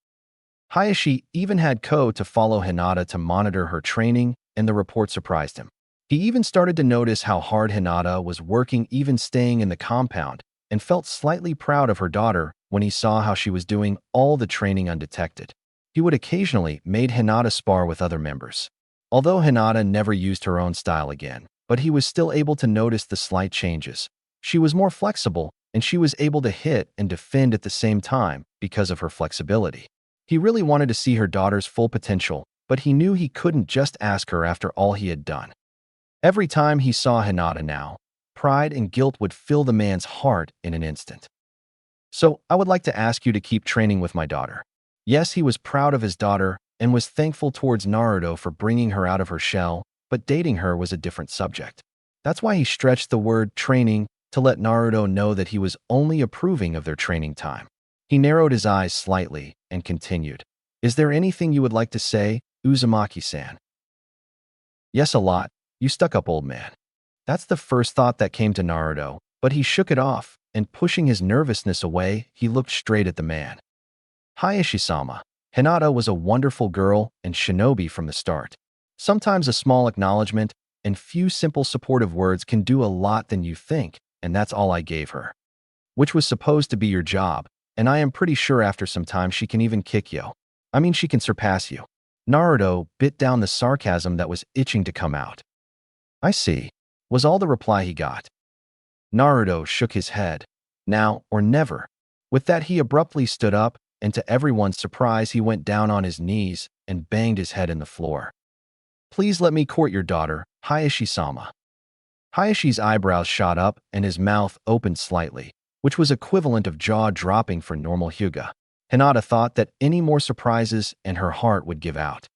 Hayashi even had Ko to follow Hinata to monitor her training, and the report surprised him. He even started to notice how hard Hinata was working, even staying in the compound, and felt slightly proud of her daughter when he saw how she was doing all the training undetected. He would occasionally made Hinata spar with other members. Although Hinata never used her own style again, but he was still able to notice the slight changes. She was more flexible, and she was able to hit and defend at the same time because of her flexibility. He really wanted to see her daughter's full potential, but he knew he couldn't just ask her after all he had done. Every time he saw Hinata now, pride and guilt would fill the man's heart in an instant. So, I would like to ask you to keep training with my daughter. Yes, he was proud of his daughter and was thankful towards Naruto for bringing her out of her shell, but dating her was a different subject. That's why he stretched the word training to let Naruto know that he was only approving of their training time. He narrowed his eyes slightly and continued. Is there anything you would like to say, Uzumaki-san? Yes, a lot. You stuck-up old man. That's the first thought that came to Naruto, but he shook it off, and pushing his nervousness away, he looked straight at the man. Hayashi-sama, Hinata was a wonderful girl and shinobi from the start. Sometimes a small acknowledgement and few simple supportive words can do a lot than you think, and that's all I gave her. Which was supposed to be your job, and I am pretty sure after some time she can even kick you. I mean, she can surpass you. Naruto bit down the sarcasm that was itching to come out. I see, was all the reply he got. Naruto shook his head. Now or never. With that, he abruptly stood up, and to everyone's surprise, he went down on his knees and banged his head in the floor. Please let me court your daughter, Hayashi-sama. Hayashi's eyebrows shot up and his mouth opened slightly, which was equivalent of jaw dropping for normal Hyuga. Hinata thought that any more surprises and her heart would give out.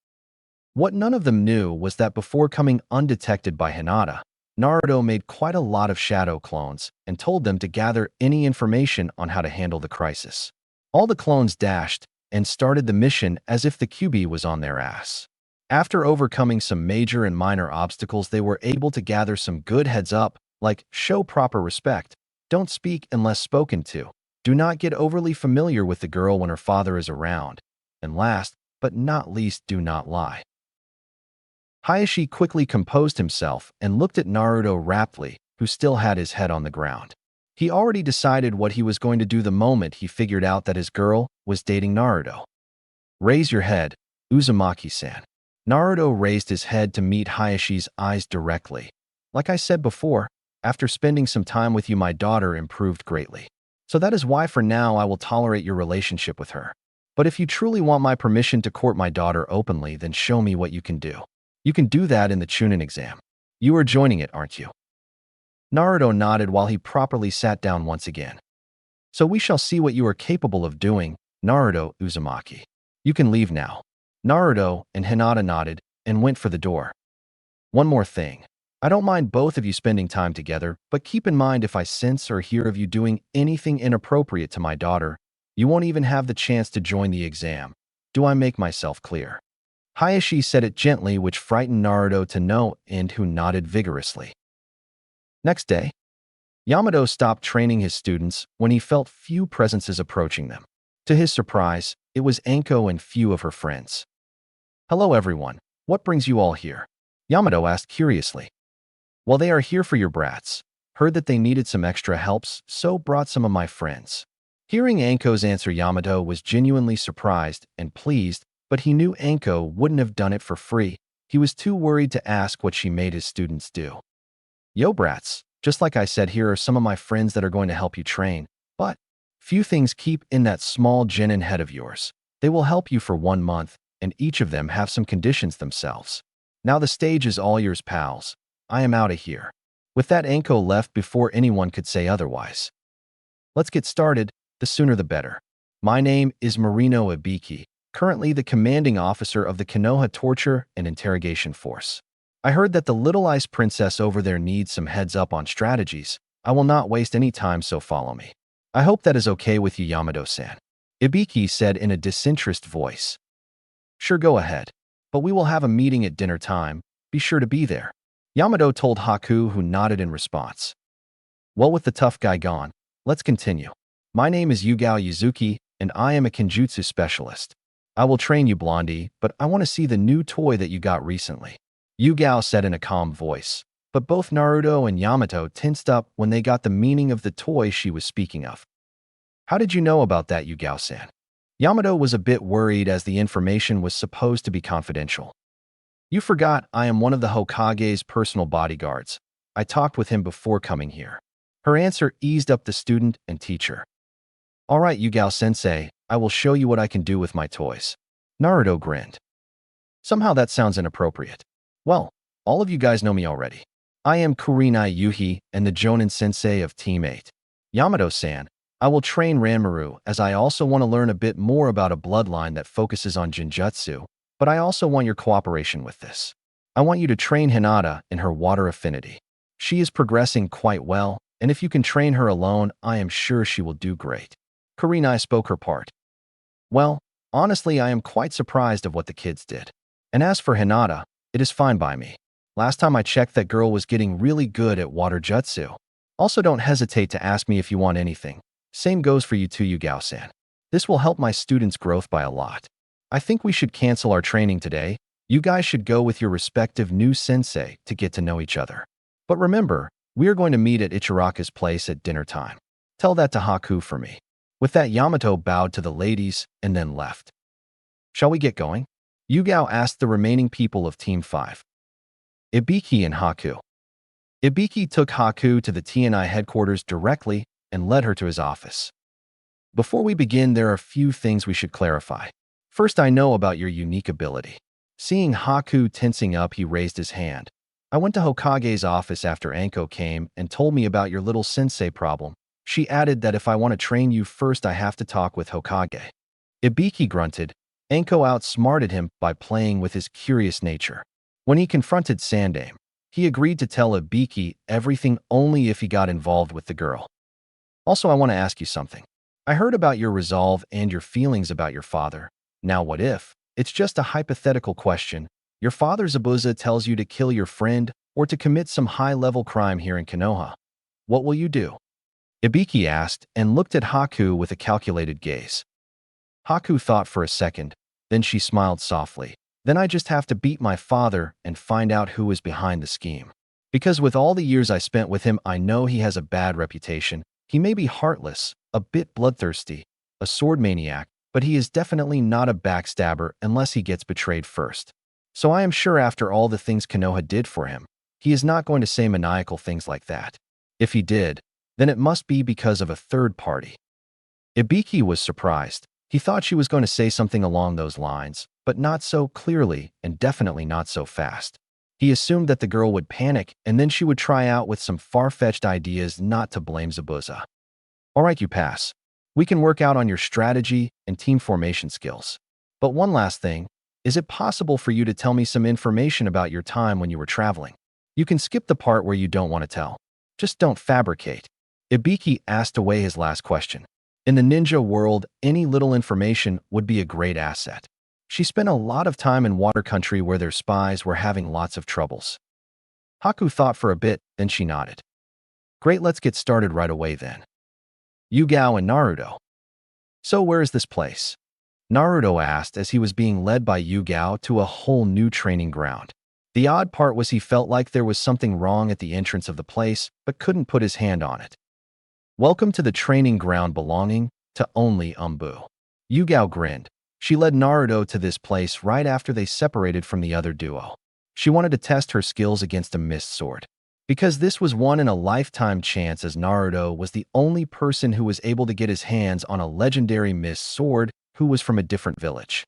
What none of them knew was that before coming undetected by Hinata, Naruto made quite a lot of shadow clones and told them to gather any information on how to handle the crisis. All the clones dashed and started the mission as if the QB was on their ass. After overcoming some major and minor obstacles, they were able to gather some good heads up, like show proper respect, don't speak unless spoken to, do not get overly familiar with the girl when her father is around, and last but not least, do not lie. Hayashi quickly composed himself and looked at Naruto raptly, who still had his head on the ground. He already decided what he was going to do the moment he figured out that his girl was dating Naruto. Raise your head, Uzumaki-san. Naruto raised his head to meet Hayashi's eyes directly. Like I said before, after spending some time with you, my daughter improved greatly. So that is why for now I will tolerate your relationship with her. But if you truly want my permission to court my daughter openly, then show me what you can do. You can do that in the Chunin exam. You are joining it, aren't you? Naruto nodded while he properly sat down once again. So we shall see what you are capable of doing, Naruto Uzumaki. You can leave now. Naruto and Hinata nodded and went for the door. One more thing. I don't mind both of you spending time together, but keep in mind if I sense or hear of you doing anything inappropriate to my daughter, you won't even have the chance to join the exam. Do I make myself clear? Hayashi said it gently, which frightened Naruto to no end, who nodded vigorously. Next day, Yamato stopped training his students when he felt few presences approaching them. To his surprise, it was Anko and few of her friends. Hello everyone, what brings you all here? Yamato asked curiously. Well, they are here for your brats. Heard that they needed some extra helps, so brought some of my friends. Hearing Anko's answer, Yamato was genuinely surprised and pleased, but he knew Anko wouldn't have done it for free. He was too worried to ask what she made his students do. Yo brats, just like I said, here are some of my friends that are going to help you train, but few things keep in that small genin head of yours. They will help you for 1 month, and each of them have some conditions themselves. Now the stage is all yours, pals. I am out of here. With that, Anko left before anyone could say otherwise. Let's get started, the sooner the better. My name is Marino Ibiki, currently the commanding officer of the Konoha Torture and Interrogation Force. I heard that the little ice princess over there needs some heads up on strategies. I will not waste any time, so follow me. I hope that is okay with you, Yamato-san. Ibiki said in a disinterested voice. Sure, go ahead. But we will have a meeting at dinner time. Be sure to be there. Yamato told Haku, who nodded in response. Well, with the tough guy gone, let's continue. My name is Yugao Yuzuki, and I am a Kenjutsu specialist. I will train you, Blondie, but I want to see the new toy that you got recently. Yugao said in a calm voice, but both Naruto and Yamato tensed up when they got the meaning of the toy she was speaking of. How did you know about that, Yugao-san? Yamato was a bit worried as the information was supposed to be confidential. You forgot I am one of the Hokage's personal bodyguards. I talked with him before coming here. Her answer eased up the student and teacher. All right, Yugao-sensei, I will show you what I can do with my toys. Naruto grinned. Somehow that sounds inappropriate. Well, all of you guys know me already. I am Kurenai Yuhi and the Jonin sensei of Team 8. Yamato-san, I will train Ranmaru as I also want to learn a bit more about a bloodline that focuses on Jinjutsu, but I also want your cooperation with this. I want you to train Hinata in her water affinity. She is progressing quite well, and if you can train her alone, I am sure she will do great. Kurenai spoke her part. Well, honestly, I am quite surprised of what the kids did. And as for Hinata, it is fine by me. Last time I checked, that girl was getting really good at water jutsu. Also, don't hesitate to ask me if you want anything. Same goes for you too, Yugao-san. This will help my students' growth by a lot. I think we should cancel our training today. You guys should go with your respective new sensei to get to know each other. But remember, we are going to meet at Ichiraka's place at dinner time. Tell that to Haku for me. With that, Yamato bowed to the ladies and then left. Shall we get going? Yugao asked the remaining people of Team 5. Ibiki and Haku. Ibiki took Haku to the TNI headquarters directly and led her to his office. Before we begin, there are a few things we should clarify. First, I know about your unique ability. Seeing Haku tensing up, he raised his hand. I went to Hokage's office after Anko came and told me about your little sensei problem. She added that if I want to train you first, I have to talk with Hokage. Ibiki grunted. Anko outsmarted him by playing with his curious nature. When he confronted Sandame, he agreed to tell Ibiki everything only if he got involved with the girl. Also, I want to ask you something. I heard about your resolve and your feelings about your father. Now, what if? It's just a hypothetical question. Your father Zabuza tells you to kill your friend or to commit some high-level crime here in Konoha. What will you do? Ibiki asked and looked at Haku with a calculated gaze. Haku thought for a second, then she smiled softly. Then I just have to beat my father and find out who is behind the scheme. Because with all the years I spent with him, I know he has a bad reputation. He may be heartless, a bit bloodthirsty, a sword maniac, but he is definitely not a backstabber unless he gets betrayed first. So I am sure after all the things Konoha did for him, he is not going to say maniacal things like that. If he did, then it must be because of a third party. Ibiki was surprised. He thought she was going to say something along those lines, but not so clearly and definitely not so fast. He assumed that the girl would panic and then she would try out with some far-fetched ideas not to blame Zabuza. All right, you pass. We can work out on your strategy and team formation skills. But one last thing, is it possible for you to tell me some information about your time when you were traveling? You can skip the part where you don't want to tell. Just don't fabricate. Ibiki asked away his last question. In the ninja world, any little information would be a great asset. She spent a lot of time in water country where their spies were having lots of troubles. Haku thought for a bit, then she nodded. Great, let's get started right away then. Yugao and Naruto. So where is this place? Naruto asked as he was being led by Yugao to a whole new training ground. The odd part was he felt like there was something wrong at the entrance of the place, but couldn't put his hand on it. Welcome to the training ground belonging to only Umbu. Yugao grinned. She led Naruto to this place right after they separated from the other duo. She wanted to test her skills against a mist sword. Because this was one-in-a-lifetime chance, as Naruto was the only person who was able to get his hands on a legendary mist sword who was from a different village.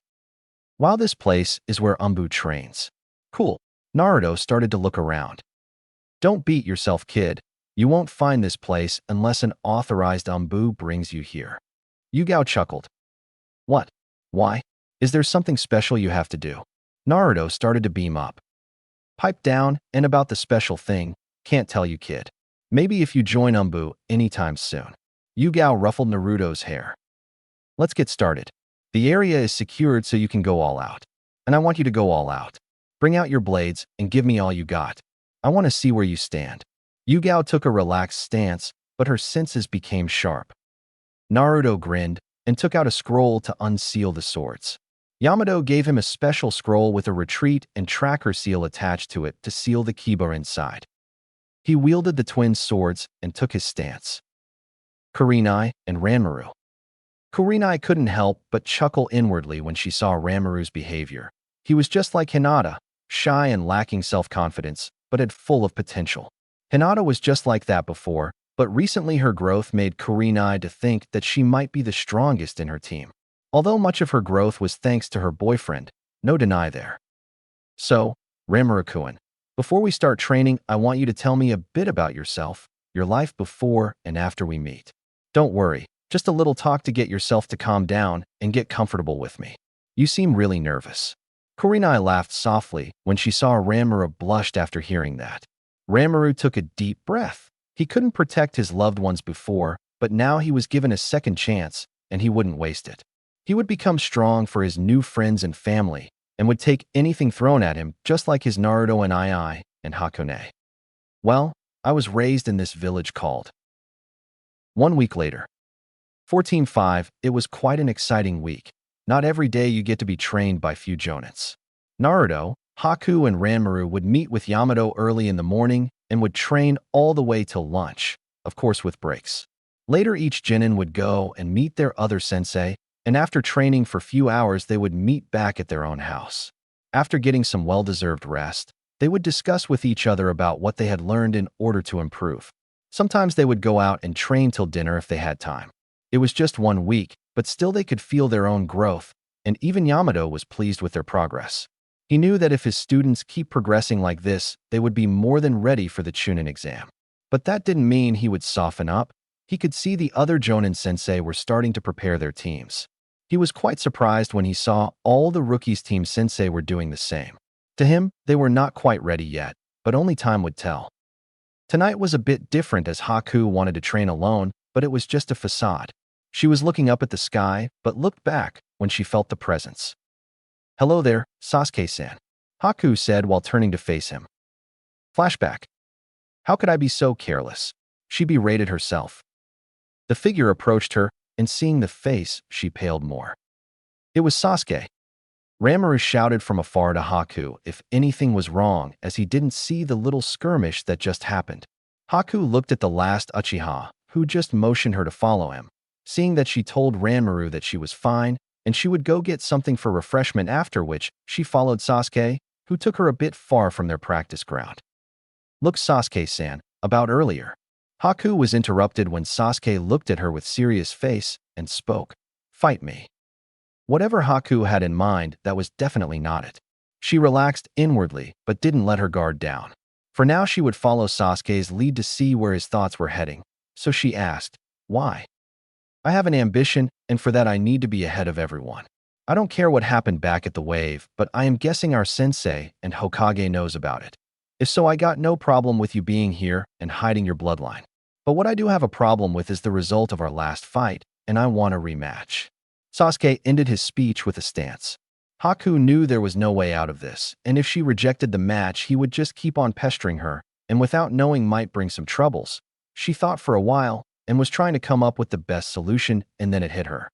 While this place is where Umbu trains. Cool. Naruto started to look around. Don't beat yourself, kid. You won't find this place unless an authorized Umbu brings you here. Yugao chuckled. What? Why? Is there something special you have to do? Naruto started to beam up. Pipe down, and about the special thing, can't tell you, kid. Maybe if you join Umbu anytime soon. Yugao ruffled Naruto's hair. Let's get started. The area is secured so you can go all out. And I want you to go all out. Bring out your blades and give me all you got. I want to see where you stand. Yugao took a relaxed stance, but her senses became sharp. Naruto grinned and took out a scroll to unseal the swords. Yamato gave him a special scroll with a retreat and tracker seal attached to it to seal the kiba inside. He wielded the twin swords and took his stance. Kurenai and Ranmaru. Kurenai couldn't help but chuckle inwardly when she saw Ranmaru's behavior. He was just like Hinata, shy and lacking self-confidence, but had full of potential. Hinata was just like that before, but recently her growth made Kurenai to think that she might be the strongest in her team. Although much of her growth was thanks to her boyfriend, no deny there. So, Ranmaru-kun, before we start training, I want you to tell me a bit about yourself, your life before and after we meet. Don't worry, just a little talk to get yourself to calm down and get comfortable with me. You seem really nervous. Kurenai laughed softly when she saw Ranmaru blushed after hearing that. Ranmaru took a deep breath. He couldn't protect his loved ones before, but now he was given a second chance, and he wouldn't waste it. He would become strong for his new friends and family, and would take anything thrown at him, just like his Naruto and Ai and Hakone. Well, I was raised in this village called. 1 week later. 14-5, it was quite an exciting week. Not every day you get to be trained by few jonins. Naruto, Haku, and Ranmaru would meet with Yamato early in the morning and would train all the way till lunch, of course with breaks. Later each genin would go and meet their other sensei, and after training for few hours they would meet back at their own house. After getting some well-deserved rest, they would discuss with each other about what they had learned in order to improve. Sometimes they would go out and train till dinner if they had time. It was just 1 week, but still they could feel their own growth, and even Yamato was pleased with their progress. He knew that if his students keep progressing like this, they would be more than ready for the Chunin exam. But that didn't mean he would soften up. He could see the other Jonin sensei were starting to prepare their teams. He was quite surprised when he saw all the rookies team sensei were doing the same. To him, they were not quite ready yet, but only time would tell. Tonight was a bit different as Haku wanted to train alone, but it was just a facade. She was looking up at the sky, but looked back when she felt the presence. Hello there, Sasuke-san, Haku said while turning to face him. Flashback. How could I be so careless? She berated herself. The figure approached her, and seeing the face, she paled more. It was Sasuke. Ranmaru shouted from afar to Haku if anything was wrong as he didn't see the little skirmish that just happened. Haku looked at the last Uchiha, who just motioned her to follow him. Seeing that she told Ranmaru that she was fine, and she would go get something for refreshment, after which she followed Sasuke, who took her a bit far from their practice ground. Look, Sasuke-san, about earlier. Haku was interrupted when Sasuke looked at her with serious face and spoke. Fight me. Whatever Haku had in mind, that was definitely not it. She relaxed inwardly, but didn't let her guard down. For now, she would follow Sasuke's lead to see where his thoughts were heading. So she asked, why? I have an ambition, and for that I need to be ahead of everyone. I don't care what happened back at the wave, but I am guessing our sensei and Hokage knows about it. If so, I got no problem with you being here and hiding your bloodline. But what I do have a problem with is the result of our last fight, and I want a rematch. Sasuke ended his speech with a stance. Haku knew there was no way out of this, and if she rejected the match, he would just keep on pestering her, and without knowing might bring some troubles. She thought for a while and was trying to come up with the best solution, and then it hit her.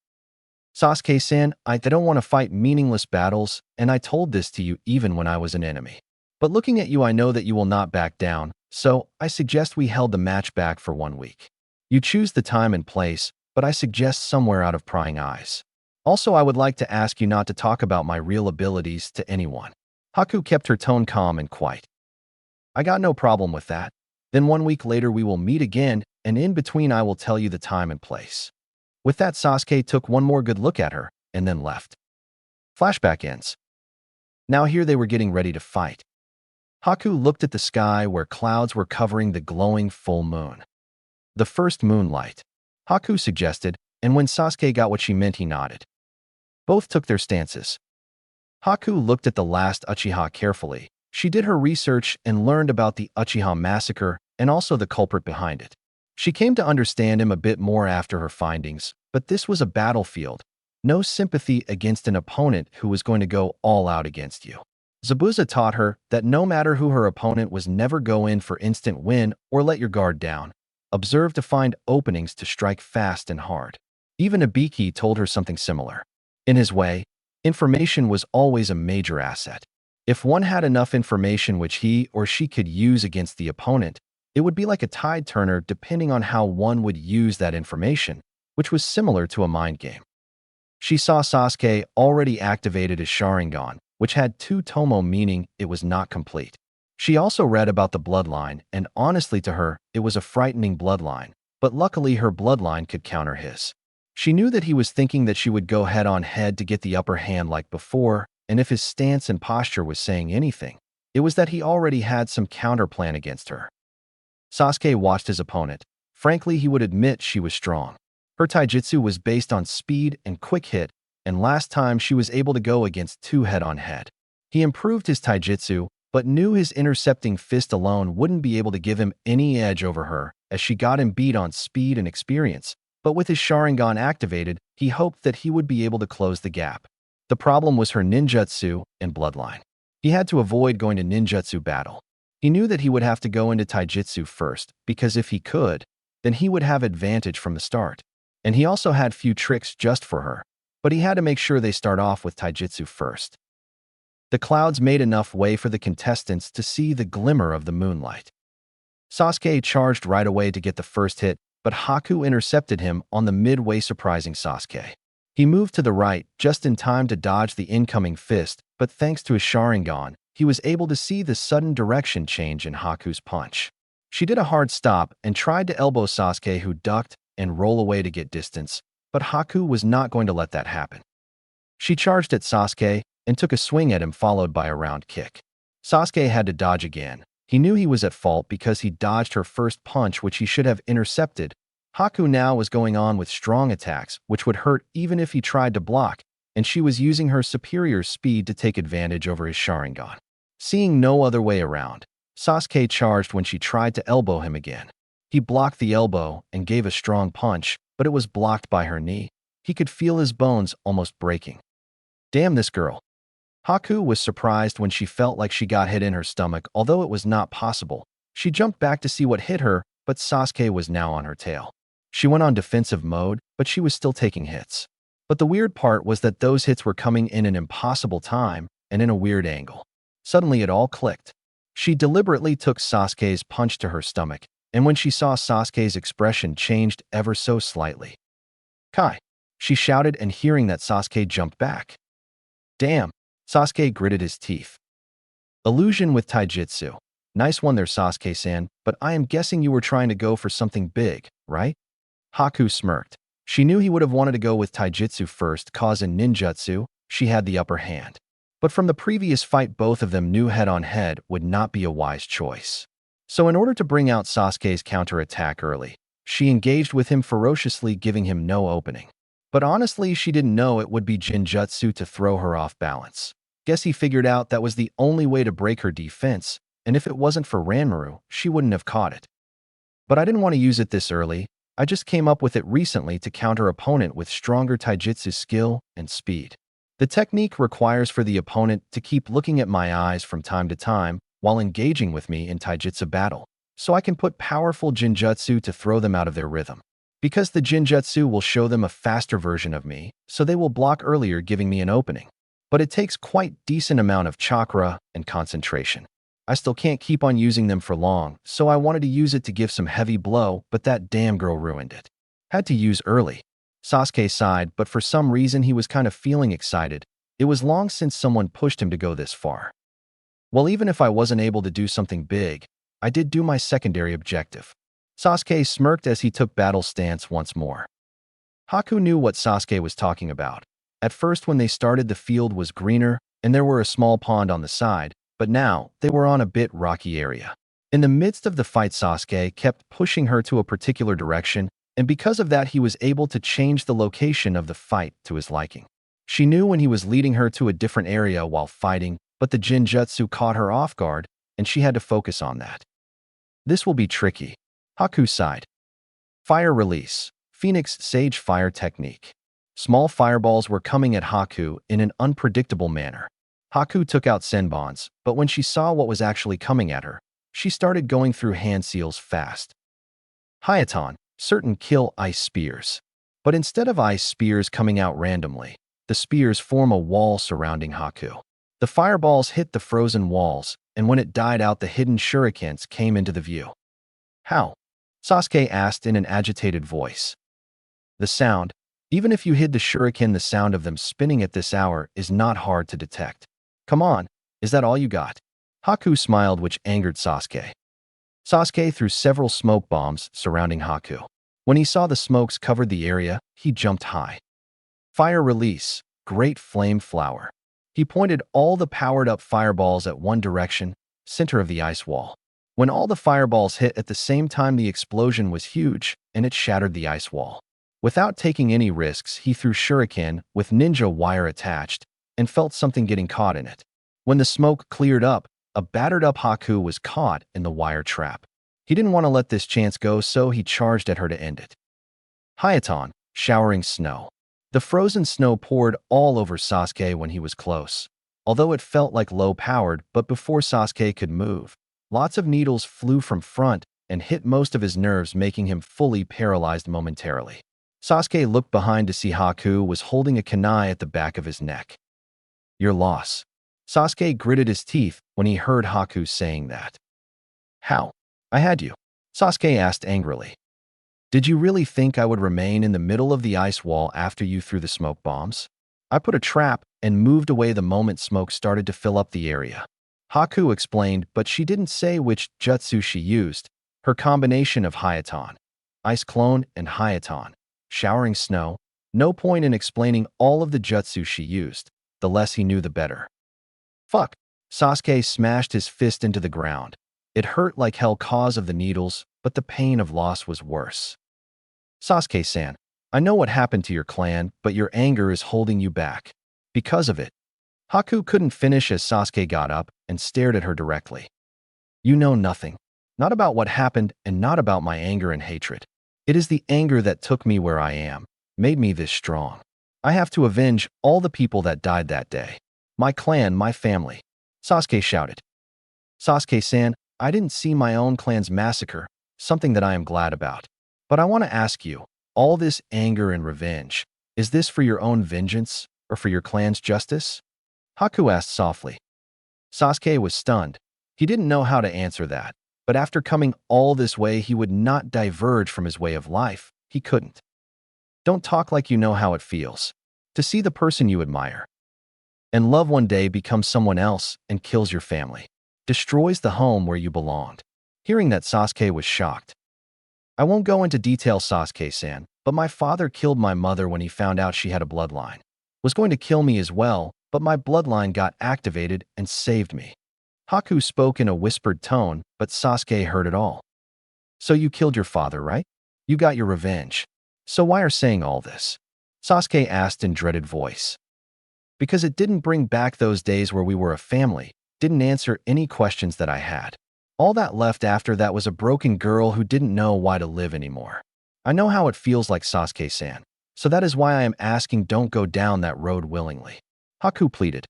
Sasuke-san, I don't want to fight meaningless battles, and I told this to you even when I was an enemy. But looking at you, I know that you will not back down, so I suggest we held the match back for 1 week. You choose the time and place, but I suggest somewhere out of prying eyes. Also, I would like to ask you not to talk about my real abilities to anyone. Haku kept her tone calm and quiet. I got no problem with that. Then 1 week later we will meet again, and in between I will tell you the time and place. With that, Sasuke took one more good look at her, and then left. Flashback ends. Now here they were getting ready to fight. Haku looked at the sky where clouds were covering the glowing full moon. The first moonlight, Haku suggested, and when Sasuke got what she meant, he nodded. Both took their stances. Haku looked at the last Uchiha carefully. She did her research and learned about the Uchiha massacre and also the culprit behind it. She came to understand him a bit more after her findings, but this was a battlefield. No sympathy against an opponent who was going to go all out against you. Zabuza taught her that no matter who her opponent was, never go in for instant win or let your guard down. Observe to find openings to strike fast and hard. Even Ibiki told her something similar. In his way, information was always a major asset. If one had enough information which he or she could use against the opponent, it would be like a tide turner depending on how one would use that information, which was similar to a mind game. She saw Sasuke already activated his Sharingan, which had 2 tomo, meaning it was not complete. She also read about the bloodline, and honestly to her, it was a frightening bloodline, but luckily her bloodline could counter his. She knew that he was thinking that she would go head-on-head to get the upper hand like before, and if his stance and posture was saying anything, it was that he already had some counterplan against her. Sasuke watched his opponent. Frankly, he would admit she was strong. Her taijutsu was based on speed and quick hit, and last time she was able to go against 2 head-on-head. He improved his taijutsu, but knew his intercepting fist alone wouldn't be able to give him any edge over her, as she got him beat on speed and experience. But with his Sharingan activated, he hoped that he would be able to close the gap. The problem was her ninjutsu and bloodline. He had to avoid going to ninjutsu battle. He knew that he would have to go into taijutsu first, because if he could, then he would have advantage from the start. And he also had few tricks just for her, but he had to make sure they start off with taijutsu first. The clouds made enough way for the contestants to see the glimmer of the moonlight. Sasuke charged right away to get the first hit, but Haku intercepted him on the midway, surprising Sasuke. He moved to the right just in time to dodge the incoming fist, but thanks to his Sharingan, he was able to see the sudden direction change in Haku's punch. She did a hard stop and tried to elbow Sasuke, who ducked and rolled away to get distance, but Haku was not going to let that happen. She charged at Sasuke and took a swing at him, followed by a round kick. Sasuke had to dodge again. He knew he was at fault because he dodged her first punch, which he should have intercepted. Haku now was going on with strong attacks, which would hurt even if he tried to block, and she was using her superior speed to take advantage over his Sharingan. Seeing no other way around, Sasuke charged when she tried to elbow him again. He blocked the elbow and gave a strong punch, but it was blocked by her knee. He could feel his bones almost breaking. Damn this girl. Haku was surprised when she felt like she got hit in her stomach, although it was not possible. She jumped back to see what hit her, but Sasuke was now on her tail. She went on defensive mode, but she was still taking hits. But the weird part was that those hits were coming in an impossible time and in a weird angle. Suddenly it all clicked. She deliberately took Sasuke's punch to her stomach, and when she saw Sasuke's expression changed ever so slightly. "Kai!" she shouted, and hearing that, Sasuke jumped back. "Damn!" Sasuke gritted his teeth. Illusion with taijutsu. Nice one there, Sasuke-san, but I am guessing you were trying to go for something big, right? Haku smirked. She knew he would have wanted to go with taijutsu first, cause in ninjutsu, she had the upper hand. But from the previous fight, both of them knew head-on-head would not be a wise choice. So in order to bring out Sasuke's counterattack early, she engaged with him ferociously, giving him no opening. But honestly, she didn't know it would be Jinjutsu to throw her off balance. Guess he figured out that was the only way to break her defense, and if it wasn't for Ranmaru, she wouldn't have caught it. But I didn't want to use it this early. I just came up with it recently to counter opponent with stronger taijutsu skill and speed. The technique requires for the opponent to keep looking at my eyes from time to time while engaging with me in taijutsu battle, so I can put powerful Jinjutsu to throw them out of their rhythm. Because the Jinjutsu will show them a faster version of me, so they will block earlier, giving me an opening. But it takes quite decent amount of chakra and concentration. I still can't keep on using them for long, so I wanted to use it to give some heavy blow, but that damn girl ruined it. Had to use early. Sasuke sighed, but for some reason he was kind of feeling excited. It was long since someone pushed him to go this far. Well, even if I wasn't able to do something big, I did do my secondary objective. Sasuke smirked as he took battle stance once more. Haku knew what Sasuke was talking about. At first, when they started, the field was greener, and there were a small pond on the side, but now they were on a bit rocky area. In the midst of the fight, Sasuke kept pushing her to a particular direction, and because of that he was able to change the location of the fight to his liking. She knew when he was leading her to a different area while fighting, but the Jinjutsu caught her off guard, and she had to focus on that. This will be tricky. Haku sighed. Fire release. Phoenix Sage Fire Technique. Small fireballs were coming at Haku in an unpredictable manner. Haku took out Senbons, but when she saw what was actually coming at her, she started going through hand seals fast. Hayaton. Certain kill ice spears. But instead of ice spears coming out randomly, the spears form a wall surrounding Haku. The fireballs hit the frozen walls, and when it died out, the hidden shurikens came into the view. How? Sasuke asked in an agitated voice. The sound. Even if you hid the shuriken, the sound of them spinning at this hour is not hard to detect. Come on, is that all you got? Haku smiled, which angered Sasuke. Sasuke threw several smoke bombs surrounding Haku. When he saw the smokes covered the area, he jumped high. Fire release. Great flame flower. He pointed all the powered-up fireballs at one direction, center of the ice wall. When all the fireballs hit at the same time, the explosion was huge, and it shattered the ice wall. Without taking any risks, he threw shuriken with ninja wire attached and felt something getting caught in it. When the smoke cleared up, a battered-up Haku was caught in the wire trap. He didn't want to let this chance go, so he charged at her to end it. Hayaton. Showering snow. The frozen snow poured all over Sasuke when he was close. Although it felt like low-powered, but before Sasuke could move, lots of needles flew from front and hit most of his nerves, making him fully paralyzed momentarily. Sasuke looked behind to see Haku was holding a kunai at the back of his neck. Your loss. Sasuke gritted his teeth when he heard Haku saying that. How? I had you. Sasuke asked angrily. Did you really think I would remain in the middle of the ice wall after you threw the smoke bombs? I put a trap and moved away the moment smoke started to fill up the area. Haku explained, but she didn't say which jutsu she used. Her combination of Hayaton, Ice Clone, and Hayaton, Showering Snow. No point in explaining all of the jutsu she used. The less he knew, the better. Fuck. Sasuke smashed his fist into the ground. It hurt like hell cause of the needles, but the pain of loss was worse. Sasuke-san, I know what happened to your clan, but your anger is holding you back. Because of it. Haku couldn't finish as Sasuke got up and stared at her directly. You know nothing. Not about what happened and not about my anger and hatred. It is the anger that took me where I am, made me this strong. I have to avenge all the people that died that day. My clan, my family. Sasuke shouted. Sasuke-san, I didn't see my own clan's massacre, something that I am glad about. But I want to ask you, all this anger and revenge, is this for your own vengeance or for your clan's justice? Haku asked softly. Sasuke was stunned. He didn't know how to answer that, but after coming all this way, he would not diverge from his way of life. He couldn't. Don't talk like you know how it feels. To see the person you admire and love one day become someone else and kills your family. destroys the home where you belonged. Hearing that, Sasuke was shocked. I won't go into detail, Sasuke-san, but my father killed my mother when he found out she had a bloodline. Was going to kill me as well, but my bloodline got activated and saved me. Haku spoke in a whispered tone, but Sasuke heard it all. So you killed your father, right? You got your revenge. So why are saying all this? Sasuke asked in dreaded voice. Because it didn't bring back those days where we were a family, didn't answer any questions that I had. All that left after that was a broken girl who didn't know why to live anymore. I know how it feels like, Sasuke-san, so that is why I am asking, don't go down that road willingly. Haku pleaded.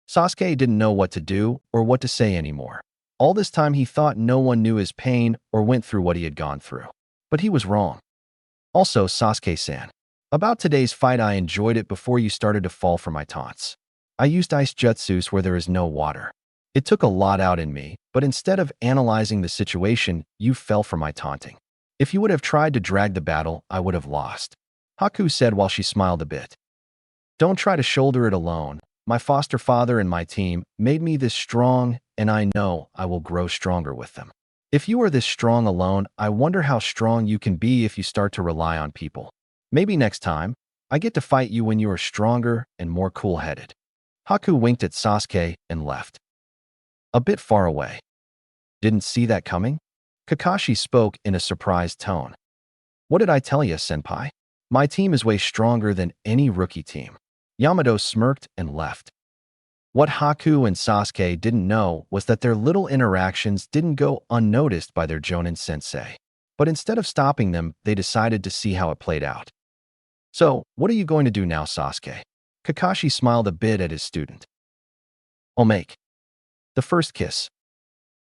Sasuke didn't know what to do or what to say anymore. All this time he thought no one knew his pain or went through what he had gone through. But he was wrong. Also, Sasuke-san, about today's fight, I enjoyed it before you started to fall for my taunts. I used ice jutsus where there is no water. It took a lot out in me, but instead of analyzing the situation, you fell for my taunting. If you would have tried to drag the battle, I would have lost. Haku said while she smiled a bit. Don't try to shoulder it alone. My foster father and my team made me this strong, and I know I will grow stronger with them. If you are this strong alone, I wonder how strong you can be if you start to rely on people. Maybe next time, I get to fight you when you are stronger and more cool-headed. Haku winked at Sasuke and left. A bit far away. Didn't see that coming? Kakashi spoke in a surprised tone. What did I tell you, senpai? My team is way stronger than any rookie team. Yamato smirked and left. What Haku and Sasuke didn't know was that their little interactions didn't go unnoticed by their Jonin sensei. But instead of stopping them, they decided to see how it played out. So, what are you going to do now, Sasuke? Kakashi smiled a bit at his student. I'll make the first kiss.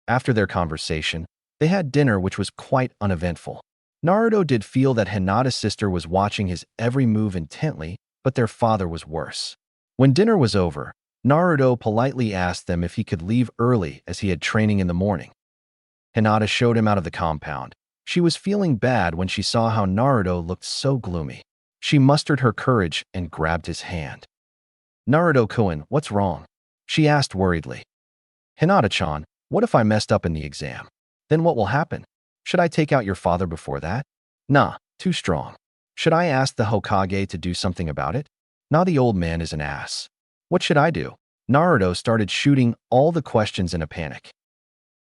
After their conversation, they had dinner, which was quite uneventful. Naruto did feel that Hinata's sister was watching his every move intently, but their father was worse. When dinner was over, Naruto politely asked them if he could leave early as he had training in the morning. Hinata showed him out of the compound. She was feeling bad when she saw how Naruto looked so gloomy. She mustered her courage and grabbed his hand. Naruto-kun, what's wrong? She asked worriedly. Hinata-chan, what if I messed up in the exam? Then what will happen? Should I take out your father before that? Nah, too strong. Should I ask the Hokage to do something about it? Nah, the old man is an ass. What should I do? Naruto started shooting all the questions in a panic.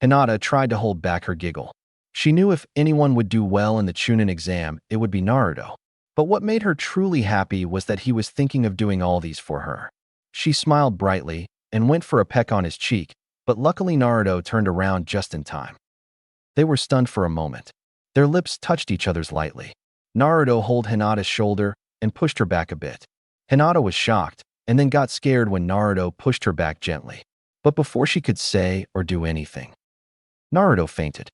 Hinata tried to hold back her giggle. She knew if anyone would do well in the Chunin exam, it would be Naruto. But what made her truly happy was that he was thinking of doing all these for her. She smiled brightly and went for a peck on his cheek, but luckily Naruto turned around just in time. They were stunned for a moment. Their lips touched each other's lightly. Naruto held Hinata's shoulder and pushed her back a bit. Hinata was shocked and then got scared when Naruto pushed her back gently. But before she could say or do anything, Naruto fainted.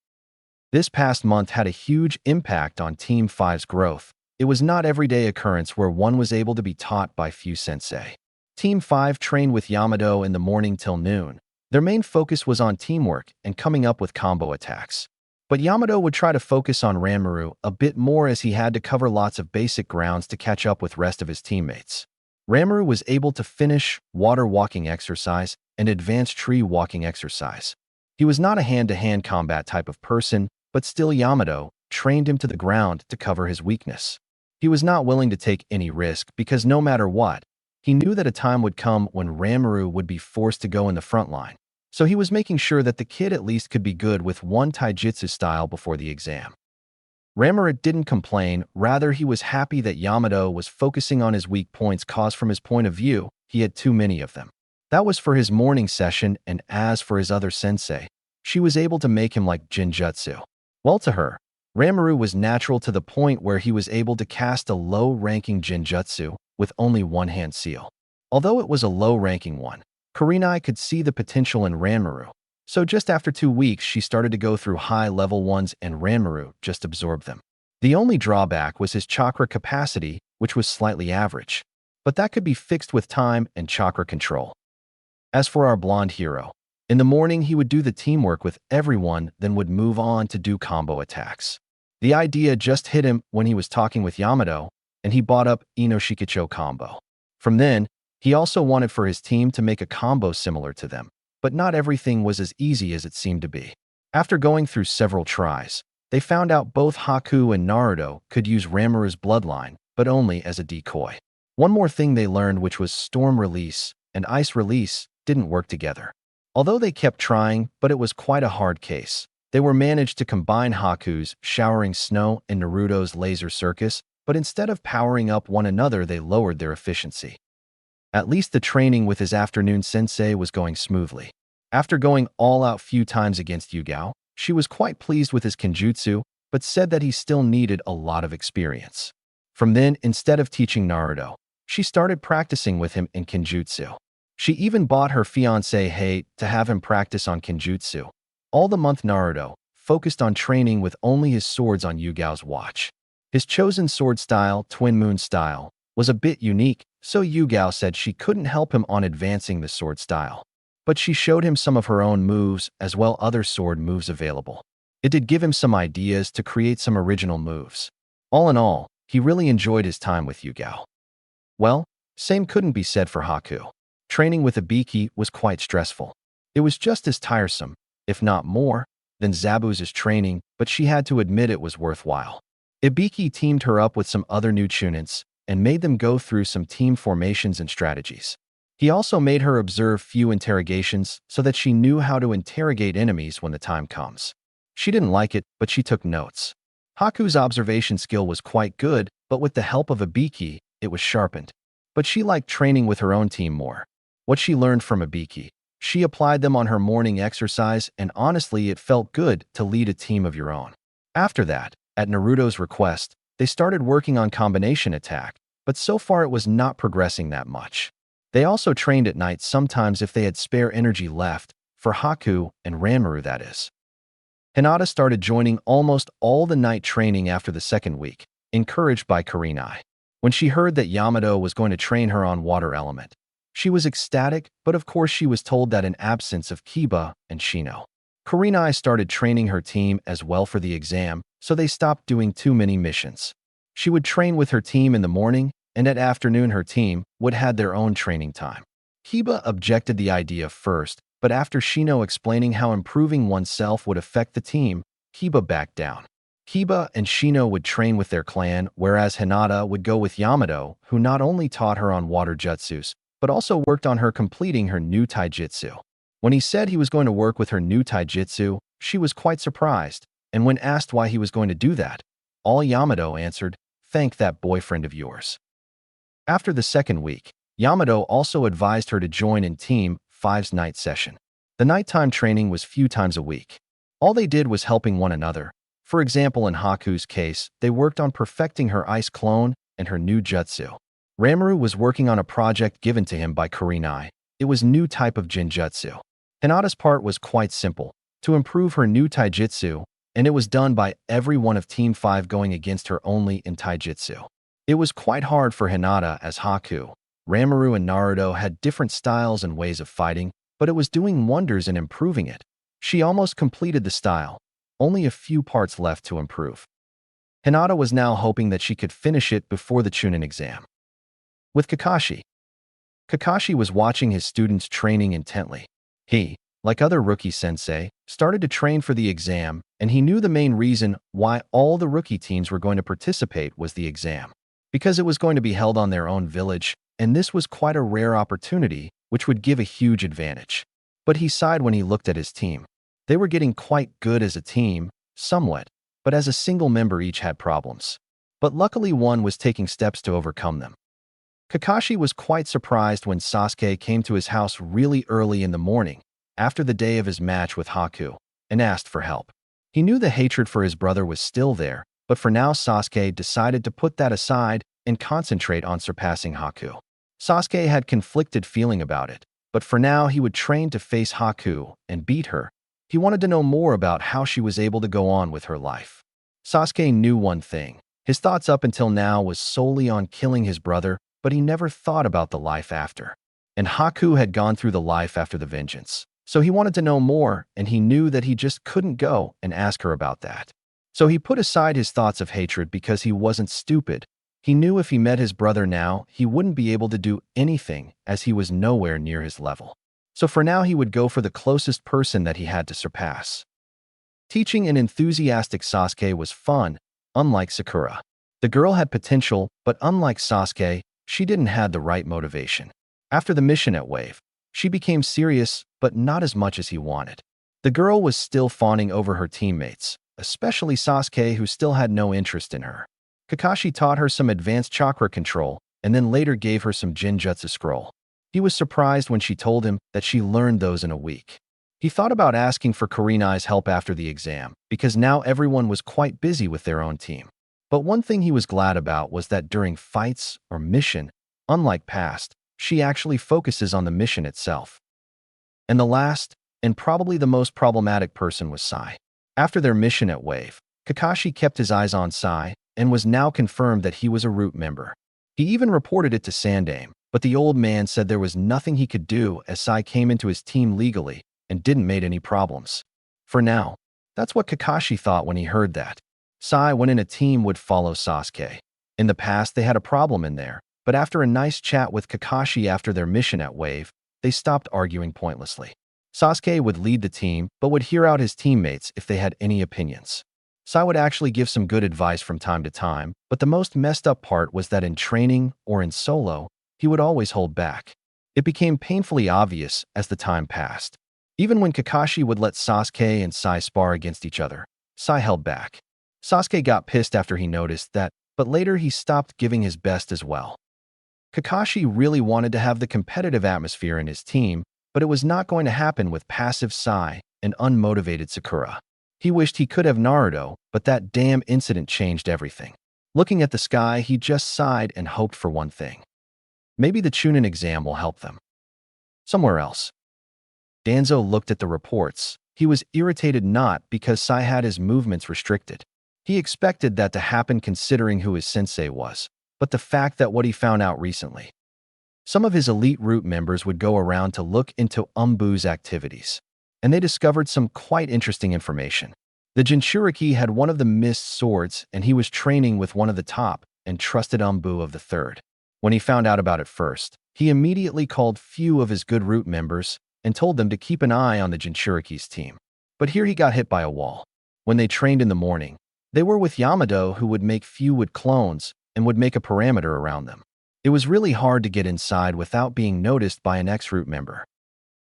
This past month had a huge impact on Team 5's growth. It was not everyday occurrence where one was able to be taught by few sensei. Team 5 trained with Yamato in the morning till noon. Their main focus was on teamwork and coming up with combo attacks. But Yamato would try to focus on Ranmaru a bit more as he had to cover lots of basic grounds to catch up with rest of his teammates. Ranmaru was able to finish water walking exercise and advanced tree walking exercise. He was not a hand-to-hand combat type of person, but still Yamato trained him to the ground to cover his weakness. He was not willing to take any risk because no matter what, he knew that a time would come when Ranmaru would be forced to go in the front line. So he was making sure that the kid at least could be good with one taijutsu style before the exam. Ranmaru didn't complain, rather he was happy that Yamato was focusing on his weak points cause from his point of view, he had too many of them. That was for his morning session, and as for his other sensei, she was able to make him like Jinjutsu. Well, to her, Ranmaru was natural to the point where he was able to cast a low-ranking Jinjutsu with only one-hand seal. Although it was a low-ranking one, Kurenai could see the potential in Ranmaru. So just after 2 weeks, she started to go through high-level ones and Ranmaru just absorbed them. The only drawback was his chakra capacity, which was slightly average. But that could be fixed with time and chakra control. As for our blonde hero, in the morning he would do the teamwork with everyone, then would move on to do combo attacks. The idea just hit him when he was talking with Yamato, and he bought up Inoshikicho combo. From then, he also wanted for his team to make a combo similar to them. but not everything was as easy as it seemed to be. After going through several tries, they found out both Haku and Naruto could use Ranmaru's bloodline, but only as a decoy. One more thing they learned, which was storm release and ice release, didn't work together. Although they kept trying, but it was quite a hard case. They were managed to combine Haku's showering snow and Naruto's laser circus, but instead of powering up one another, they lowered their efficiency. At least the training with his afternoon sensei was going smoothly. After going all out few times against Yugao, she was quite pleased with his kenjutsu, but said that he still needed a lot of experience. From then, instead of teaching Naruto, she started practicing with him in kenjutsu. She even bought her fiancé Hei to have him practice on kenjutsu. All the month Naruto focused on training with only his swords on Yugao's watch. His chosen sword style, Twin Moon style, was a bit unique, so Yugao said she couldn't help him on advancing the sword style. But she showed him some of her own moves as well other sword moves available. It did give him some ideas to create some original moves. All in all, he really enjoyed his time with Yugao. Well, same couldn't be said for Haku. Training with Ibiki was quite stressful. It was just as tiresome, if not more, than Zabuza's training, but she had to admit it was worthwhile. Ibiki teamed her up with some other new chunins and made them go through some team formations and strategies. He also made her observe few interrogations so that she knew how to interrogate enemies when the time comes. She didn't like it, but she took notes. Haku's observation skill was quite good, but with the help of Ibiki, it was sharpened. But she liked training with her own team more. What she learned from Ibiki, she applied them on her morning exercise, and honestly, it felt good to lead a team of your own. After that, at Naruto's request, they started working on combination attack, but so far it was not progressing that much. They also trained at night sometimes if they had spare energy left, for Haku and Ranmaru that is. Hinata started joining almost all the night training after the second week, encouraged by Kurenai. When she heard that Yamato was going to train her on water element, she was ecstatic, but of course she was told that in absence of Kiba and Shino. Kurenai started training her team as well for the exam, so they stopped doing too many missions. She would train with her team in the morning, and at afternoon her team would have their own training time. Kiba objected the idea first, but after Shino explaining how improving oneself would affect the team, Kiba backed down. Kiba and Shino would train with their clan, whereas Hinata would go with Yamato, who not only taught her on water jutsus, but also worked on her completing her new taijutsu. When he said he was going to work with her new taijutsu, she was quite surprised, and when asked why he was going to do that, all Yamato answered, "Thank that boyfriend of yours." After the second week, Yamato also advised her to join in Team 5's night session. The nighttime training was few times a week. All they did was helping one another. For example, in Haku's case, they worked on perfecting her ice clone and her new jutsu. Ranmaru was working on a project given to him by Kurenai. It was new type of Jinjutsu. Hinata's part was quite simple, to improve her new taijutsu, and it was done by every one of Team 5 going against her only in taijutsu. It was quite hard for Hinata as Haku, Ranmaru and Naruto had different styles and ways of fighting, but it was doing wonders in improving it. She almost completed the style, only a few parts left to improve. Hinata was now hoping that she could finish it before the Chunin exam. With Kakashi. Kakashi was watching his students training intently. He, like other rookie sensei, started to train for the exam, and he knew the main reason why all the rookie teams were going to participate was the exam. Because it was going to be held on their own village, and this was quite a rare opportunity, which would give a huge advantage. But he sighed when he looked at his team. They were getting quite good as a team, somewhat, but as a single member each had problems. But luckily one was taking steps to overcome them. Kakashi was quite surprised when Sasuke came to his house really early in the morning, after the day of his match with Haku, and asked for help. He knew the hatred for his brother was still there, but for now Sasuke decided to put that aside and concentrate on surpassing Haku. Sasuke had conflicted feeling about it, but for now he would train to face Haku and beat her. He wanted to know more about how she was able to go on with her life. Sasuke knew one thing. His thoughts up until now was solely on killing his brother, but he never thought about the life after. And Haku had gone through the life after the vengeance. So he wanted to know more, and he knew that he just couldn't go and ask her about that. So he put aside his thoughts of hatred because he wasn't stupid. He knew if he met his brother now, he wouldn't be able to do anything as he was nowhere near his level. So for now, he would go for the closest person that he had to surpass. Teaching an enthusiastic Sasuke was fun, unlike Sakura. The girl had potential, but unlike Sasuke, she didn't have the right motivation. After the mission at Wave, she became serious, but not as much as he wanted. The girl was still fawning over her teammates, especially Sasuke, who still had no interest in her. Kakashi taught her some advanced chakra control and then later gave her some Jinjutsu scroll. He was surprised when she told him that she learned those in a week. He thought about asking for Kurenai's help after the exam, because now everyone was quite busy with their own team. But one thing he was glad about was that during fights or mission, unlike past, she actually focuses on the mission itself. And the last, and probably the most problematic person was Sai. After their mission at Wave, Kakashi kept his eyes on Sai and was now confirmed that he was a root member. He even reported it to Sandame, but the old man said there was nothing he could do as Sai came into his team legally and didn't make any problems. For now, that's what Kakashi thought when he heard that. Sai, when in a team, would follow Sasuke. In the past, they had a problem in there, but after a nice chat with Kakashi after their mission at Wave, they stopped arguing pointlessly. Sasuke would lead the team, but would hear out his teammates if they had any opinions. Sai would actually give some good advice from time to time, but the most messed up part was that in training or in solo, he would always hold back. It became painfully obvious as the time passed. Even when Kakashi would let Sasuke and Sai spar against each other, Sai held back. Sasuke got pissed after he noticed that, but later he stopped giving his best as well. Kakashi really wanted to have the competitive atmosphere in his team, but it was not going to happen with passive Sai and unmotivated Sakura. He wished he could have Naruto, but that damn incident changed everything. Looking at the sky, he just sighed and hoped for one thing. Maybe the Chunin exam will help them. Somewhere else. Danzo looked at the reports. He was irritated not because Sai had his movements restricted. He expected that to happen considering who his sensei was, but the fact that what he found out recently. Some of his elite root members would go around to look into Umbu's activities, and they discovered some quite interesting information. The Jinchuriki had one of the mist swords, and he was training with one of the top and trusted Umbu of the third. When he found out about it first, he immediately called few of his good root members and told them to keep an eye on the Jinchuriki's team. But here he got hit by a wall. When they trained in the morning, they were with Yamado, who would make few wood clones and would make a parameter around them. It was really hard to get inside without being noticed by an ex-root member.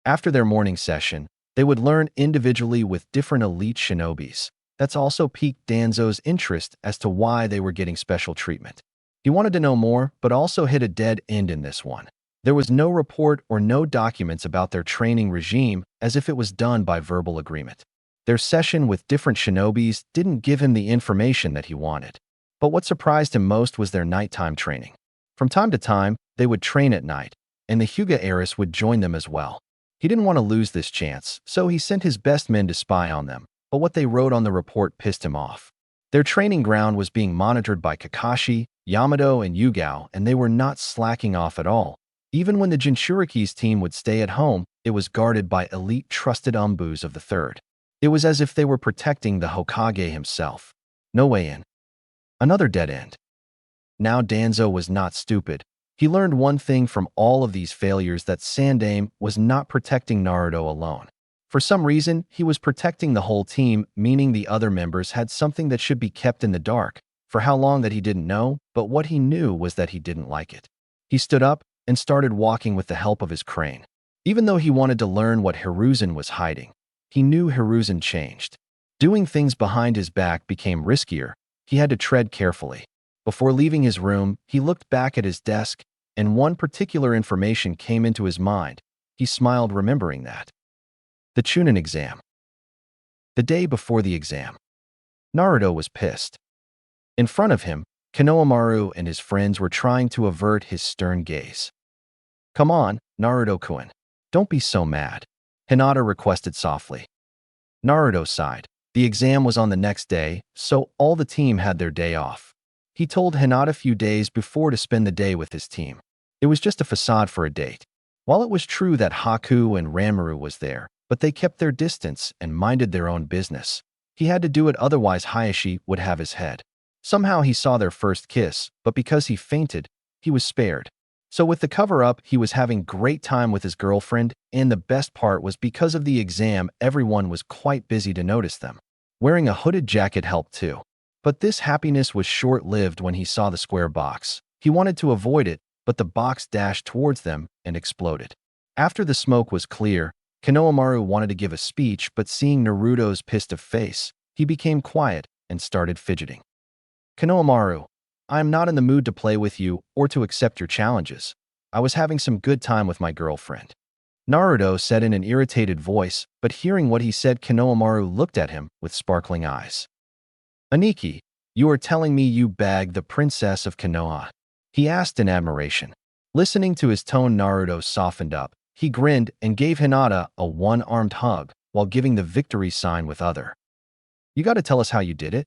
After their morning session, they would learn individually with different elite shinobis. That's also piqued Danzo's interest as to why they were getting special treatment. He wanted to know more, but also hit a dead end in this one. There was no report or no documents about their training regime, as if it was done by verbal agreement. Their session with different shinobis didn't give him the information that he wanted. But what surprised him most was their nighttime training. From time to time, they would train at night, and the Hyuga heiress would join them as well. He didn't want to lose this chance, so he sent his best men to spy on them, but what they wrote on the report pissed him off. Their training ground was being monitored by Kakashi, Yamado, and Yugao, and they were not slacking off at all. Even when the Jinchuriki's team would stay at home, it was guarded by elite trusted Umbus of the third. It was as if they were protecting the Hokage himself. No way in. Another dead end. Now Danzo was not stupid. He learned one thing from all of these failures, that Sandame was not protecting Naruto alone. For some reason, he was protecting the whole team, meaning the other members had something that should be kept in the dark. For how long that he didn't know, but what he knew was that he didn't like it. He stood up and started walking with the help of his crane. Even though he wanted to learn what Hiruzen was hiding, he knew Hiruzen changed. Doing things behind his back became riskier. He had to tread carefully. Before leaving his room, he looked back at his desk, and one particular information came into his mind. He smiled, remembering that. The Chunin exam. The day before the exam, Naruto was pissed. In front of him, Konohamaru and his friends were trying to avert his stern gaze. "Come on, Naruto-kun. Don't be so mad," Hinata requested softly. Naruto sighed. The exam was on the next day, so all the team had their day off. He told Hinata a few days before to spend the day with his team. It was just a facade for a date. While it was true that Haku and Ranmaru was there, but they kept their distance and minded their own business. He had to do it, otherwise Hayashi would have his head. Somehow he saw their first kiss, but because he fainted, he was spared. So with the cover-up, he was having great time with his girlfriend, and the best part was because of the exam, everyone was quite busy to notice them. Wearing a hooded jacket helped too. But this happiness was short-lived when he saw the square box. He wanted to avoid it, but the box dashed towards them and exploded. After the smoke was clear, Konohamaru wanted to give a speech, but seeing Naruto's pissed off face, he became quiet and started fidgeting. Konohamaru, I am not in the mood to play with you or to accept your challenges. I was having some good time with my girlfriend. Naruto said in an irritated voice, but hearing what he said, Konohamaru looked at him with sparkling eyes. Aniki, you are telling me you bagged the princess of Konoha? He asked in admiration. Listening to his tone, Naruto softened up. He grinned and gave Hinata a one-armed hug while giving the victory sign with other. You gotta tell us how you did it?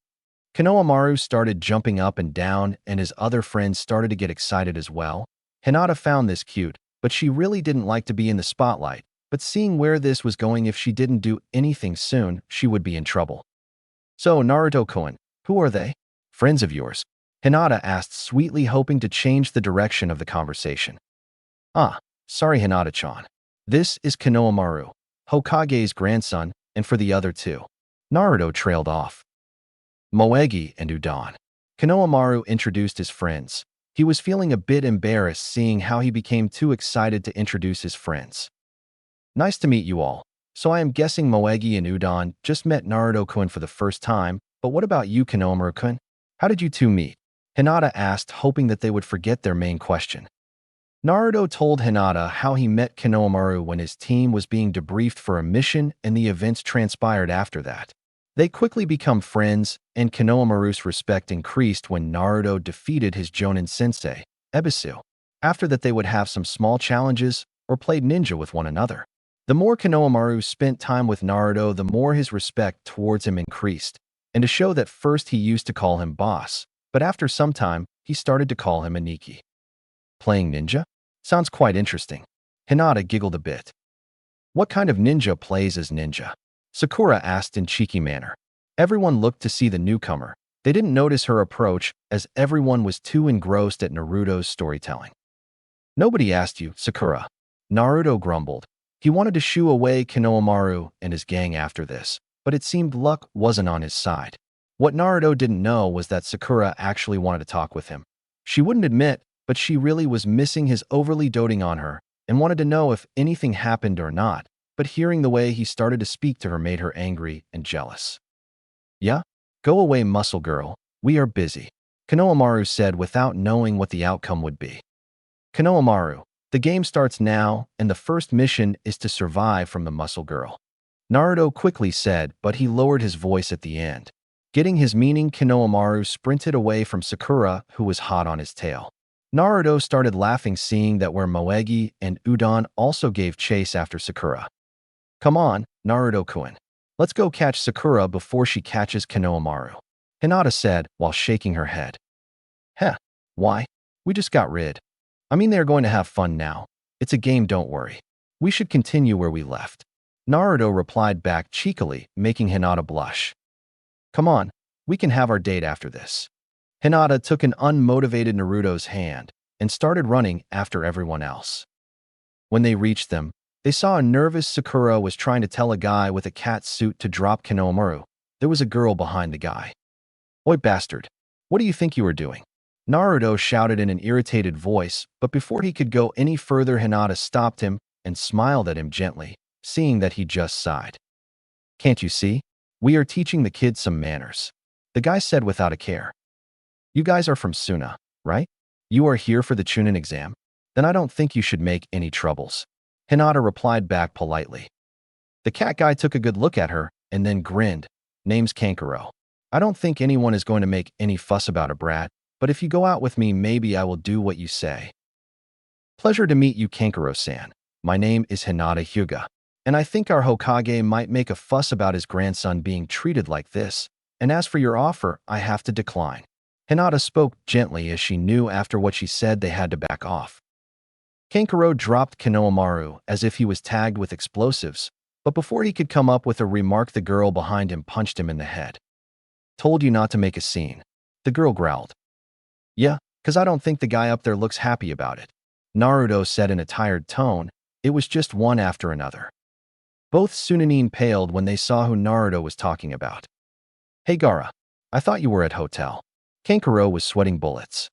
Konohamaru started jumping up and down, and his other friends started to get excited as well. Hinata found this cute, but she really didn't like to be in the spotlight. But seeing where this was going, if she didn't do anything soon, she would be in trouble. So, Naruto-kun, who are they? Friends of yours? Hinata asked sweetly, hoping to change the direction of the conversation. Ah, sorry Hinata-chan. This is Konohamaru, Hokage's grandson, and for the other two. Naruto trailed off. Moegi and Udon. Konohamaru introduced his friends. He was feeling a bit embarrassed seeing how he became too excited to introduce his friends. Nice to meet you all. So I am guessing Moegi and Udon just met Naruto-kun for the first time, but what about you, Konohamaru-kun? How did you two meet? Hinata asked, hoping that they would forget their main question. Naruto told Hinata how he met Konohamaru when his team was being debriefed for a mission and the events transpired after that. They quickly become friends, and Konohamaru's respect increased when Naruto defeated his Jonin sensei, Ebisu. After that, they would have some small challenges or played ninja with one another. The more Konohamaru spent time with Naruto, the more his respect towards him increased, and to show that first he used to call him boss, but after some time, he started to call him Aniki. Playing ninja? Sounds quite interesting. Hinata giggled a bit. What kind of ninja plays as ninja? Sakura asked in cheeky manner. Everyone looked to see the newcomer. They didn't notice her approach as everyone was too engrossed at Naruto's storytelling. Nobody asked you, Sakura. Naruto grumbled. He wanted to shoo away Konohamaru and his gang after this, but it seemed luck wasn't on his side. What Naruto didn't know was that Sakura actually wanted to talk with him. She wouldn't admit, but she really was missing his overly doting on her and wanted to know if anything happened or not. But hearing the way he started to speak to her made her angry and jealous. Yeah? Go away, muscle girl. We are busy, Konohamaru said without knowing what the outcome would be. Konohamaru, the game starts now, and the first mission is to survive from the muscle girl. Naruto quickly said, but he lowered his voice at the end. Getting his meaning, Konohamaru sprinted away from Sakura, who was hot on his tail. Naruto started laughing seeing that where Moegi and Udon also gave chase after Sakura. Come on, Naruto-kun. Let's go catch Sakura before she catches Konohamaru, Hinata said while shaking her head. Heh, why? We just got rid. I mean, they're going to have fun now. It's a game, don't worry. We should continue where we left. Naruto replied back cheekily, making Hinata blush. Come on, we can have our date after this. Hinata took an unmotivated Naruto's hand and started running after everyone else. When they reached them, they saw a nervous Sakura was trying to tell a guy with a cat suit to drop Konohamaru. There was a girl behind the guy. Oi, bastard. What do you think you were doing? Naruto shouted in an irritated voice, but before he could go any further, Hinata stopped him and smiled at him gently, seeing that he just sighed. Can't you see? We are teaching the kids some manners, the guy said without a care. You guys are from Suna, right? You are here for the Chunin exam? Then I don't think you should make any troubles. Hinata replied back politely. The cat guy took a good look at her and then grinned. Name's Kankuro. I don't think anyone is going to make any fuss about a brat, but if you go out with me, maybe I will do what you say. Pleasure to meet you, Kankuro-san. My name is Hinata Hyuga, and I think our Hokage might make a fuss about his grandson being treated like this, and as for your offer, I have to decline. Hinata spoke gently as she knew after what she said they had to back off. Kankuro dropped Konohamaru as if he was tagged with explosives, but before he could come up with a remark, the girl behind him punched him in the head. Told you not to make a scene. The girl growled. Yeah, 'cause I don't think the guy up there looks happy about it. Naruto said in a tired tone. It was just one after another. Both Sunanin paled when they saw who Naruto was talking about. Hey Gaara, I thought you were at hotel. Kankuro was sweating bullets.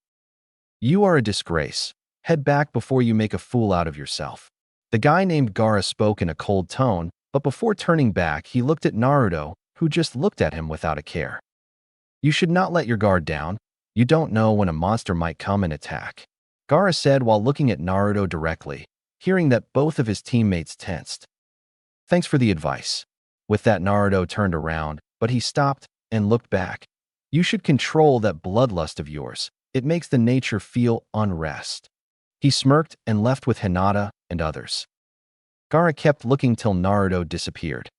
You are a disgrace. Head back before you make a fool out of yourself. The guy named Gaara spoke in a cold tone, but before turning back, he looked at Naruto, who just looked at him without a care. You should not let your guard down. You don't know when a monster might come and attack. Gaara said while looking at Naruto directly, hearing that both of his teammates tensed. Thanks for the advice. With that, Naruto turned around, but he stopped and looked back. You should control that bloodlust of yours. It makes the nature feel unrest. He smirked and left with Hinata and others. Gaara kept looking till Naruto disappeared.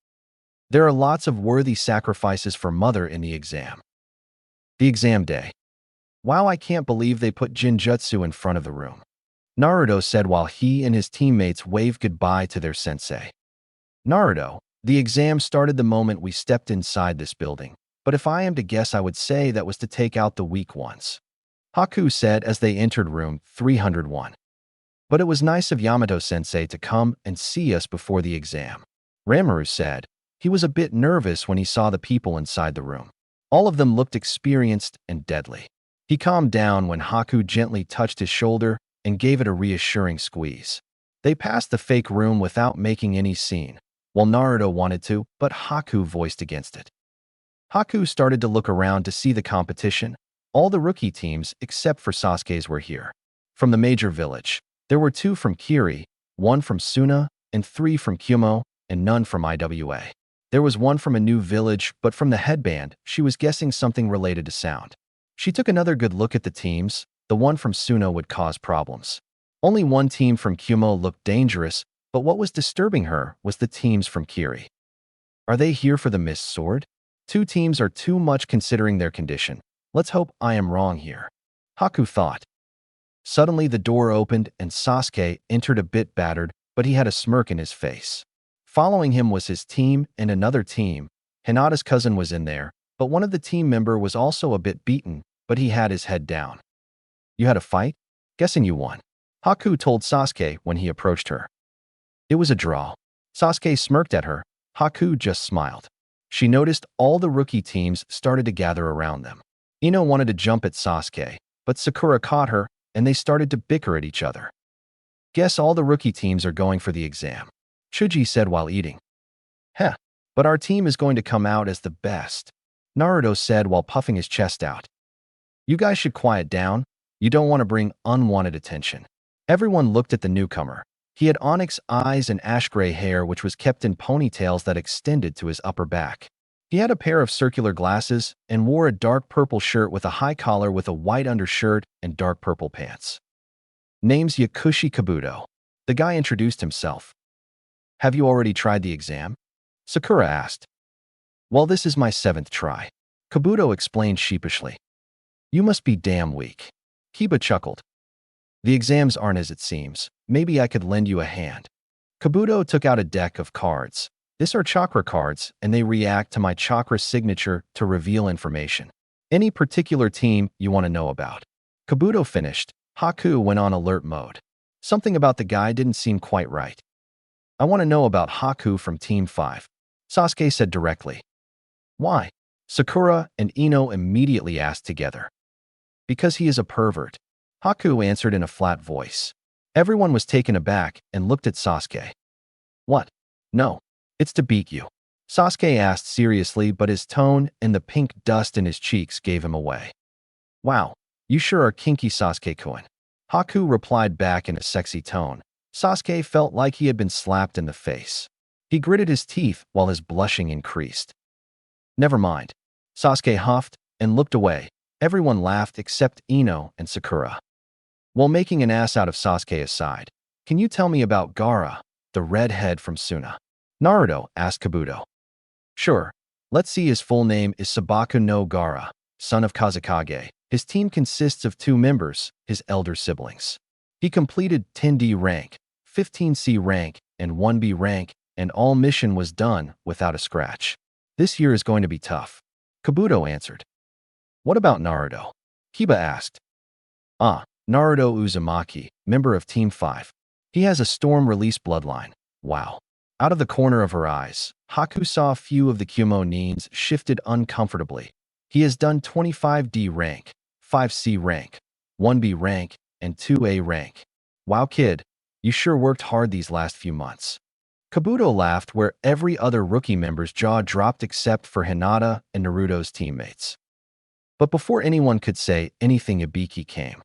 There are lots of worthy sacrifices for Mother in the exam. The exam day. Wow, I can't believe they put Jinjutsu in front of the room. Naruto said while he and his teammates waved goodbye to their sensei. Naruto, the exam started the moment we stepped inside this building, but if I am to guess, I would say that was to take out the weak ones. Haku said as they entered room 301. But it was nice of Yamato-sensei to come and see us before the exam. Ranmaru said. He was a bit nervous when he saw the people inside the room. All of them looked experienced and deadly. He calmed down when Haku gently touched his shoulder and gave it a reassuring squeeze. They passed the fake room without making any scene, while Naruto wanted to, but Haku voiced against it. Haku started to look around to see the competition. All the rookie teams, except for Sasuke's, were here. From the major village, there were 2 from Kiri, 1 from Suna, and 3 from Kyumo, and none from Iwa. There was 1 from a new village, but from the headband, she was guessing something related to sound. She took another good look at the teams. The one from Suna would cause problems. Only 1 team from Kyumo looked dangerous, but what was disturbing her was the teams from Kiri. Are they here for the missed sword? 2 teams are too much considering their condition. Let's hope I am wrong here. Haku thought. Suddenly the door opened and Sasuke entered a bit battered, but he had a smirk in his face. Following him was his team and another team. Hinata's cousin was in there, but one of the team member was also a bit beaten, but he had his head down. You had a fight? Guessing you won. Haku told Sasuke when he approached her. It was a draw. Sasuke smirked at her. Haku just smiled. She noticed all the rookie teams started to gather around them. Ino wanted to jump at Sasuke, but Sakura caught her, and they started to bicker at each other. Guess all the rookie teams are going for the exam, Chuji said while eating. Heh, but our team is going to come out as the best, Naruto said while puffing his chest out. You guys should quiet down. You don't want to bring unwanted attention. Everyone looked at the newcomer. He had onyx eyes and ash-gray hair which was kept in ponytails that extended to his upper back. He had a pair of circular glasses and wore a dark purple shirt with a high collar with a white undershirt and dark purple pants. Name's Yakushi Kabuto. The guy introduced himself. Have you already tried the exam? Sakura asked. Well, this is my 7th try. Kabuto explained sheepishly. You must be damn weak. Kiba chuckled. The exams aren't as it seems. Maybe I could lend you a hand. Kabuto took out a deck of cards. These are chakra cards, and they react to my chakra signature to reveal information. Any particular team you want to know about. Kabuto finished. Haku went on alert mode. Something about the guy didn't seem quite right. I want to know about Haku from Team 5. Sasuke said directly. Why? Sakura and Ino immediately asked together. Because he is a pervert. Haku answered in a flat voice. Everyone was taken aback and looked at Sasuke. What? No. It's to beat you. Sasuke asked seriously, but his tone and the pink dust in his cheeks gave him away. Wow, you sure are kinky, Sasuke-kun. Haku replied back in a sexy tone. Sasuke felt like he had been slapped in the face. He gritted his teeth while his blushing increased. Never mind. Sasuke huffed and looked away. Everyone laughed except Ino and Sakura. While making an ass out of Sasuke aside, can you tell me about Gaara, the redhead from Suna? Naruto asked Kabuto. Sure. Let's see, his full name is Sabaku no Gaara, son of Kazekage. His team consists of 2 members, his elder siblings. He completed 10D rank, 15C rank, and 1B rank, and all mission was done without a scratch. This year is going to be tough. Kabuto answered. What about Naruto? Kiba asked. Naruto Uzumaki, member of Team 5. He has a storm-release bloodline. Wow. Out of the corner of her eyes, Haku saw a few of the Kyumo neens shifted uncomfortably. He has done 25D rank, 5C rank, 1B rank, and 2A rank. Wow, kid, you sure worked hard these last few months. Kabuto laughed where every other rookie member's jaw dropped except for Hinata and Naruto's teammates. But before anyone could say anything, Ibiki came.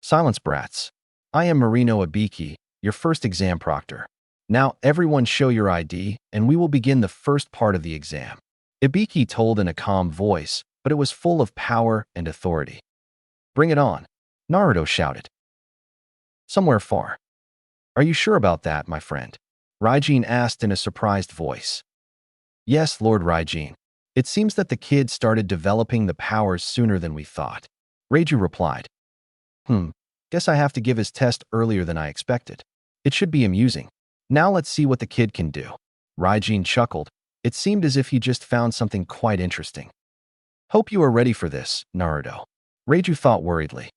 Silence, brats. I am Marino Ibiki, your first exam proctor. Now everyone show your ID, and we will begin the first part of the exam. Ibiki told in a calm voice, but it was full of power and authority. Bring it on, Naruto shouted. Somewhere far. Are you sure about that, my friend? Raijin asked in a surprised voice. Yes, Lord Raijin. It seems that the kid started developing the powers sooner than we thought. Reiju replied. Guess I have to give his test earlier than I expected. It should be amusing. Now let's see what the kid can do. Raijin chuckled. It seemed as if he just found something quite interesting. Hope you are ready for this, Naruto. Reiju thought worriedly.